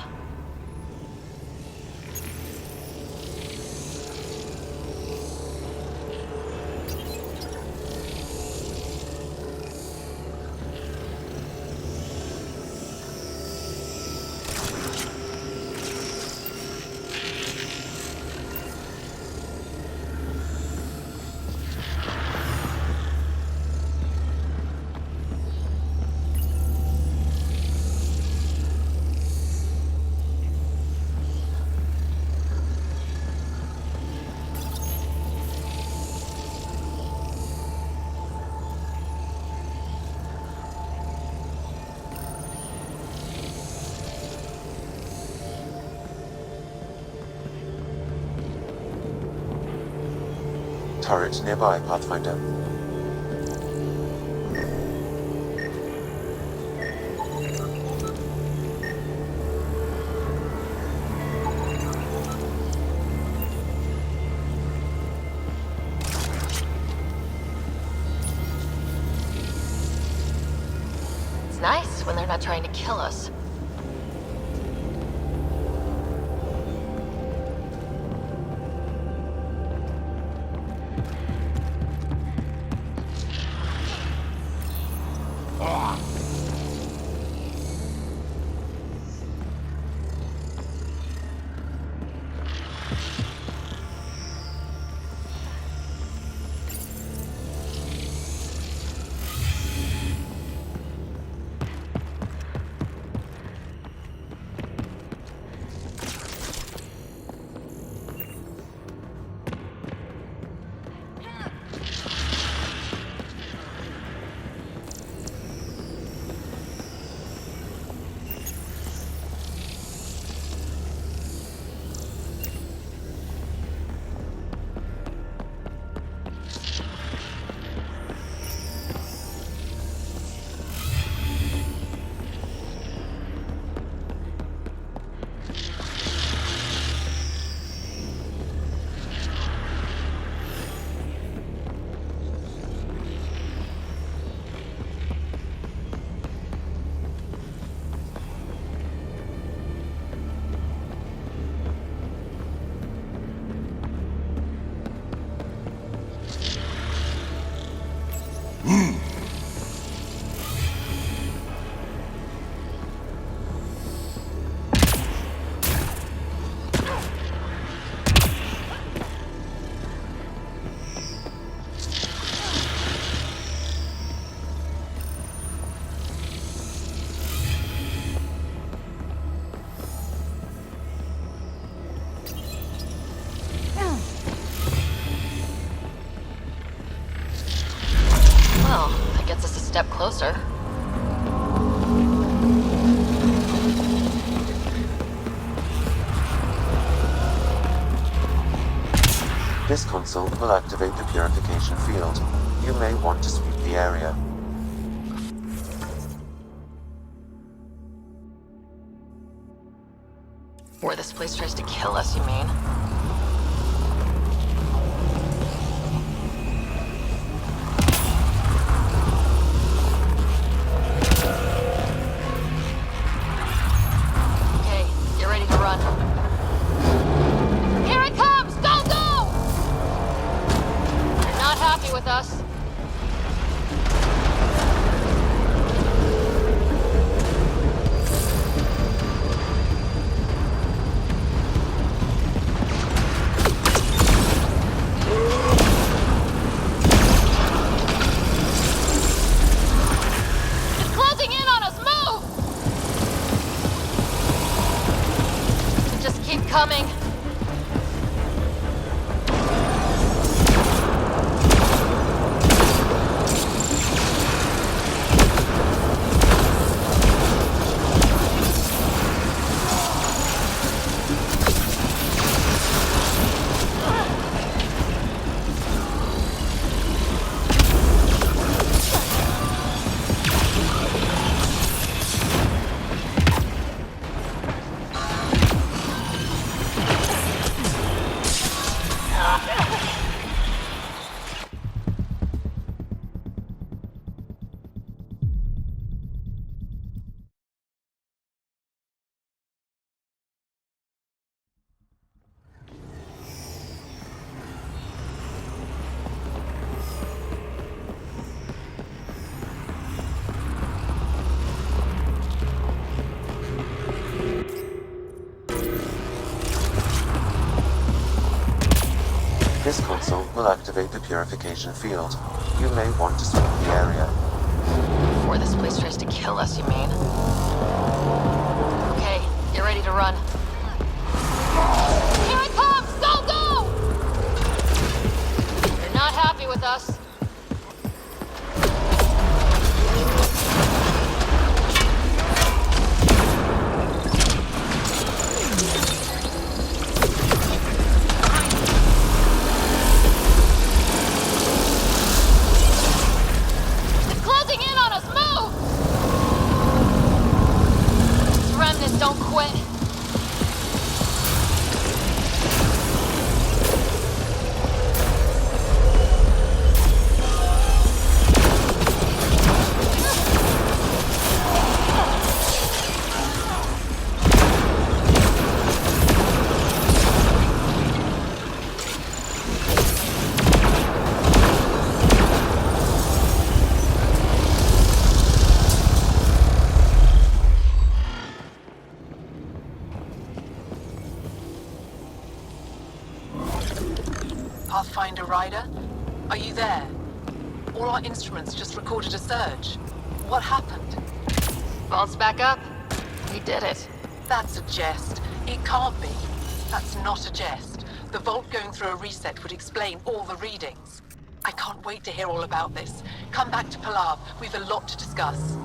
Turret nearby, Pathfinder. It's nice when they're not trying to kill us. Well, that gets us a step closer. This console will activate the purification field. You may want to sweep the area. Where this place tries to kill us, you mean? with us? It's closing in on us! Move! Just keep coming. This console will activate the purification field. You may want to sweep the area. Before this place tries to kill us, you mean? Okay, get ready to run. Here it comes! Go, go! They're not happy with us. It's closing in on us! Move! These remnants don't quit. Pathfinder Rider, are you there? All our instruments just recorded a surge. What happened? Vault's back up. We did it. That's a jest. It can't be. That's not a jest. The vault going through a reset would explain all the readings. I can't wait to hear all about this. Come back to Palav. We've a lot to discuss.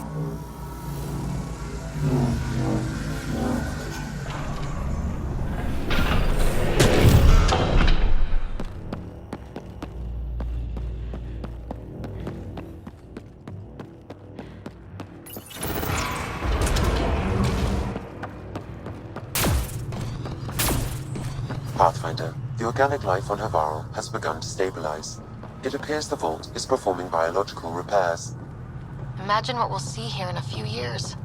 Pathfinder, the organic life on Havarl has begun to stabilize. It appears the vault is performing biological repairs. Imagine what we'll see here in a few years.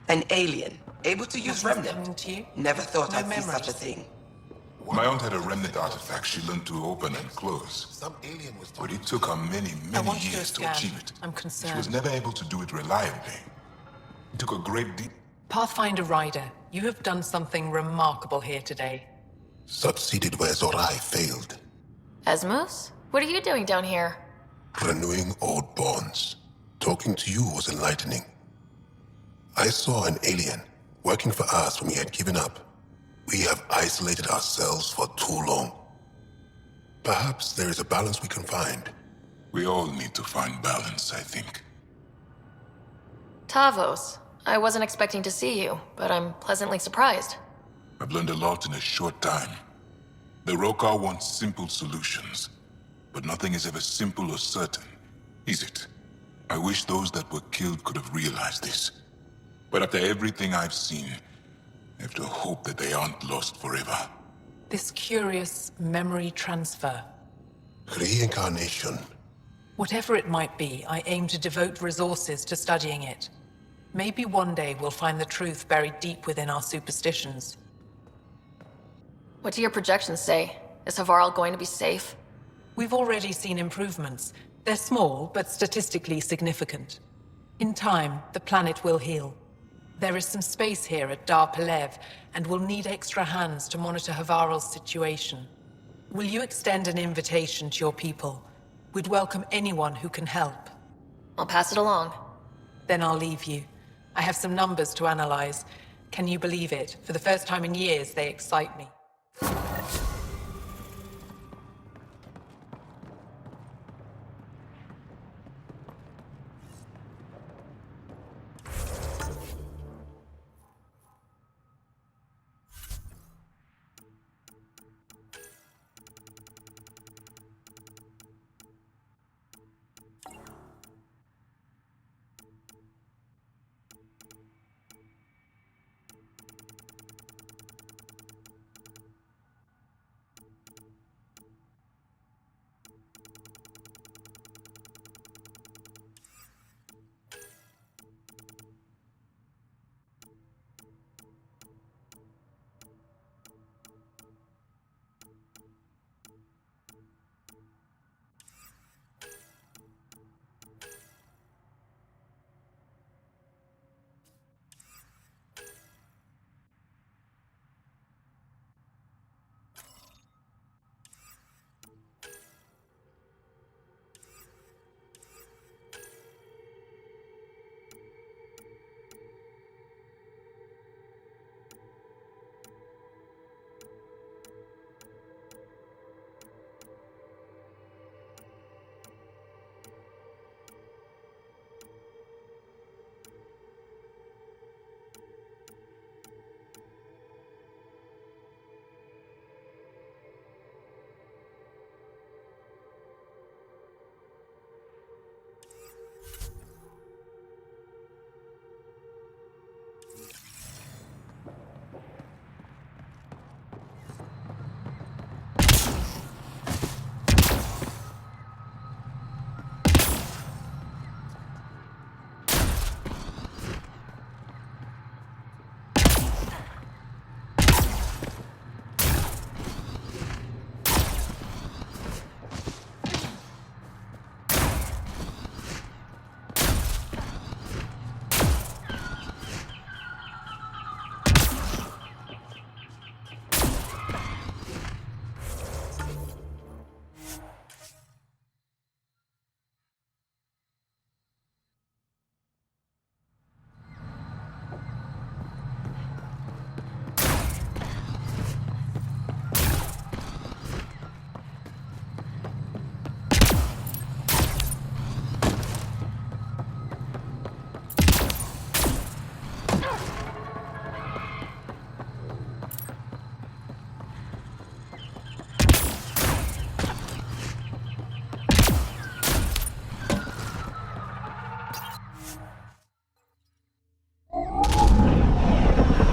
An alien, able to use Nothing's remnant. coming to you? Never thought My I'd see such a memories. thing. My aunt had a remnant artifact she learned to open and close. But it took her many, I many want you to years to scan. achieve it. I'm She concerned. was never able to do it reliably. It took a great deal. Pathfinder Rider, you have done something remarkable here today. Succeeded where Zorai failed. Asmus? What are you doing down here? Renewing old bonds. Talking to you was enlightening. I saw an alien working for us when we had given up. We have isolated ourselves for too long. Perhaps there is a balance we can find. We all need to find balance, I think. Tavos. I wasn't expecting to see you, but I'm pleasantly surprised. I've learned a lot in a short time. The Rokar wants simple solutions, but nothing is ever simple or certain, is it? I wish those that were killed could have realized this. But after everything I've seen, I have to hope that they aren't lost forever. This curious memory transfer. Reincarnation. Whatever it might be, I aim to devote resources to studying it. Maybe one day we'll find the truth buried deep within our superstitions. What do your projections say? Is Havarl going to be safe? We've already seen improvements. They're small, but statistically significant. In time, the planet will heal. There is some space here at Dar Pelev, and we'll need extra hands to monitor Havarl's situation. Will you extend an invitation to your people? We'd welcome anyone who can help. I'll pass it along. Then I'll leave you. I have some numbers to analyze. Can you believe it? For the first time in years, they excite me.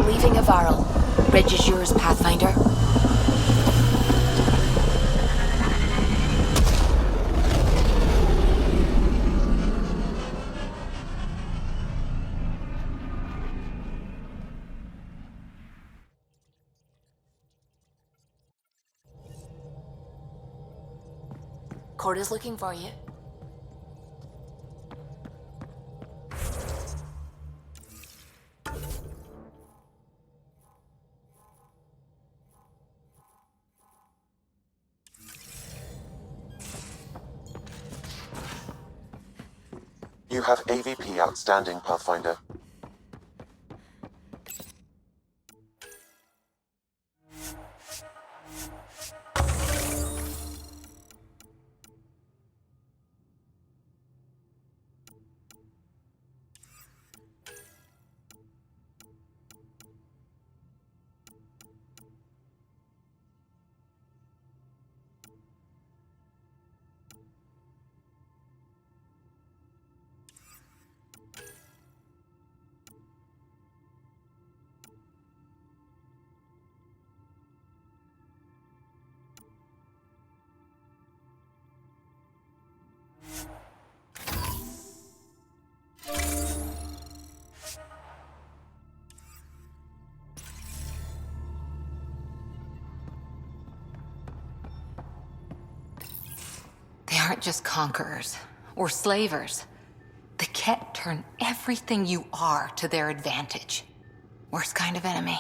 Leaving Havarl. Bridge is yours, Pathfinder. Corda's looking for you. You have AVP outstanding, Pathfinder. aren't just conquerors or slavers. The Ket turn everything you are to their advantage. Worst kind of enemy.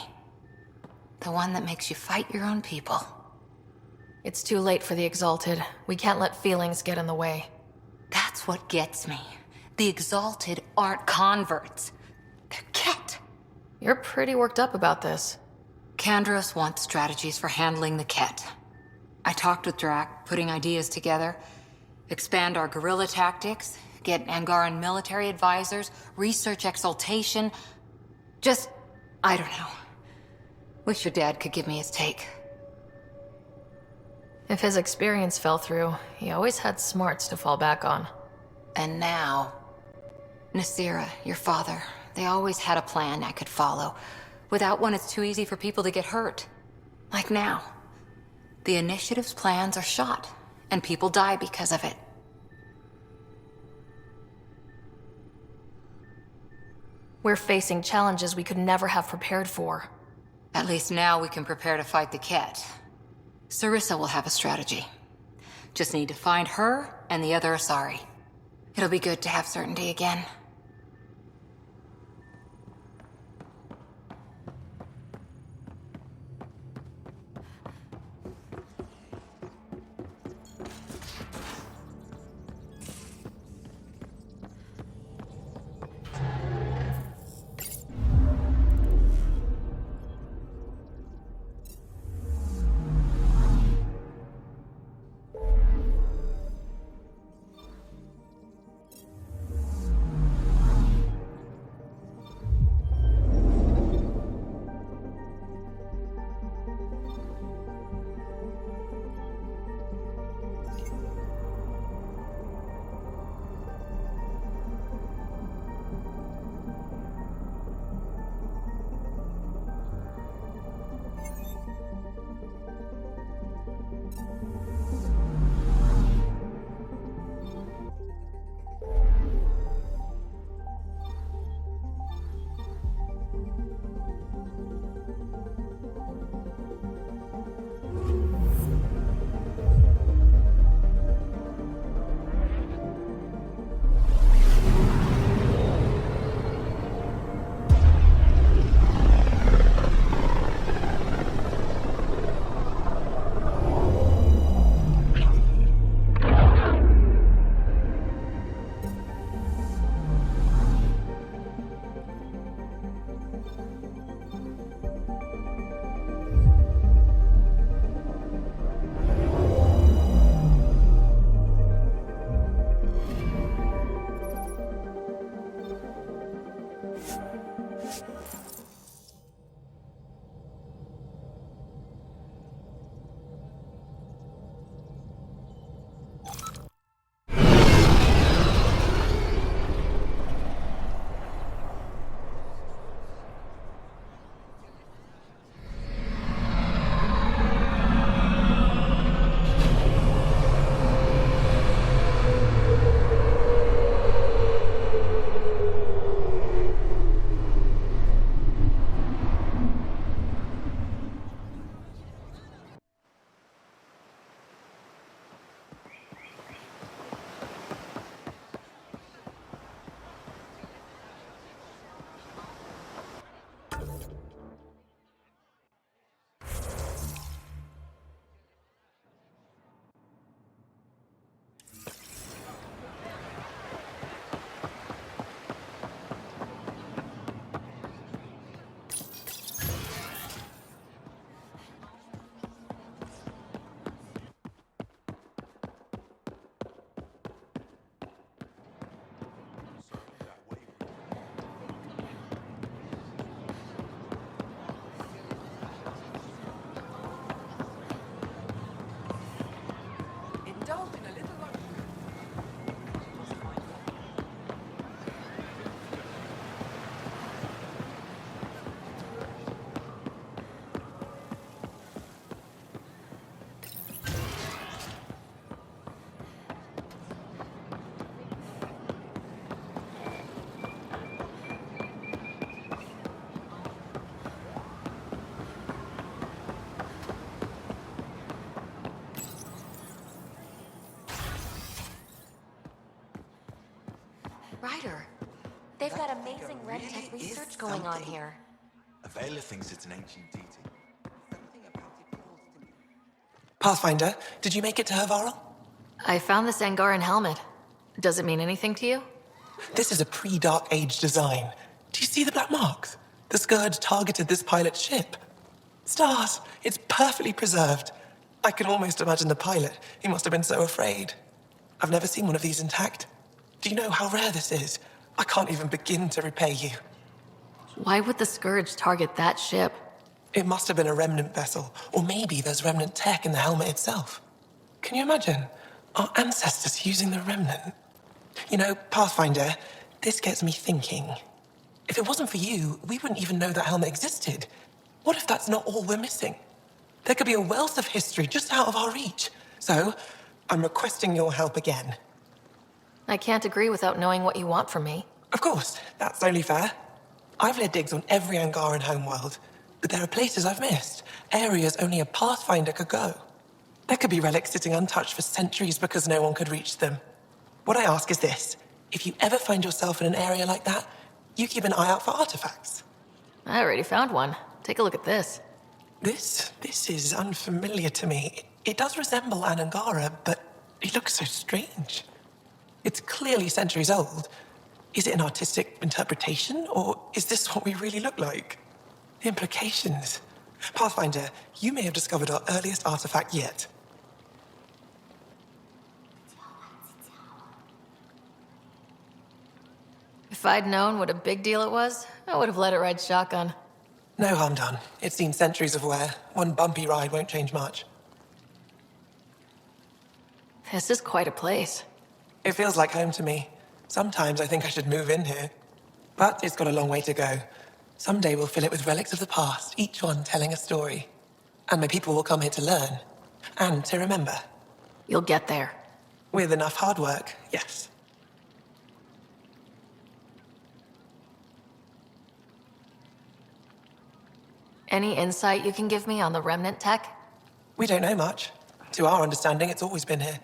The one that makes you fight your own people. It's too late for the Exalted. We can't let feelings get in the way. That's what gets me. The Exalted aren't converts. They're Ket. You're pretty worked up about this. Kandros wants strategies for handling the Ket. I talked with Drac, putting ideas together. Expand our guerrilla tactics, get Angaran military advisors, research exaltation. Just, I don't know. Wish your dad could give me his take. If his experience fell through, he always had smarts to fall back on. And now, Nasira, your father, they always had a plan I could follow. Without one, it's too easy for people to get hurt. Like now. The Initiative's plans are shot, and people die because of it. We're facing challenges we could never have prepared for. At least now we can prepare to fight the Ket. Sarissa will have a strategy. Just need to find her and the other Asari. It'll be good to have certainty again. They've got amazing red tech research going on here. Avela thinks it's an ancient deity. Pathfinder, did you make it to Hervarl? I found this Angaran helmet. Does it mean anything to you? This is a pre-Dark Age design. Do you see the black marks? The Scourge targeted this pilot's ship. Stars, it's perfectly preserved. I can almost imagine the pilot. He must have been so afraid. I've never seen one of these intact. Do you know how rare this is? I can't even begin to repay you. Why would the Scourge target that ship? It must have been a remnant vessel, or maybe there's remnant tech in the helmet itself. Can you imagine? Our ancestors using the remnant. You know, Pathfinder, this gets me thinking. If it wasn't for you, we wouldn't even know that helmet existed. What if that's not all we're missing? There could be a wealth of history just out of our reach. So, I'm requesting your help again. I can't agree without knowing what you want from me. Of course, that's only fair. I've led digs on every Angaran homeworld, but there are places I've missed, areas only a Pathfinder could go. There could be relics sitting untouched for centuries because no one could reach them. What I ask is this: if you ever find yourself in an area like that, you keep an eye out for artifacts. I already found one. Take a look at this. This is unfamiliar to me. It does resemble an Angara, but it looks so strange. It's clearly centuries old. Is it an artistic interpretation, or is this what we really look like? The implications. Pathfinder, you may have discovered our earliest artifact yet. If I'd known what a big deal it was, I would have let it ride shotgun. No harm done. It's seen centuries of wear. One bumpy ride won't change much. This is quite a place. It feels like home to me. Sometimes I think I should move in here. But it's got a long way to go. Someday we'll fill it with relics of the past, each one telling a story. And my people will come here to learn. And to remember. You'll get there. With enough hard work, yes. Any insight you can give me on the remnant tech? We don't know much. To our understanding, it's always been here.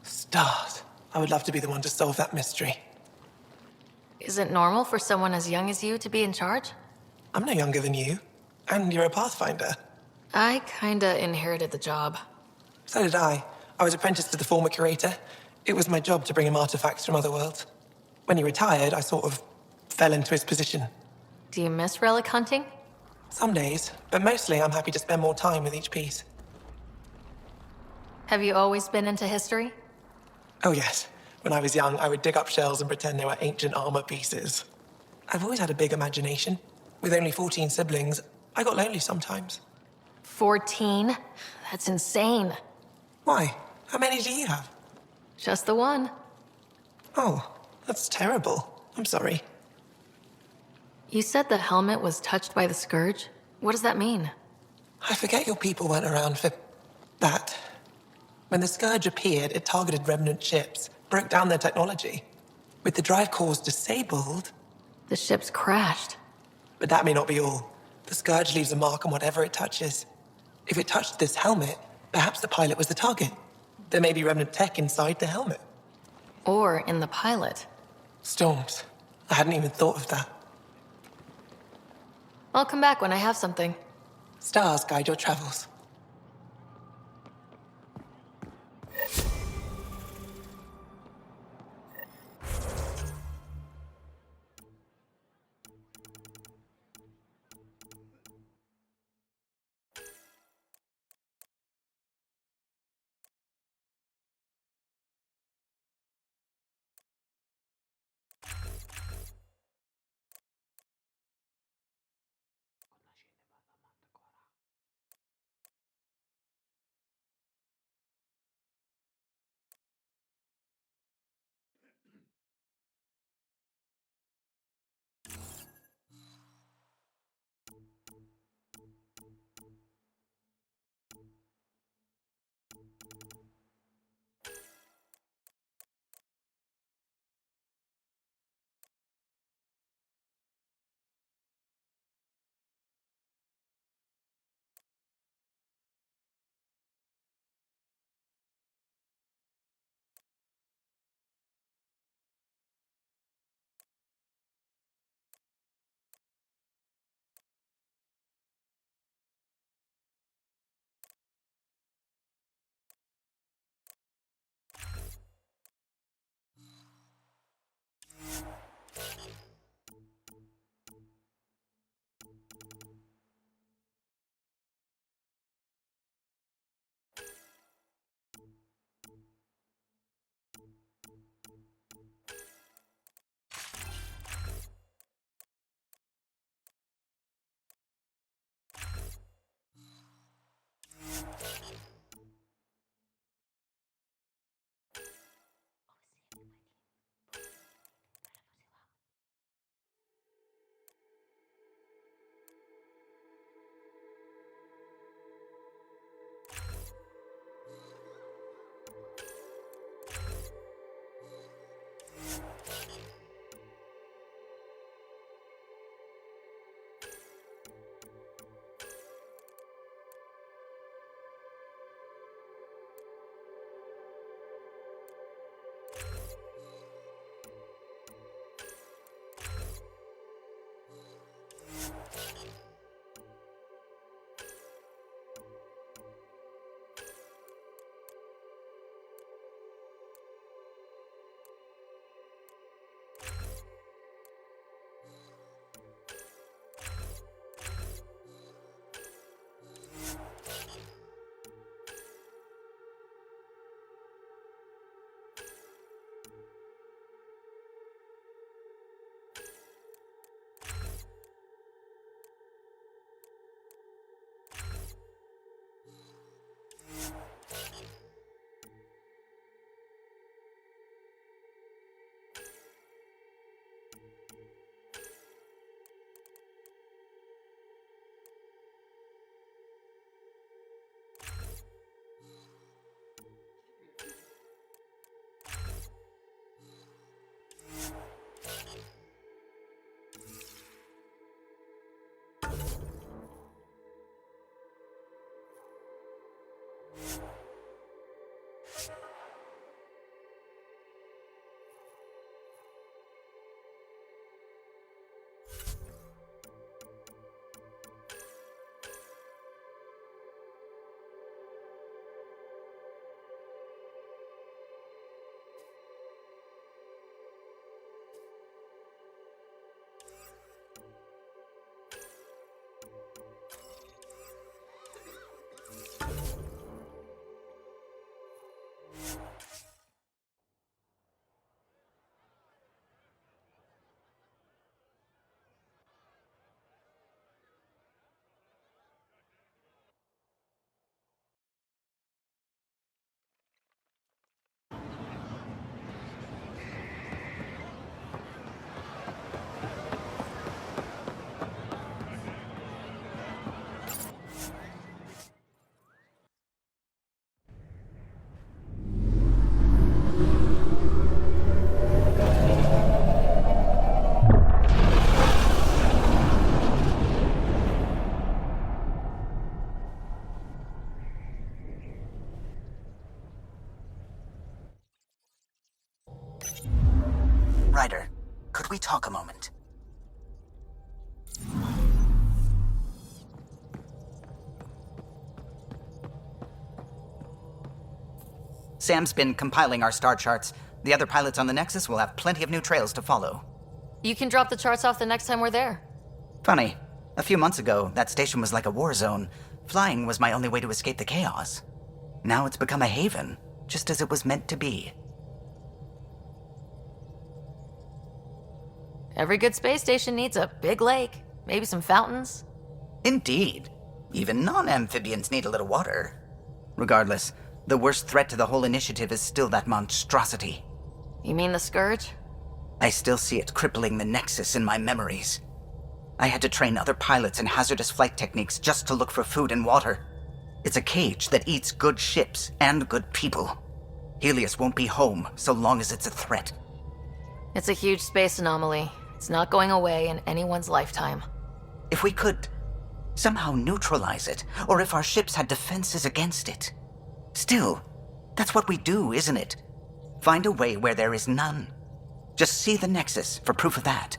Stars. I would love to be the one to solve that mystery. Is it normal for someone as young as you to be in charge? I'm no younger than you. And you're a Pathfinder. I kinda inherited the job. So did I. I was apprenticed to the former curator. It was my job to bring him artifacts from other worlds. When he retired, I sort of fell into his position. Do you miss relic hunting? Some days, but mostly I'm happy to spend more time with each piece. Have you always been into history? Oh yes. When I was young, I would dig up shells and pretend they were ancient armor pieces. I've always had a big imagination. With only 14 siblings, I got lonely sometimes. 14? That's insane. Why? How many do you have? Just the one. Oh, that's terrible. I'm sorry. You said the helmet was touched by the Scourge? What does that mean? I forget your people weren't around for that. When the Scourge appeared, it targeted remnant ships, broke down their technology. With the drive cores disabled... The ships crashed. But that may not be all. The Scourge leaves a mark on whatever it touches. If it touched this helmet, perhaps the pilot was the target. There may be remnant tech inside the helmet. Or in the pilot. Storms. I hadn't even thought of that. I'll come back when I have something. Stars guide your travels. Ryder, could we talk a moment? Sam's been compiling our star charts. The other pilots on the Nexus will have plenty of new trails to follow. You can drop the charts off the next time we're there. Funny, a few months ago, that station was like a war zone. Flying was my only way to escape the chaos. Now it's become a haven, just as it was meant to be. Every good space station needs a big lake, maybe some fountains. Indeed. Even non-amphibians need a little water. Regardless, the worst threat to the whole initiative is still that monstrosity. You mean the Scourge? I still see it crippling the Nexus in my memories. I had to train other pilots in hazardous flight techniques just to look for food and water. It's a cage that eats good ships and good people. Helios won't be home so long as it's a threat. It's a huge space anomaly. It's not going away in anyone's lifetime. If we could somehow neutralize it, or if our ships had defenses against it. Still, that's what we do, isn't it? Find a way where there is none. Just see the Nexus for proof of that.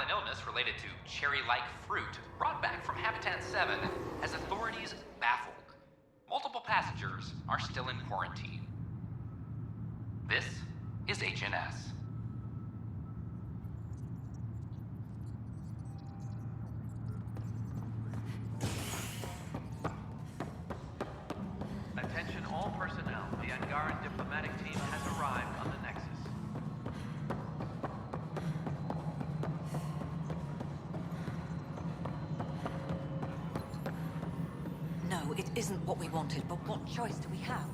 silent illness related to cherry-like fruit brought back from Habitat 7 has authorities baffled. Multiple passengers are still in quarantine. This is HNS. Attention all personnel. The Angaran diplomatic team has arrived on the Nexus. No, it isn't what we wanted, but what choice do we have?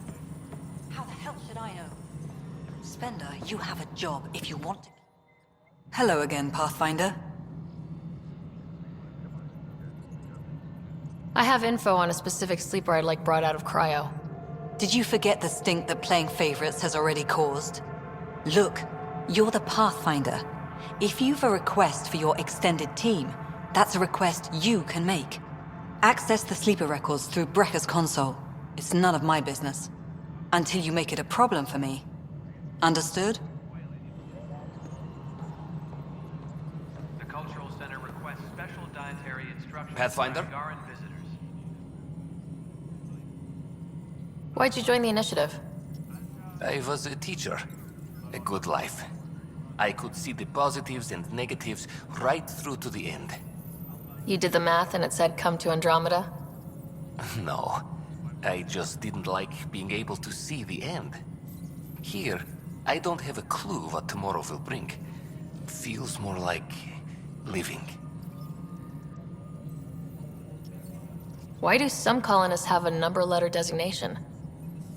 How the hell should I know? Spender, you have a job if you want to. Hello again, Pathfinder. I have info on a specific sleeper I'd like brought out of cryo. Did you forget the stink that playing favorites has already caused? Look, you're the Pathfinder. If you've a request for your extended team, that's a request you can make. Access the sleeper records through Brekker's console. It's none of my business. Until you make it a problem for me. Understood? The Cultural Center requests special dietary instructions Pathfinder? for Angaran visitors. Why'd you join the initiative? I was a teacher. A good life. I could see the positives and negatives right through to the end. You did the math and it said come to Andromeda? No, I just didn't like being able to see the end. Here, I don't have a clue what tomorrow will bring. Feels more like living. Why do some colonists have a number letter designation?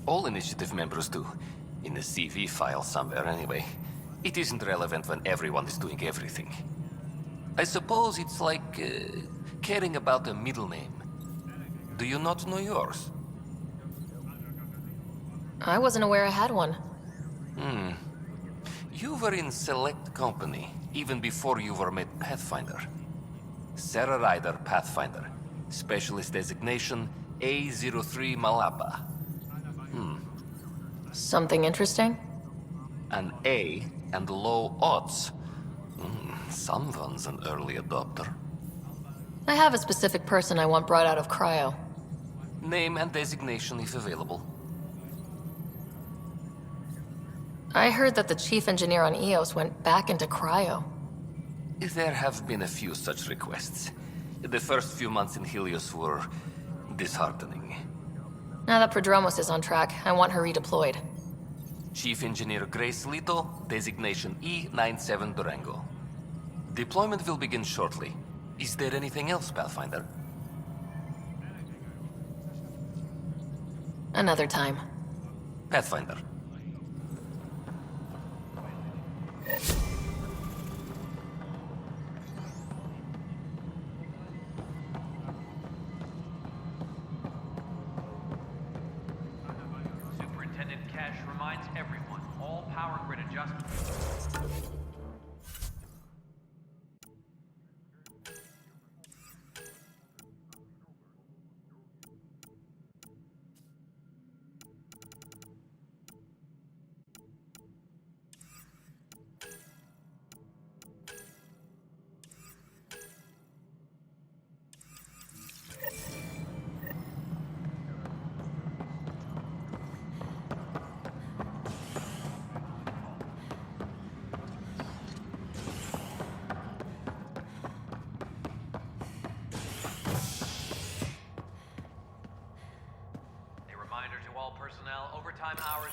All initiative members do. In a CV file somewhere anyway. It isn't relevant when everyone is doing everything. I suppose it's like caring about a middle name. Do you not know yours? I wasn't aware I had one. You were in select company, even before you were made Pathfinder. Sarah Ryder, Pathfinder. Specialist designation A03 Malapa. Something interesting? An A and low odds. Someone's an early adopter. I have a specific person I want brought out of cryo. Name and designation if available. I heard that the chief engineer on EOS went back into cryo. There have been a few such requests. The first few months in Helios were disheartening. Now that Prodromos is on track, I want her redeployed. Chief Engineer Grace Lito, designation E97 Durango. Deployment will begin shortly. Is there anything else, Pathfinder? Another time. Pathfinder. Superintendent Cash reminds everyone, all power grid adjustments. Overtime hours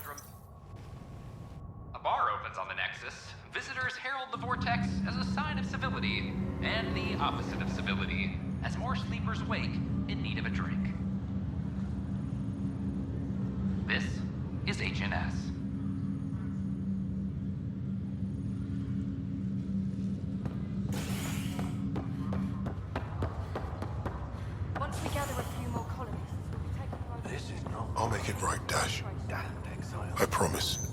A bar opens on the Nexus. Visitors herald the vortex as a sign of civility, and the opposite of civility, as more sleepers wake in need of a drink. This is HNS. Once we gather a few more colonists, we'll be taking over. This is not... I'll make it right, Dash. I promise.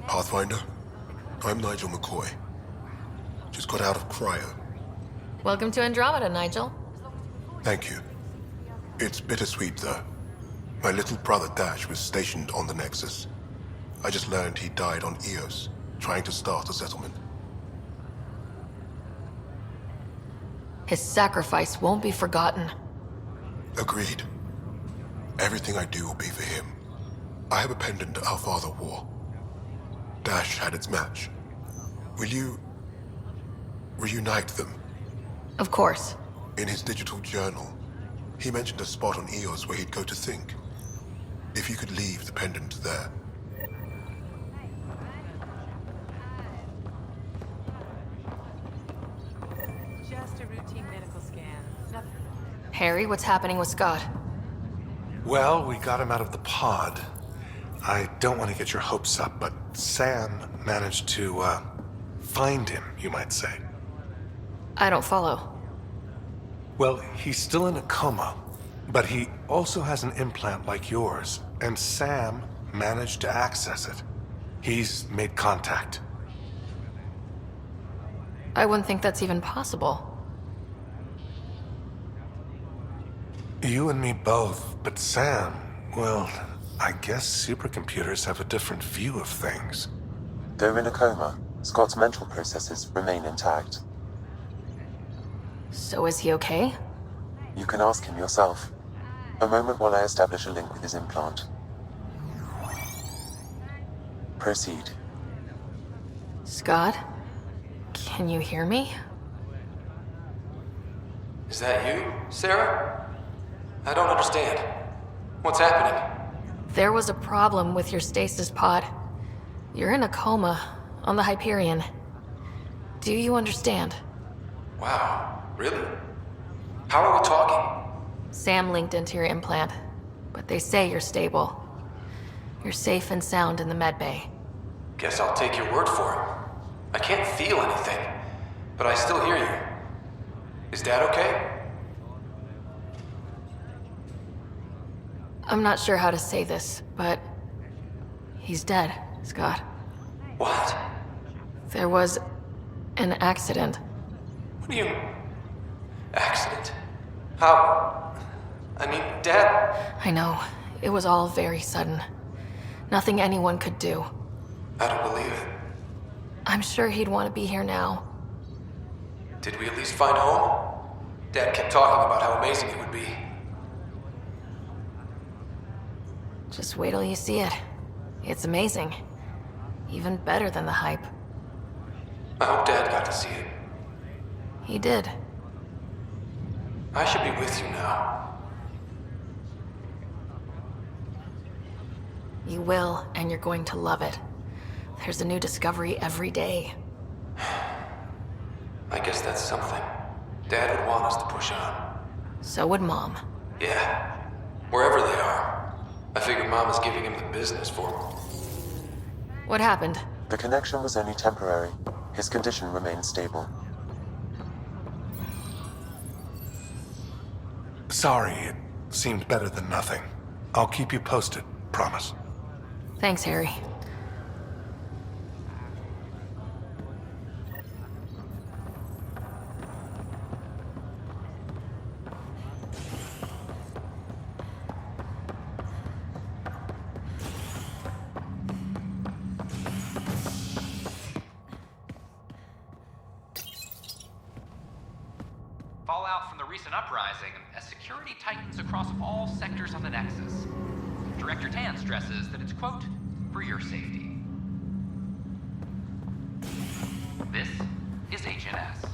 Pathfinder, I'm Nigel McCoy. Just got out of cryo. Welcome to Andromeda, Nigel. Thank you. It's bittersweet, though. My little brother Dash was stationed on the Nexus. I just learned he died on Eos, trying to start a settlement. His sacrifice won't be forgotten. Agreed. Everything I do will be for him. I have a pendant our father wore. Dash had its match. Will you reunite them? Of course. In his digital journal, he mentioned a spot on Eos where he'd go to think. If you could leave the pendant there. Just a routine medical scan. Nothing. Harry, what's happening with Scott? Well, we got him out of the pod. I don't want to get your hopes up, but Sam managed to, find him, you might say. I don't follow. Well, he's still in a coma, but he also has an implant like yours, and Sam managed to access it. He's made contact. I wouldn't think that's even possible. You and me both, but Sam, well, I guess supercomputers have a different view of things. Though in a coma, Scott's mental processes remain intact. So is he okay? You can ask him yourself. A moment while I establish a link with his implant. Proceed. Scott? Can you hear me? Is that you, Sarah? I don't understand. What's happening? There was a problem with your stasis pod. You're in a coma on the Hyperion. Do you understand? Wow, really? How are we talking? Sam linked into your implant, but they say you're stable. You're safe and sound in the medbay. Guess I'll take your word for it. I can't feel anything, but I still hear you. Is Dad okay? I'm not sure how to say this, but he's dead, Scott. What? There was an accident. What do you... Accident? How... I mean, Dad... I know. It was all very sudden. Nothing anyone could do. I don't believe it. I'm sure he'd want to be here now. Did we at least find home? Dad kept talking about how amazing it would be. Just wait till you see it. It's amazing. Even better than the hype. I hope Dad got to see it. He did. I should be with you now. You will, and you're going to love it. There's a new discovery every day. I guess that's something. Dad would want us to push on. So would Mom. Yeah. Wherever they are. I figure Mama's giving him the business for him. What happened? The connection was only temporary. His condition remains stable. Sorry, it seemed better than nothing. I'll keep you posted, promise. Thanks, Harry. Fallout from the recent uprising as security tightens across all sectors of the Nexus. Director Tan stresses that it's, quote, for your safety. This is Agent S.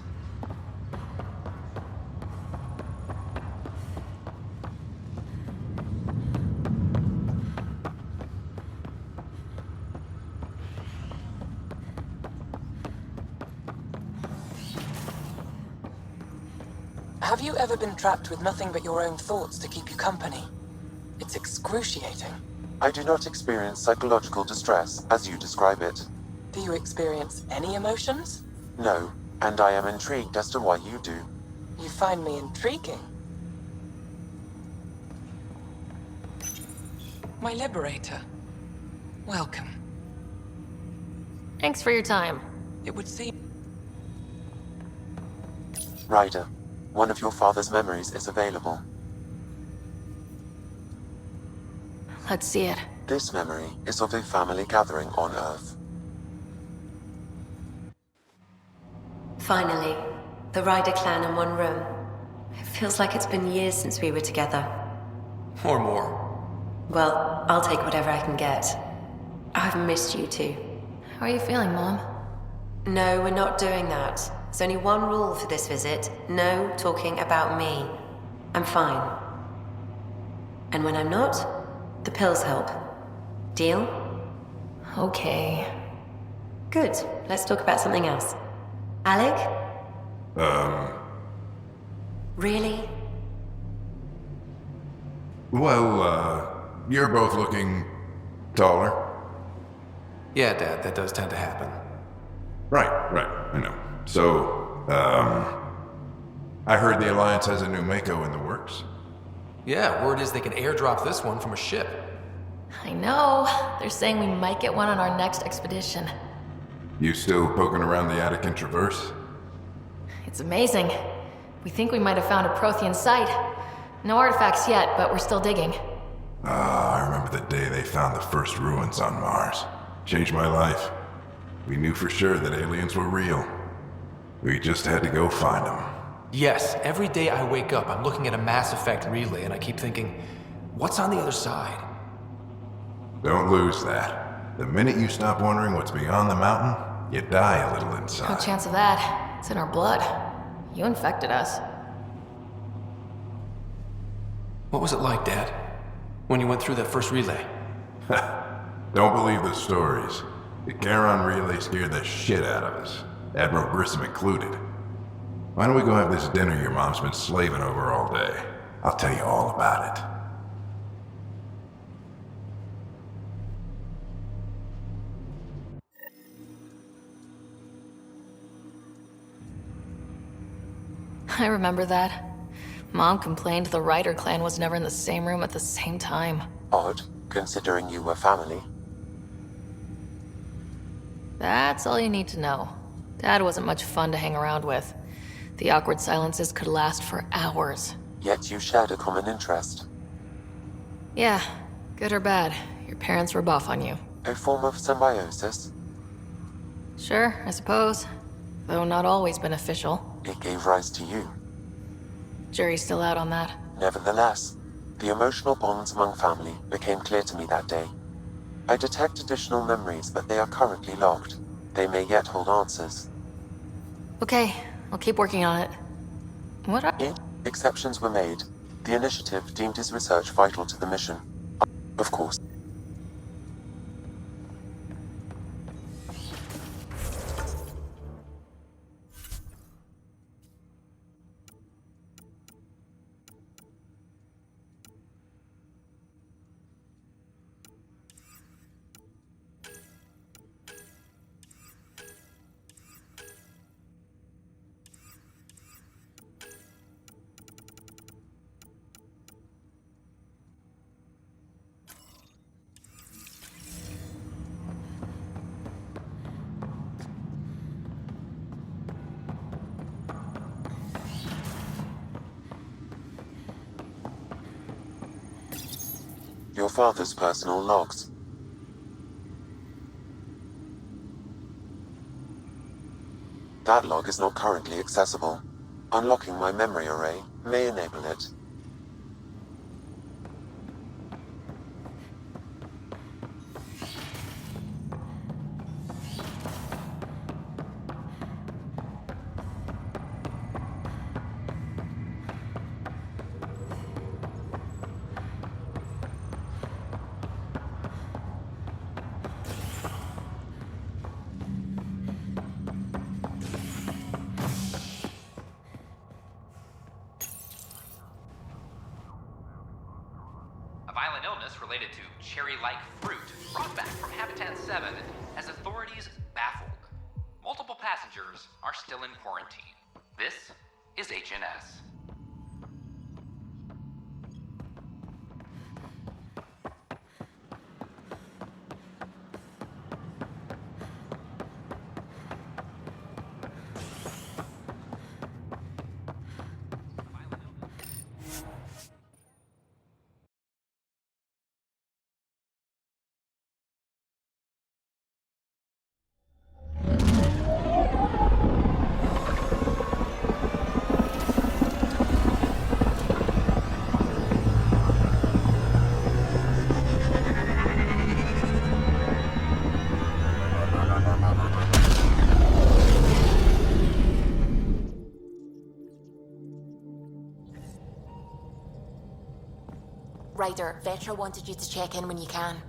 Have you ever been trapped with nothing but your own thoughts to keep you company? It's excruciating. I do not experience psychological distress, as you describe it. Do you experience any emotions? No, and I am intrigued as to why you do. You find me intriguing. My liberator. Welcome. Thanks for your time. It would seem... Ryder, one of your father's memories is available. Let's see it. This memory is of a family gathering on Earth. Finally, The Ryder clan in one room. It feels like it's been years since we were together. Or more. Well, I'll take whatever I can get. I've missed you too. How are you feeling, Mom? No, we're not doing that. There's only one rule for this visit. No talking about me. I'm fine. And when I'm not, the pills help. Deal? Okay. Good. Let's talk about something else. Alec? Really? Well, you're both looking taller. Yeah, Dad, that does tend to happen. Right, I know. So, I heard the Alliance has a new Mako in the works. Yeah, word is they can airdrop this one from a ship. I know. They're saying we might get one on our next expedition. You still poking around the Attican Traverse? It's amazing. We think we might have found a Prothean site. No artifacts yet, but we're still digging. I remember the day they found the first ruins on Mars. Changed my life. We knew for sure that aliens were real. We just had to go find them. Yes, every day I wake up, I'm looking at a Mass Effect relay and I keep thinking, what's on the other side? Don't lose that. The minute you stop wondering what's beyond the mountain, you die a little No inside. chance of that. It's in our blood. You infected us. What was it like, Dad? When you went through that first relay? Don't believe the stories. The Charon relay scared the shit out of us. Admiral Grissom included. Why don't we go have this dinner your mom's been slaving over all day? I'll tell you all about it. I remember that. Mom complained the Ryder clan was never in the same room at the same time. Odd, considering you were family. That's all you need to know. Dad wasn't much fun to hang around with. The awkward silences could last for hours. Yet you shared a common interest. Yeah, good or bad, your parents rub off on you. A form of symbiosis. Sure, I suppose. Though not always beneficial. It gave rise to you. Jury's still out on that. Nevertheless, the emotional bonds among family became clear to me that day. I detect additional memories, but they are currently locked. They may yet hold answers. Okay, I'll keep working on it. What are... Exceptions were made. The initiative deemed his research vital to the mission. Of course. Your father's personal logs. That log is not currently accessible. Unlocking my memory array may enable it. A violent illness related to cherry-like fruit brought back from Habitat 7 has authorities baffled. Multiple passengers are still in quarantine. This is HNS. Ryder, Vetra wanted you to check in when you can.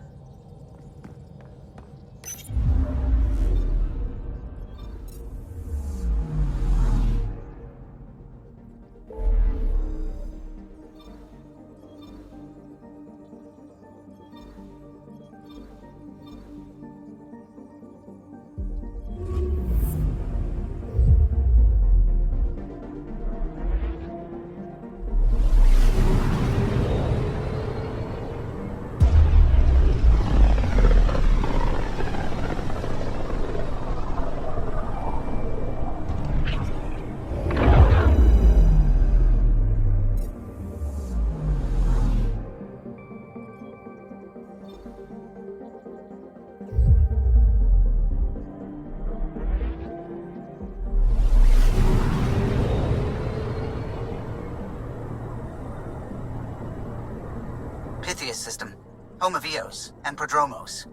Pythias system, home of Eos and Prodromos.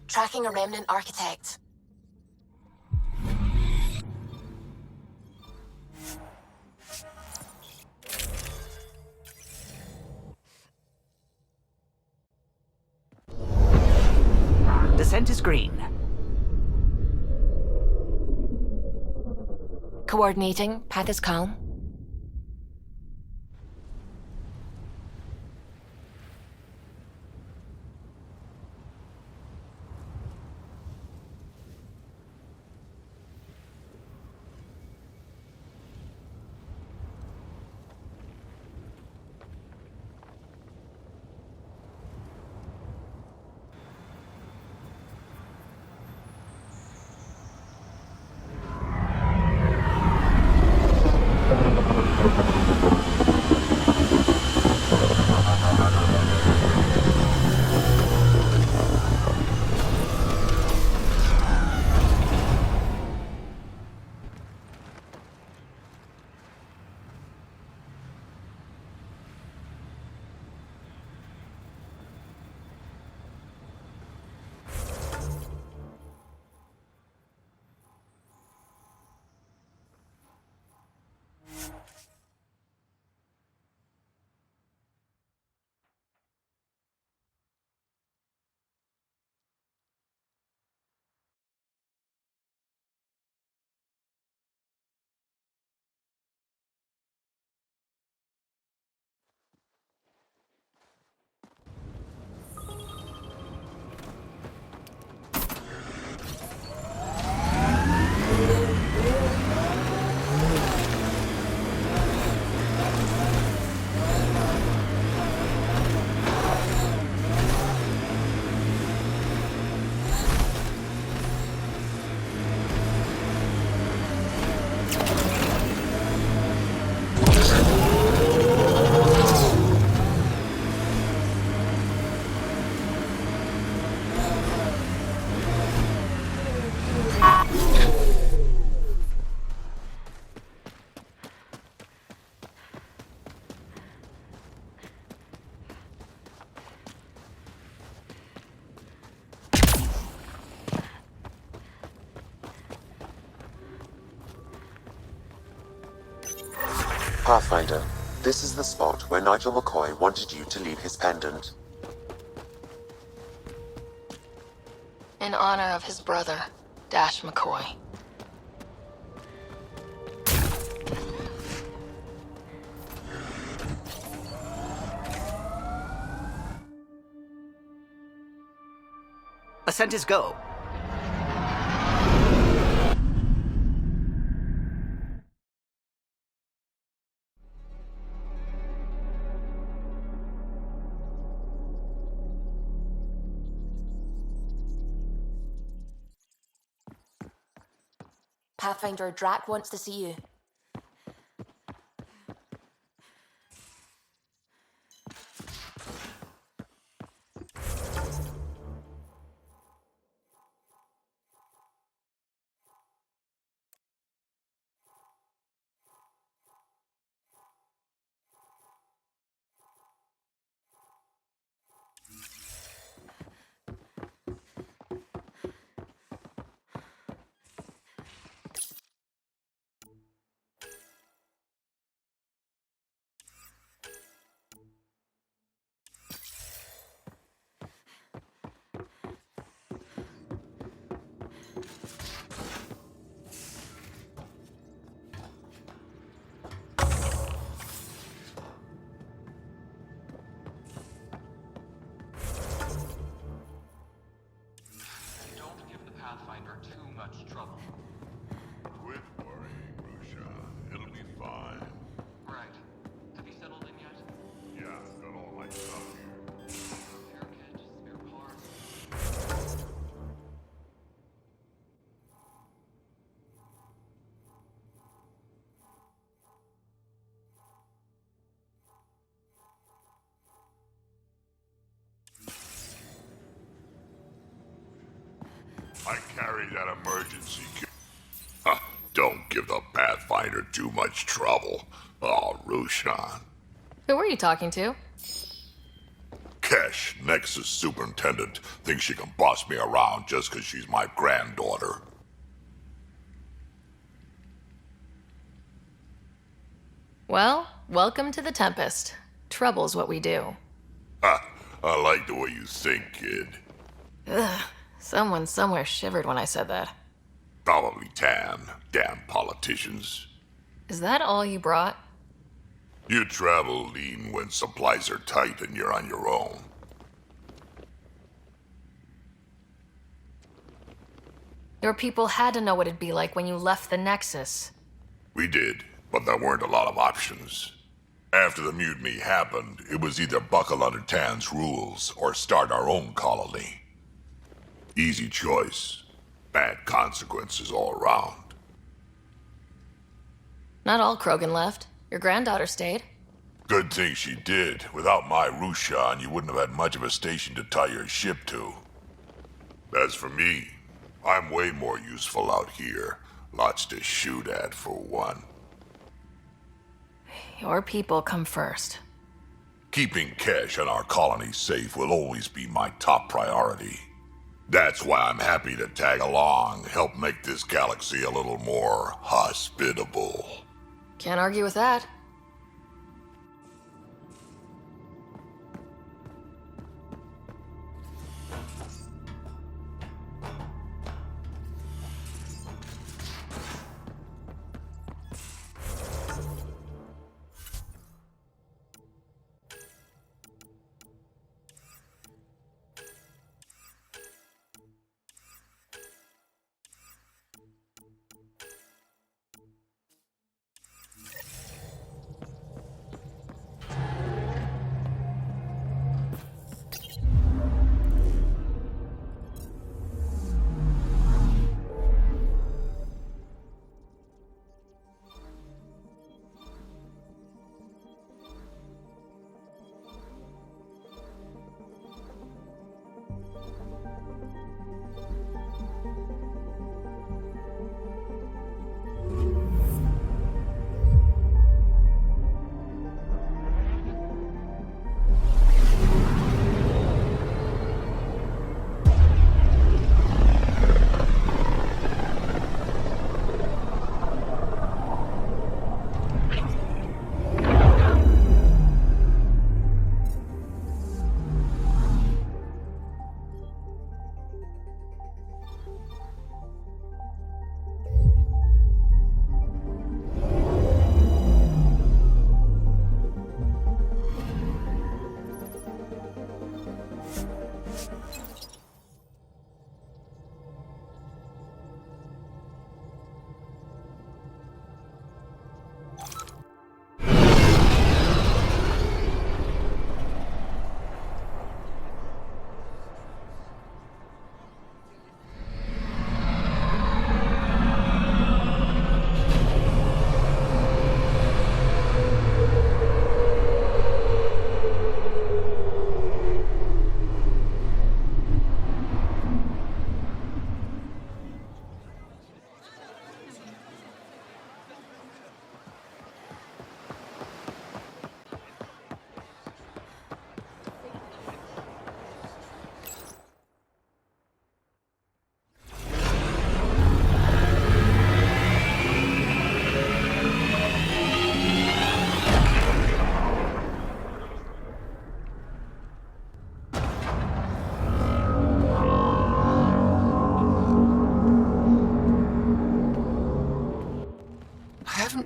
Tracking a remnant architect. Descent is green. Coordinating. Path is calm. Pathfinder, this is the spot where Nigel McCoy wanted you to leave his pendant. In honor of his brother, Dash McCoy. Ascent is go. Pathfinder, Drac wants to see you. I carry that emergency kit. Huh, don't give the Pathfinder too much trouble. Oh, Rushan. Who are you talking to? Kesh, Nexus Superintendent, thinks she can boss me around just 'cause she's my granddaughter. Well, welcome to the Tempest. Trouble's what we do. Ha, I like the way you think, kid. Ugh, someone somewhere shivered when I said that. Probably Tan. Damn politicians. Is that all you brought? You travel lean when supplies are tight and you're on your own. Your people had to know what it'd be like when you left the Nexus. We did, but there weren't a lot of options. After the mutiny happened, it was either buckle under Tan's rules or start our own colony. Easy choice. Bad consequences all around. Not all Krogan left. Your granddaughter stayed. Good thing she did. Without my Rushan, you wouldn't have had much of a station to tie your ship to. As for me, I'm way more useful out here. Lots to shoot at, for one. Your people come first. Keeping Kesh and our colony safe will always be my top priority. That's why I'm happy to tag along, help make this galaxy a little more hospitable. Can't argue with that.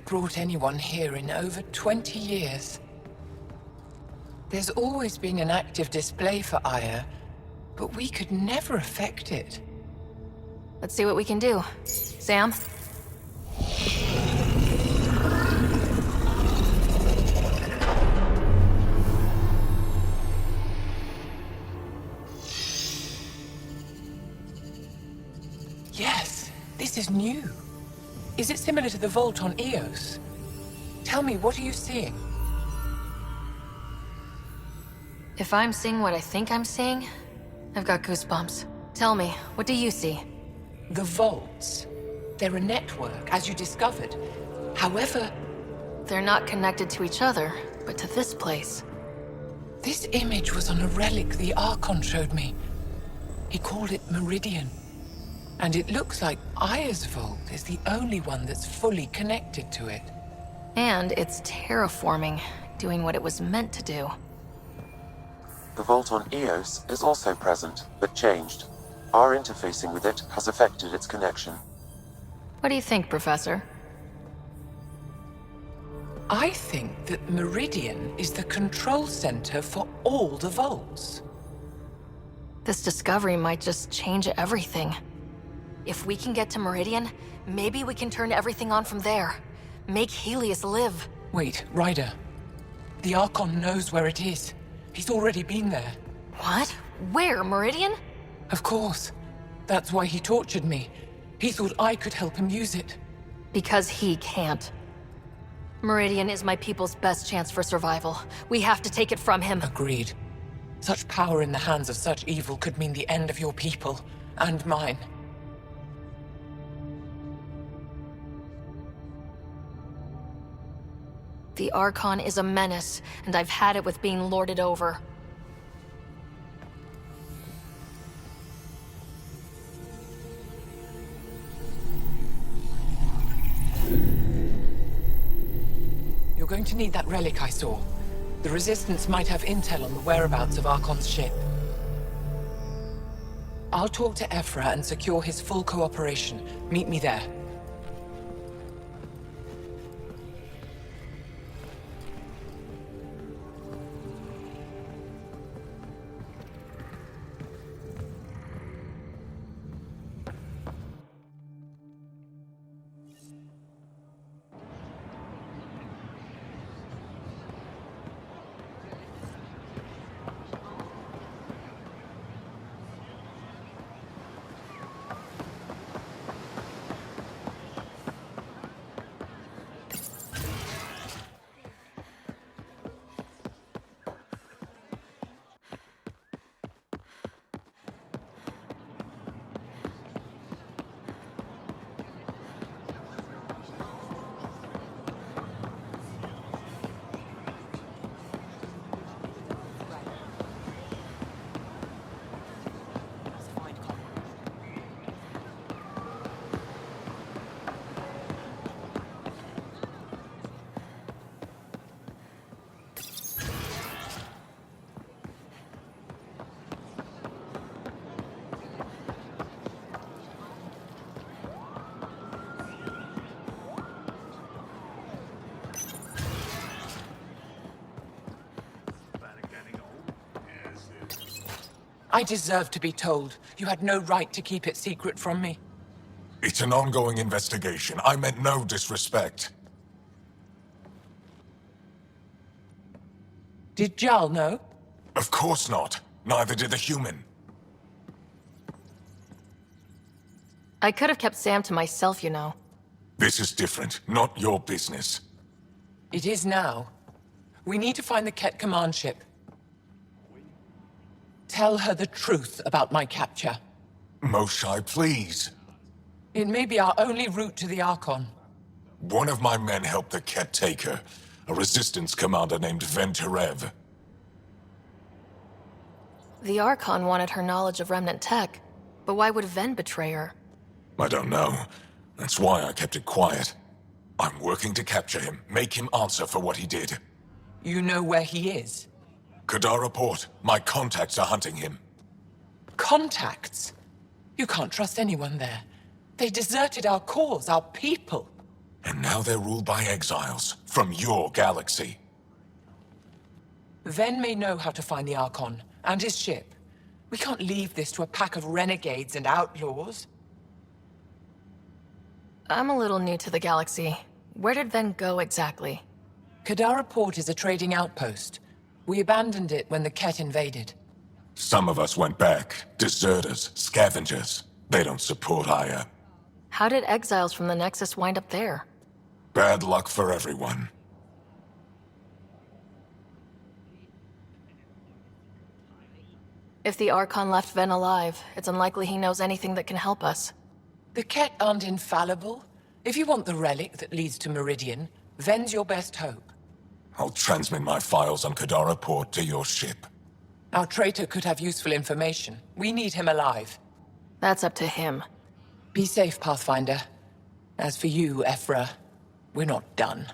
Brought anyone here in over 20 years. There's always been an active display for Aya, but we could never affect it. Let's see what we can do. Sam? Yes, this is new. Is it similar to the vault on Eos? Tell me, what are you seeing? If I'm seeing what I think I'm seeing, I've got goosebumps. Tell me, what do you see? The vaults. They're a network, as you discovered. However, They're not connected to each other, but to this place. this image was on a relic the Archon showed me. He called it Meridian. And it looks like Aya's vault is the only one that's fully connected to it. And it's terraforming, doing what it was meant to do. The vault on Eos is also present, but changed. Our interfacing with it has affected its connection. What do you think, Professor? I think that Meridian is the control center for all the vaults. This discovery might just change everything. If we can get to Meridian, maybe we can turn everything on from there. Make Helios live. Wait, Ryder. The Archon knows where it is. He's already been there. What? Where, Meridian? Of course. That's why he tortured me. He thought I could help him use it. Because he can't. Meridian is my people's best chance for survival. We have to take it from him. Agreed. Such power in the hands of such evil could mean the end of your people, and mine. The Archon is a menace, and I've had it with being lorded over. You're going to need that relic I saw. The Resistance might have intel on the whereabouts of Archon's ship. I'll talk to Ephra and secure his full cooperation. Meet me there. I deserve to be told. You had no right to keep it secret from me. It's an ongoing investigation. I meant no disrespect. Did Jarl know? Of course not. Neither did the human. I could have kept Sam to myself, you know. This is different. Not your business. It is now. We need to find the Ket command ship. Tell her the truth about my capture. Moshai, please. It may be our only route to the Archon. One of my men helped the Ket take her. A resistance commander named Venturev. The Archon wanted her knowledge of remnant tech, but why would Ven betray her? I don't know. That's why I kept it quiet. I'm working to capture him, make him answer for what he did. You know where he is? Kadara Port. My contacts are hunting him. Contacts? You can't trust anyone there. They deserted our cause, our people. And now they're ruled by exiles from your galaxy. Ven may know how to find the Archon and his ship. We can't leave this to a pack of renegades and outlaws. I'm a little new to the galaxy. Where did Ven go exactly? Kadara Port is a trading outpost. We abandoned it when the Ket invaded. Some of us went back. Deserters, scavengers. They don't support Aya. How did exiles from the Nexus wind up there? Bad luck for everyone. If the Archon left Ven alive, it's unlikely he knows anything that can help us. The Ket aren't infallible. If you want the relic that leads to Meridian, then's your best hope. I'll transmit my files on Kadara Port to your ship. Our traitor could have useful information. We need him alive. That's up to him. Be safe, Pathfinder. As for you, Ephra, we're not done.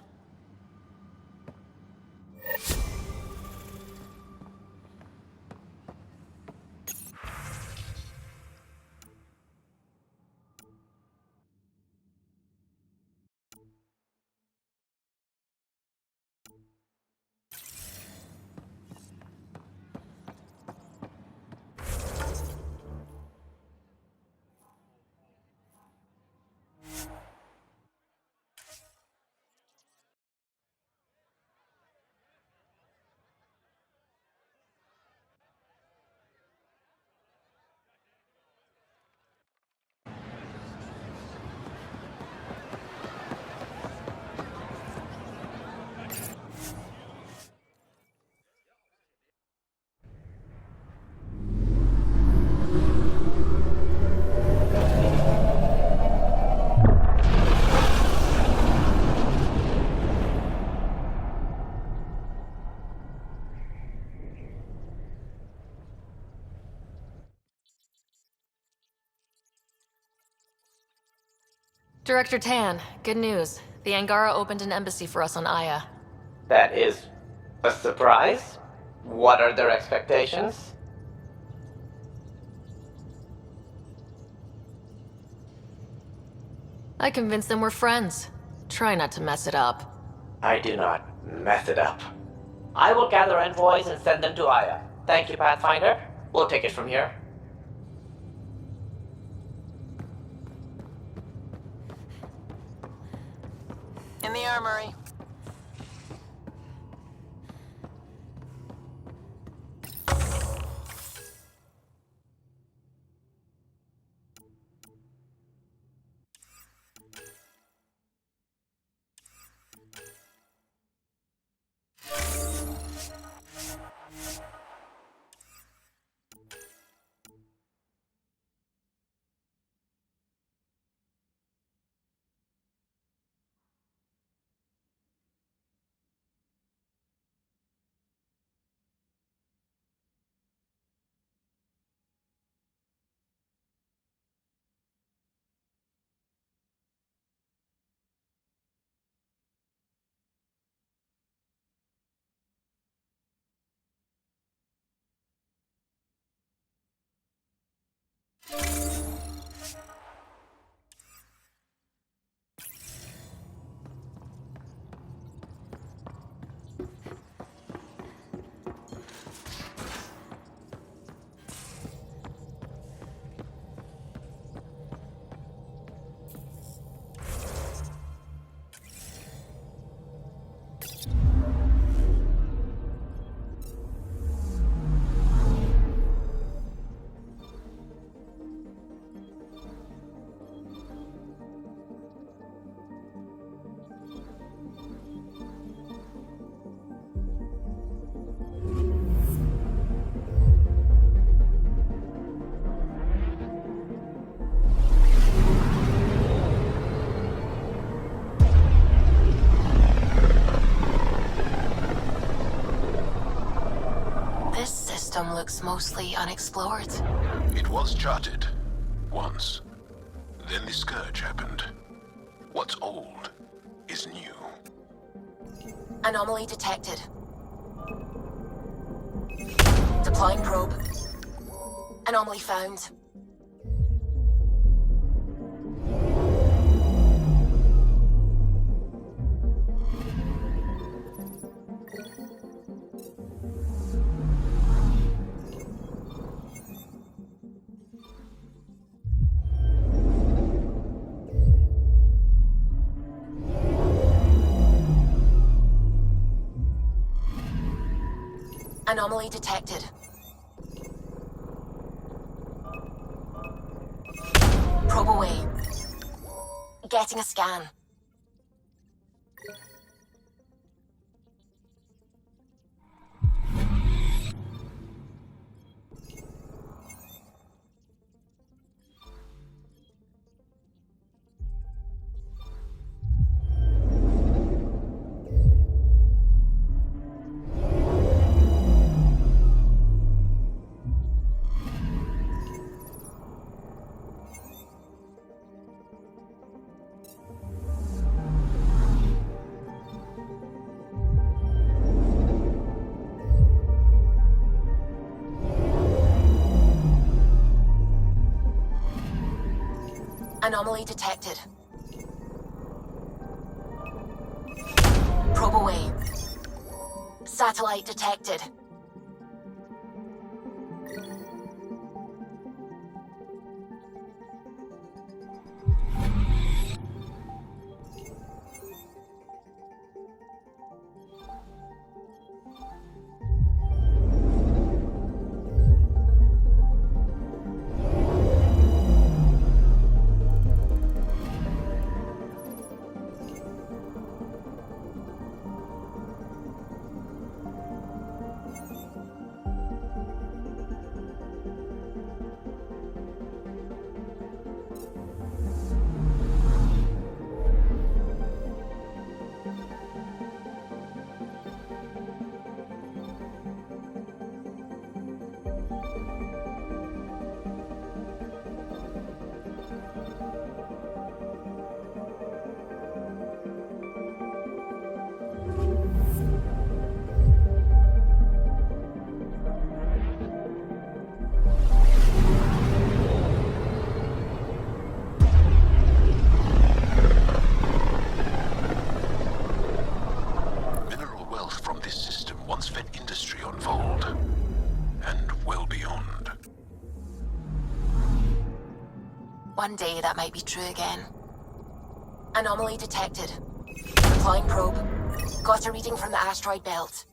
Director Tan, good news. The Angara opened an embassy for us on Aya. That is a surprise? What are their expectations? I convinced them we're friends. Try not to mess it up. I do not mess it up. I will gather envoys and send them to Aya. Thank you, Pathfinder. We'll take it from here. In the armory. Looks mostly unexplored. It was charted. Once. Then the Scourge happened. What's old is new. Anomaly detected. Deploying probe. Anomaly found. Anomaly detected. Probe away. Getting a scan. Anomaly detected. Probe away. Satellite detected. Mineral wealth from this system once fed industry on Vold, and well beyond. One day that might be true again. Anomaly detected. Deploying probe. Got a reading from the asteroid belt.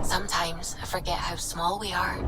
Sometimes I forget how small we are.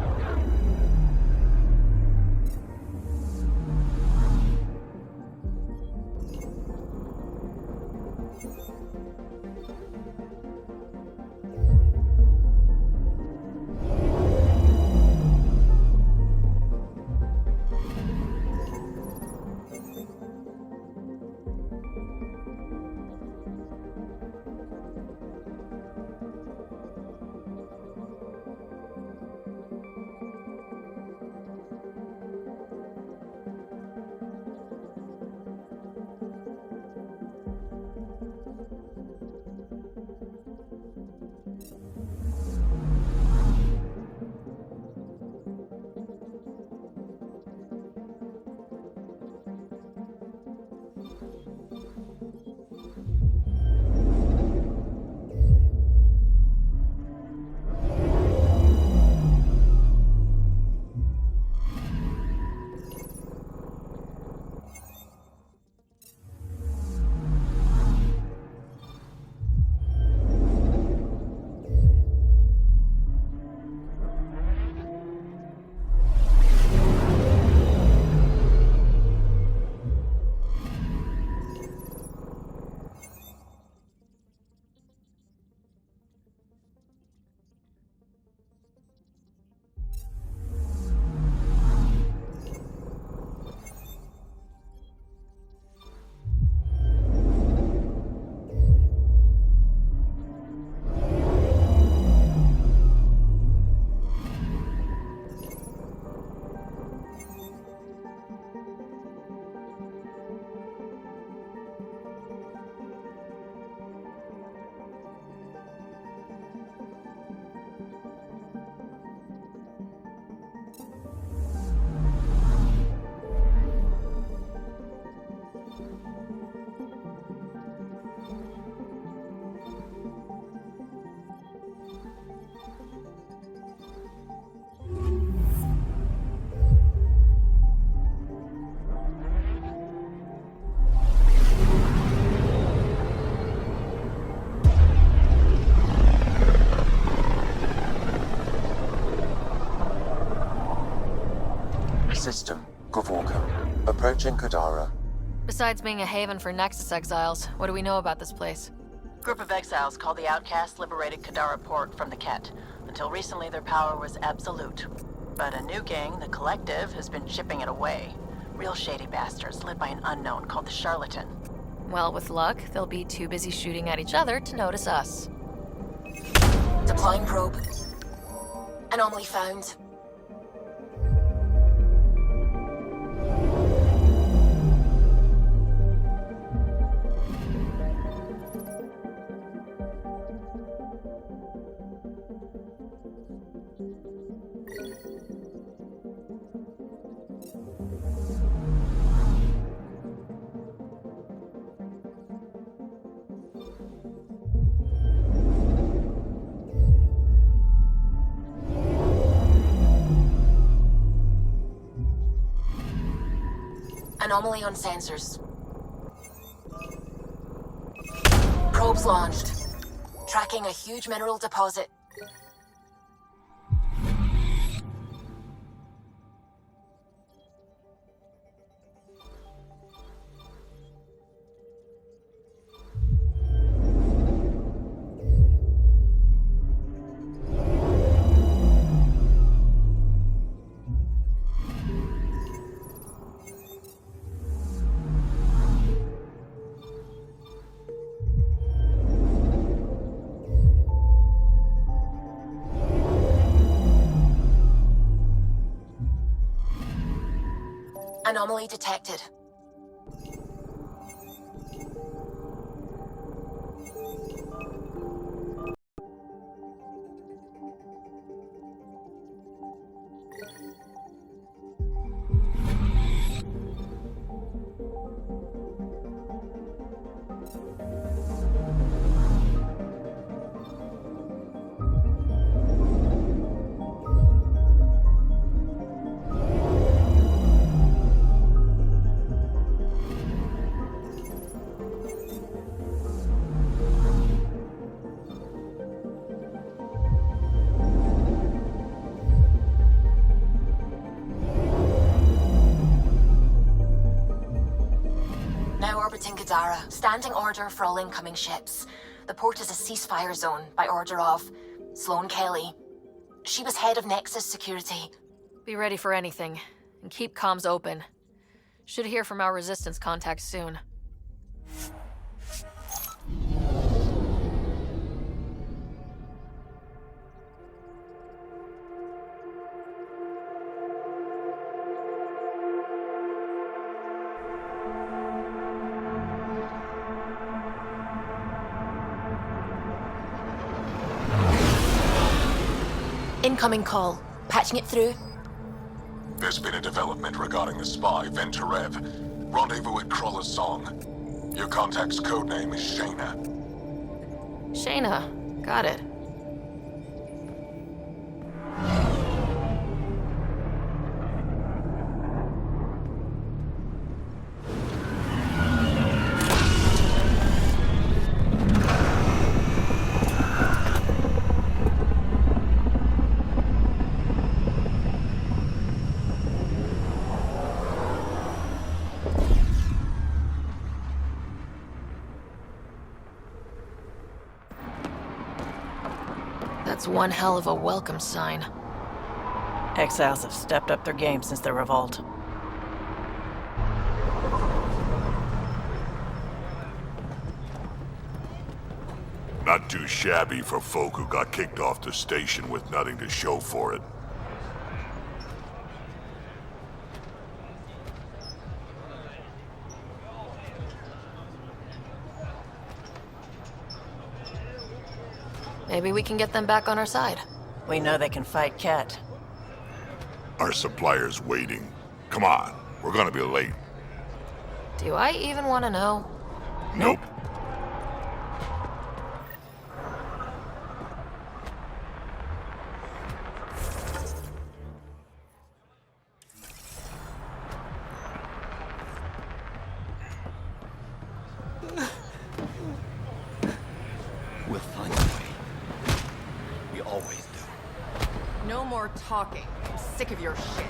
System, Gavorka. Approaching Kadara. Besides being a haven for Nexus exiles, what do we know about this place? Group of exiles called the Outcasts liberated Kadara Port from the Ket. Until recently, their power was absolute. But a new gang, the Collective, has been chipping it away. Real shady bastards led by an unknown called the Charlatan. Well, with luck, they'll be too busy shooting at each other to notice us. Deploying probe. Anomaly found. Anomaly on sensors. Probes launched. Tracking a huge mineral deposit. Anomaly detected. Orbiting Kadara. Standing order for all incoming ships. The port is a ceasefire zone by order of Sloane Kelly. She was head of Nexus security. Be ready for anything, and keep comms open. Should hear from our resistance contacts soon. Incoming call. Patching it through. There's been a development regarding the spy, Venturev. Rendezvous at Kroller's Song. Your contact's codename is Shayna. Shayna. Got it. That's one hell of a welcome sign. Exiles have stepped up their game since the revolt. Not too shabby for folk who got kicked off the station with nothing to show for it. Maybe we can get them back on our side. We know they can fight Ket. Our supplier's waiting. Come on, we're gonna be late. Do I even want to know? Nope. We'll find a way. We always do. No more talking. I'm sick of your shit.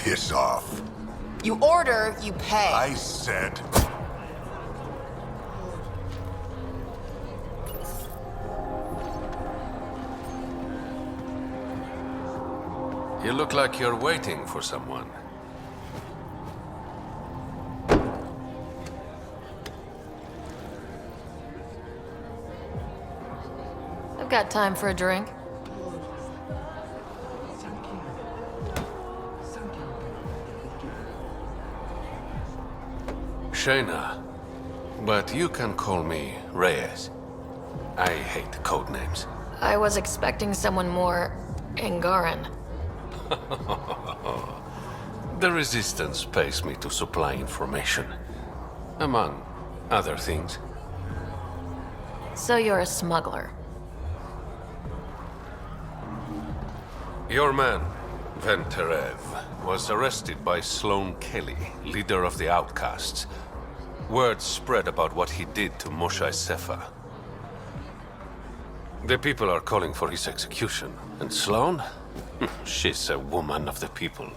piss off. You order, you pay. I said... You look like you're waiting for someone. I've got time for a drink. Shayna, but you can call me Reyes. I hate code names. I was expecting someone more Angaran. The Resistance pays me to supply information, among other things. So you're a smuggler. Your man, Venterev, was arrested by Sloane Kelly, leader of the Outcasts. Word spread about what he did to Moshe Sefa. The people are calling for his execution. And Sloane? She's a woman of the people.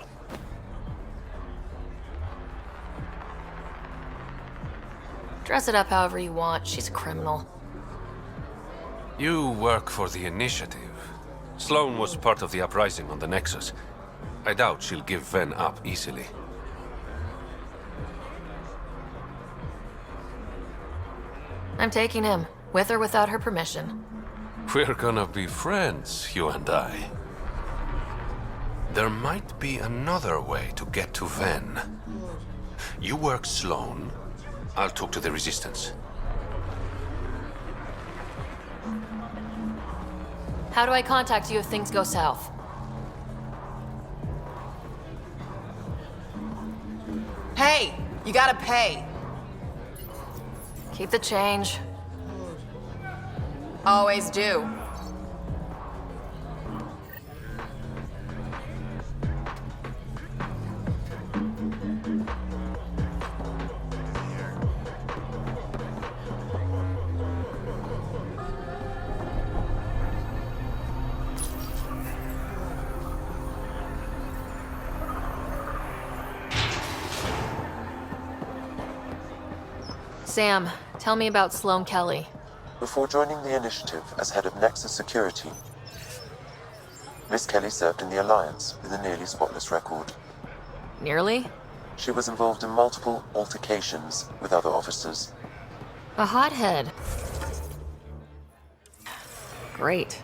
Dress it up however you want. She's a criminal. You work for the Initiative. Sloane was part of the uprising on the Nexus. I doubt she'll give Ven up easily. I'm taking him, with or without her permission. We're gonna be friends, you and I. There might be another way to get to Ven. You work Sloane. I'll talk to the Resistance. How do I contact you if things go south? Hey, you gotta pay. Keep the change. Always do. Sam, tell me about Sloane Kelly. Before joining the Initiative as head of Nexus Security, Miss Kelly served in the Alliance with a nearly spotless record. Nearly? She was involved in multiple altercations with other officers. A hothead. Great.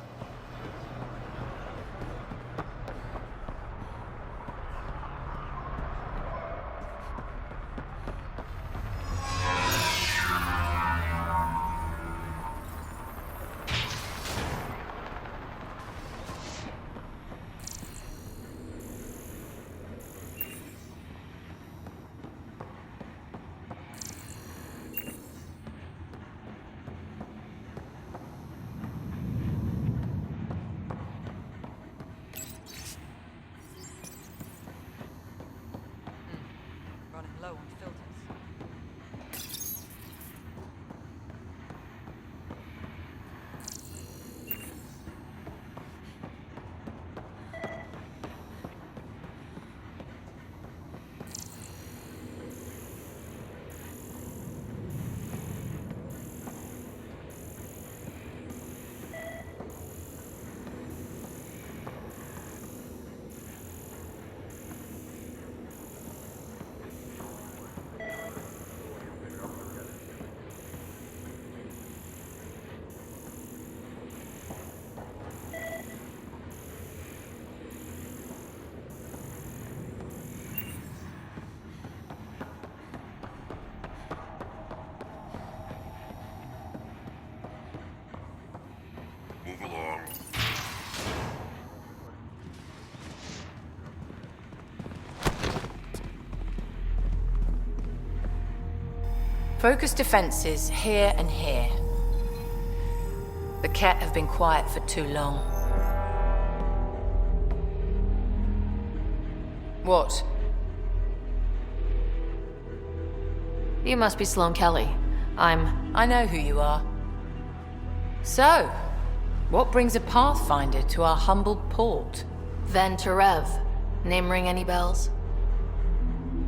Running low on filters. Move along. Focus defenses here and here. The Ket have been quiet for too long. What? You must be Sloane Kelly. I know who you are. So, what brings a Pathfinder to our humble port? Venterev. Name ring any bells?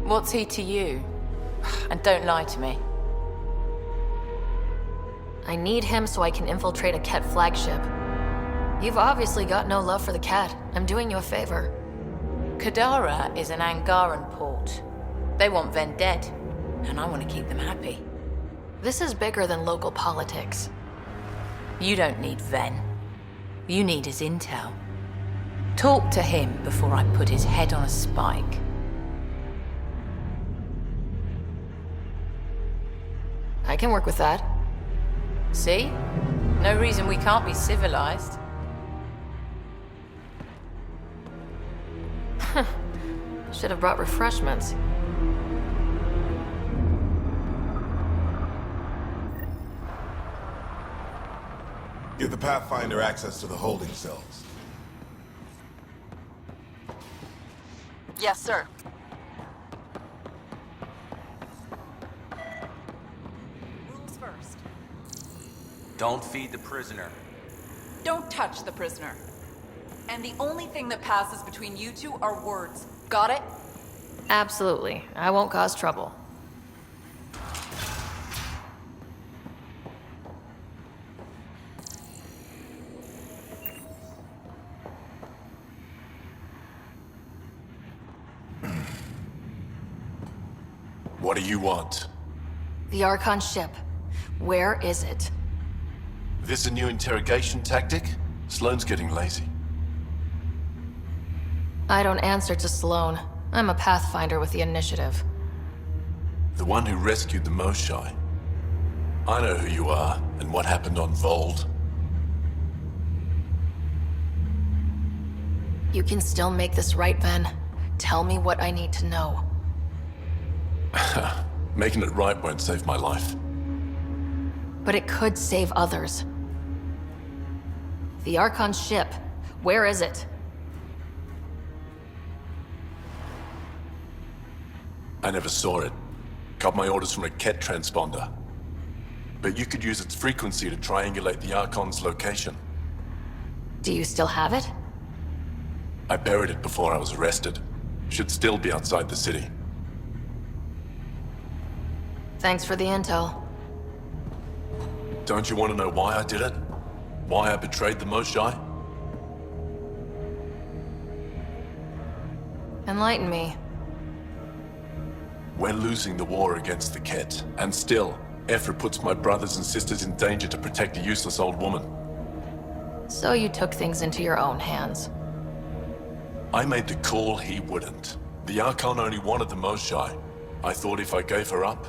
What's he to you? And don't lie to me. I need him so I can infiltrate a Ket flagship. You've obviously got no love for the Ket. I'm doing you a favor. Kadara is an Angaran port. They want Ven dead, and I want to keep them happy. This is bigger than local politics. You don't need Ven. You need his intel. Talk to him before I put his head on a spike. I can work with that. See? No reason we can't be civilized. Should have brought refreshments. Give the Pathfinder access to the holding cells. Yes, sir. Rules first. Don't feed the prisoner. Don't touch the prisoner. And the only thing that passes between you two are words. Got it? Absolutely. I won't cause trouble. What do you want? The Archon ship. Where is it? This a new interrogation tactic? Sloane's getting lazy. I don't answer to Sloane. I'm a Pathfinder with the initiative. The one who rescued the Moshai. I know who you are, and what happened on Vold. You can still make this right, Ven. Tell me what I need to know. Making it right won't save my life. But it could save others. The Archon ship. Where is it? I never saw it. Got my orders from a Ket transponder. But you could use its frequency to triangulate the Archon's location. Do you still have it? I buried it before I was arrested. Should still be outside the city. Thanks for the intel. Don't you want to know why I did it? Why I betrayed the Moshai? Enlighten me. We're losing the war against the Ket, and still, Ephra puts my brothers and sisters in danger to protect a useless old woman. So you took things into your own hands. I made the call he wouldn't. The Archon only wanted the Moshai. I thought if I gave her up...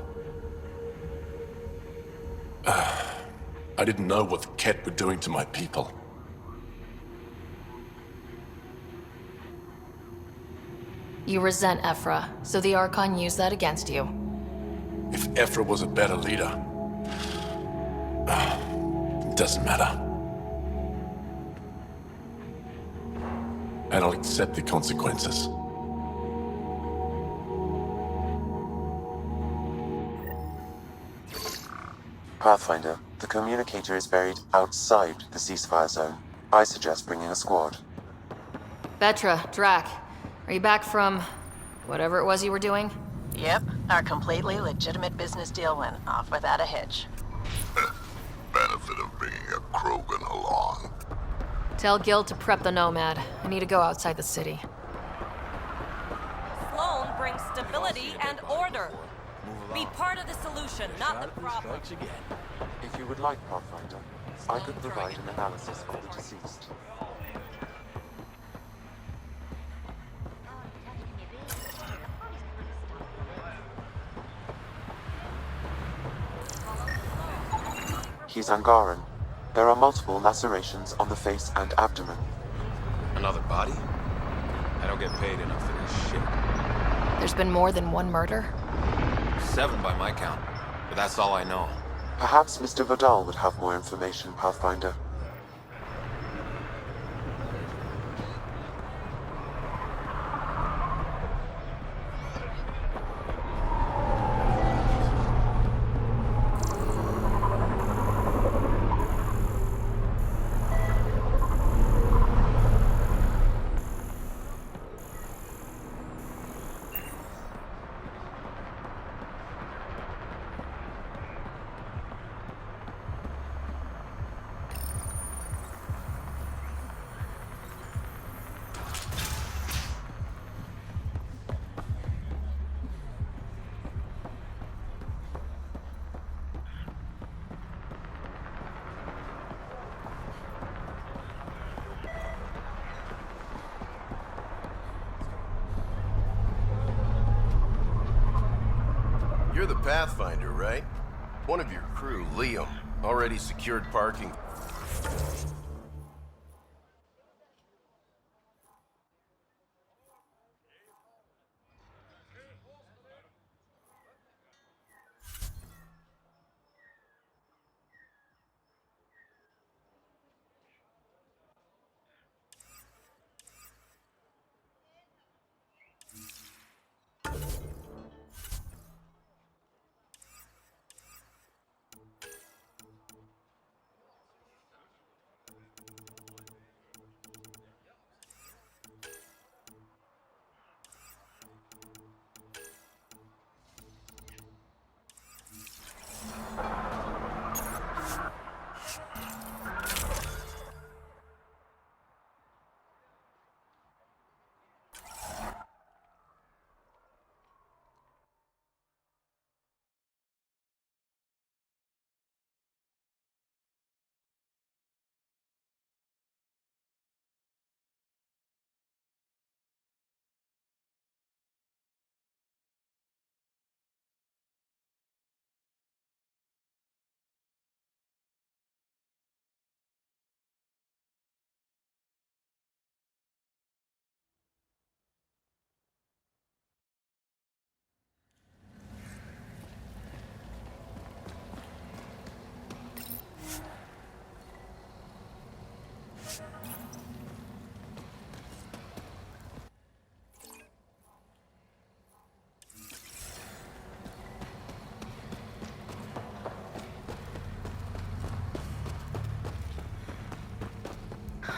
I didn't know what the Ket were doing to my people. You resent Ephra, so the Archon used that against you. If Ephra was a better leader... it doesn't matter. And I'll accept the consequences. Pathfinder, the communicator is buried outside the ceasefire zone. I suggest bringing a squad. Betra, Drac, are you back from whatever it was you were doing? Yep, our completely legitimate business deal went off without a hitch. Benefit of bringing a Krogan along. Tell Gil to prep the Nomad. I need to go outside the city. Sloane brings stability and order. Be part of the solution, not the problem. If you would like, Pathfinder, I could provide an analysis of the deceased. He's Angaran. There are multiple lacerations on the face and abdomen. Another body? I don't get paid enough for this shit. There's been more than one murder? 7 by my count, but that's all I know. Perhaps Mr. Vidal would have more information, Pathfinder. You're the Pathfinder, right? One of your crew, Liam, already secured parking.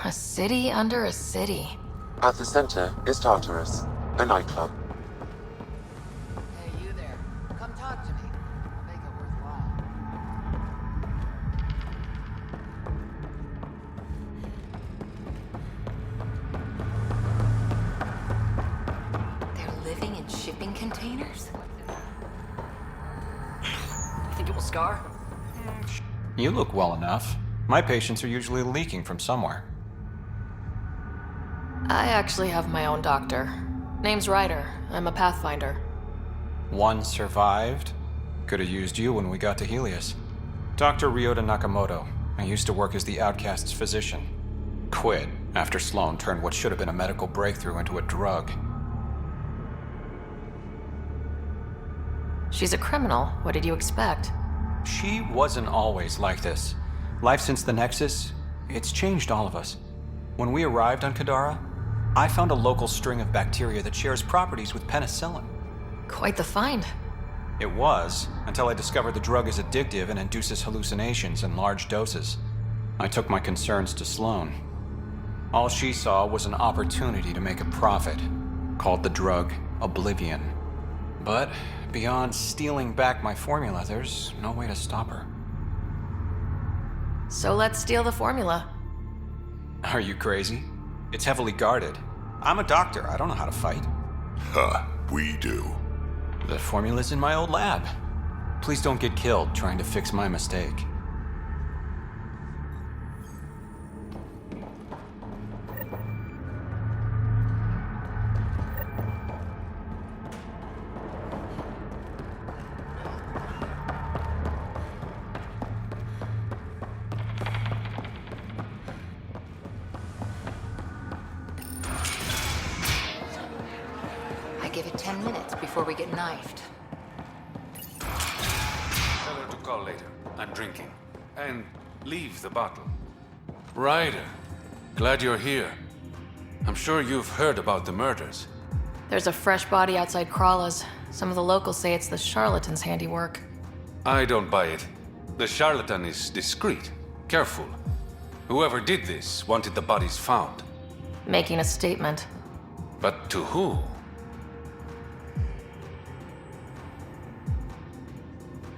A city under a city. At the center is Tartarus, a nightclub. Hey, you there. Come talk to me. I'll make it worthwhile. They're living in shipping containers? You think it will scar? You look well enough. My patients are usually leaking from somewhere. I actually have my own doctor. Name's Ryder. I'm a Pathfinder. One survived. Could have used you when we got to Helios. Dr. Ryota Nakamoto. I used to work as the Outcast's physician. Quit after Sloan turned what should have been a medical breakthrough into a drug. She's a criminal. What did you expect? She wasn't always like this. Life since the Nexus, it's changed all of us. When we arrived on Kadara, I found a local string of bacteria that shares properties with penicillin. Quite the find. It was, until I discovered the drug is addictive and induces hallucinations in large doses. I took my concerns to Sloan. All she saw was an opportunity to make a profit, called the drug Oblivion. But beyond stealing back my formula, there's no way to stop her. So let's steal the formula. Are you crazy? It's heavily guarded. I'm a doctor. I don't know how to fight. Huh, we do. The formula's in my old lab. Please don't get killed trying to fix my mistake. Give it 10 minutes before we get knifed. Tell her to call later. I'm drinking. And leave the bottle. Ryder, glad you're here. I'm sure you've heard about the murders. There's a fresh body outside Krala's. Some of the locals say it's the charlatan's handiwork. I don't buy it. The charlatan is discreet, careful. Whoever did this wanted the bodies found. Making a statement. But to who?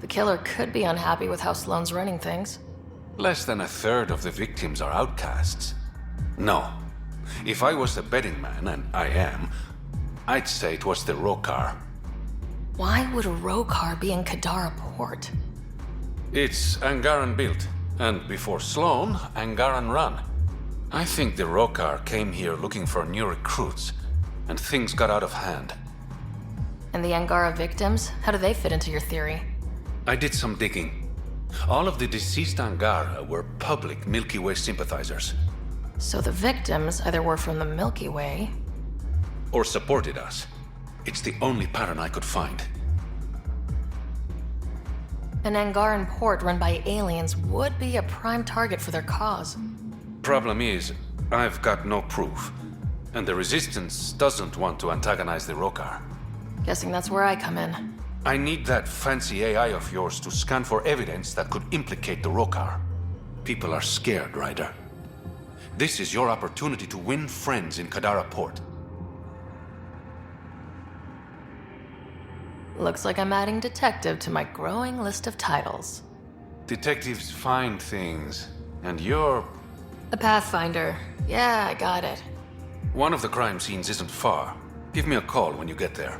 The killer could be unhappy with how Sloan's running things. Less than a third of the victims are outcasts. No. If I was the betting man, and I am, I'd say it was the Rokar. Why would a Rokar be in Kadara port? It's Angaran built, and before Sloan, Angaran run. I think the Rokar came here looking for new recruits, and things got out of hand. And the Angara victims? How do they fit into your theory? I did some digging. All of the deceased Angara were public Milky Way sympathizers. So the victims either were from the Milky Way... Or supported us. It's the only pattern I could find. An Angaran port run by aliens would be a prime target for their cause. Problem is, I've got no proof. And the Resistance doesn't want to antagonize the Rokar. Guessing that's where I come in. I need that fancy AI of yours to scan for evidence that could implicate the Rokar. People are scared, Ryder. This is your opportunity to win friends in Kadara Port. Looks like I'm adding detective to my growing list of titles. Detectives find things, and you're... A Pathfinder. Yeah, I got it. One of the crime scenes isn't far. Give me a call when you get there.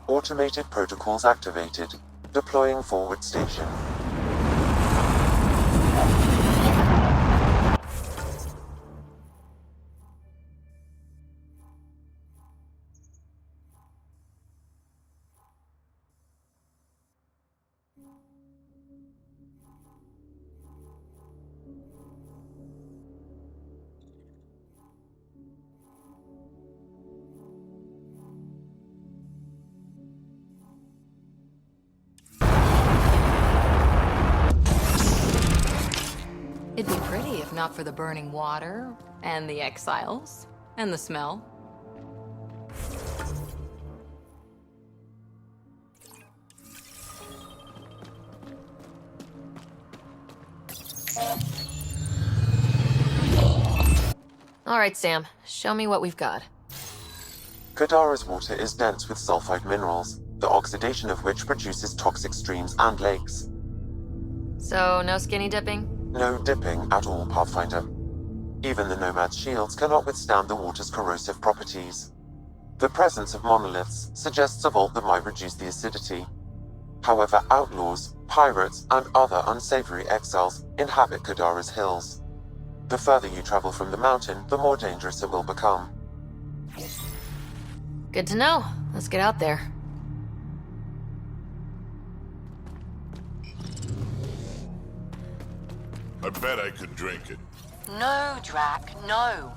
Automated protocols activated. Deploying forward station. It'd be pretty if not for the burning water, and the exiles, and the smell. All right, Sam. Show me what we've got. Kadara's water is dense with sulfide minerals, the oxidation of which produces toxic streams and lakes. So, no skinny dipping? No dipping at all, Pathfinder. Even the Nomad's shields cannot withstand the water's corrosive properties. The presence of monoliths suggests a vault that might reduce the acidity. However, outlaws, pirates, and other unsavory exiles inhabit Kadara's hills. The further you travel from the mountain, the more dangerous it will become. Good to know. Let's get out there. I bet I could drink it. No, Drac, no.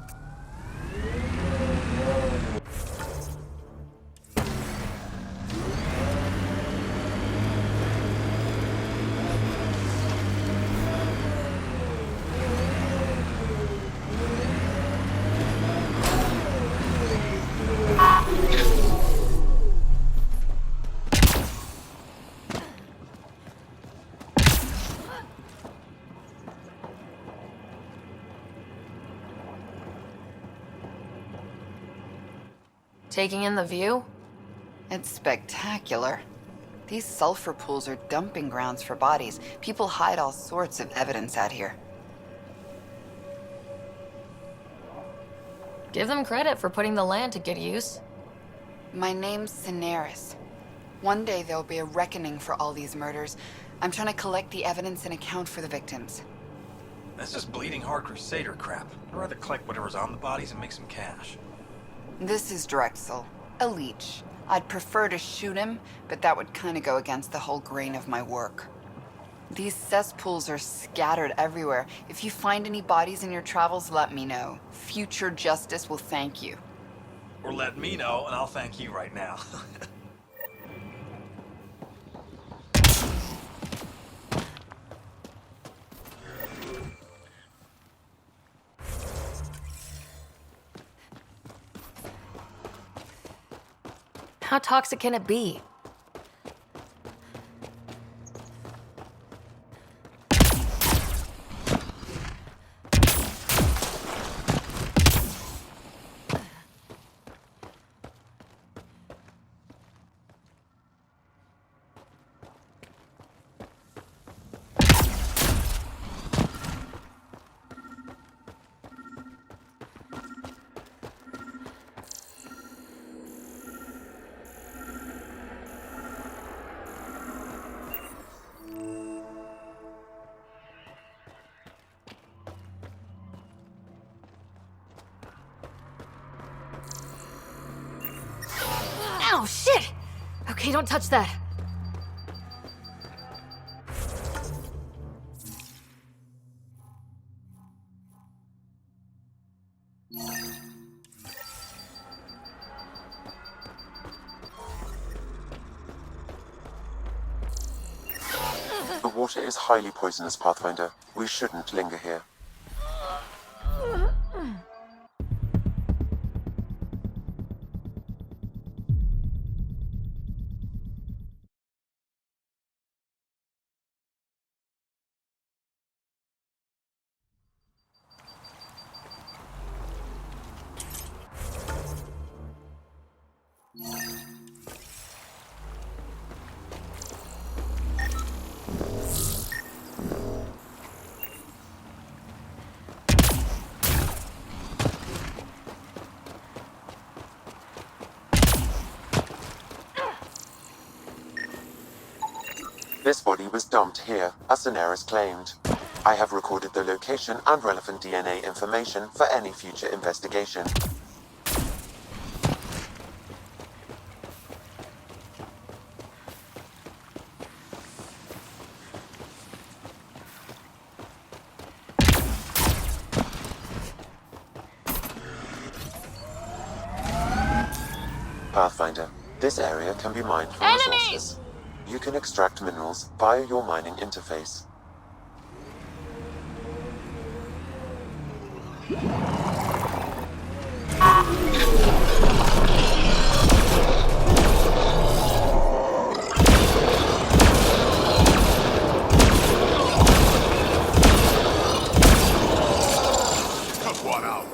Taking in the view? It's spectacular. These sulfur pools are dumping grounds for bodies. People hide all sorts of evidence out here. Give them credit for putting the land to good use. My name's Cineris. One day there'll be a reckoning for all these murders. I'm trying to collect the evidence and account for the victims. That's just bleeding heart crusader crap. I'd rather collect whatever's on the bodies and make some cash. This is Drexel, a leech. I'd prefer to shoot him, but that would kind of go against the whole grain of my work. These cesspools are scattered everywhere. If you find any bodies in your travels, let me know. Future justice will thank you. Or let me know, and I'll thank you right now. How toxic can it be? Ow, shit! Okay, don't touch that. The water is highly poisonous, Pathfinder. We shouldn't linger here. This body was dumped here, as Daenerys claimed. I have recorded the location and relevant DNA information for any future investigation. Pathfinder, this area can be mined for resources. You can extract minerals via your mining interface. Cut one out.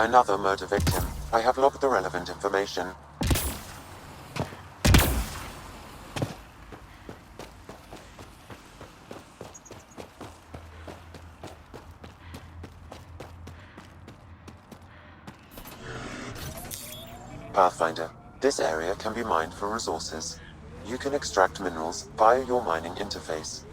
Another murder victim. I have logged the relevant information. Pathfinder. This area can be mined for resources. You can extract minerals via your mining interface.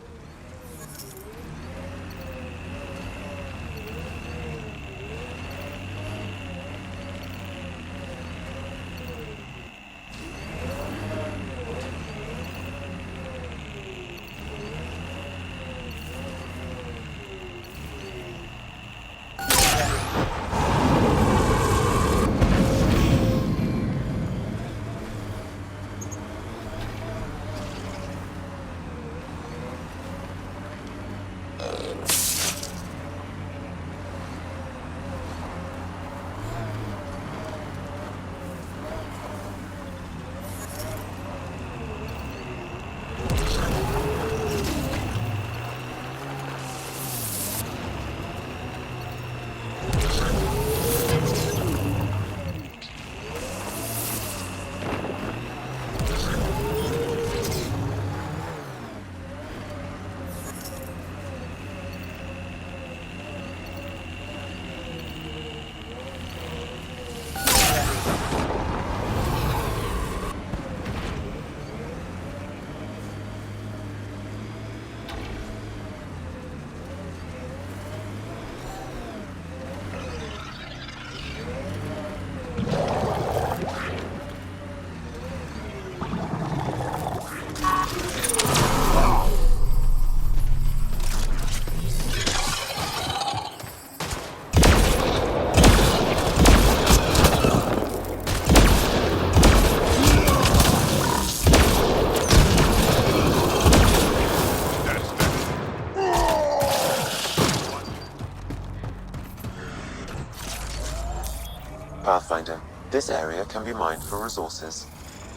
Pathfinder. This area can be mined for resources.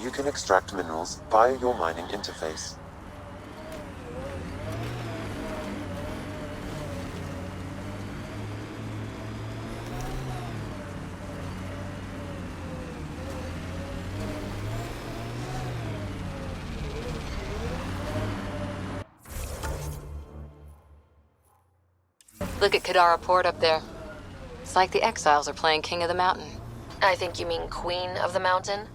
You can extract minerals via your mining interface. Look at Kadara Port up there. It's like the exiles are playing King of the Mountain. I think you mean Queen of the Mountain?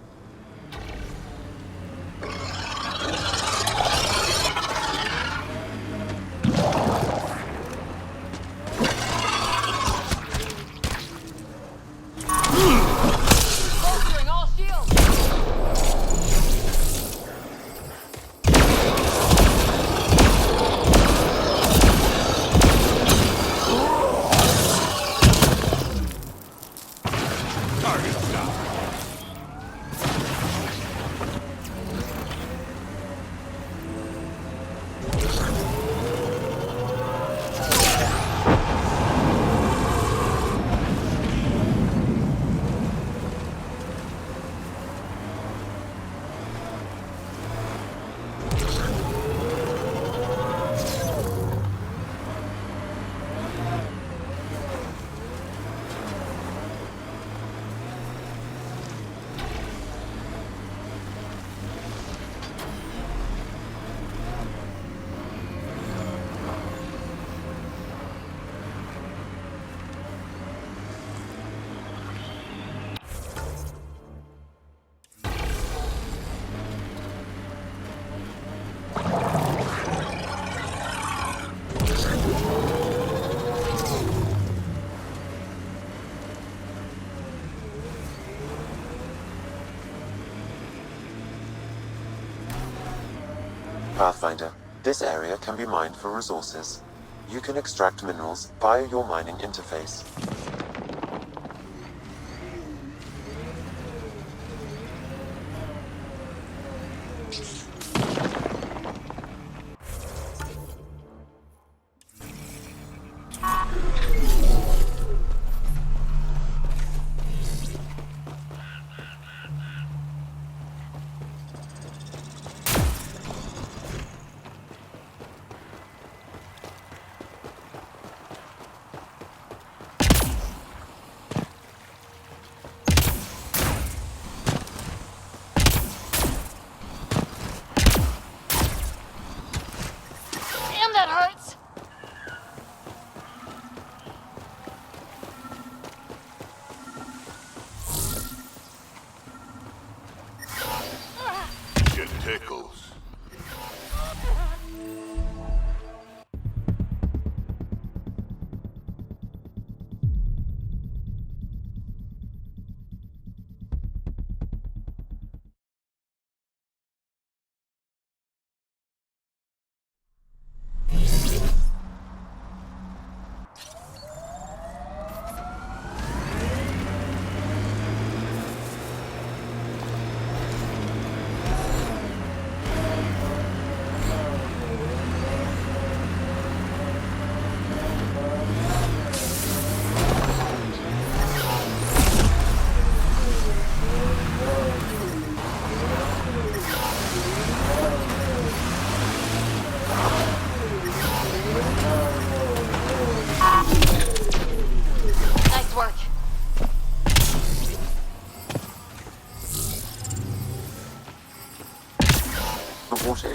Bolstering all shields! Pathfinder. This area can be mined for resources. You can extract minerals via your mining interface.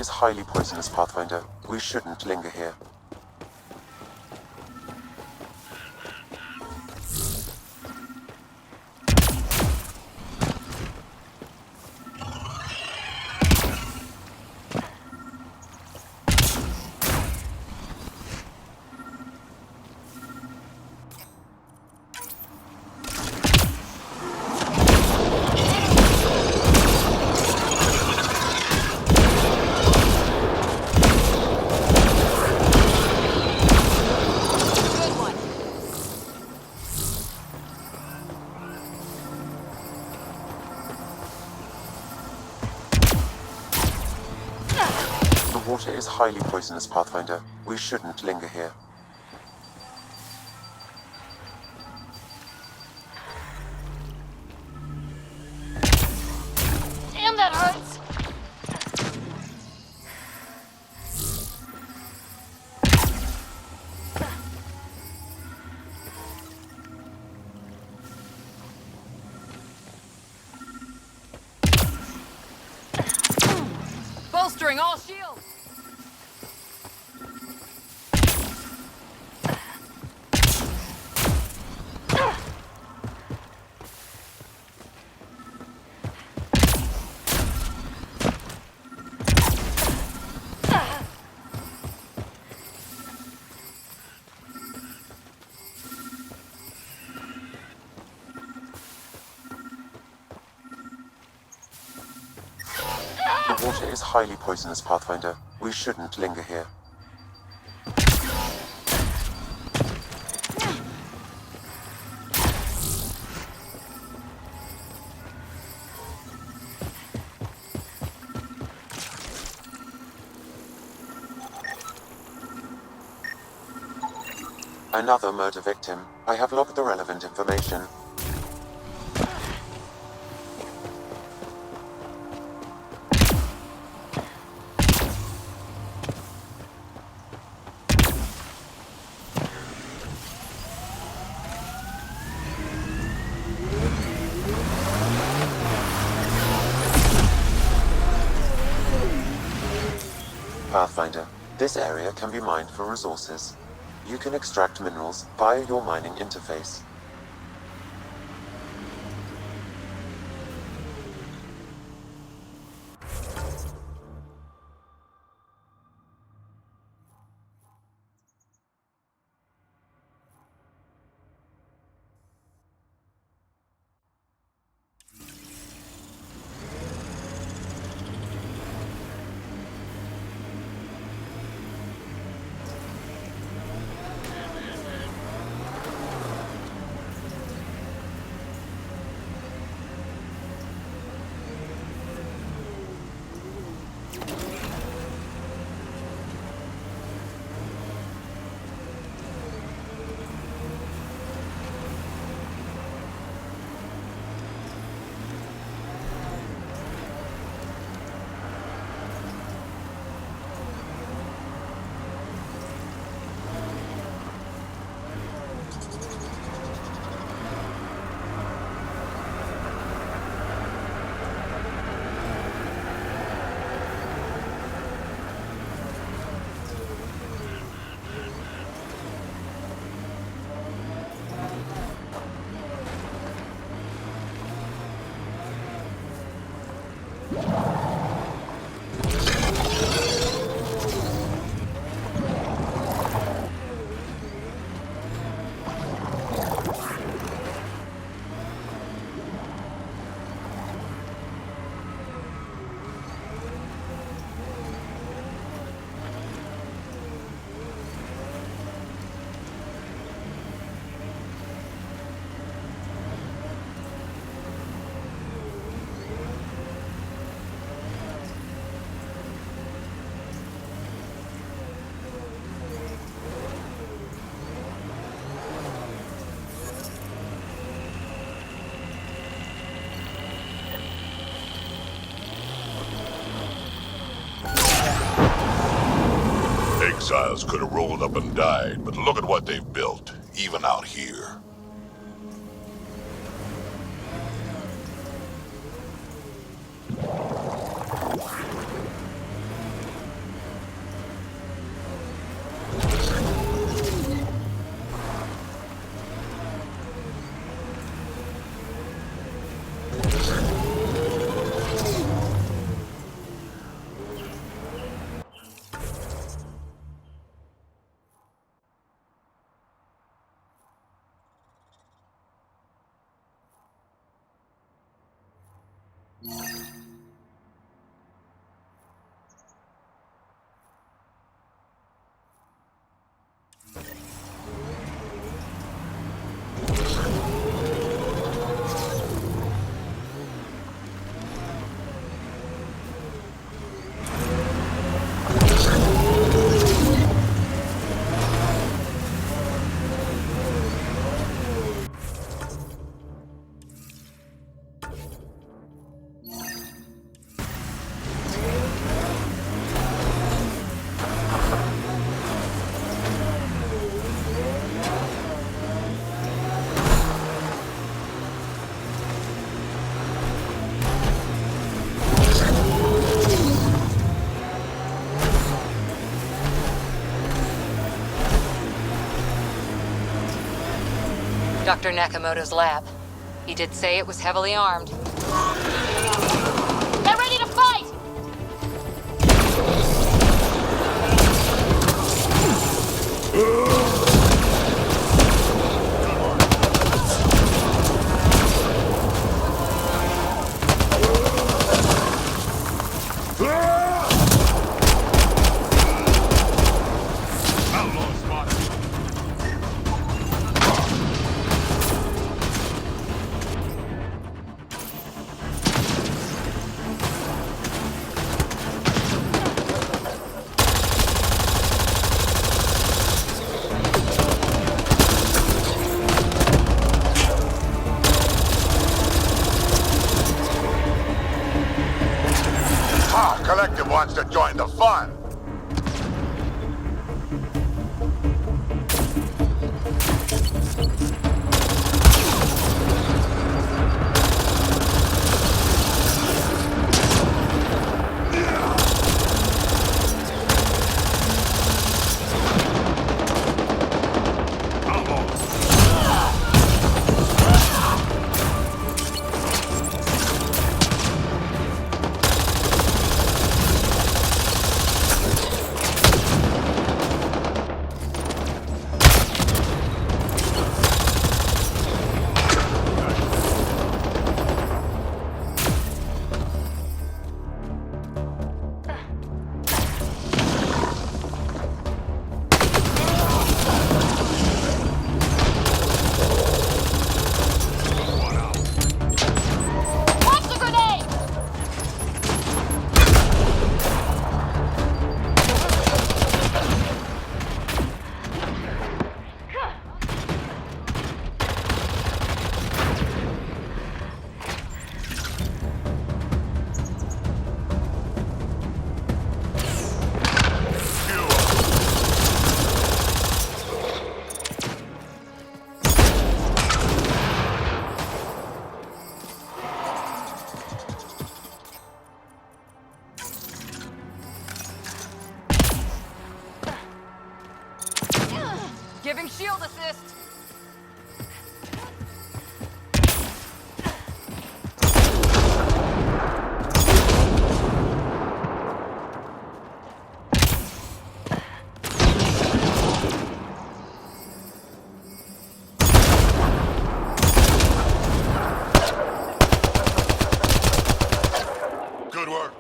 is highly poisonous, Pathfinder. We shouldn't linger here. The water is highly poisonous, Pathfinder. We shouldn't linger here. Damn, that hurts! Bolstering all shields! The water is highly poisonous, Pathfinder. We shouldn't linger here. Another murder victim. I have logged the relevant information. Pathfinder, this area can be mined for resources. You can extract minerals via your mining interface. Exiles could have rolled up and died, but look at what they've built, even out here. Dr. Nakamoto's lab. He did say it was heavily armed. Get ready to fight! Collective wants to join the fun. Giving shield assist. Good work.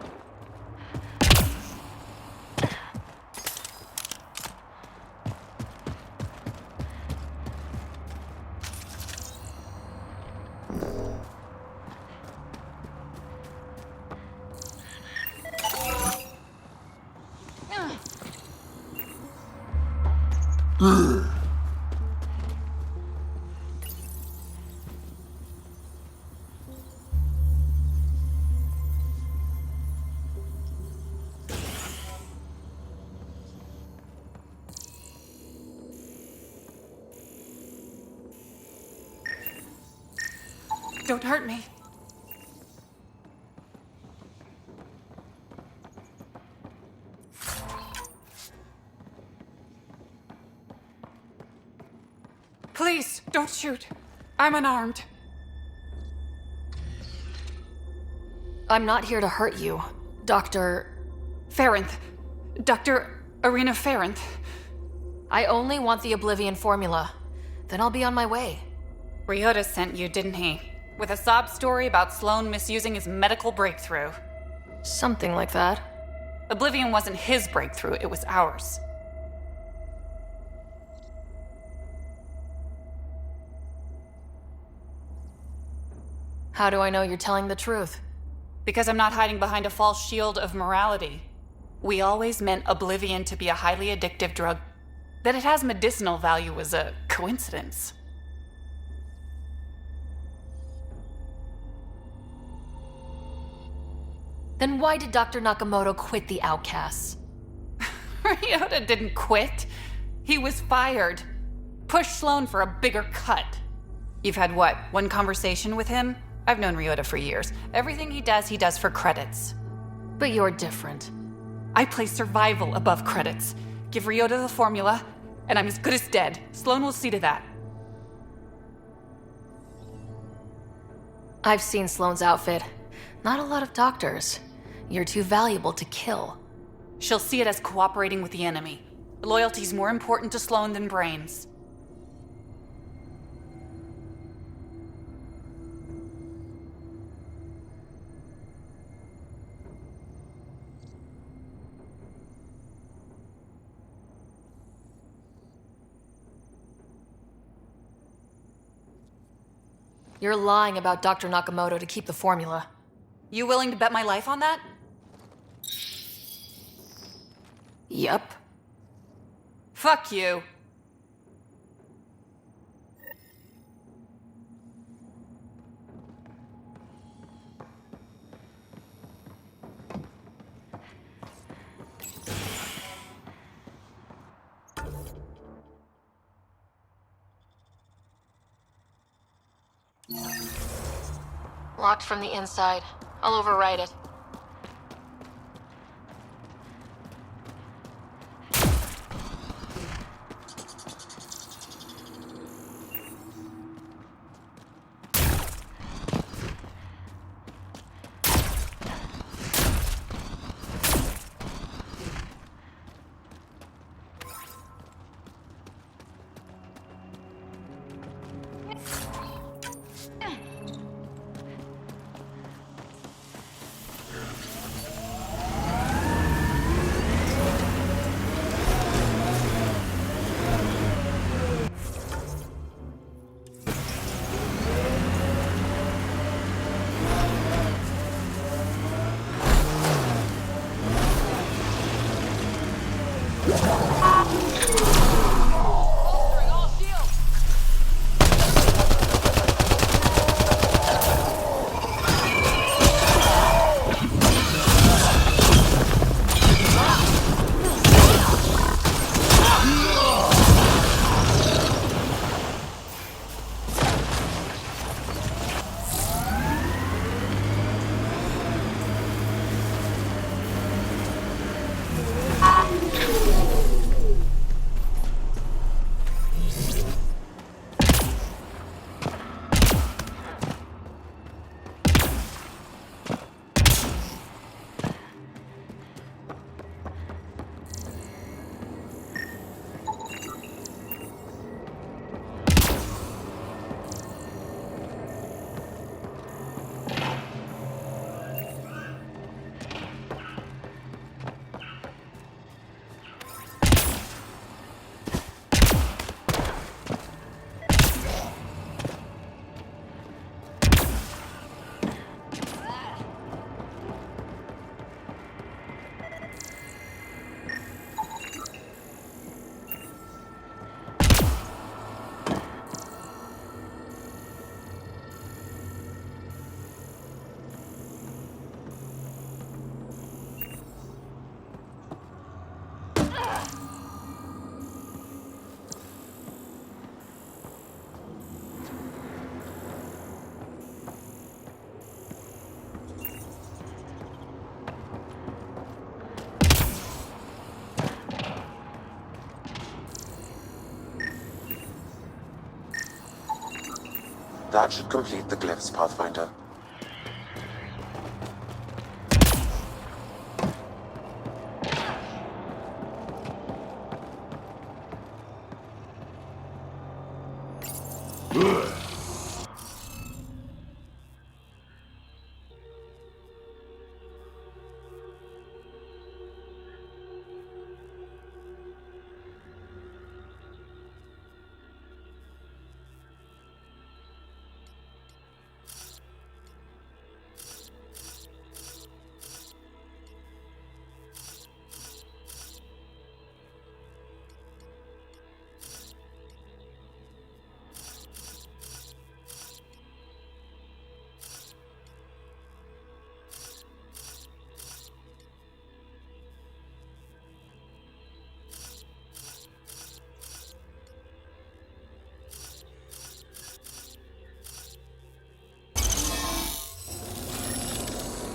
Don't hurt me. Please, don't shoot. I'm unarmed. I'm not here to hurt you, Dr. Ferenth. Dr. Arena Ferenth. I only want the Oblivion formula. Then I'll be on my way. Ryota sent you, didn't he? With a sob story about Sloan misusing his medical breakthrough. Something like that. Oblivion wasn't his breakthrough, it was ours. How do I know you're telling the truth? Because I'm not hiding behind a false shield of morality. We always meant Oblivion to be a highly addictive drug. That it has medicinal value was a coincidence. Then why did Dr. Nakamoto quit the Outcasts? Ryota didn't quit. He was fired. Pushed Sloan for a bigger cut. You've had what, one conversation with him? I've known Ryota for years. Everything he does for credits. But you're different. I place survival above credits. Give Ryota the formula, and I'm as good as dead. Sloan will see to that. I've seen Sloane's outfit. Not a lot of doctors. You're too valuable to kill. She'll see it as cooperating with the enemy. Loyalty's more important to Sloane than brains. You're lying about Dr. Nakamoto to keep the formula. You willing to bet my life on that? Yep. Fuck you. Locked from the inside. I'll override it. That should complete the glyphs, Pathfinder.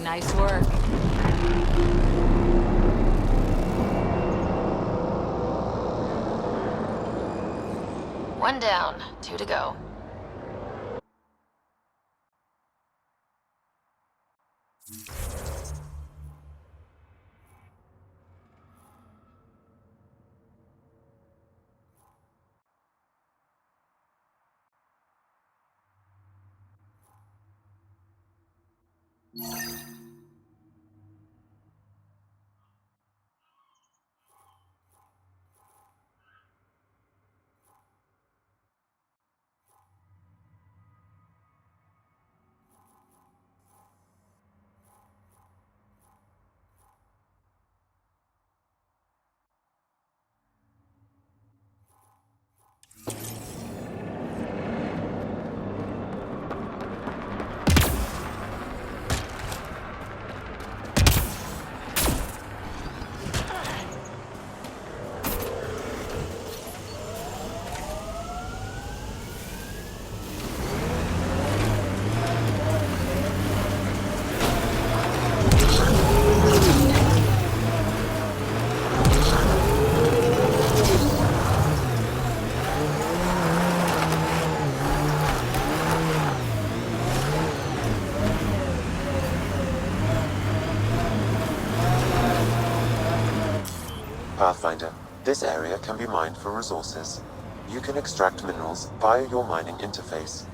Nice work. One down, 2 to go. Pathfinder, this area can be mined for resources. You can extract minerals via your mining interface.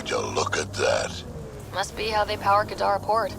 Would you look at that? Must be how they power Kadara Port.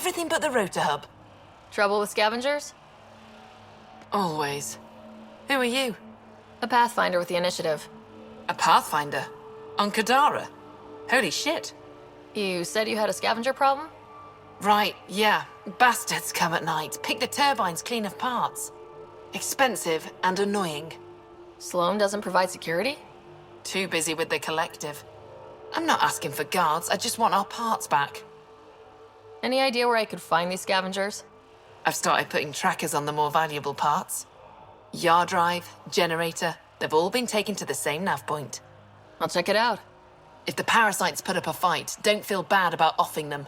everything but the rotor hub. Trouble with scavengers? Always. Who are you? A Pathfinder with the initiative. A Pathfinder? On Kadara? Holy shit. You said you had a scavenger problem? Right, yeah. Bastards come at night, pick the turbines clean of parts. Expensive and annoying. Sloan doesn't provide security? Too busy with the collective. I'm not asking for guards, I just want our parts back. Any idea where I could find these scavengers? I've started putting trackers on the more valuable parts. Yard drive, generator, they've all been taken to the same nav point. I'll check it out. If the parasites put up a fight, don't feel bad about offing them.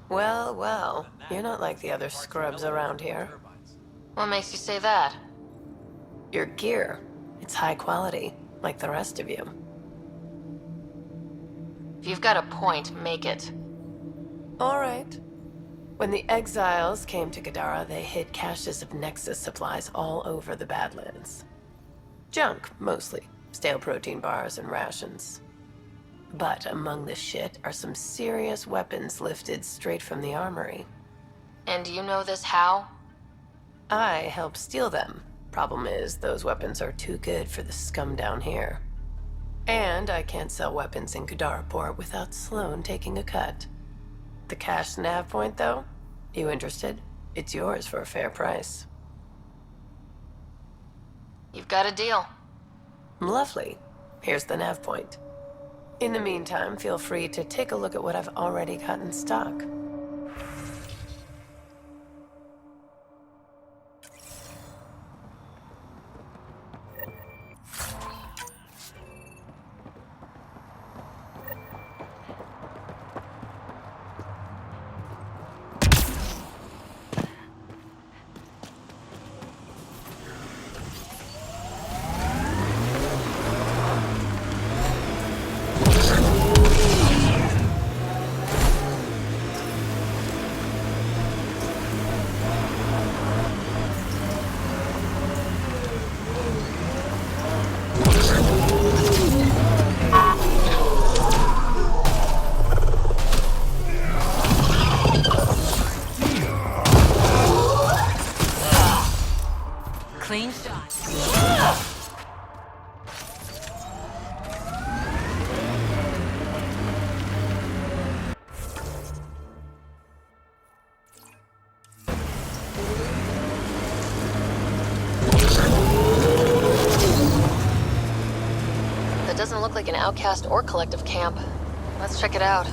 Well, well, you're not like the other scrubs around here. What makes you say that? Your gear, it's high quality, like the rest of you. If you've got a point, make it. All right. When the exiles came to Kadara, they hid caches of Nexus supplies all over the Badlands. Junk, mostly. Stale protein bars and rations. But among the shit are some serious weapons lifted straight from the armory. And you know this how? I helped steal them. Problem is, those weapons are too good for the scum down here. And I can't sell weapons in Kadara Port without Sloan taking a cut. The cash nav point, though? You interested? It's yours for a fair price. You've got a deal. Lovely. Here's the nav point. In the meantime, feel free to take a look at what I've already got in stock. Clean shot. That doesn't look like an outcast or collective camp. Let's check it out.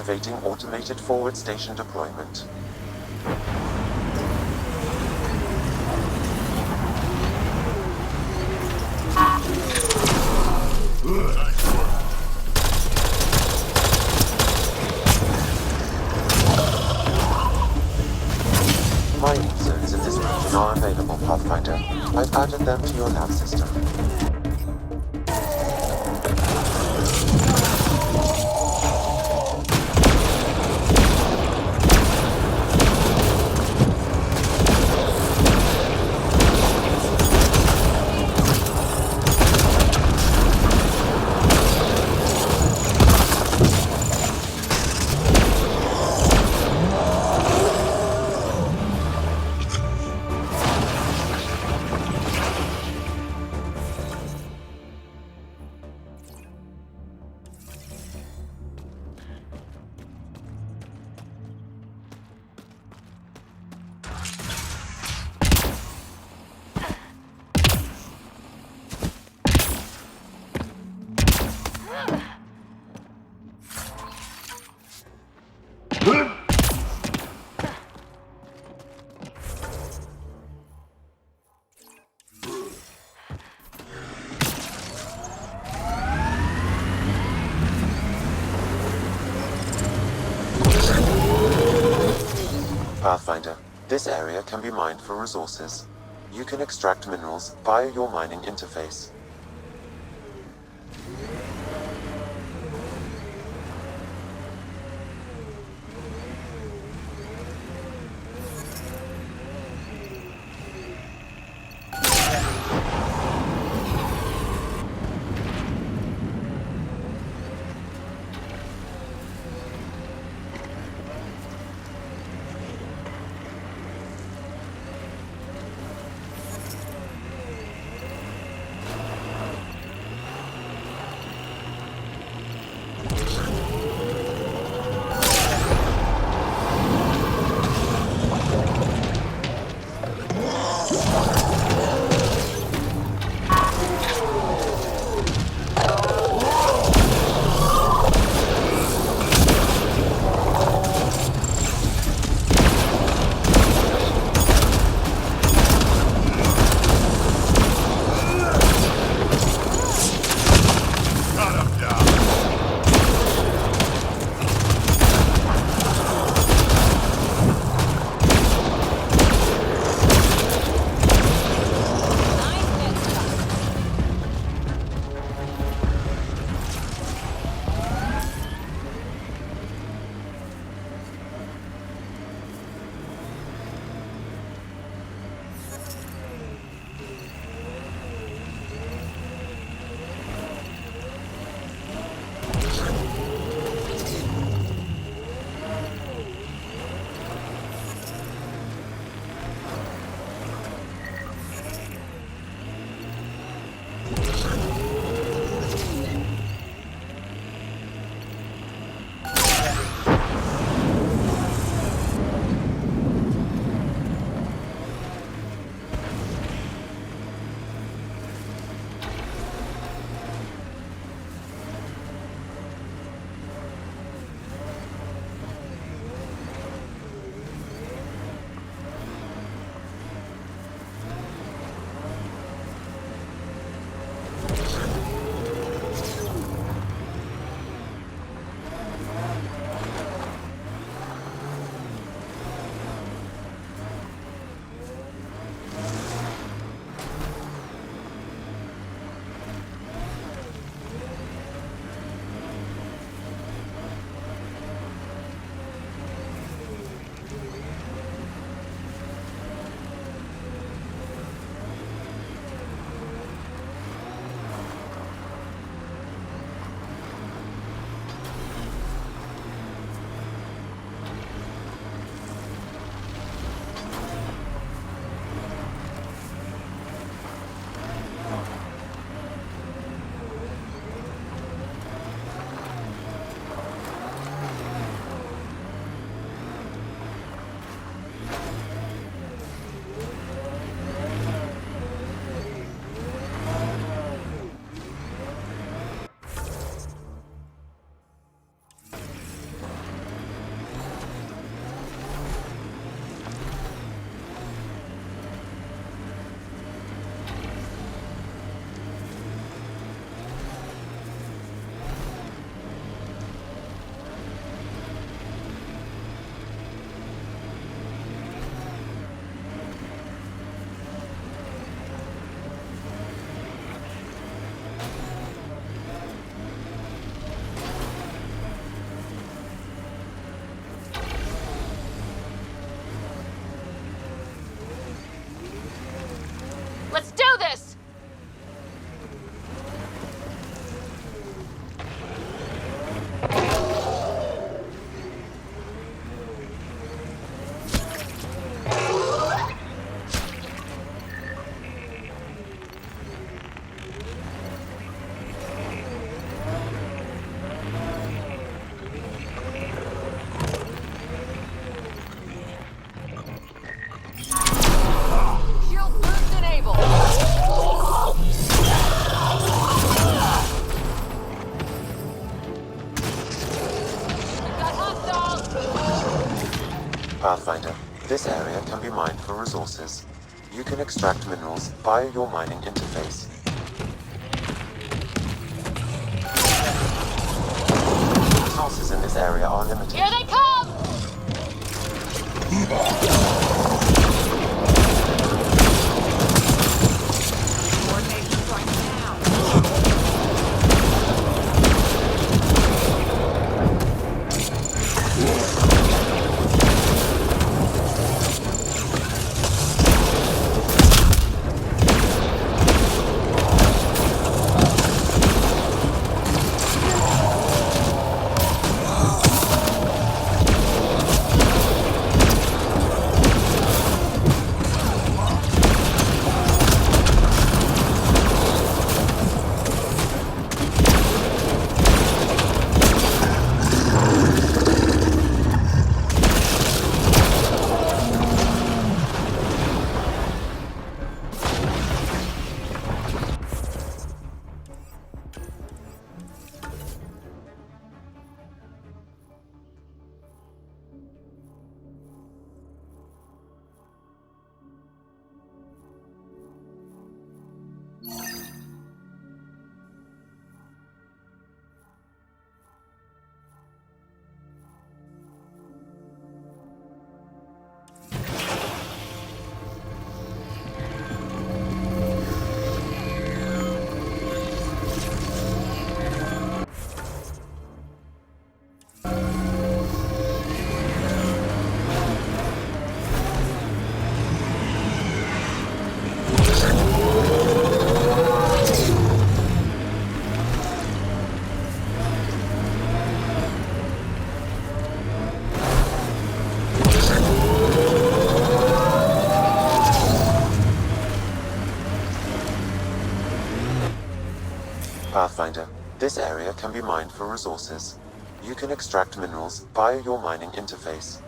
Activating automated forward station deployment. Mining zones in this region are available, Pathfinder. I've added them to your nav system. Pathfinder, this area can be mined for resources. You can extract minerals via your mining interface. This area can be mined for resources. You can extract minerals via your mining interface. Resources in this area are limited. Here they come! Pathfinder, this area can be mined for resources. You can extract minerals via your mining interface.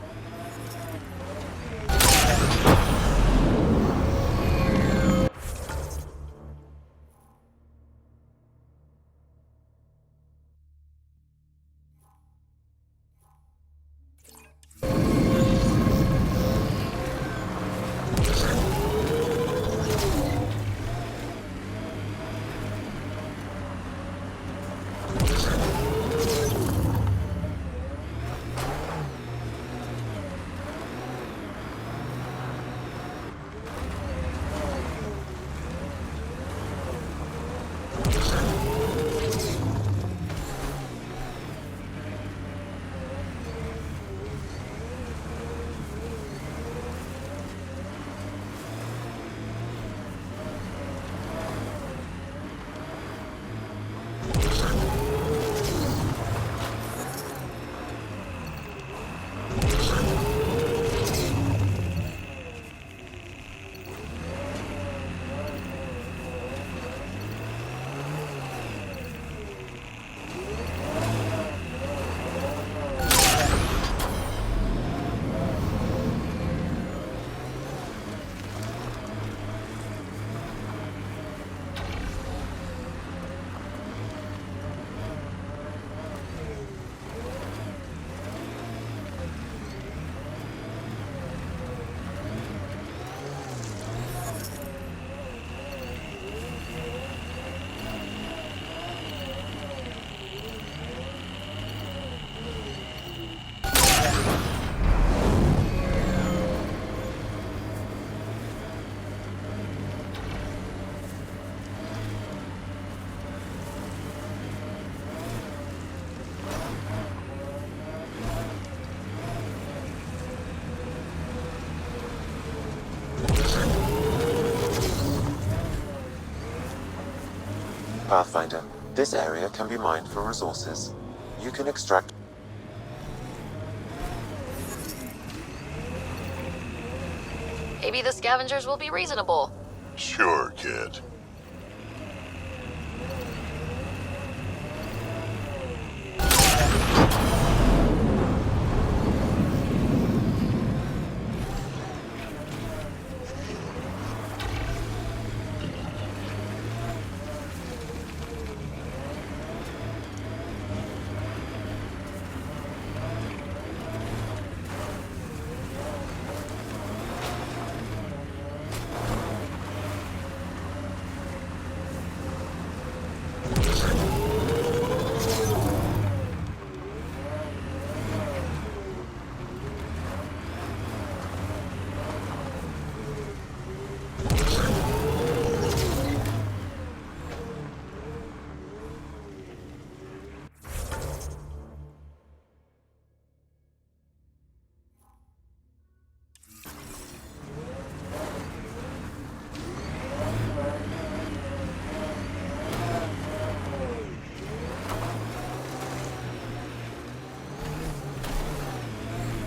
Pathfinder, this area can be mined for resources. You can extract... Maybe the scavengers will be reasonable. Sure, kid.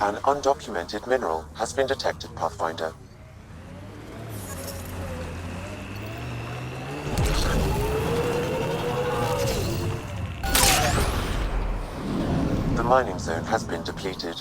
An undocumented mineral has been detected, Pathfinder. The mining zone has been depleted.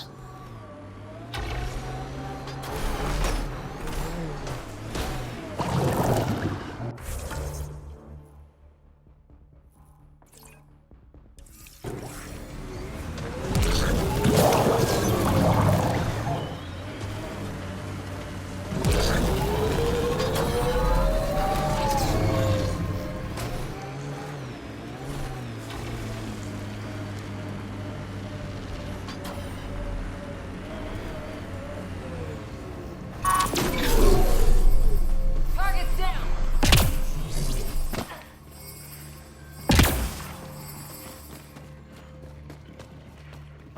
Target's down!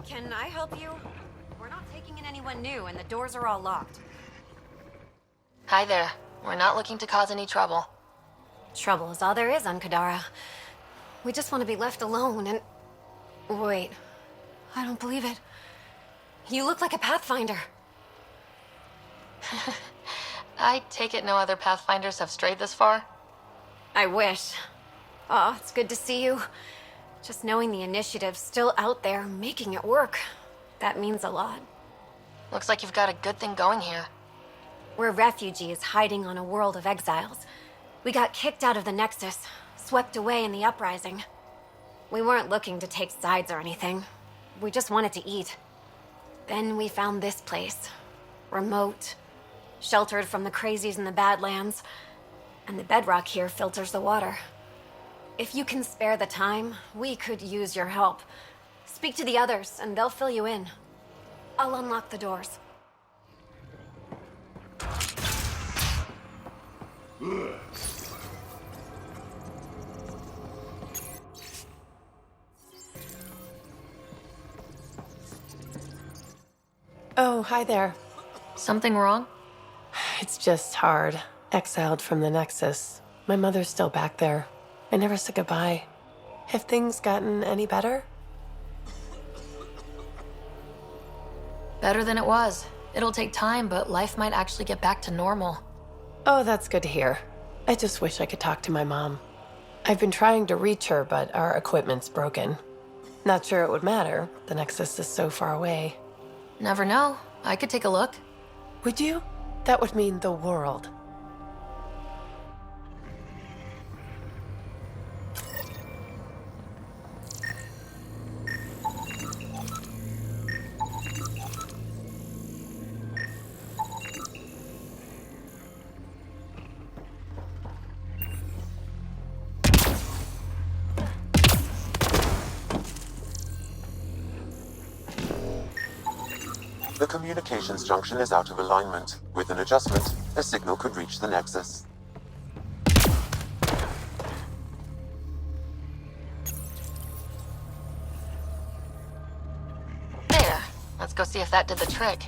Can I help you? We're not taking in anyone new, and the doors are all locked. Hi there. We're not looking to cause any trouble. Trouble is all there is on Kadara. We just want to be left alone and... Wait. I don't believe it. You look like a Pathfinder. I take it no other Pathfinders have strayed this far? I wish. Oh, it's good to see you. Just knowing the initiative's still out there, making it work. That means a lot. Looks like you've got a good thing going here. We're refugees hiding on a world of exiles. We got kicked out of the Nexus, swept away in the uprising. We weren't looking to take sides or anything. We just wanted to eat. Then we found this place. Remote, sheltered from the crazies in the Badlands, and the bedrock here filters the water. If you can spare the time, we could use your help. Speak to the others, and they'll fill you in. I'll unlock the doors. Oh, hi there. Something wrong? It's just hard. Exiled from the Nexus. My mother's still back there. I never said goodbye. Have things gotten any better? Better than it was. It'll take time, but life might actually get back to normal. Oh, that's good to hear. I just wish I could talk to my mom. I've been trying to reach her, but our equipment's broken. Not sure it would matter. The Nexus is so far away. Never know. I could take a look. Would you? That would mean the world. The communications junction is out of alignment. With an adjustment, a signal could reach the Nexus. There. Let's go see if that did the trick.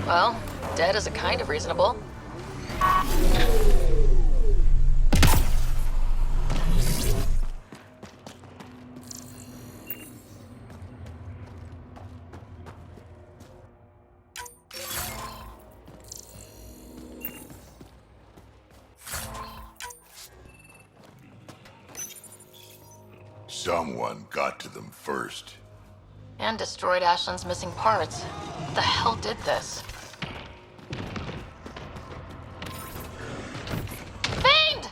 Well, dead is a kind of reasonable. Someone got to them first. And destroyed Ashland's missing parts. What the hell did this? Fiend!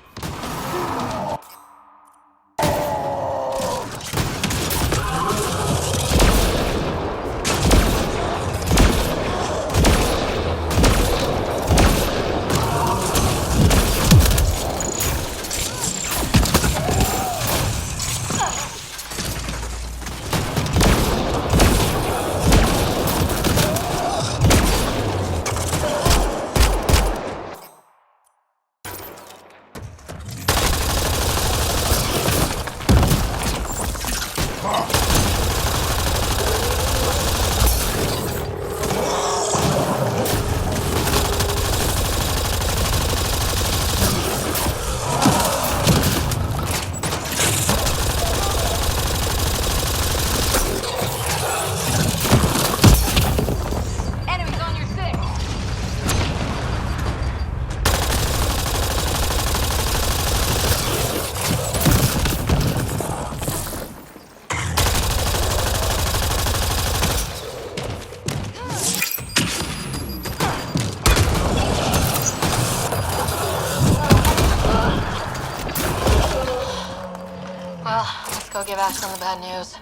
act on the bad news.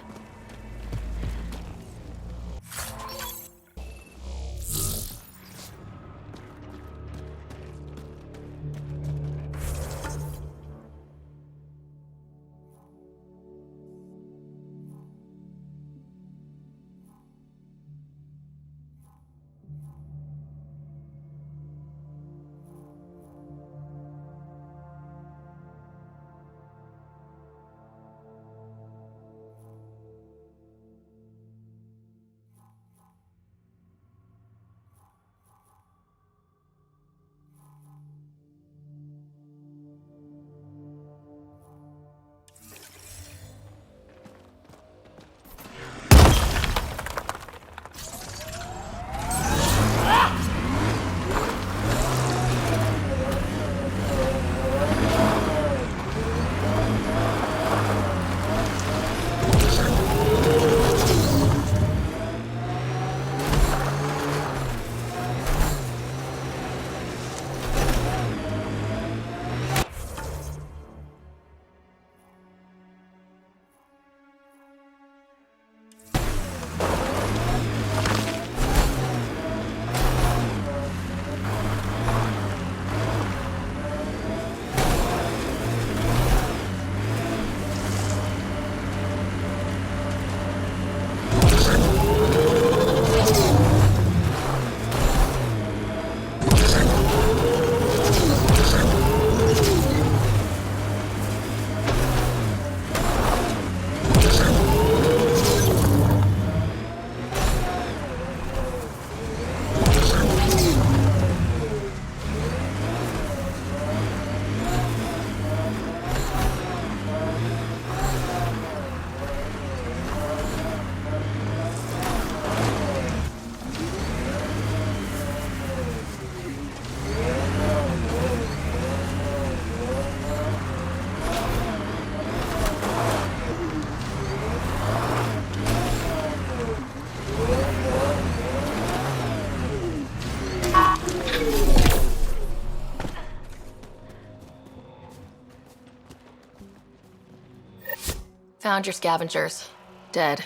Found your scavengers. Dead.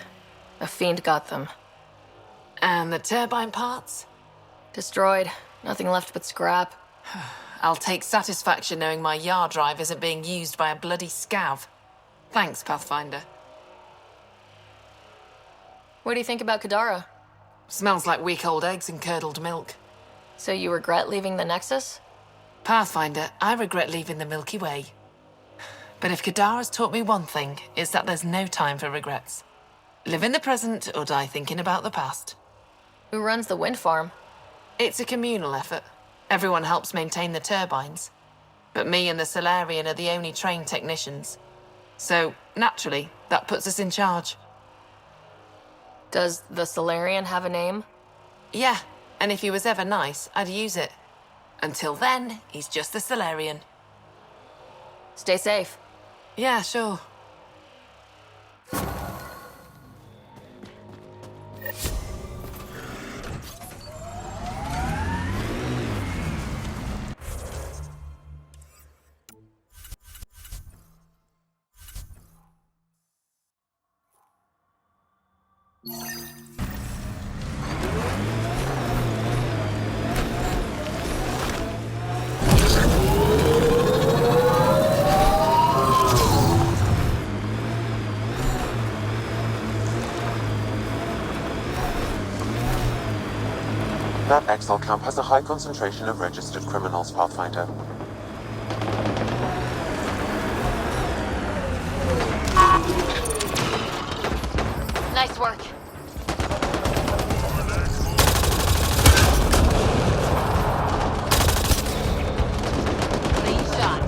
A fiend got them. And the turbine parts? Destroyed. Nothing left but scrap. I'll take satisfaction knowing my yard drive isn't being used by a bloody scav. Thanks, Pathfinder. What do you think about Kadara? Smells like week-old eggs and curdled milk. So you regret leaving the Nexus? Pathfinder, I regret leaving the Milky Way. But if Kadara's taught me one thing, it's that there's no time for regrets. Live in the present or die thinking about the past. Who runs the wind farm? It's a communal effort. Everyone helps maintain the turbines. But me and the Solarian are the only trained technicians. So, naturally, that puts us in charge. Does the Solarian have a name? Yeah, and if he was ever nice, I'd use it. Until then, he's just the Solarian. Stay safe. Yeah, sure. That Exile camp has a high concentration of registered criminals, Pathfinder. Nice work. Clean shot.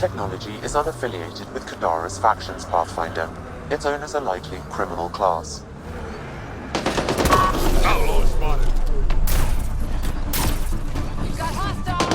technology is unaffiliated with Kadara's factions, Pathfinder. Its owners are likely criminal class. Outlaw spotted. We've got hostiles!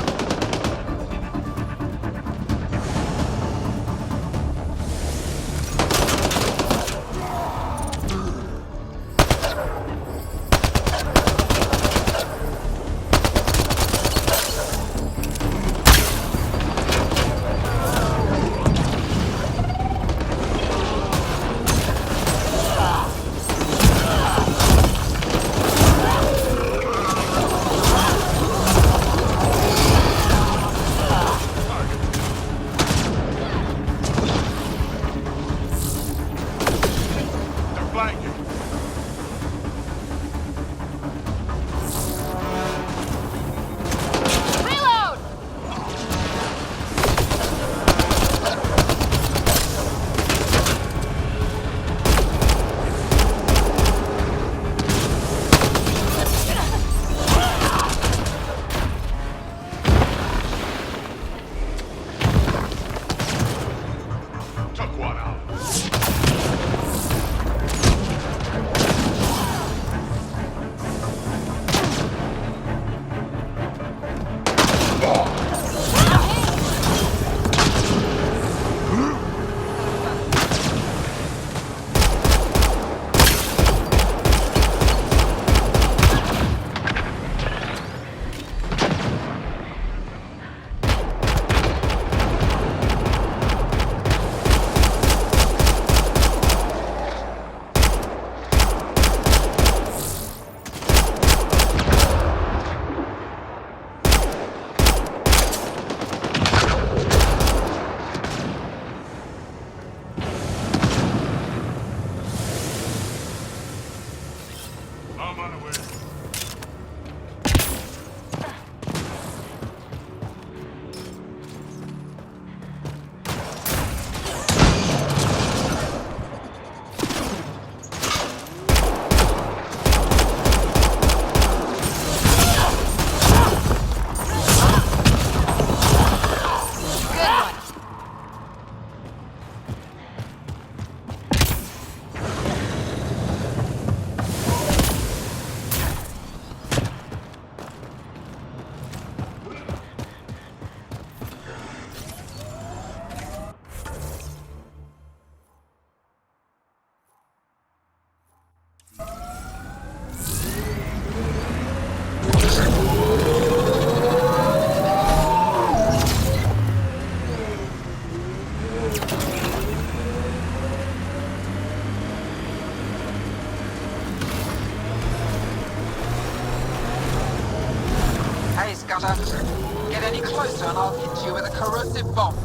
Get any closer and I'll hit you with a corrosive bomb.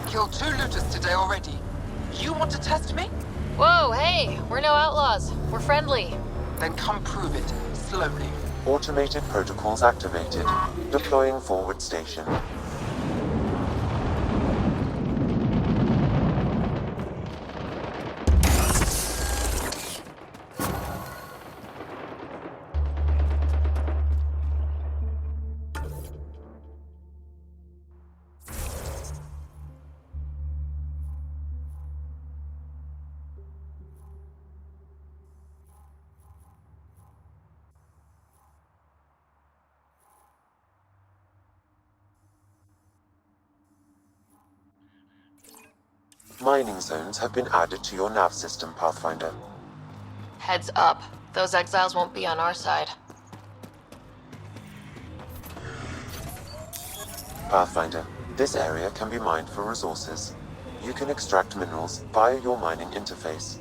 Killed 2 looters today already. You want to test me? Whoa, hey, we're no outlaws. We're friendly. Then come prove it, slowly. Automated protocols activated. Deploying forward station. Mining zones have been added to your nav system, Pathfinder. Heads up. Those exiles won't be on our side. Pathfinder, this area can be mined for resources. You can extract minerals via your mining interface.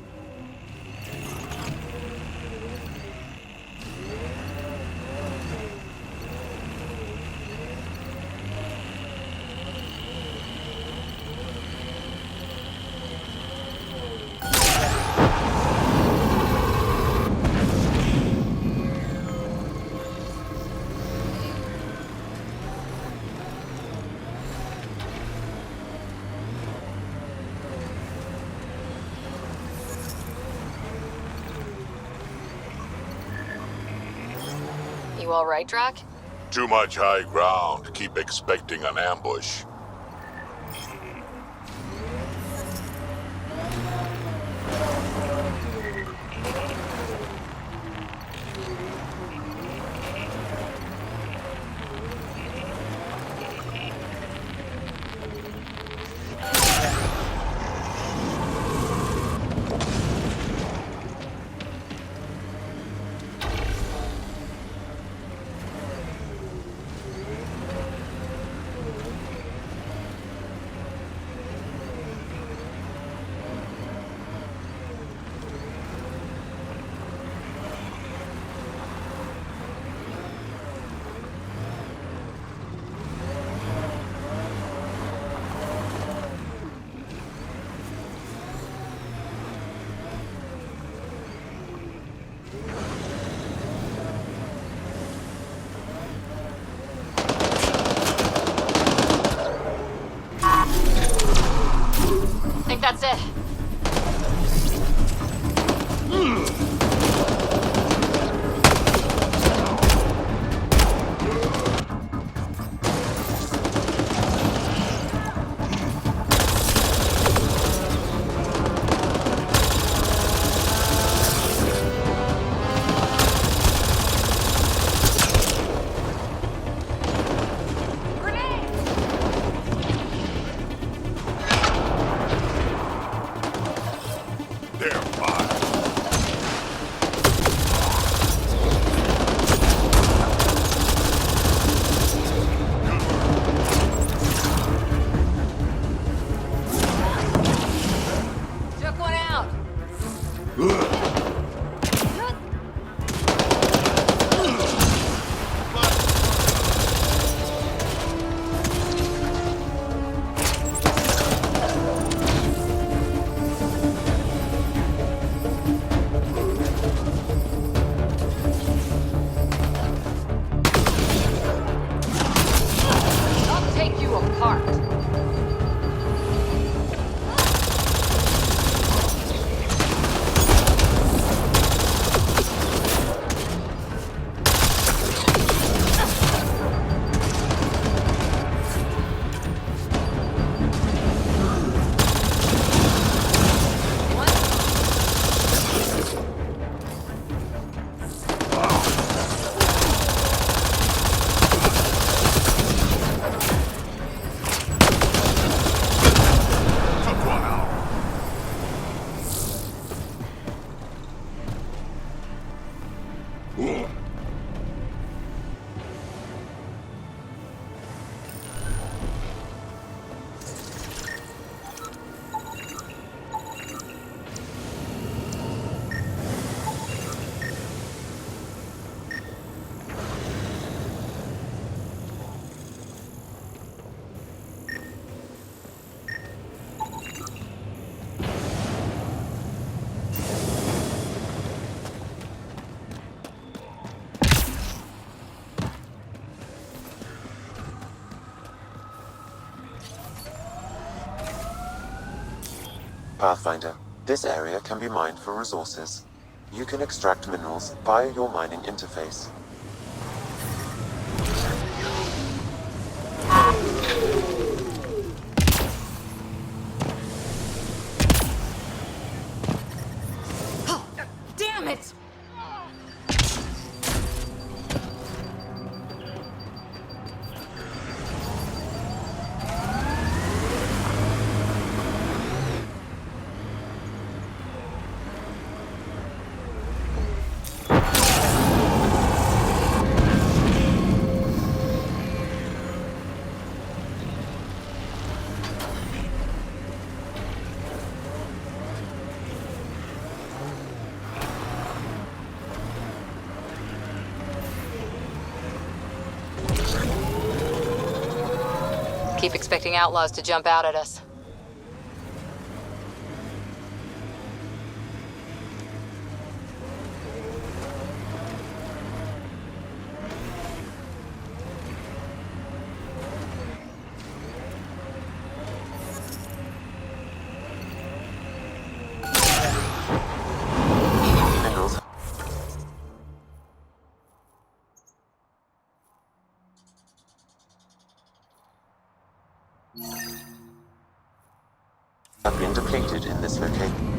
You alright, Drac? Too much high ground. Keep expecting an ambush. That's it. Took one out. I'll take you apart. Pathfinder, this area can be mined for resources. You can extract minerals via your mining interface. Damn it! Keep expecting outlaws to jump out at us. Minerals have been depleted in this location.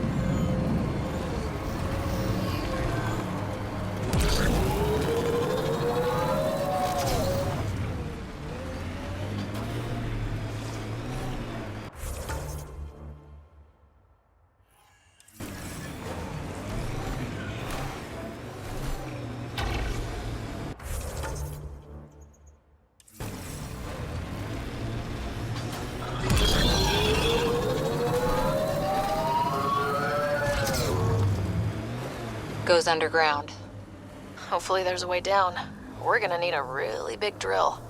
Goes underground. Hopefully there's a way down. We're gonna need a really big drill.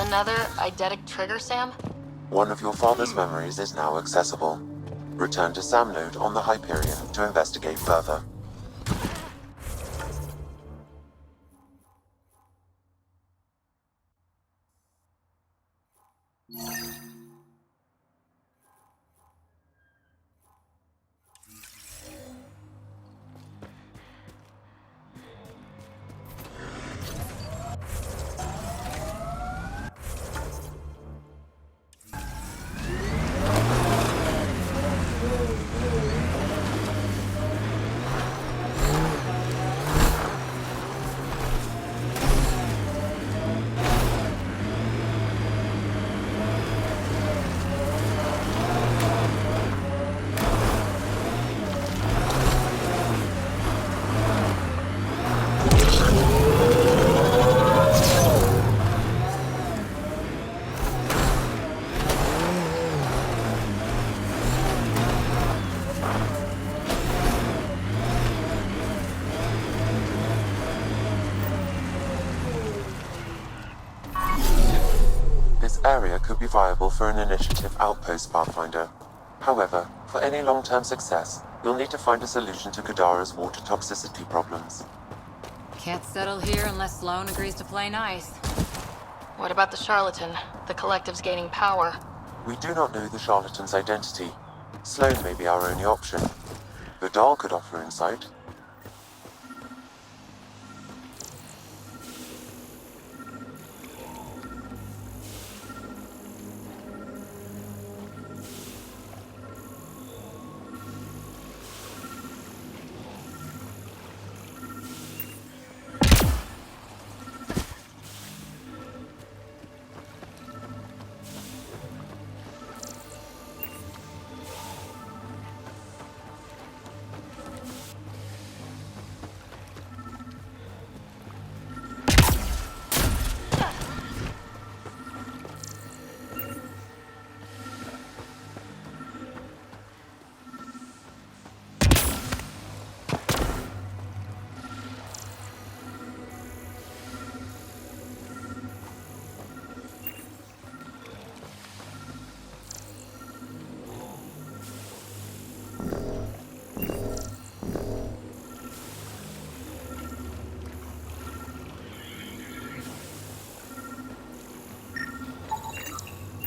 Another eidetic trigger, Sam? One of your father's memories is now accessible. Return to Sam node on the Hyperion to investigate further. This area could be viable for an initiative outpost, Pathfinder. However, for any long-term success, you'll need to find a solution to Kadara's water toxicity problems. Can't settle here unless Sloan agrees to play nice. What about the charlatan? The collective's gaining power. We do not know the charlatan's identity. Sloan may be our only option. Vidal could offer insight.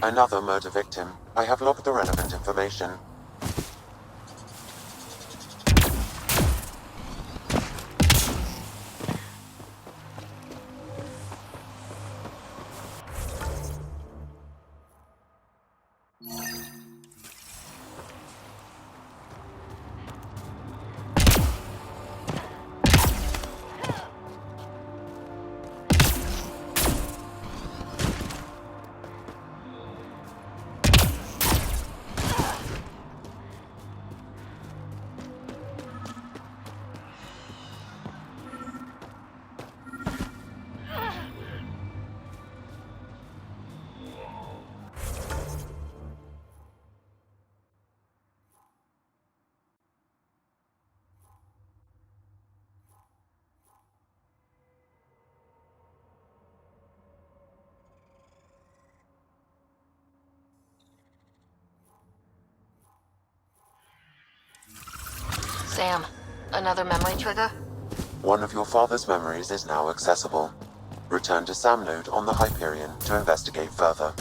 Another murder victim. I have logged the relevant information. Sam, another memory trigger? One of your father's memories is now accessible. Return to Sam node on the Hyperion to investigate further.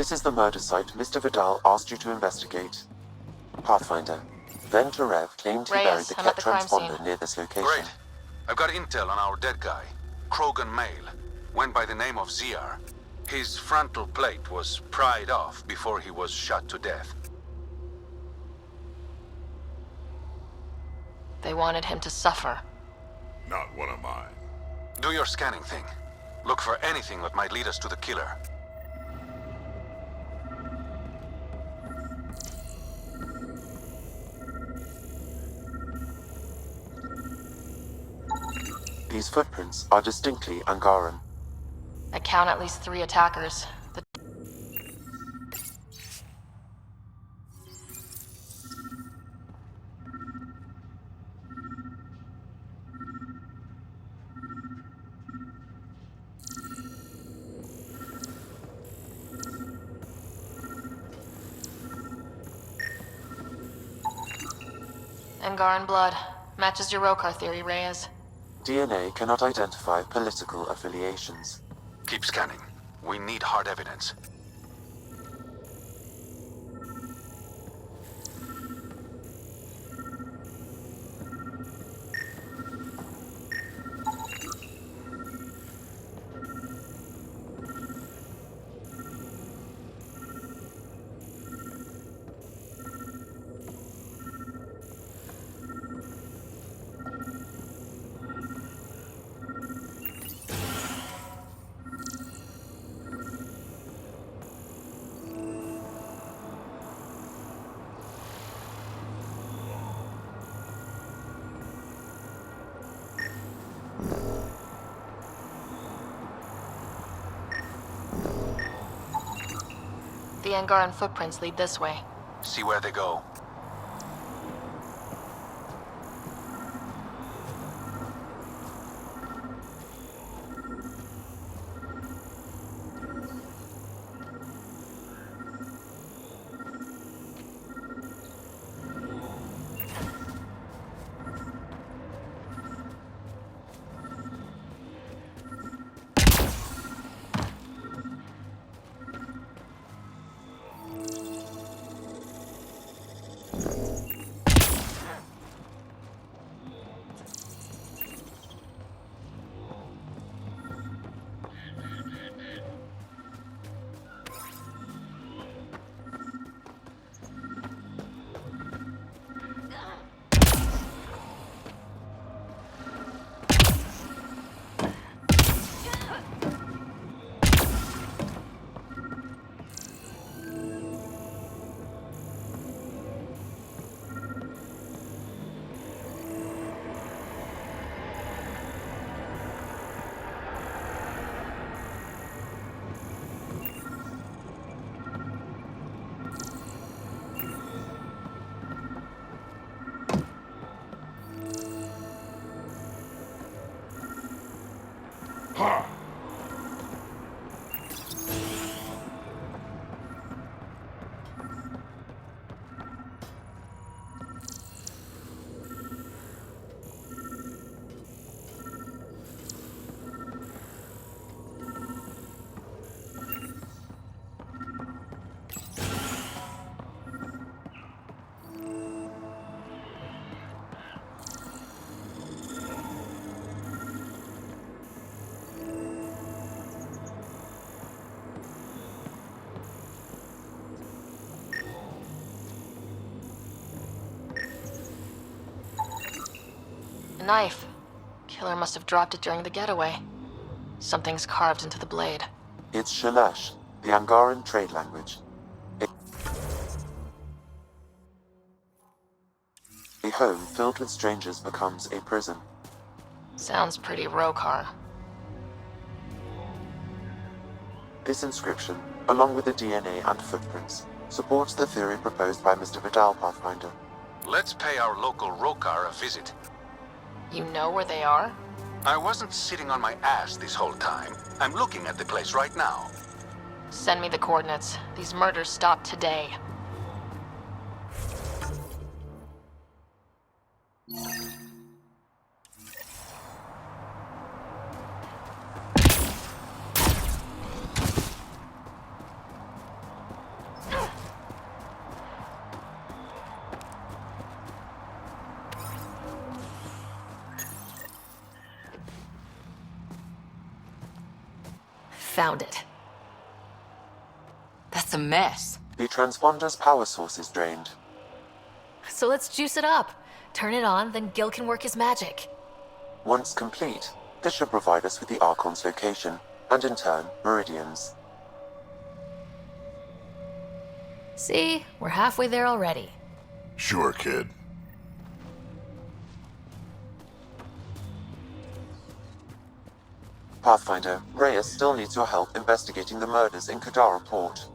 This is the murder site Mr. Vidal asked you to investigate. Pathfinder, Ben Terev claimed he buried the I'm at Ket the crime transponder scene. near this location. Great. I've got intel on our dead guy. Krogan male. Went by the name of Ziar. His frontal plate was pried off before he was shot to death. They wanted him to suffer. Not one of mine. Do your scanning thing. Look for anything that might lead us to the killer. These footprints are distinctly Angaran. I count at least 3 attackers. Angaran blood. Matches your Rokar theory, Reyes. DNA cannot identify political affiliations. Keep scanning. We need hard evidence. The Angaran footprints lead this way. See where they go. A knife. Killer must have dropped it during the getaway. Something's carved into the blade. It's Shalash, the Angaran trade language. A home filled with strangers becomes a prison. Sounds pretty Rokar. This inscription, along with the DNA and footprints, supports the theory proposed by Mr. Vidal, Pathfinder. Let's pay our local Rokar a visit. You know where they are? I wasn't sitting on my ass this whole time. I'm looking at the place right now. Send me the coordinates. These murders stop today. found it. That's a mess. The transponder's power source is drained. So let's juice it up. Turn it on, then Gil can work his magic. Once complete, this should provide us with the Archon's location, and in turn, meridians. See? We're halfway there already. Sure, kid. Pathfinder, Reyes still needs your help investigating the murders in Kadara Port.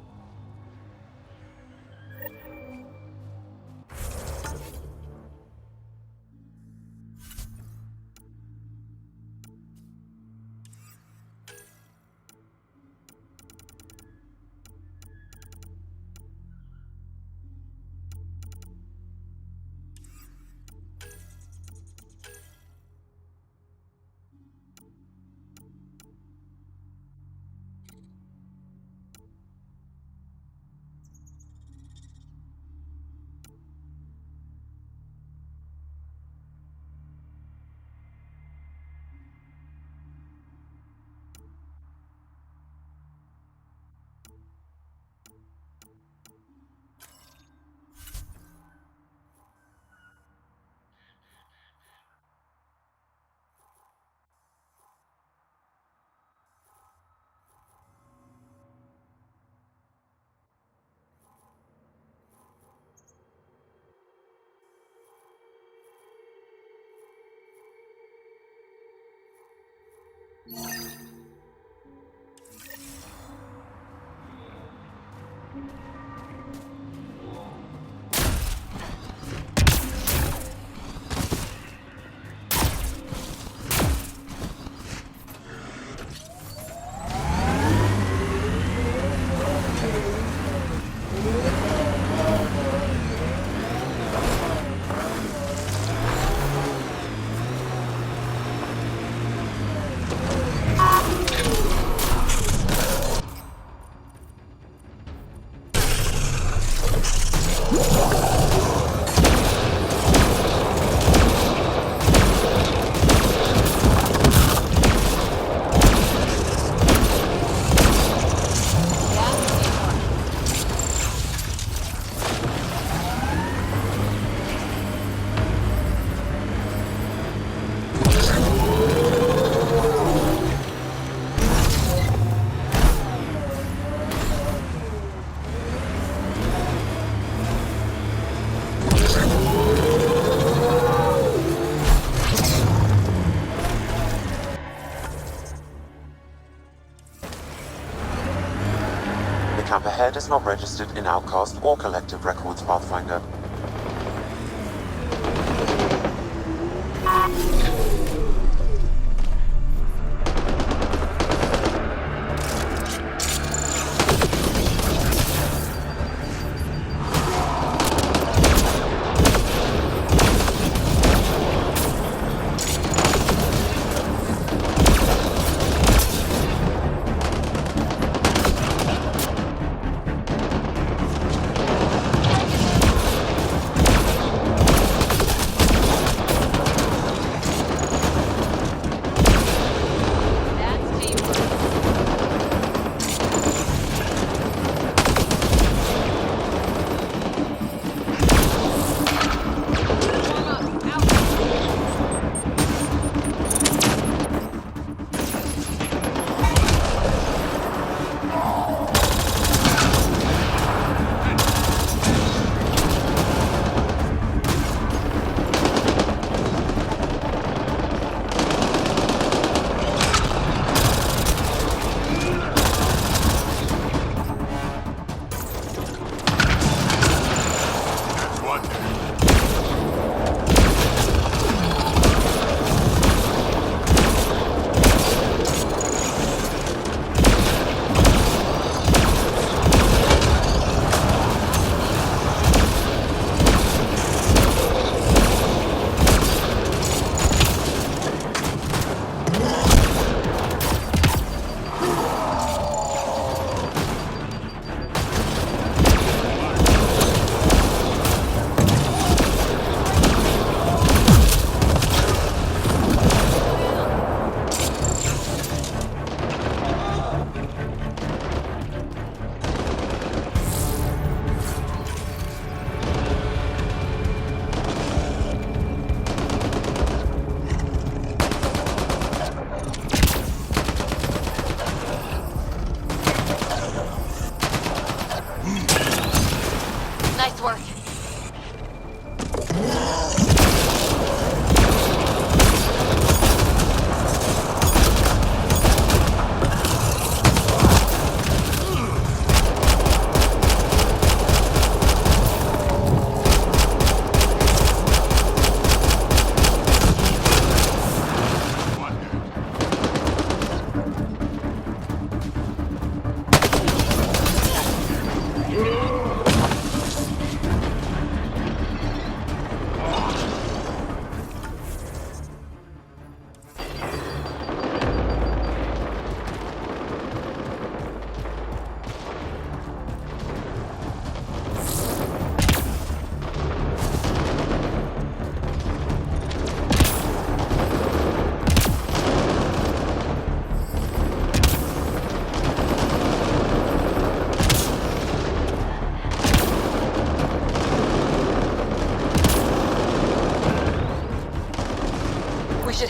Camp ahead is not registered in Outcast or Collective Records, Pathfinder.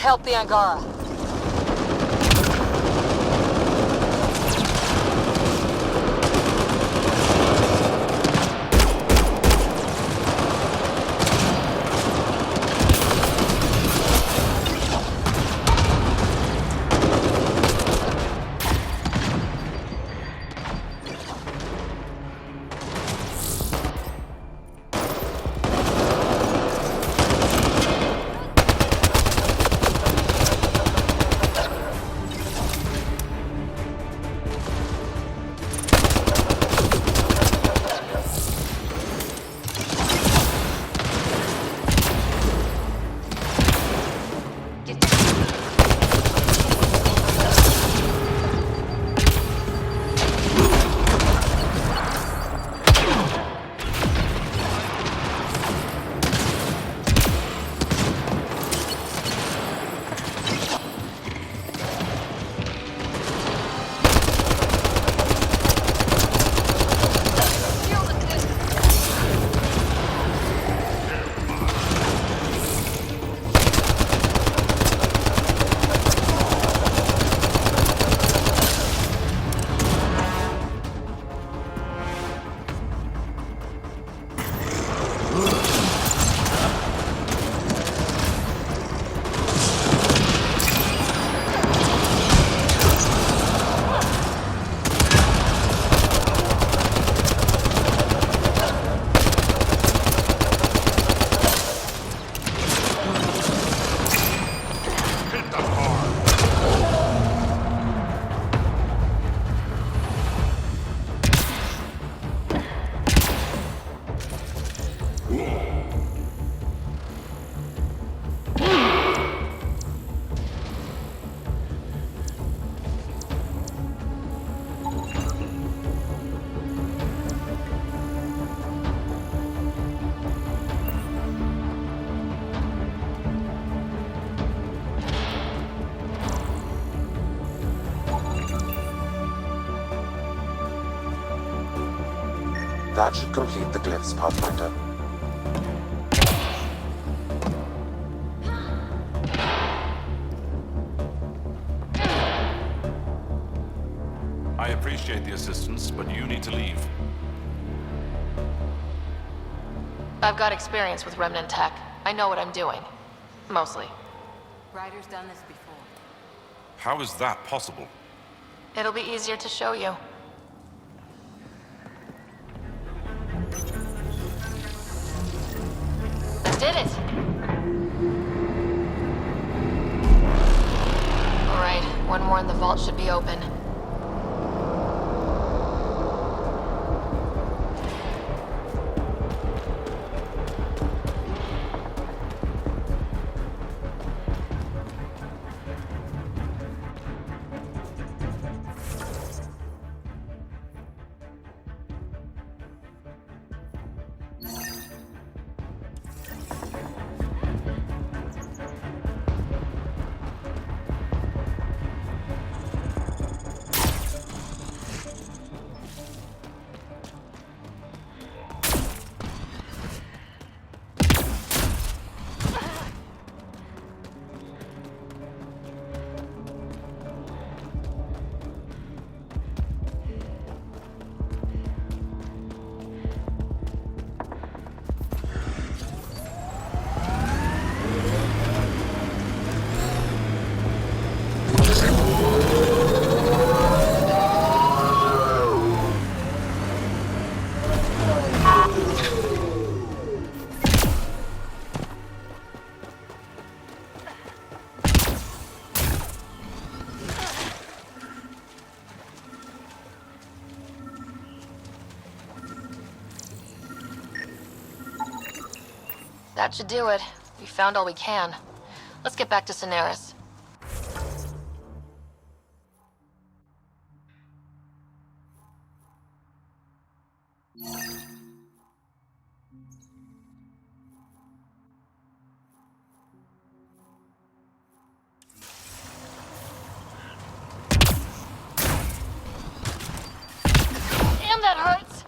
help the Angara. That should complete the glyphs, Pathfinder. I appreciate the assistance, but you need to leave. I've got experience with Remnant tech. I know what I'm doing. Mostly. Ryder's done this before. How is that possible? It'll be easier to show you. I did it! Alright, one more and the vault should be open. That should do it. We found all we can. Let's get back to Cineris. Damn, that hurts!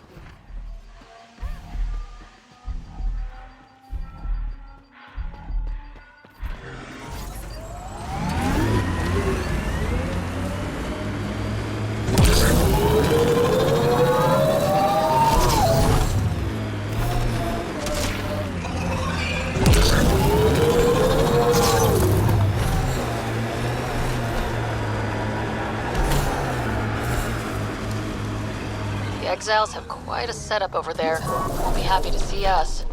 The exiles have quite a setup over there. Won't be happy to see us.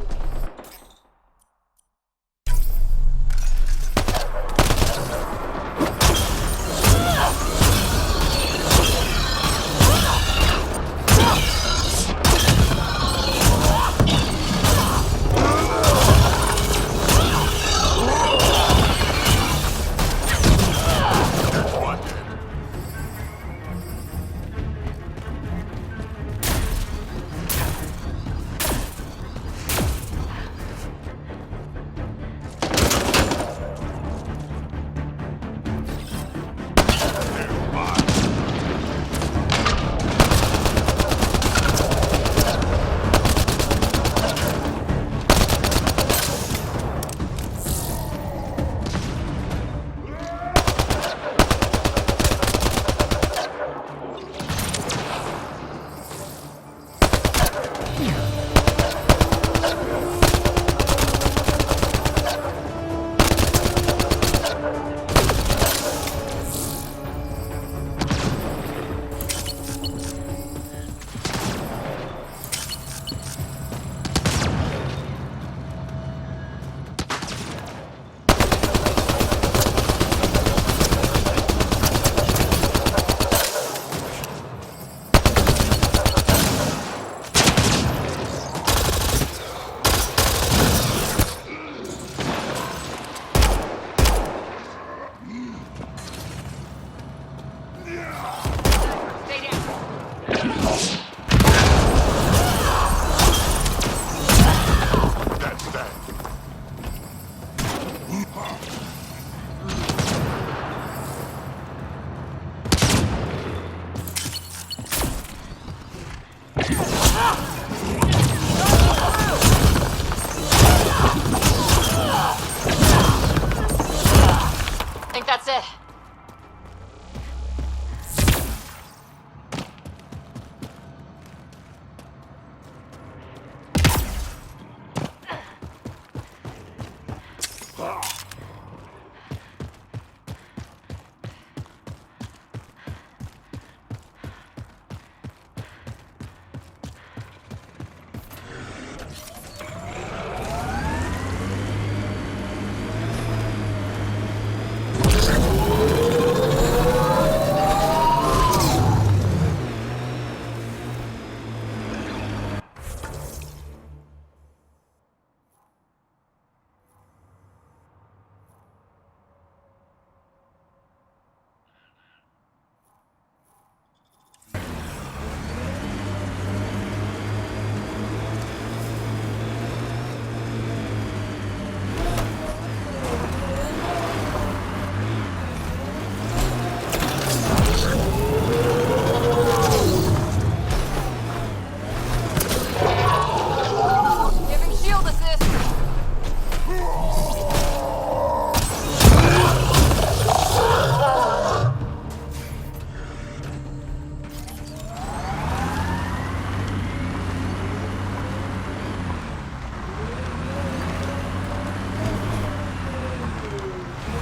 That's it.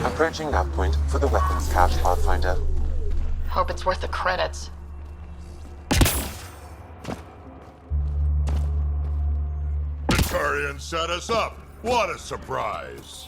Approaching nav point for the weapons cache, Pathfinder. Hope it's worth the credits. The Turian set us up. What a surprise.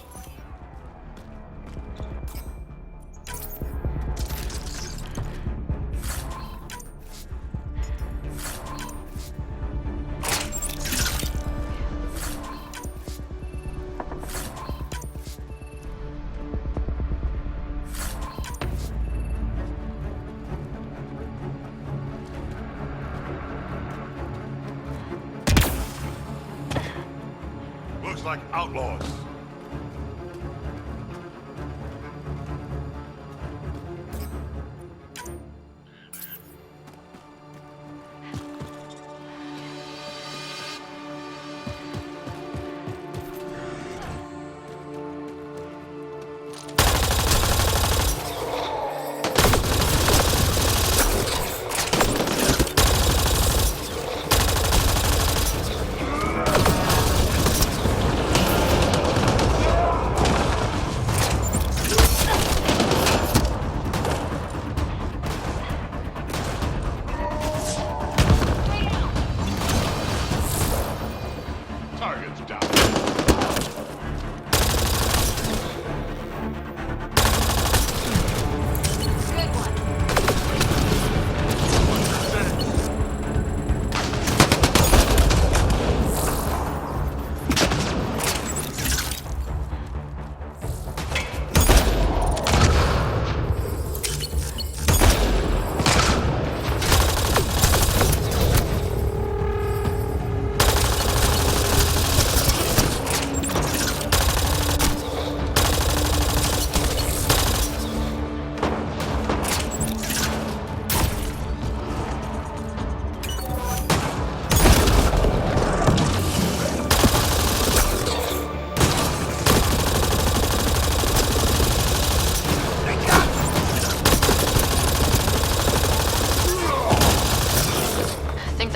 Looks like outlaws.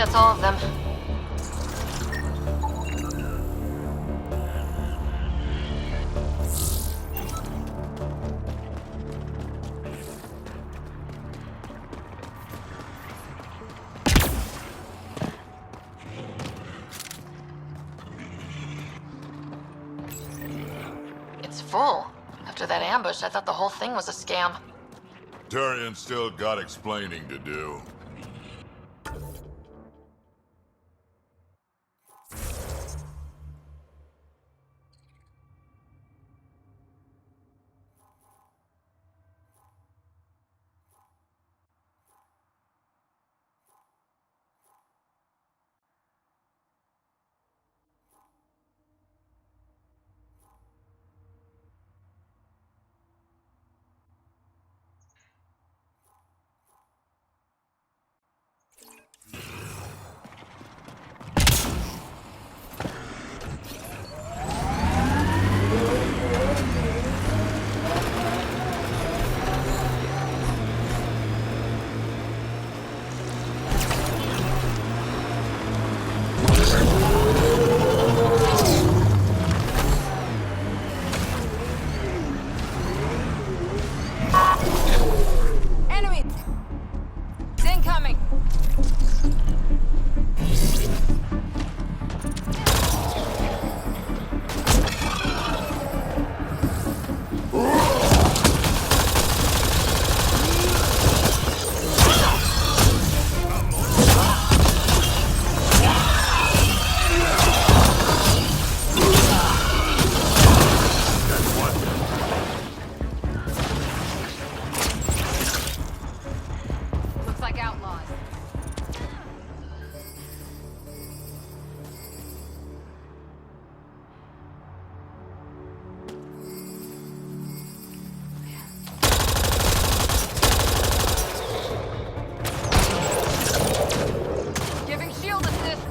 that's all of them. It's full. After that ambush, I thought the whole thing was a scam. Turian's still got explaining to do. Enemy! It's incoming! Looks like outlaws. Giving shield assist.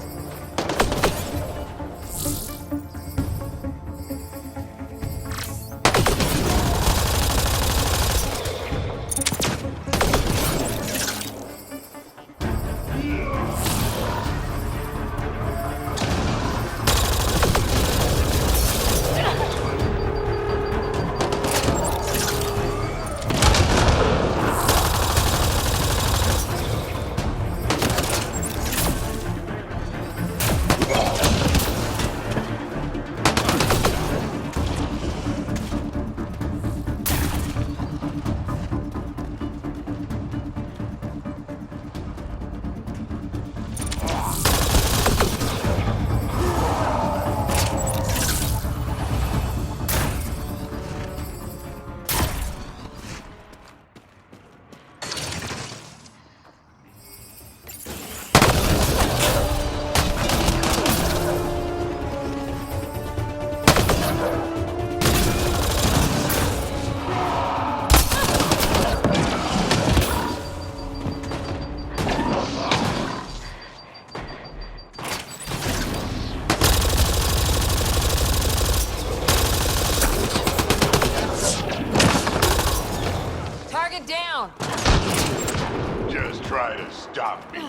Target down! Just try to stop me.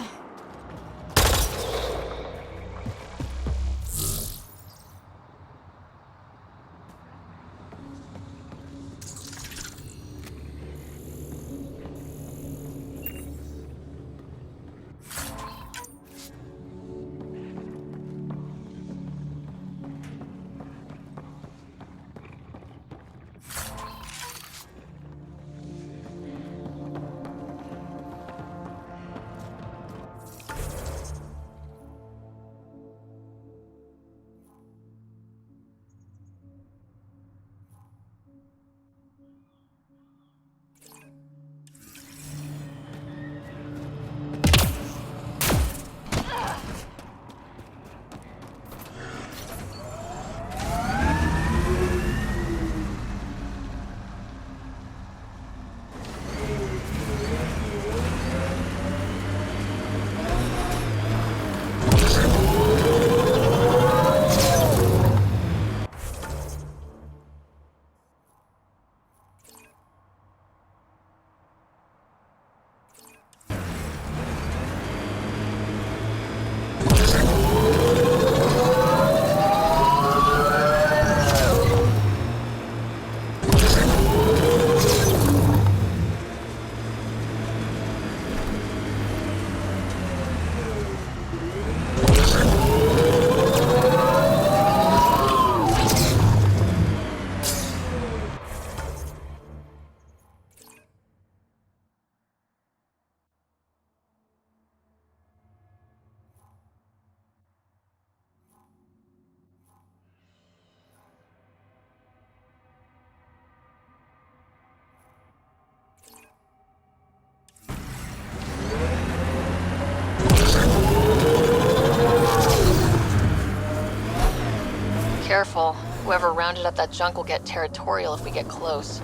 careful. Whoever rounded up that junk will get territorial if we get close.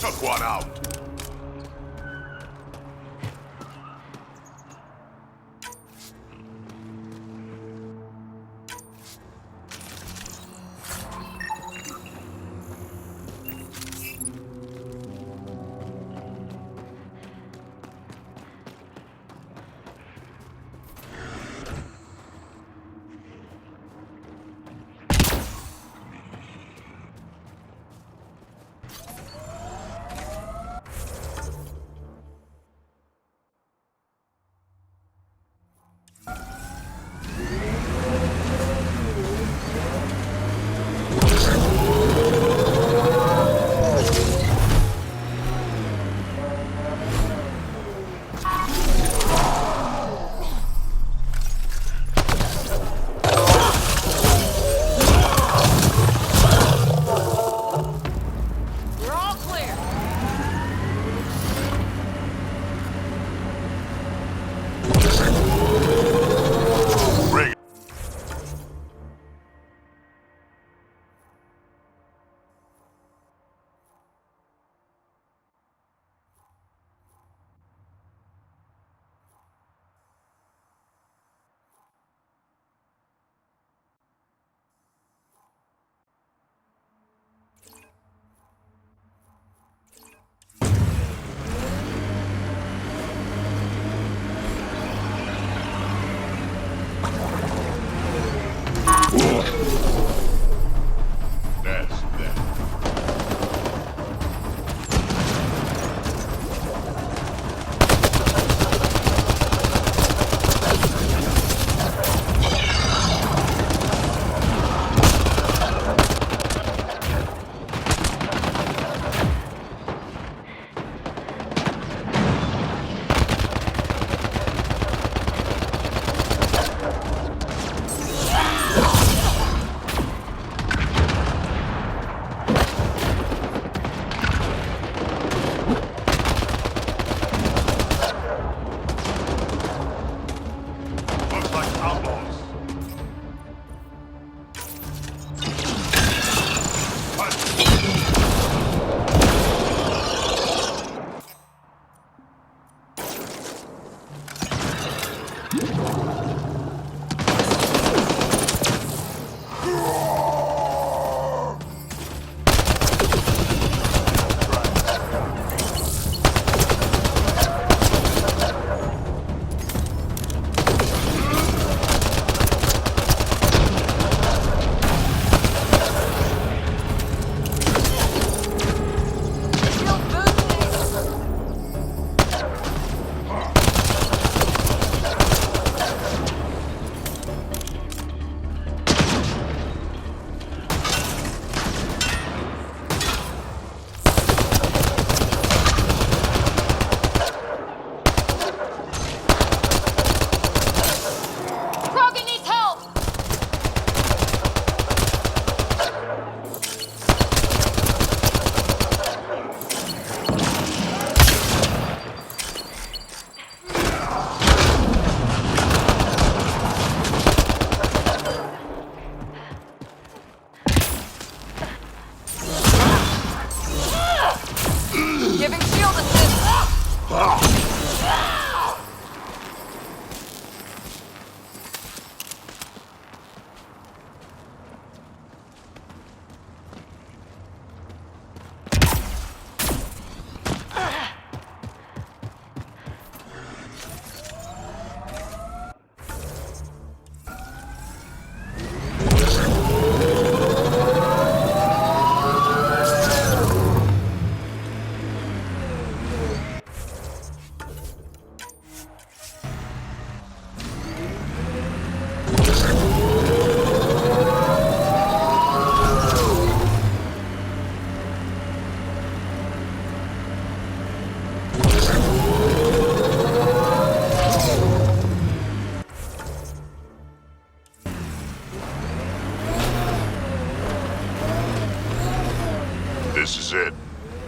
Took one out.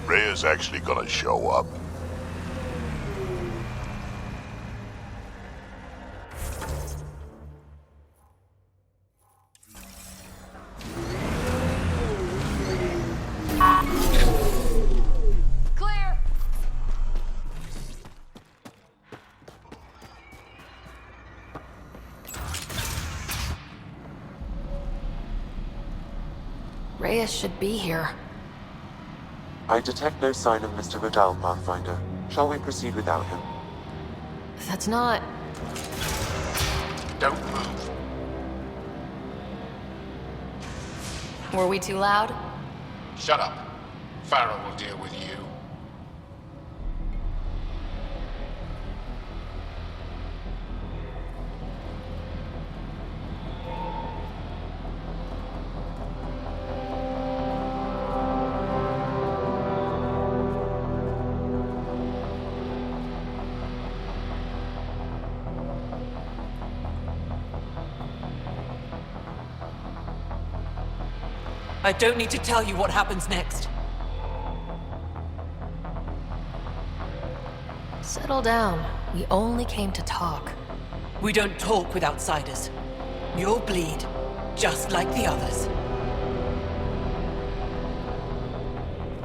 Rhea's actually gonna show up. Clear! Reyes should be here. I detect no sign of Mr. Rodal, Pathfinder. Shall we proceed without him? That's not... Don't move. Were we too loud? Shut up. Farrell will deal with you. I don't need to tell you what happens next. Settle down. We only came to talk. We don't talk with outsiders. You'll bleed, just like the others.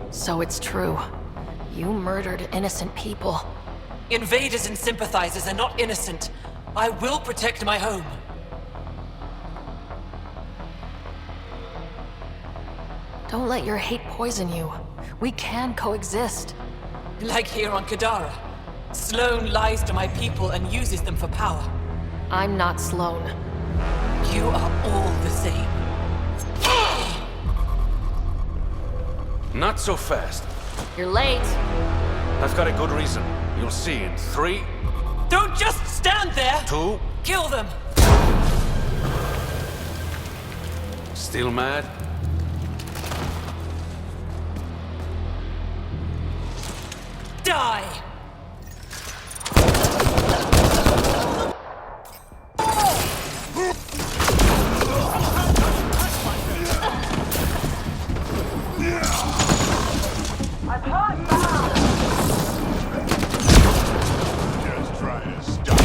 So it's true. You murdered innocent people. Invaders and sympathizers are not innocent. I will protect my home. Don't let your hate poison you. We can coexist. Like here on Kadara. Sloane lies to my people and uses them for power. I'm not Sloane. You are all the same. Not so fast. You're late. I've got a good reason. You'll see in 3... Don't just stand there! 2... Kill them! Still mad? Die! Just try to stop.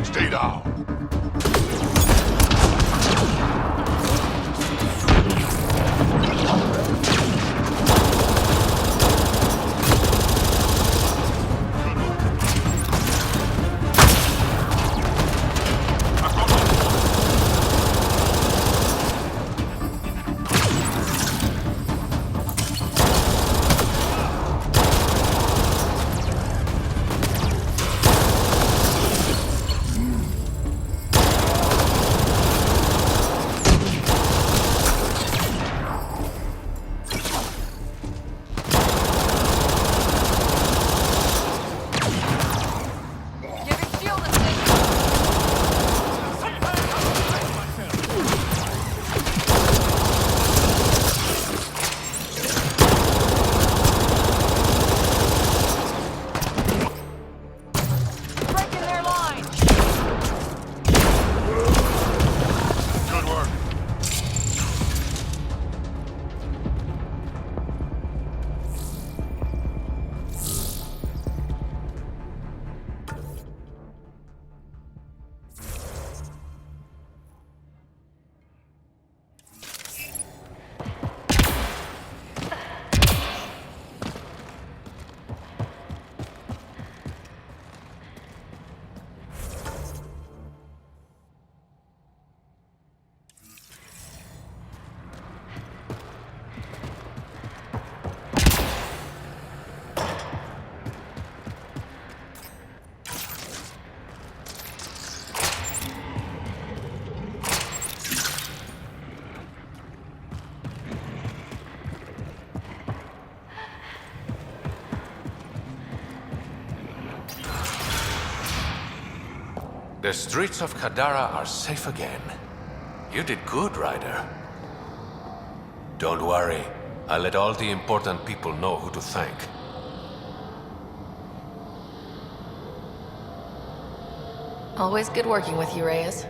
Stay down. The streets of Kadara are safe again. You did good, Ryder. Don't worry. I let all the important people know who to thank. Always good working with you, Reyes.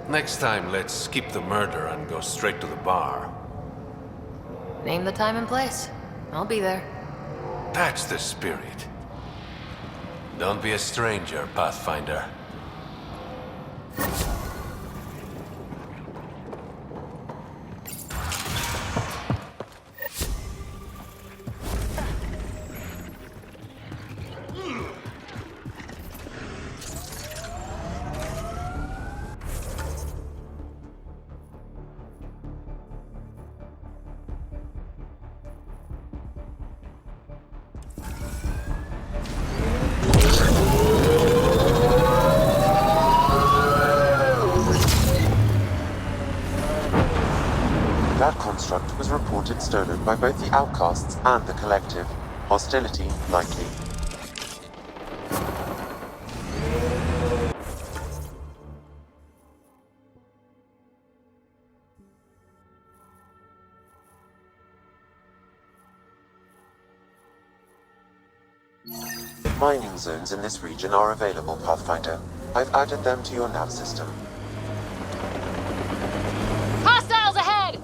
Next time, let's skip the murder and go straight to the bar. Name the time and place. I'll be there. That's the spirit. Don't be a stranger, Pathfinder. That construct was reported stolen by both the Outcasts and the Collective. Hostility likely. Mining zones in this region are available, Pathfinder. I've added them to your nav system. Hostiles ahead!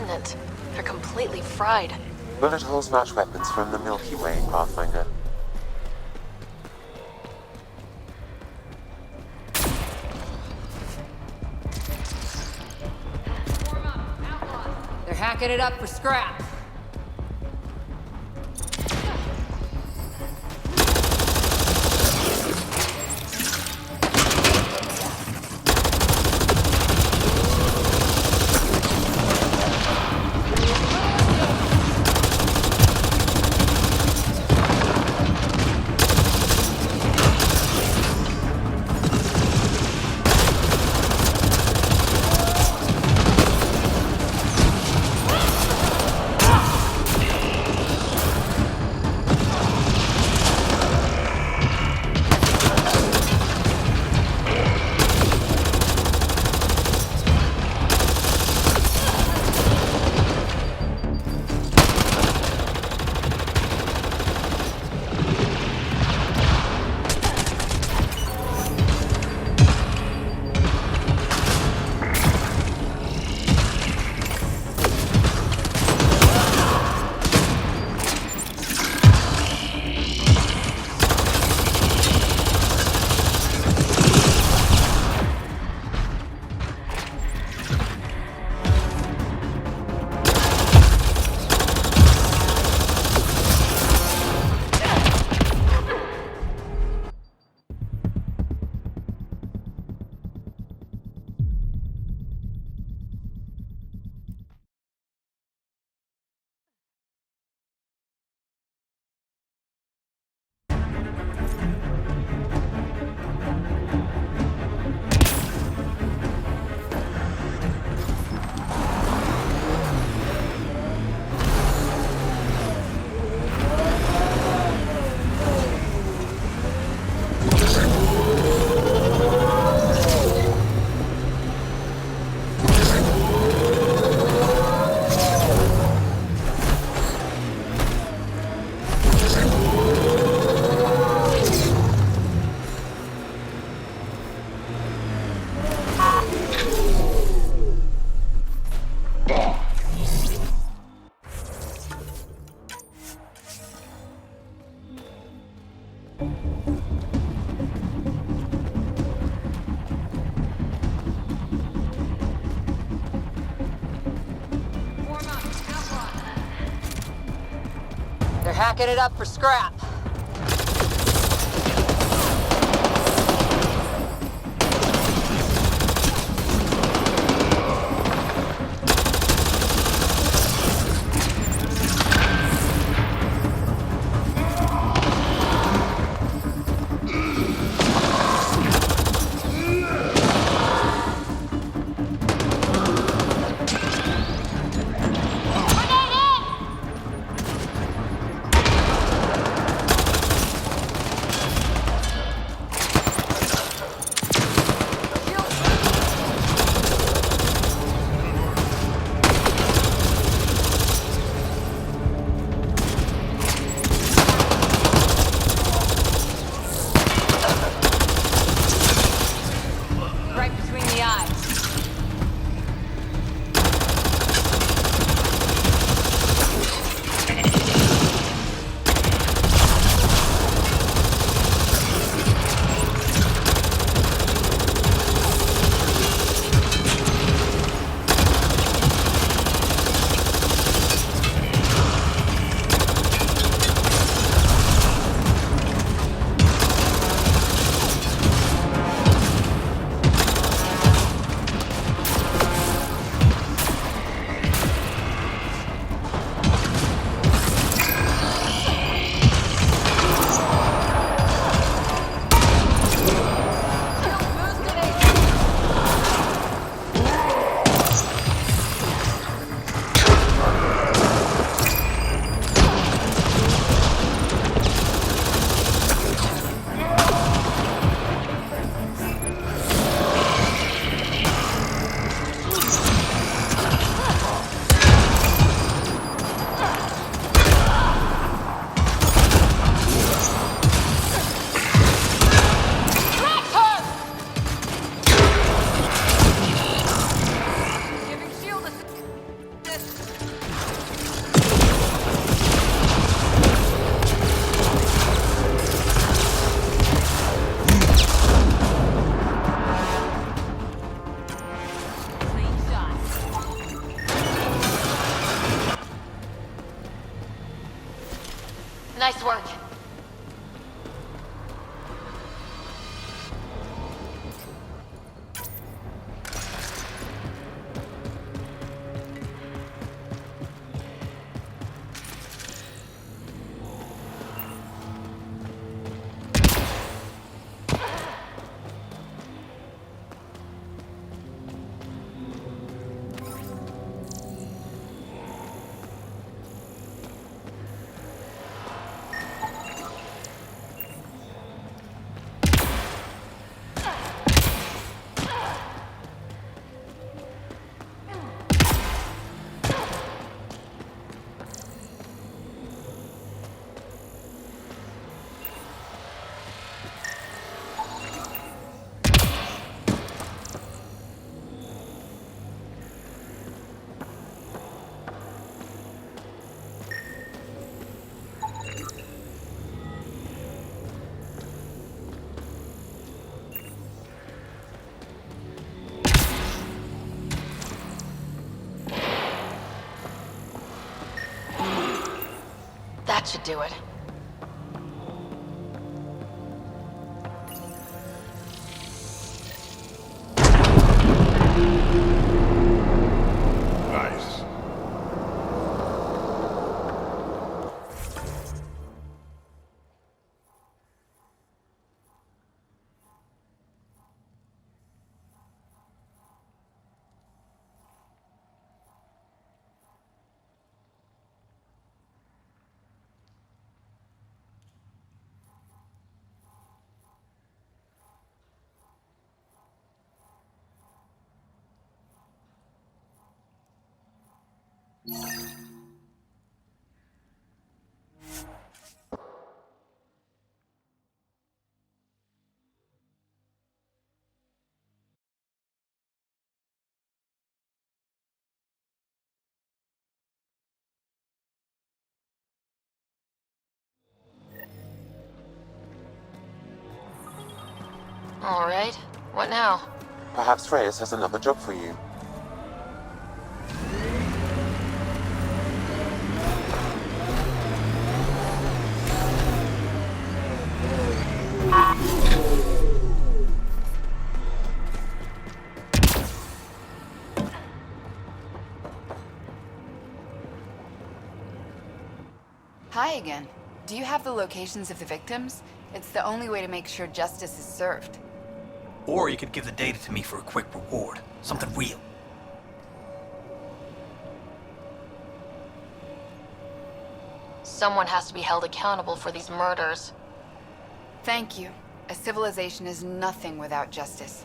remnant. They're completely fried. Bullet holes match weapons from the Milky Way, Pathfinder. They're hacking it up for scrap. They're hacking it up for scrap. Nice work. That should do it. Nice. All right. What now? Perhaps Reyes has another job for you. Hi again. Do you have the locations of the victims? It's the only way to make sure justice is served. Or you could give the data to me for a quick reward. Something real. Someone has to be held accountable for these murders. Thank you. A civilization is nothing without justice.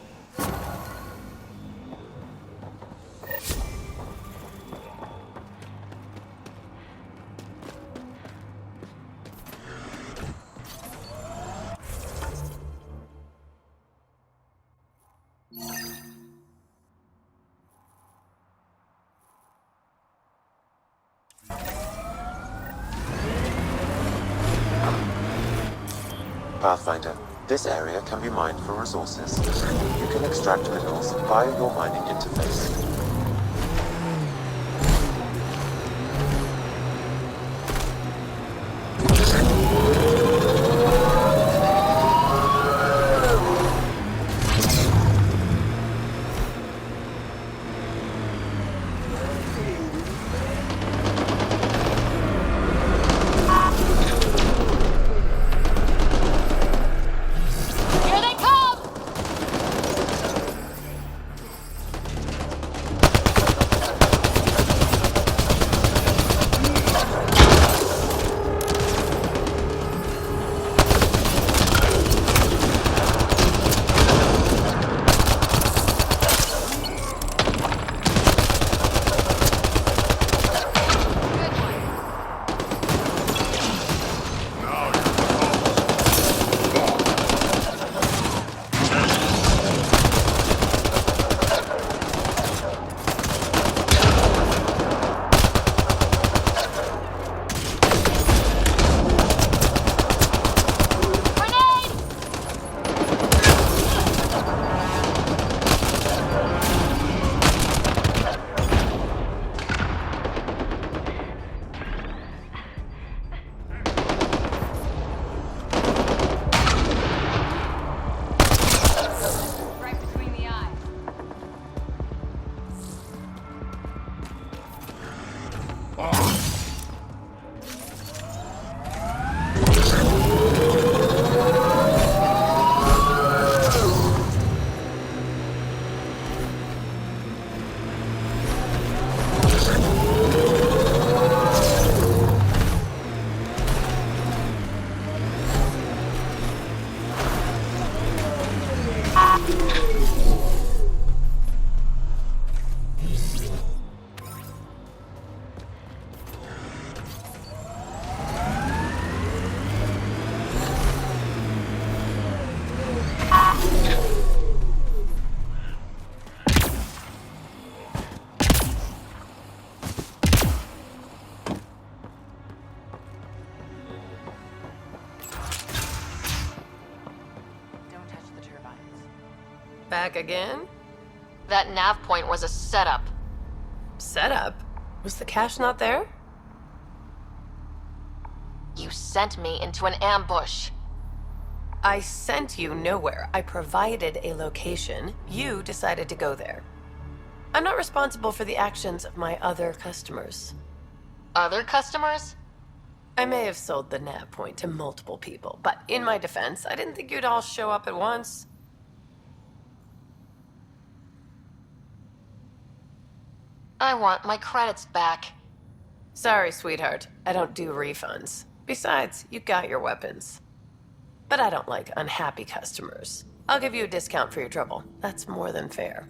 Pathfinder, this area can be mined for resources. You can extract minerals via your mining interface. back again? That nav point was a setup. Setup? Was the cache not there? You sent me into an ambush. I sent you nowhere. I provided a location. You decided to go there. I'm not responsible for the actions of my other customers. Other customers? I may have sold the nav point to multiple people, but in my defense, I didn't think you'd all show up at once. I want my credits back. Sorry, sweetheart. I don't do refunds. Besides, you got your weapons. But I don't like unhappy customers. I'll give you a discount for your trouble. That's more than fair.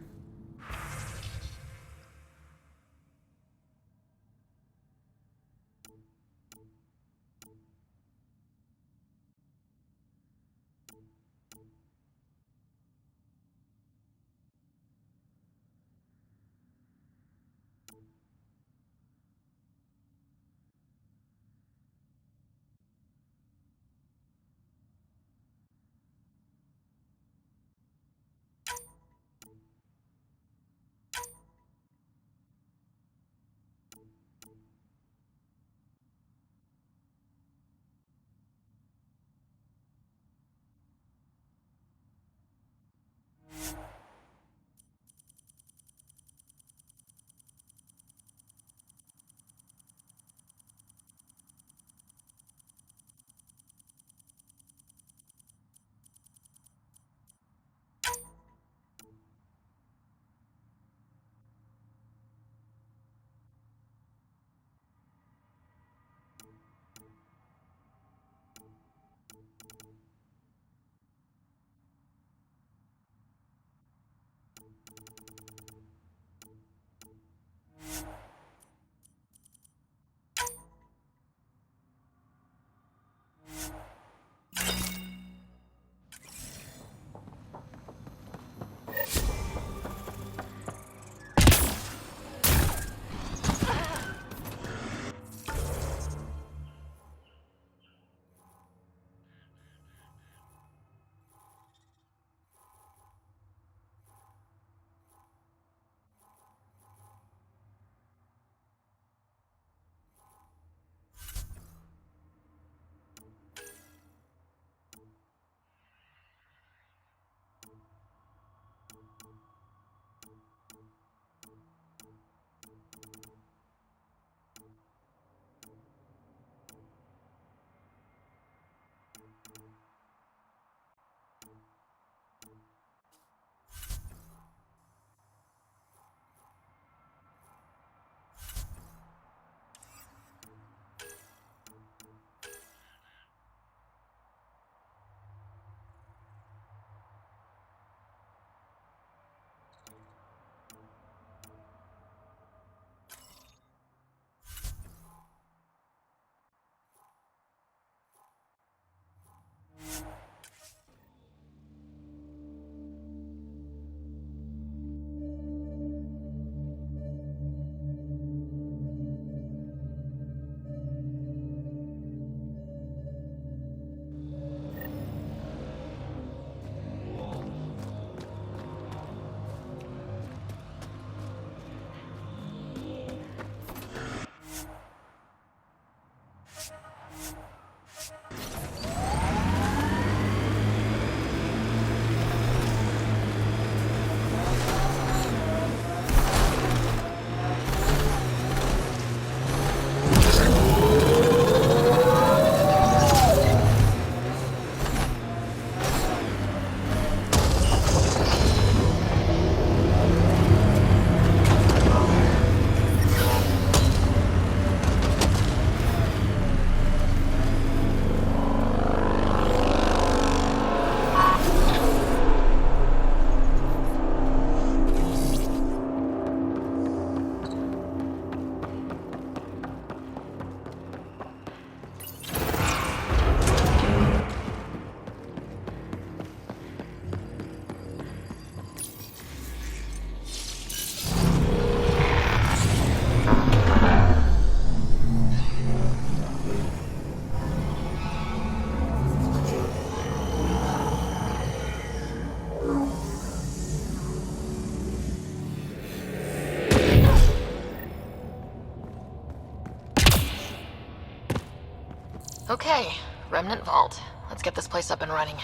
Okay, Remnant Vault. Let's get this place up and running.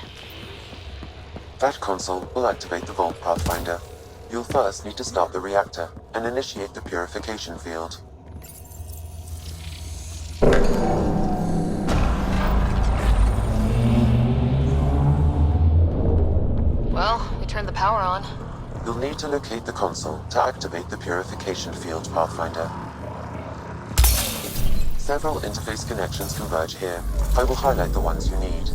That console will activate the Vault, Pathfinder. You'll first need to start the reactor and initiate the purification field. Well, we turned the power on. You'll need to locate the console to activate the purification field, Pathfinder. Several interface connections converge here. I will highlight the ones you need.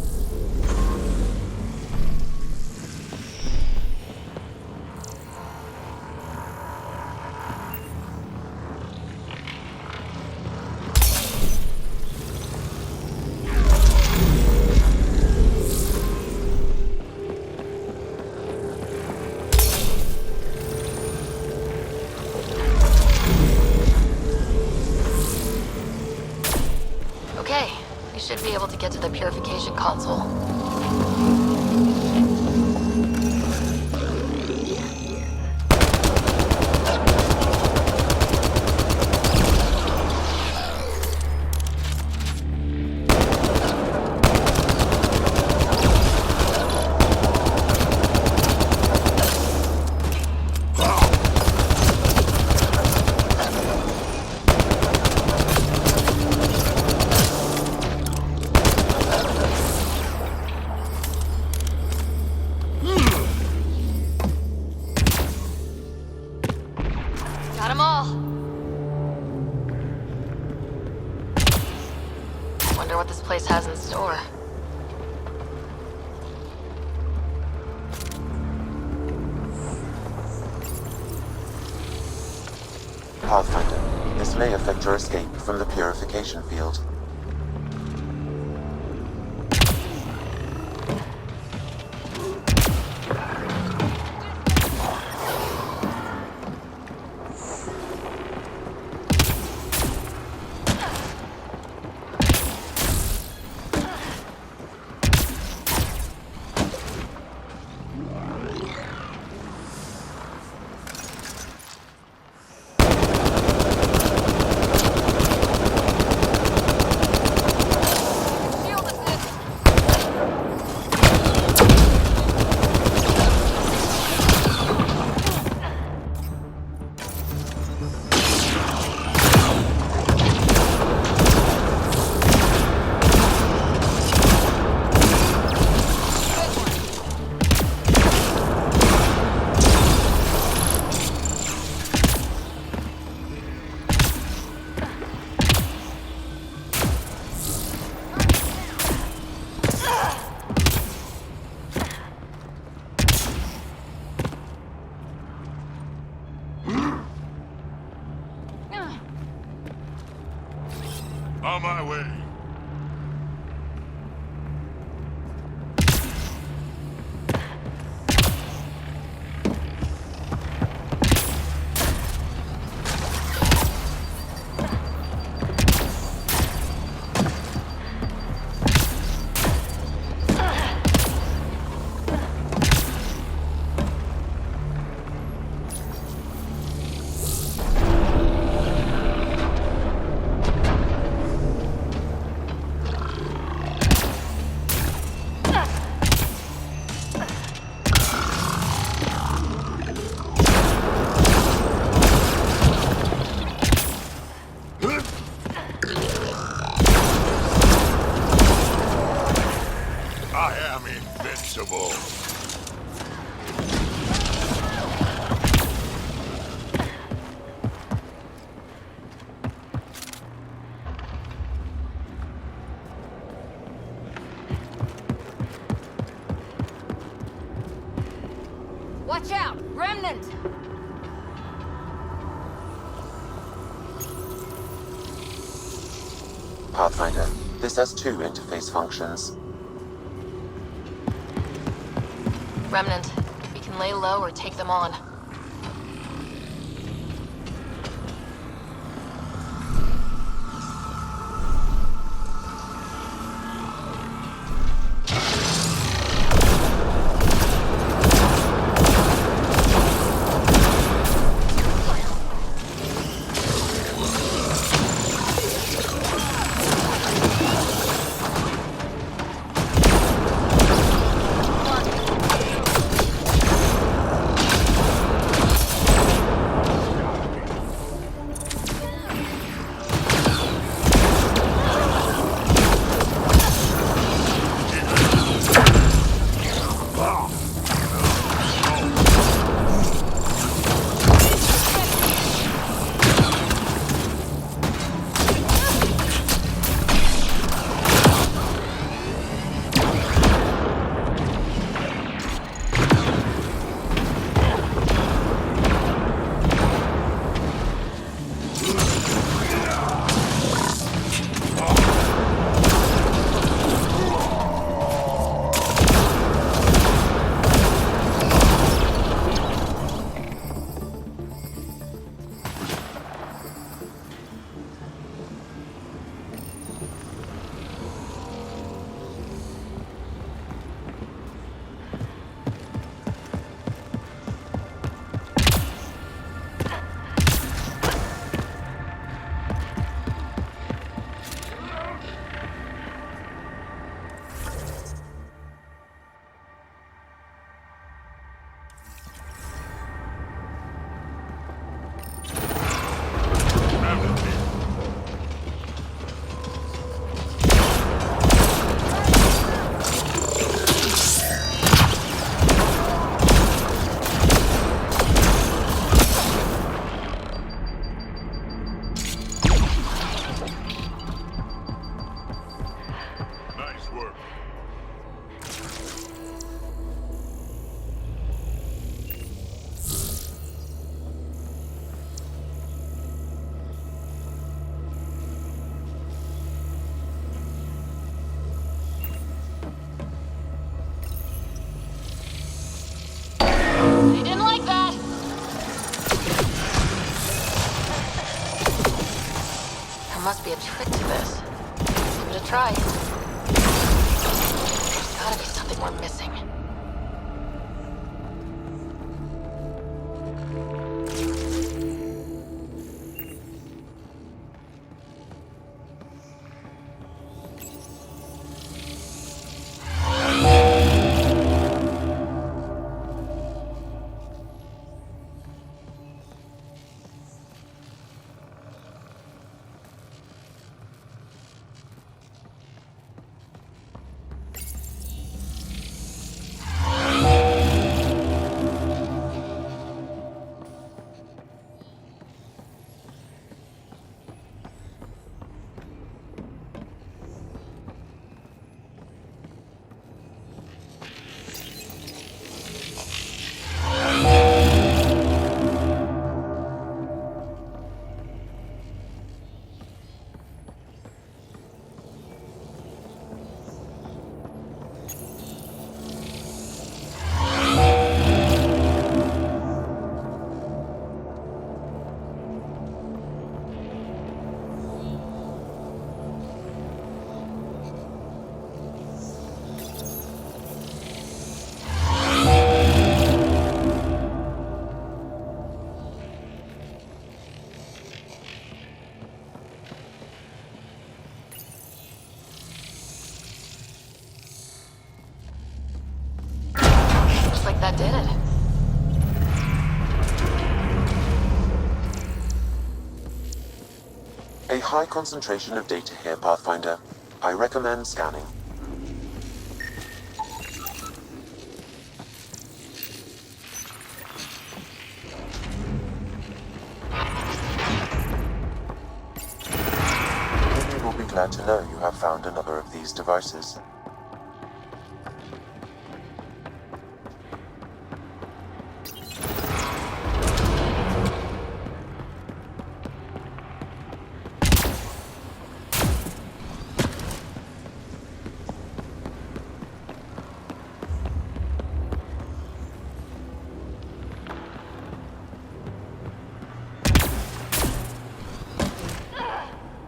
Okay, we should be able to get to the purification console. Got 'em all. Wonder what this place has in store. Pathfinder, this may affect your escape from the purification field. On my way. I am invincible. Watch out! Remnant! Pathfinder, this has two interface functions. Remnant, we can lay low or take them on. must be a trick to this. Give it a try. There's gotta be something we're missing. Like that did it. A high concentration of data here, Pathfinder. I recommend scanning. You will be glad to know you have found another of these devices.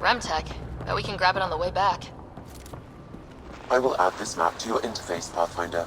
Remtech. Bet we can grab it on the way back. I will add this map to your interface, Pathfinder.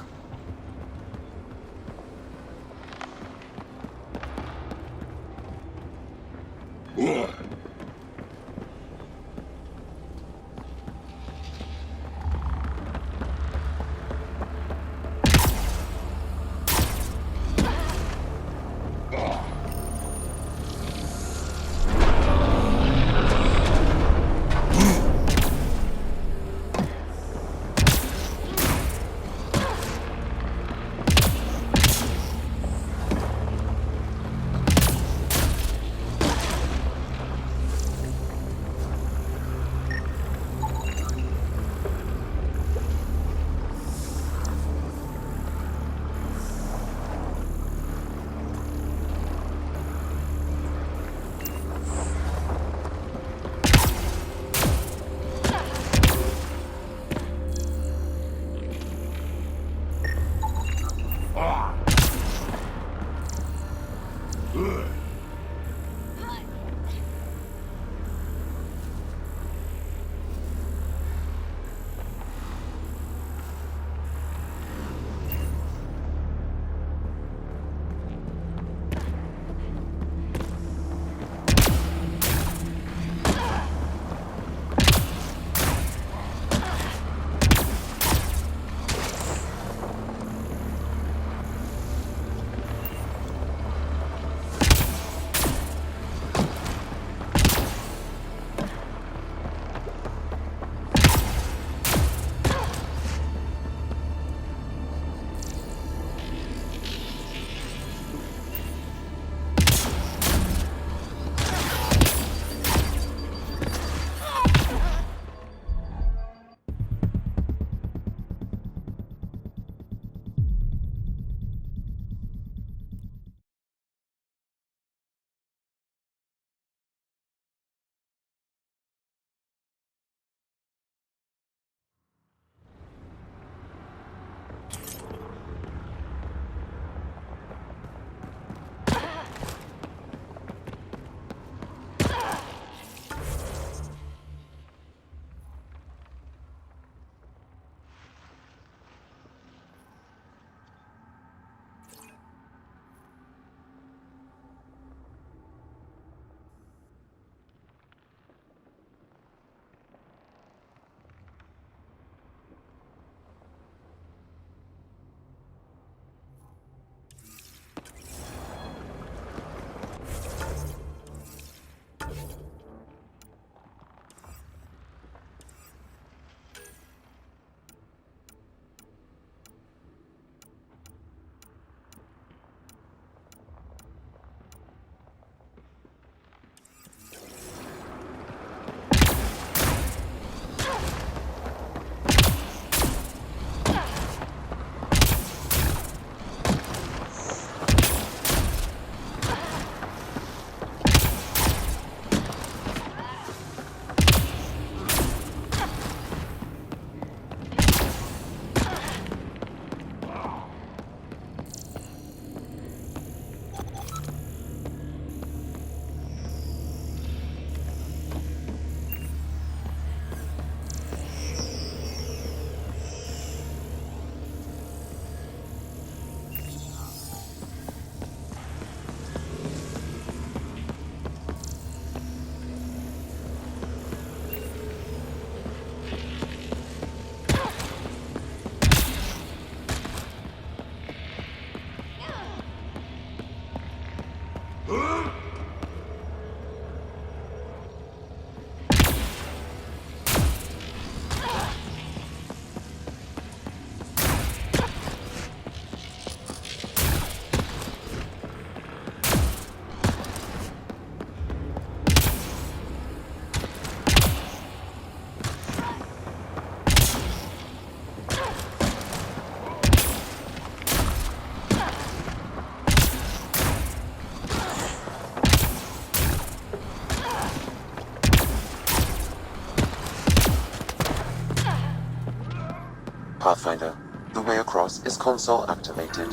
Pathfinder, the way across is console activated.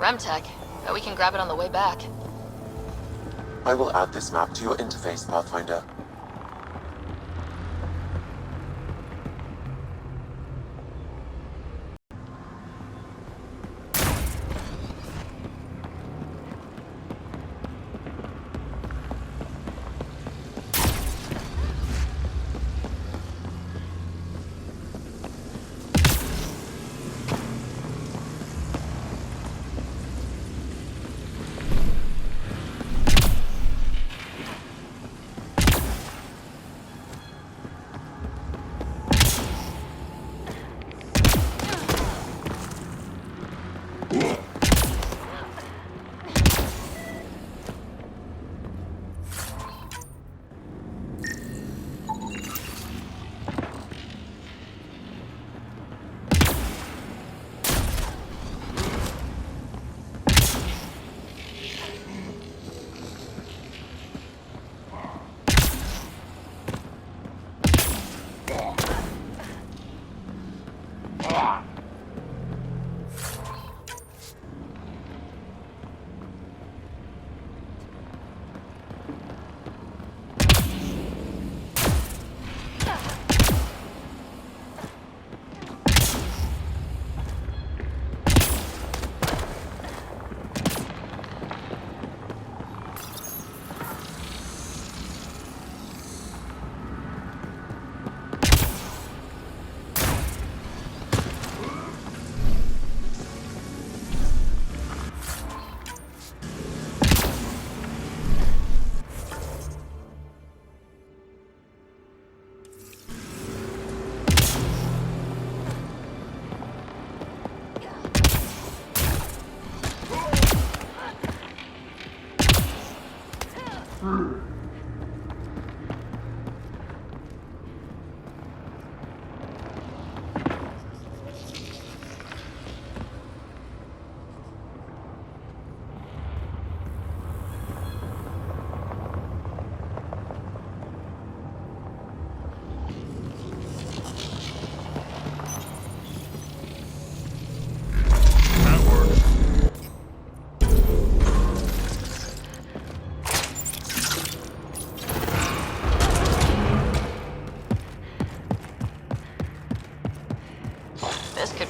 Remtech. Bet we can grab it on the way back. I will add this map to your interface, Pathfinder.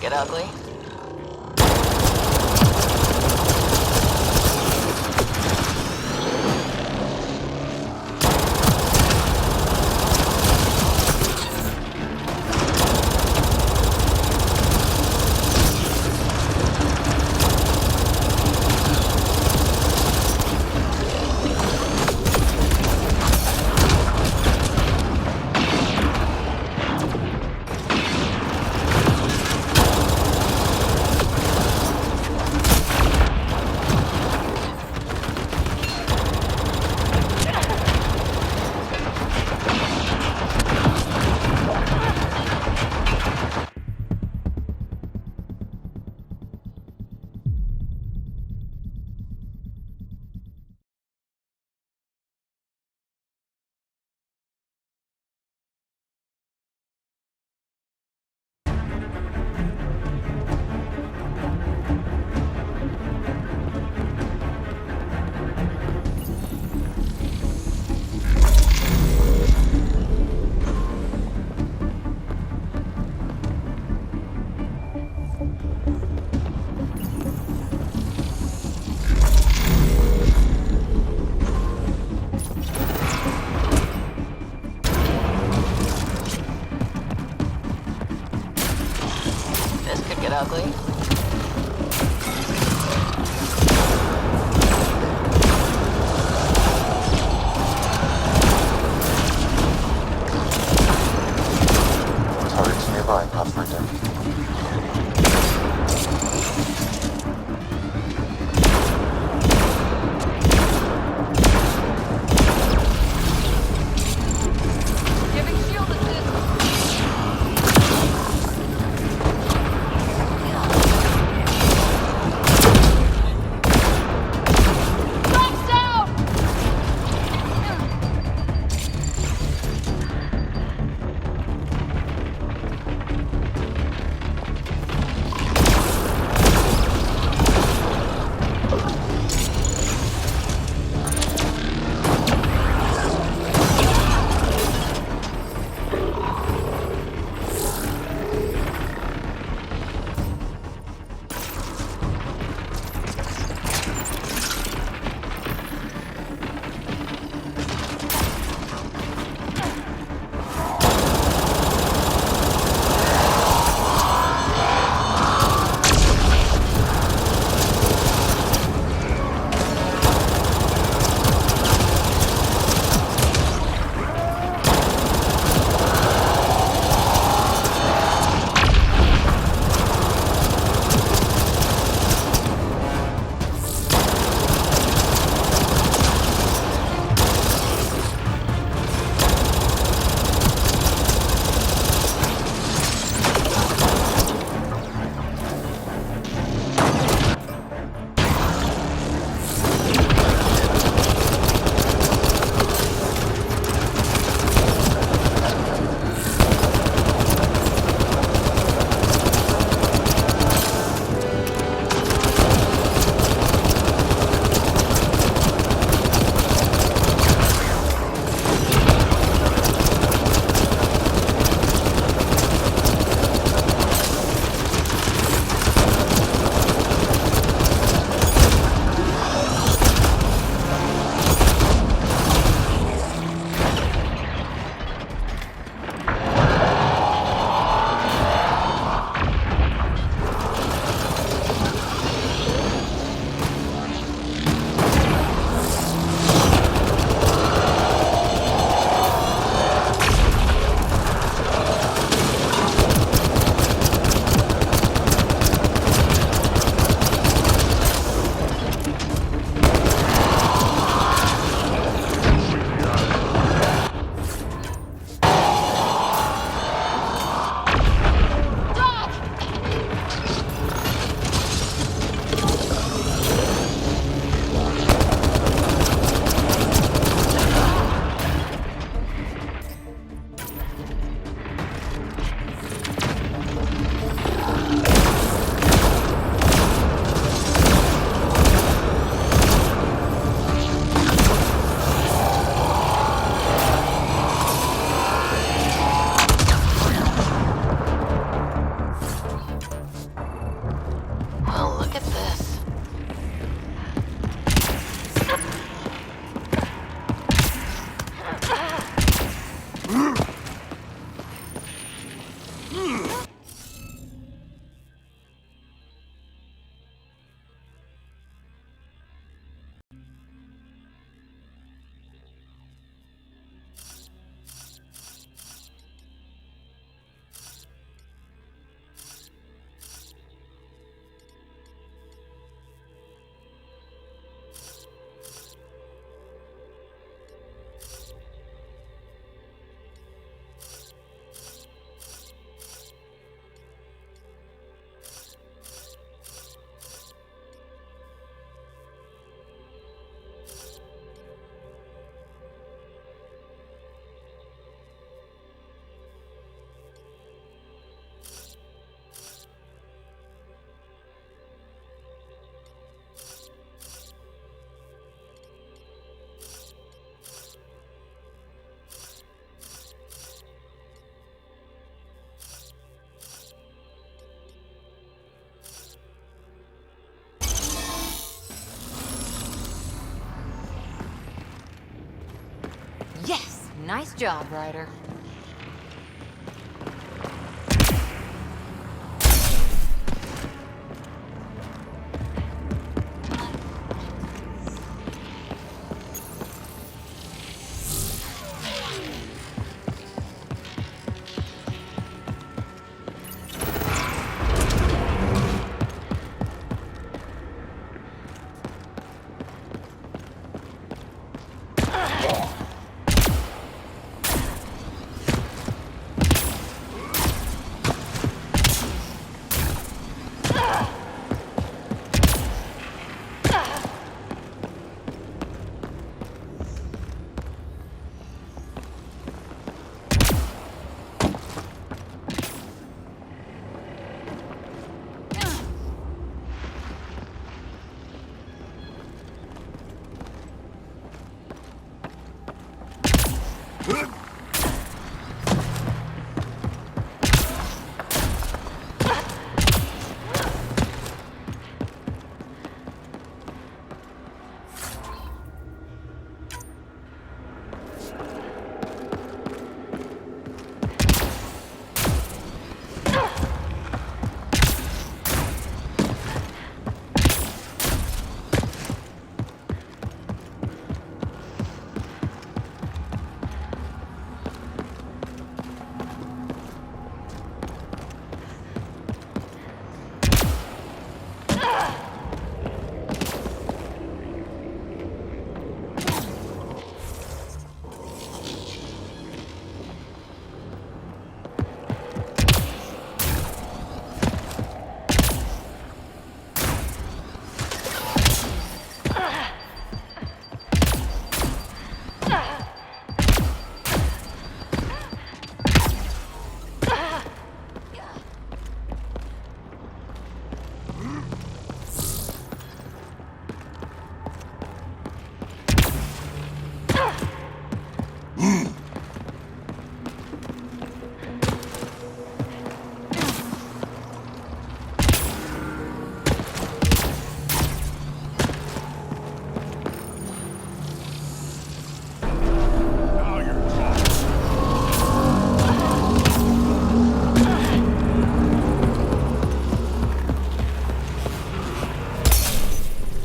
Get ugly. Nice job, Ryder.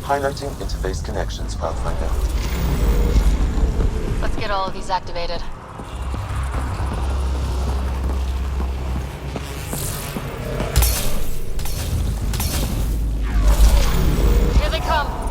Highlighting interface connections, Pathfinder. Let's get all of these activated. Here they come!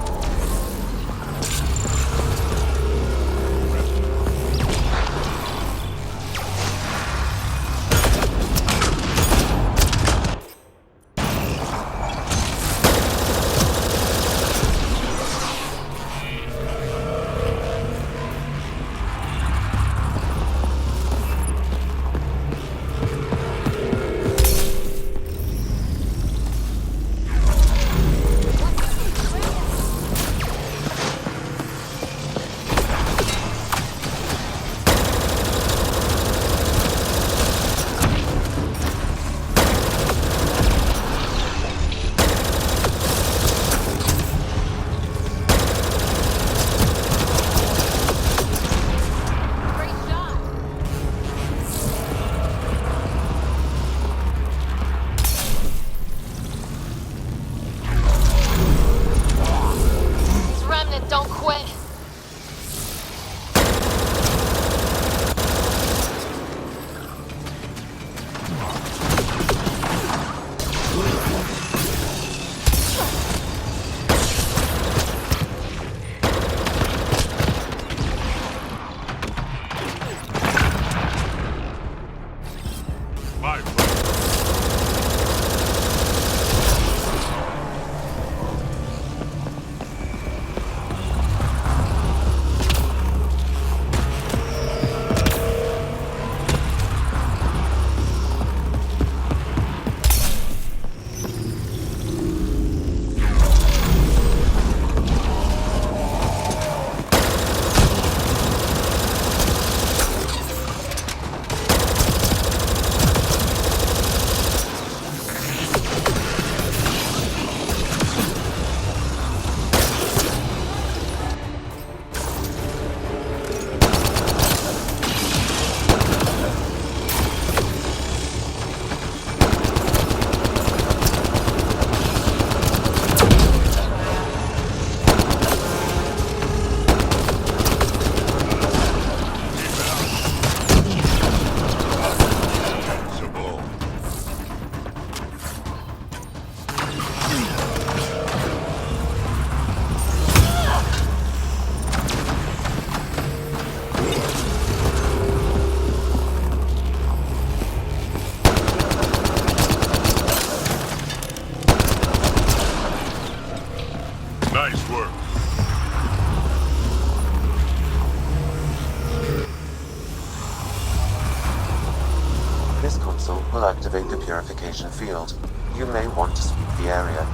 activate the purification field. You may want to sweep the area.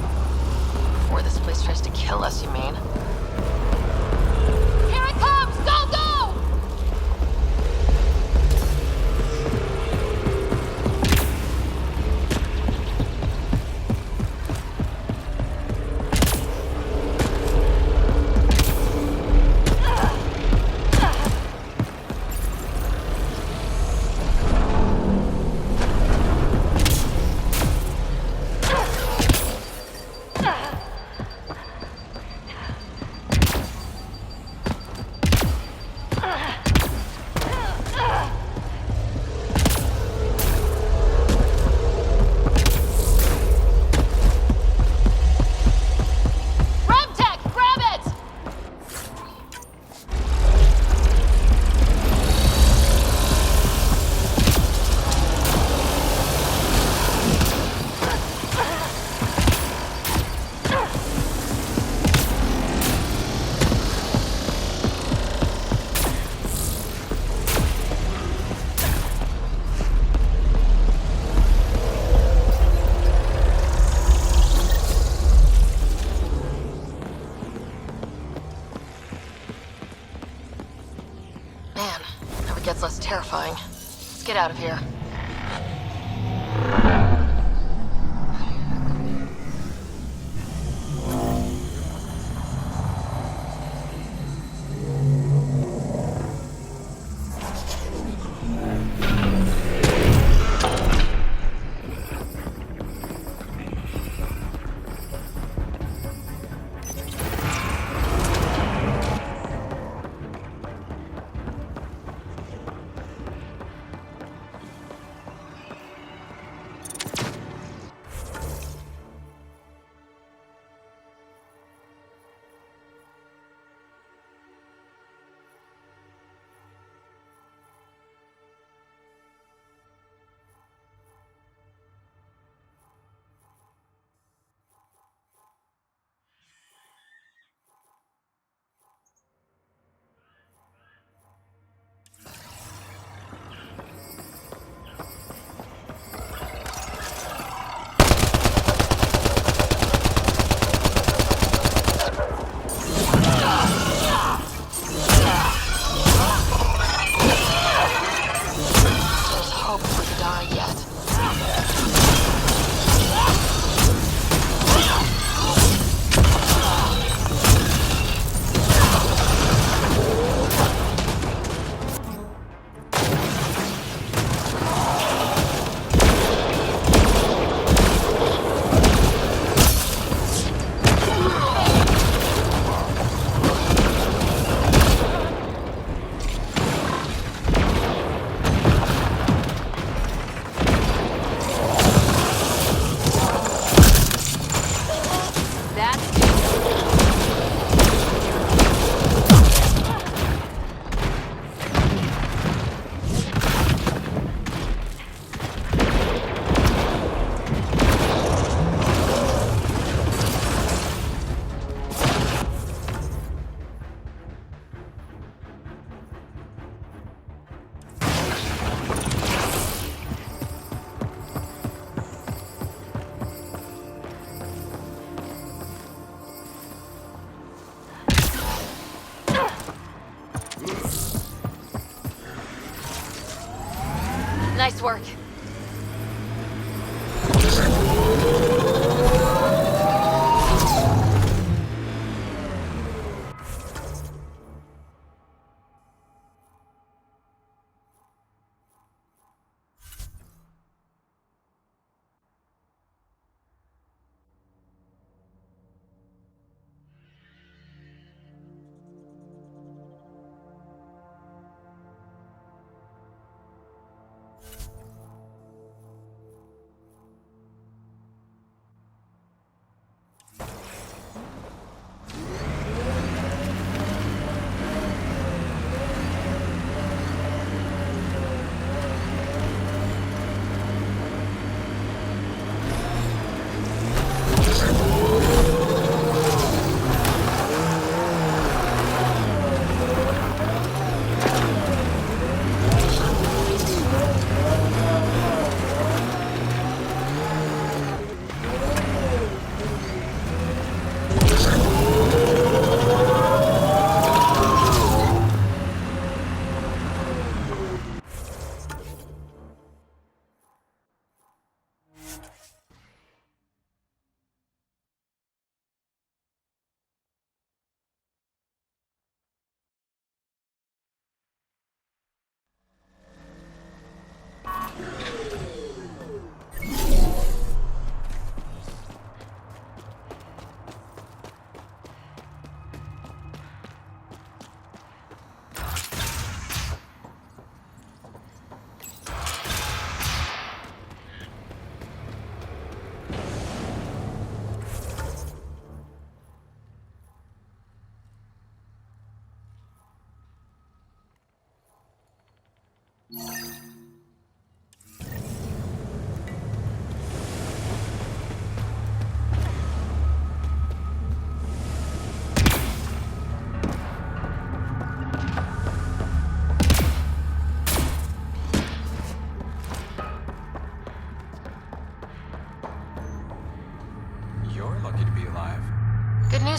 Before this place tries to kill us, you mean? Here it comes! Go, go! Man, never gets less terrifying. Let's get out of here. Nice work.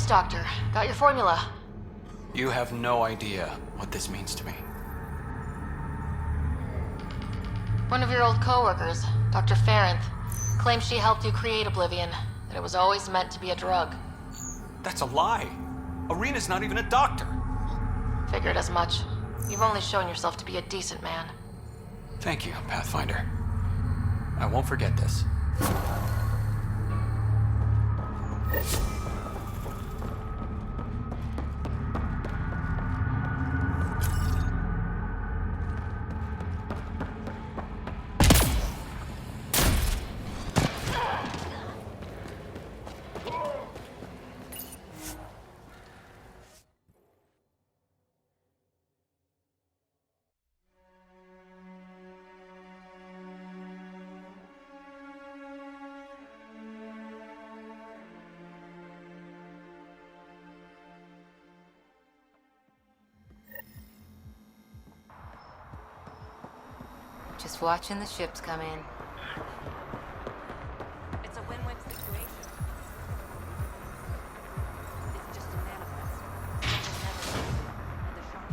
Doctor. Got your formula. You have no idea what this means to me. One of your old co-workers, Dr. Farrenth, claims she helped you create Oblivion, that it was always meant to be a drug. That's a lie. Arena's not even a doctor. Figured as much. You've only shown yourself to be a decent man. Thank you, Pathfinder. I won't forget this. Just watching the ships come in. It's a win-win situation. It's just a manifest. Something never happened, and the shock.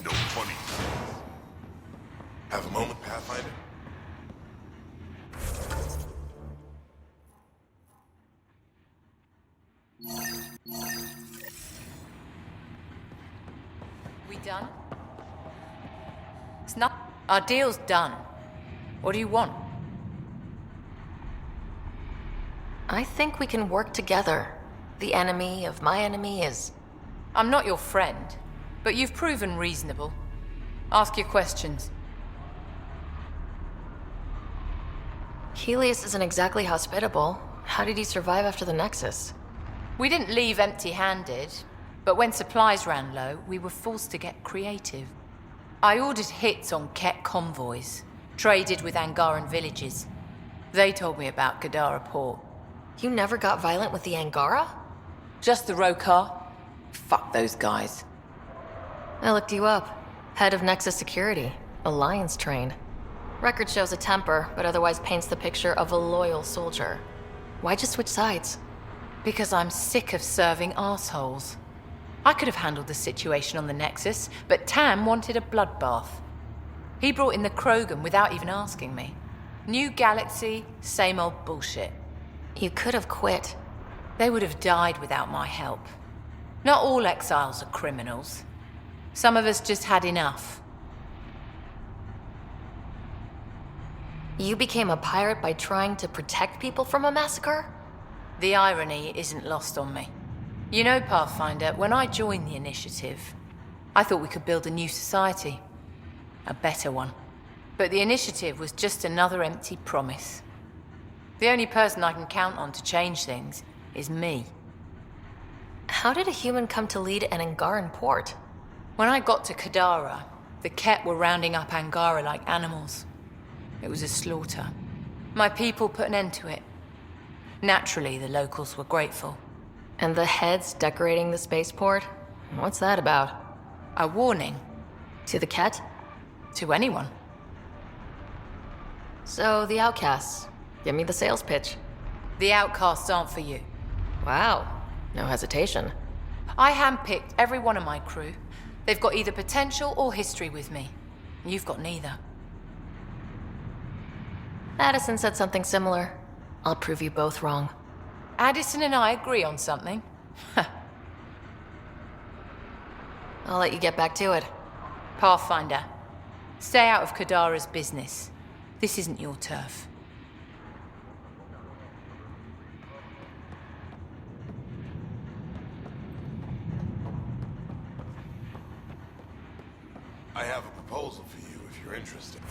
No funny. Have a moment, Pathfinder? We done? It's not. Our deal's done. What do you want? I think we can work together. The enemy of my enemy is... I'm not your friend, but you've proven reasonable. Ask your questions. Helios isn't exactly hospitable. How did he survive after the Nexus? We didn't leave empty-handed, but when supplies ran low, we were forced to get creative. I ordered hits on Ket convoys, traded with Angaran villages. They told me about Gadara Port. You never got violent with the Angara? Just the Rokar. Fuck those guys. I looked you up. Head of Nexus Security. Alliance trained. Record shows a temper, but otherwise paints the picture of a loyal soldier. Why'd you switch sides? Because I'm sick of serving assholes. I could have handled the situation on the Nexus, but Tam wanted a bloodbath. He brought in the Krogan without even asking me. New galaxy, same old bullshit. You could have quit. They would have died without my help. Not all exiles are criminals. Some of us just had enough. You became a pirate by trying to protect people from a massacre? The irony isn't lost on me. You know, Pathfinder, when I joined the Initiative, I thought we could build a new society. A better one. But the Initiative was just another empty promise. The only person I can count on to change things is me. How did a human come to lead an Angaran port? When I got to Kadara, the Ket were rounding up Angara like animals. It was a slaughter. My people put an end to it. Naturally, the locals were grateful. And the heads decorating the spaceport? What's that about? A warning. To the Ket? To anyone. So, the outcasts. Give me the sales pitch. The outcasts aren't for you. Wow. No hesitation. I handpicked every one of my crew. They've got either potential or history with me. You've got neither. Addison said something similar. I'll prove you both wrong. Addison and I agree on something. I'll let you get back to it. Pathfinder, stay out of Kadara's business. This isn't your turf. I have a proposal for you if you're interested.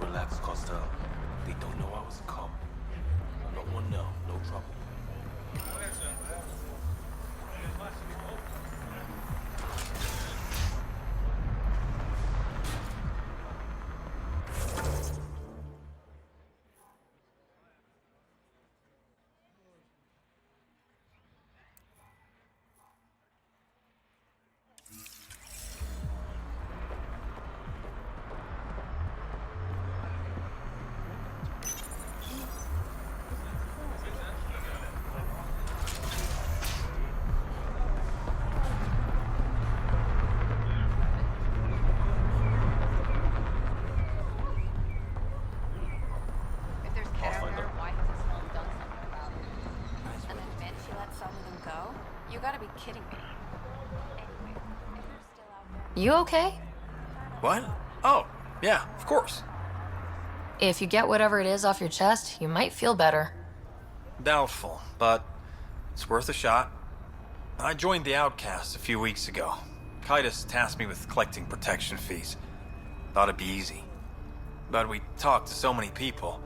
Relax, Costello. They don't know I was a cop. No one know, no trouble. If there's character, why has this film done something about it? And admit she let some of them go? You gotta be kidding me. Anyway, if you're still out there... You okay? What? Oh, yeah, of course. If you get whatever it is off your chest, you might feel better. Doubtful, but it's worth a shot. I joined the Outcasts a few weeks ago. Kitus tasked me with collecting protection fees. Thought it'd be easy. But we talked to so many people,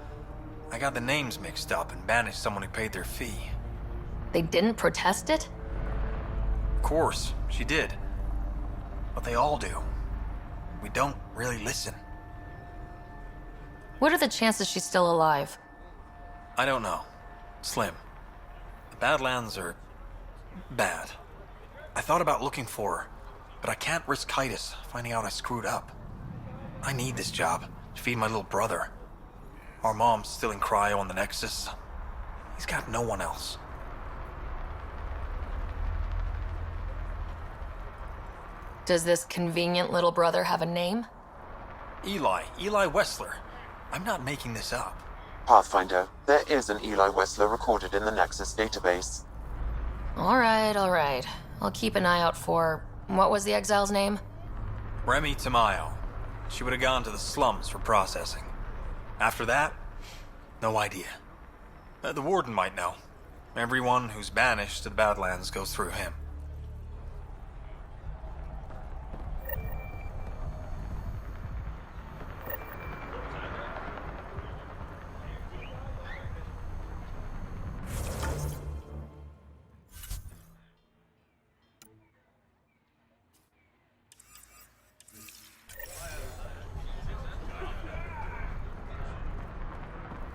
I got the names mixed up and banished someone who paid their fee. They didn't protest it? Of course, she did. But they all do. We don't really listen. What are the chances she's still alive? I don't know. Slim. The Badlands are... bad. I thought about looking for her, but I can't risk Kitus finding out I screwed up. I need this job to feed my little brother. Our mom's still in cryo on the Nexus. He's got no one else. Does this convenient little brother have a name? Eli Wessler. I'm not making this up. Pathfinder, there is an Eli Wessler recorded in the Nexus database. All right. I'll keep an eye out for... What was the exile's name? Remy Tamayo. She would have gone to the slums for processing. After that, no idea. The Warden might know. Everyone who's banished to the Badlands goes through him.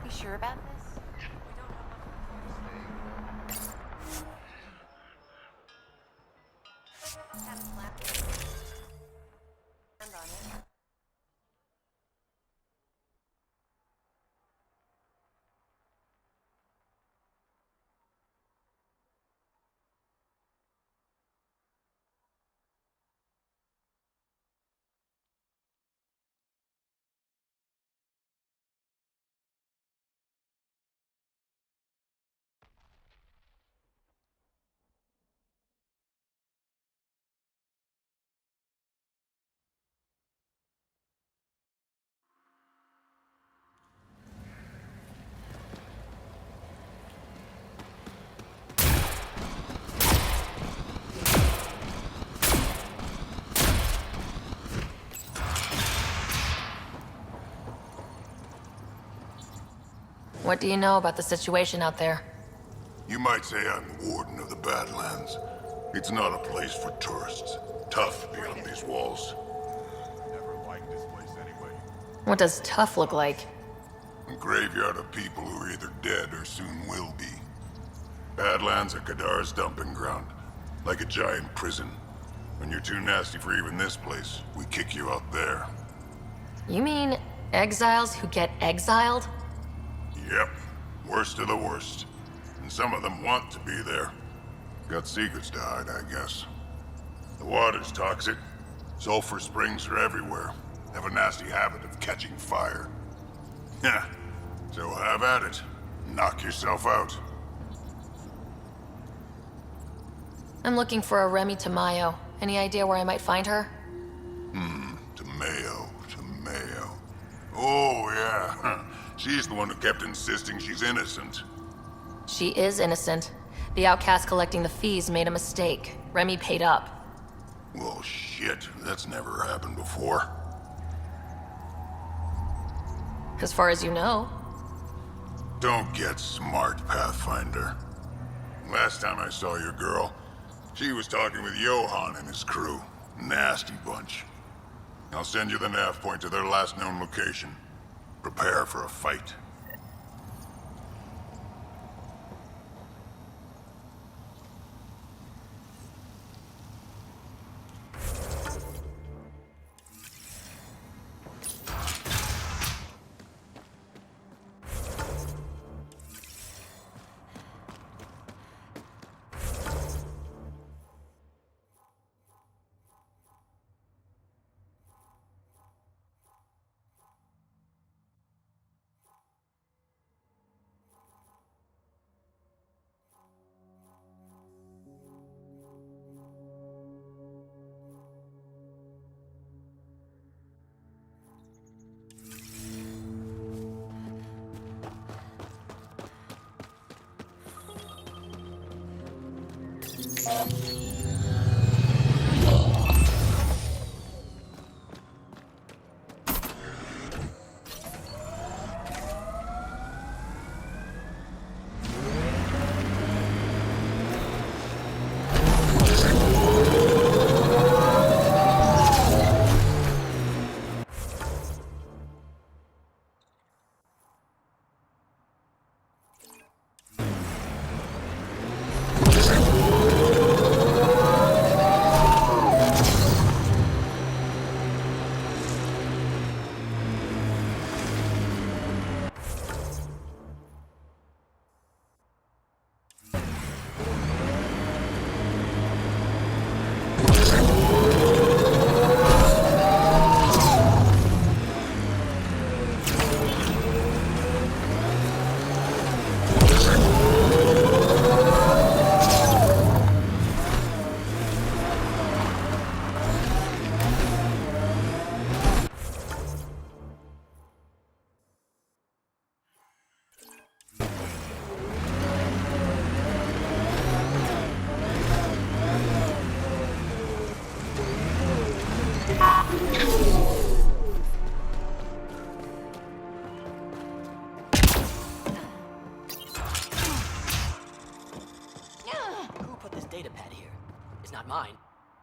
You sure about this? What do you know about the situation out there? You might say I'm the warden of the Badlands. It's not a place for tourists. Tough beyond these walls. Never liked this place anyway. What does tough look like? A graveyard of people who are either dead or soon will be. Badlands are Kadar's dumping ground. Like a giant prison. When you're too nasty for even this place, we kick you out there. You mean exiles who get exiled? Yep. Worst of the worst. And some of them want to be there. Got secrets to hide, I guess. The water's toxic. Sulfur springs are everywhere. Have a nasty habit of catching fire. Yeah. So have at it. Knock yourself out. I'm looking for a Remy Tamayo. Any idea where I might find her? Tamayo. Oh, yeah. She's the one who kept insisting she's innocent. She is innocent. The outcast collecting the fees made a mistake. Remy paid up. Well, shit. That's never happened before. As far as you know. Don't get smart, Pathfinder. Last time I saw your girl, she was talking with Johan and his crew. Nasty bunch. I'll send you the nav point to their last known location. Prepare for a fight.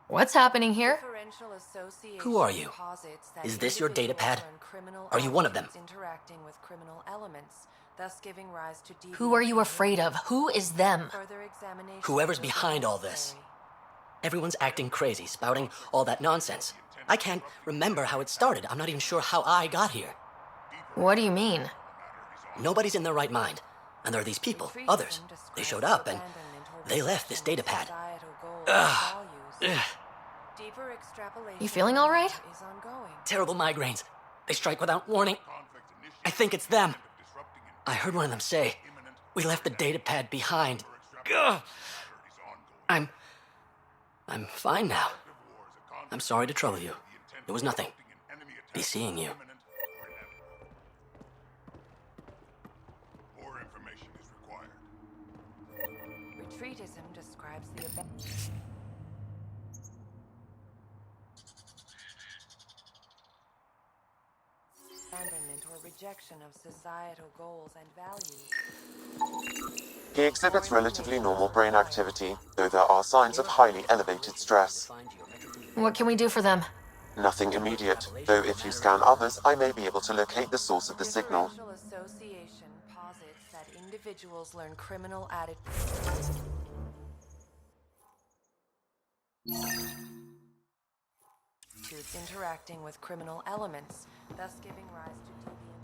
What's happening here? Who are you? Is this your datapad? Are you one of them? Who are you afraid of? Who is them? Whoever's behind all this. Everyone's acting crazy, spouting all that nonsense. I can't remember how it started. I'm not even sure how I got here. What do you mean? Nobody's in their right mind. And there are these people, others. They showed up and they left this datapad. Ugh. You feeling all right? Terrible migraines. They strike without warning. I think it's them. I heard one of them say, "We left the datapad behind." Ugh. I'm fine now. I'm sorry to trouble you. It was nothing. Be seeing you. More information is required. Retreatism describes the event. abandonment or rejection of societal goals and values. He exhibits relatively normal brain activity, though there are signs of highly elevated stress. What can we do for them? Nothing immediate, though if you scan others, I may be able to locate the source of the signal. Differential association posits that individuals learn criminal attitudes. Interacting with criminal elements, thus giving rise to deviant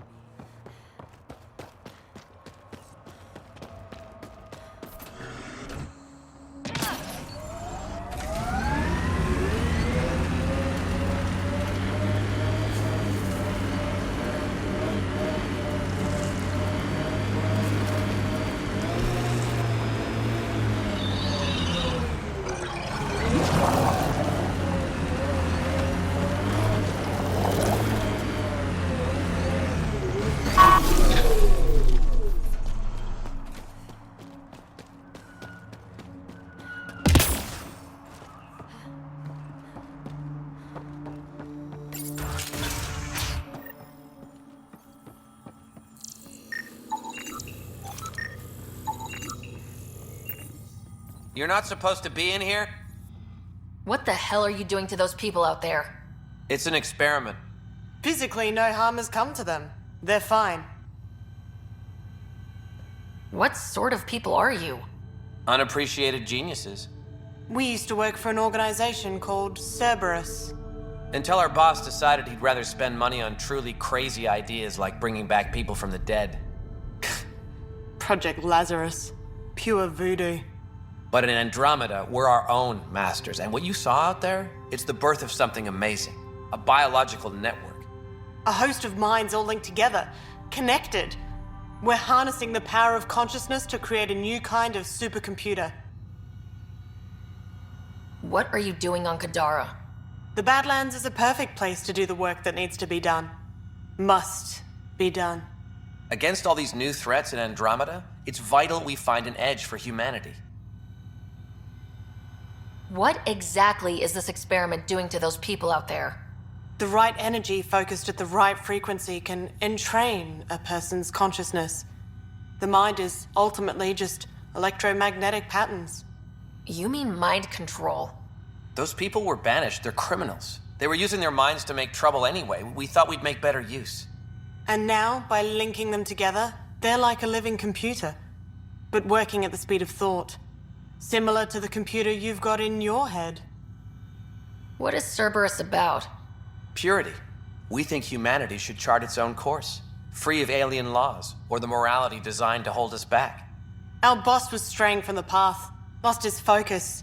You're not supposed to be in here? What the hell are you doing to those people out there? It's an experiment. Physically, no harm has come to them. They're fine. What sort of people are you? Unappreciated geniuses. We used to work for an organization called Cerberus. Until our boss decided he'd rather spend money on truly crazy ideas like bringing back people from the dead. Project Lazarus. Pure voodoo. But in Andromeda, we're our own masters, and what you saw out there, it's the birth of something amazing. A biological network. A host of minds all linked together, connected. We're harnessing the power of consciousness to create a new kind of supercomputer. What are you doing on Kadara? The Badlands is a perfect place to do the work that needs to be done. Must be done. Against all these new threats in Andromeda, it's vital we find an edge for humanity. What exactly is this experiment doing to those people out there? The right energy focused at the right frequency can entrain a person's consciousness. The mind is ultimately just electromagnetic patterns. You mean mind control? Those people were banished. They're criminals. They were using their minds to make trouble anyway. We thought we'd make better use. And now, by linking them together, they're like a living computer, but working at the speed of thought. Similar to the computer you've got in your head. What is Cerberus about? Purity. We think humanity should chart its own course, free of alien laws or the morality designed to hold us back. Our boss was straying from the path, lost his focus.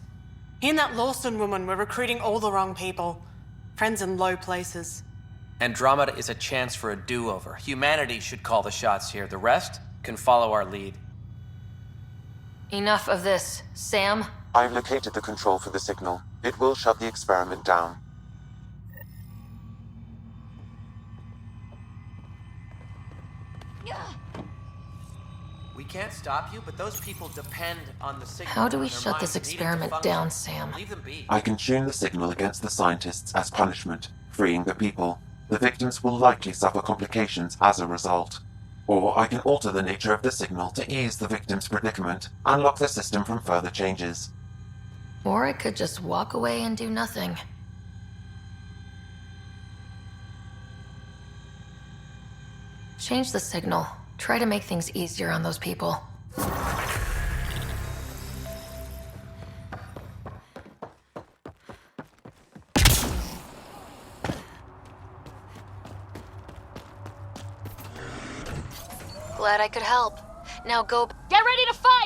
He and that Lawson woman were recruiting all the wrong people, friends in low places. Andromeda is a chance for a do-over. Humanity should call the shots here. The rest can follow our lead. Enough of this. Sam? I've located the control for the signal. It will shut the experiment down. We can't stop you, but those people depend on the signal. How do we shut this experiment down, Sam? Leave them be. I can tune the signal against the scientists as punishment, freeing the people. The victims will likely suffer complications as a result. Or I can alter the nature of the signal to ease the victim's predicament, unlock the system from further changes. Or I could just walk away and do nothing. Change the signal. Try to make things easier on those people. Glad I could help. Now go. Get ready to fire!